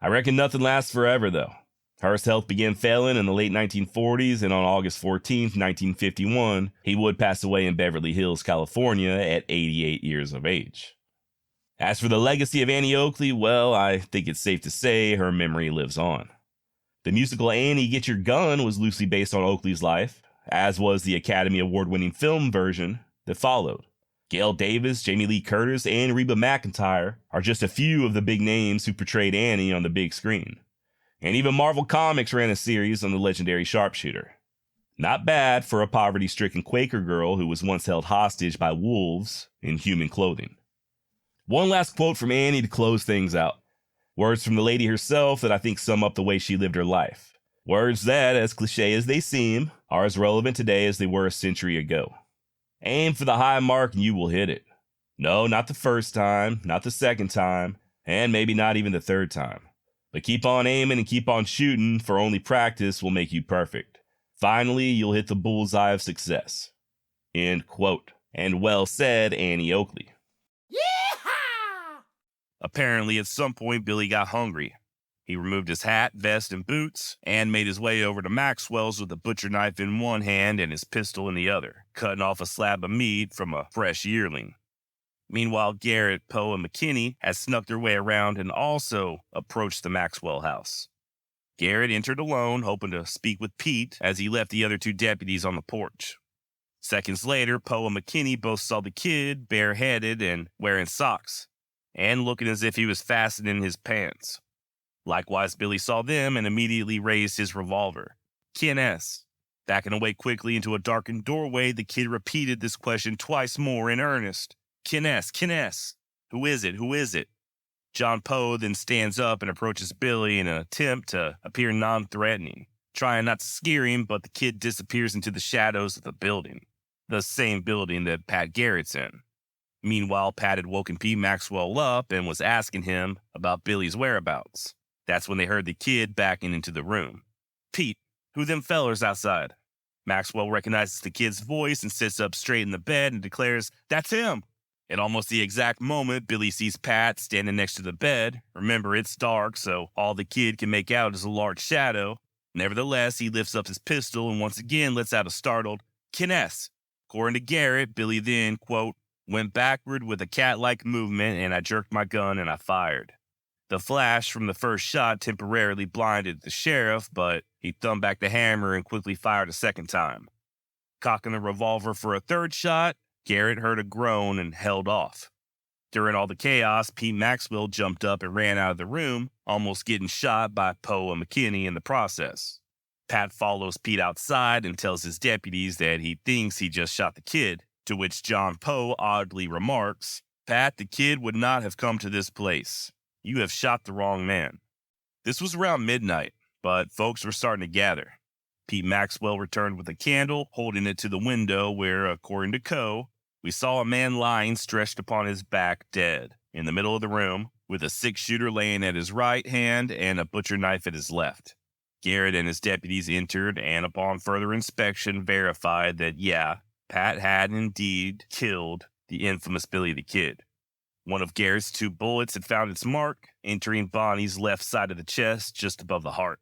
[SPEAKER 1] I reckon nothing lasts forever, though. Hearst's health began failing in the late 1940s, and on August 14, 1951, he would pass away in Beverly Hills, California at 88 years of age. As for the legacy of Annie Oakley, well, I think it's safe to say her memory lives on. The musical Annie, Get Your Gun was loosely based on Oakley's life, as was the Academy Award-winning film version that followed. Gail Davis, Jamie Lee Curtis, and Reba McEntire are just a few of the big names who portrayed Annie on the big screen. And even Marvel Comics ran a series on the legendary sharpshooter. Not bad for a poverty-stricken Quaker girl who was once held hostage by wolves in human clothing. One last quote from Annie to close things out. Words from the lady herself that I think sum up the way she lived her life. Words that, as cliche as they seem, are as relevant today as they were a century ago. Aim for the high mark and you will hit it. No, not the first time, not the second time, and maybe not even the third time. But keep on aiming and keep on shooting, for only practice will make you perfect. Finally, you'll hit the bullseye of success. End quote. And well said, Annie Oakley.
[SPEAKER 2] Yeehaw!
[SPEAKER 1] Apparently, at some point, Billy got hungry. He removed his hat, vest, and boots, and made his way over to Maxwell's with a butcher knife in one hand and his pistol in the other, cutting off a slab of meat from a fresh yearling. Meanwhile, Garrett, Poe, and McKinney had snuck their way around and also approached the Maxwell house. Garrett entered alone, hoping to speak with Pete as he left the other two deputies on the porch. Seconds later, Poe and McKinney both saw the kid bareheaded and wearing socks, and looking as if he was fastening his pants. Likewise, Billy saw them and immediately raised his revolver. Ken S. Backing away quickly into a darkened doorway, the kid repeated this question twice more in earnest. Ken S. Ken S. Who is it? Who is it? John Poe then stands up and approaches Billy in an attempt to appear non-threatening, trying not to scare him, but the kid disappears into the shadows of the building. The same building that Pat Garrett's in. Meanwhile, Pat had woken Pete Maxwell up and was asking him about Billy's whereabouts. That's when they heard the kid backing into the room. Pete, who them fellers outside? Maxwell recognizes the kid's voice and sits up straight in the bed and declares, "That's him." At almost the exact moment, Billy sees Pat standing next to the bed. Remember, it's dark, so all the kid can make out is a large shadow. Nevertheless, he lifts up his pistol and once again lets out a startled, "Ken S." According to Garrett, Billy then, quote, went backward with a cat-like movement and I jerked my gun and I fired. The flash from the first shot temporarily blinded the sheriff, but he thumbed back the hammer and quickly fired a second time. Cocking the revolver for a third shot, Garrett heard a groan and held off. During all the chaos, Pete Maxwell jumped up and ran out of the room, almost getting shot by Poe and McKinney in the process. Pat follows Pete outside and tells his deputies that he thinks he just shot the kid, to which John Poe oddly remarks, "Pat, the kid would not have come to this place. You have shot the wrong man." This was around midnight, but folks were starting to gather. Pete Maxwell returned with a candle, holding it to the window where, according to Coe, we saw a man lying stretched upon his back dead, in the middle of the room, with a six-shooter laying at his right hand and a butcher knife at his left. Garrett and his deputies entered and, upon further inspection, verified that, yeah, Pat had indeed killed the infamous Billy the Kid. One of Garrett's two bullets had found its mark, entering Bonnie's left side of the chest just above the heart.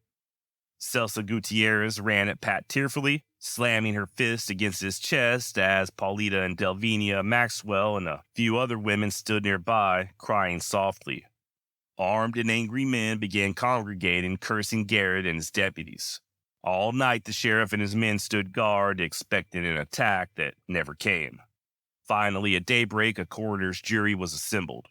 [SPEAKER 1] Celsa Gutierrez ran at Pat tearfully, slamming her fist against his chest as Paulita and Delvinia Maxwell and a few other women stood nearby, crying softly. Armed and angry men began congregating, cursing Garrett and his deputies. All night the sheriff and his men stood guard, expecting an attack that never came. Finally, at daybreak, a coroner's jury was assembled.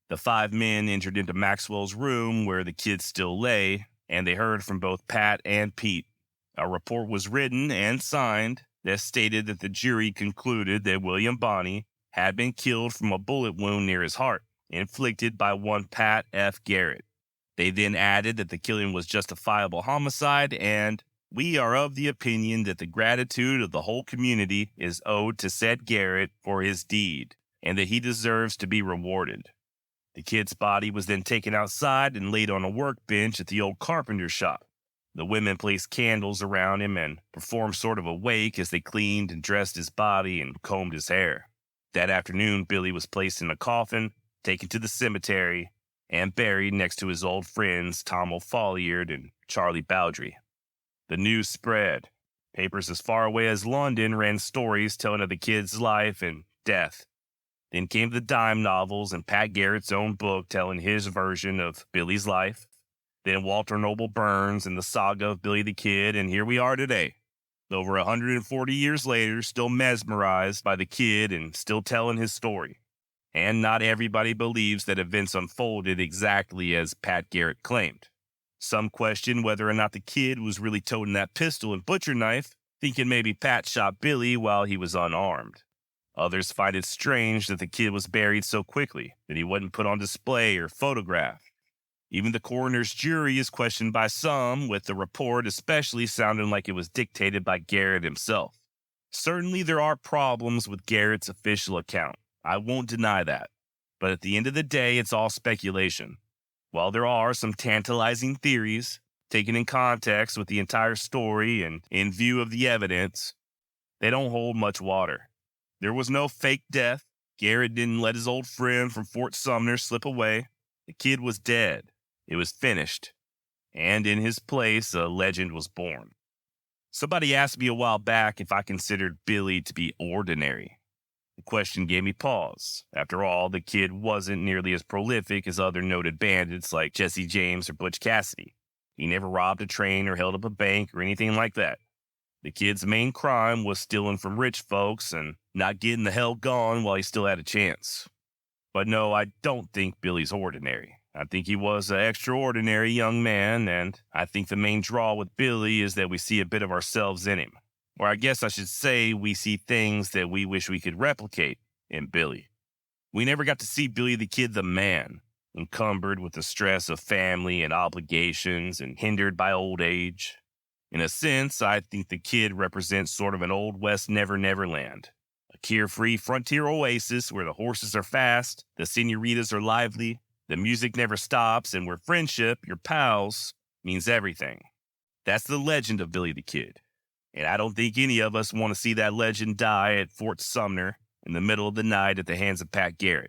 [SPEAKER 1] The 5 men entered into Maxwell's room where the kid still lay, and they heard from both Pat and Pete. A report was written and signed that stated that the jury concluded that William Bonney had been killed from a bullet wound near his heart, inflicted by one Pat F. Garrett. They then added that the killing was justifiable homicide, and we are of the opinion that the gratitude of the whole community is owed to said Garrett for his deed, and that he deserves to be rewarded. The kid's body was then taken outside and laid on a workbench at the old carpenter shop. The women placed candles around him and performed sort of a wake as they cleaned and dressed his body and combed his hair. That afternoon, Billy was placed in a coffin, taken to the cemetery, and buried next to his old friends Tom O'Folliard and Charlie Bowdry. The news spread. Papers as far away as London ran stories telling of the kid's life and death. Then came the dime novels and Pat Garrett's own book telling his version of Billy's life. Then Walter Noble Burns and the saga of Billy the Kid, and here we are today. Over 140 years later, still mesmerized by the kid and still telling his story. And not everybody believes that events unfolded exactly as Pat Garrett claimed. Some question whether or not the kid was really toting that pistol and butcher knife, thinking maybe Pat shot Billy while he was unarmed. Others find it strange that the kid was buried so quickly, that he wasn't put on display or photographed. Even the coroner's jury is questioned by some, with the report especially sounding like it was dictated by Garrett himself. Certainly there are problems with Garrett's official account. I won't deny that. But at the end of the day, it's all speculation. While there are some tantalizing theories, taken in context with the entire story and in view of the evidence, they don't hold much water. There was no fake death. Garrett didn't let his old friend from Fort Sumner slip away. The kid was dead. It was finished. And in his place, a legend was born. Somebody asked me a while back if I considered Billy to be ordinary. The question gave me pause. After all, the kid wasn't nearly as prolific as other noted bandits like Jesse James or Butch Cassidy. He never robbed a train or held up a bank or anything like that. The kid's main crime was stealing from rich folks and not getting the hell gone while he still had a chance. But no, I don't think Billy's ordinary. I think he was an extraordinary young man, and I think the main draw with Billy is that we see a bit of ourselves in him. Or I guess I should say we see things that we wish we could replicate in Billy. We never got to see Billy the Kid the man, encumbered with the stress of family and obligations and hindered by old age. In a sense, I think the kid represents sort of an old west never land. A carefree frontier oasis where the horses are fast, the senoritas are lively, the music never stops, and where friendship, your pals, means everything. That's the legend of Billy the Kid. And I don't think any of us want to see that legend die at Fort Sumner in the middle of the night at the hands of Pat Garrett.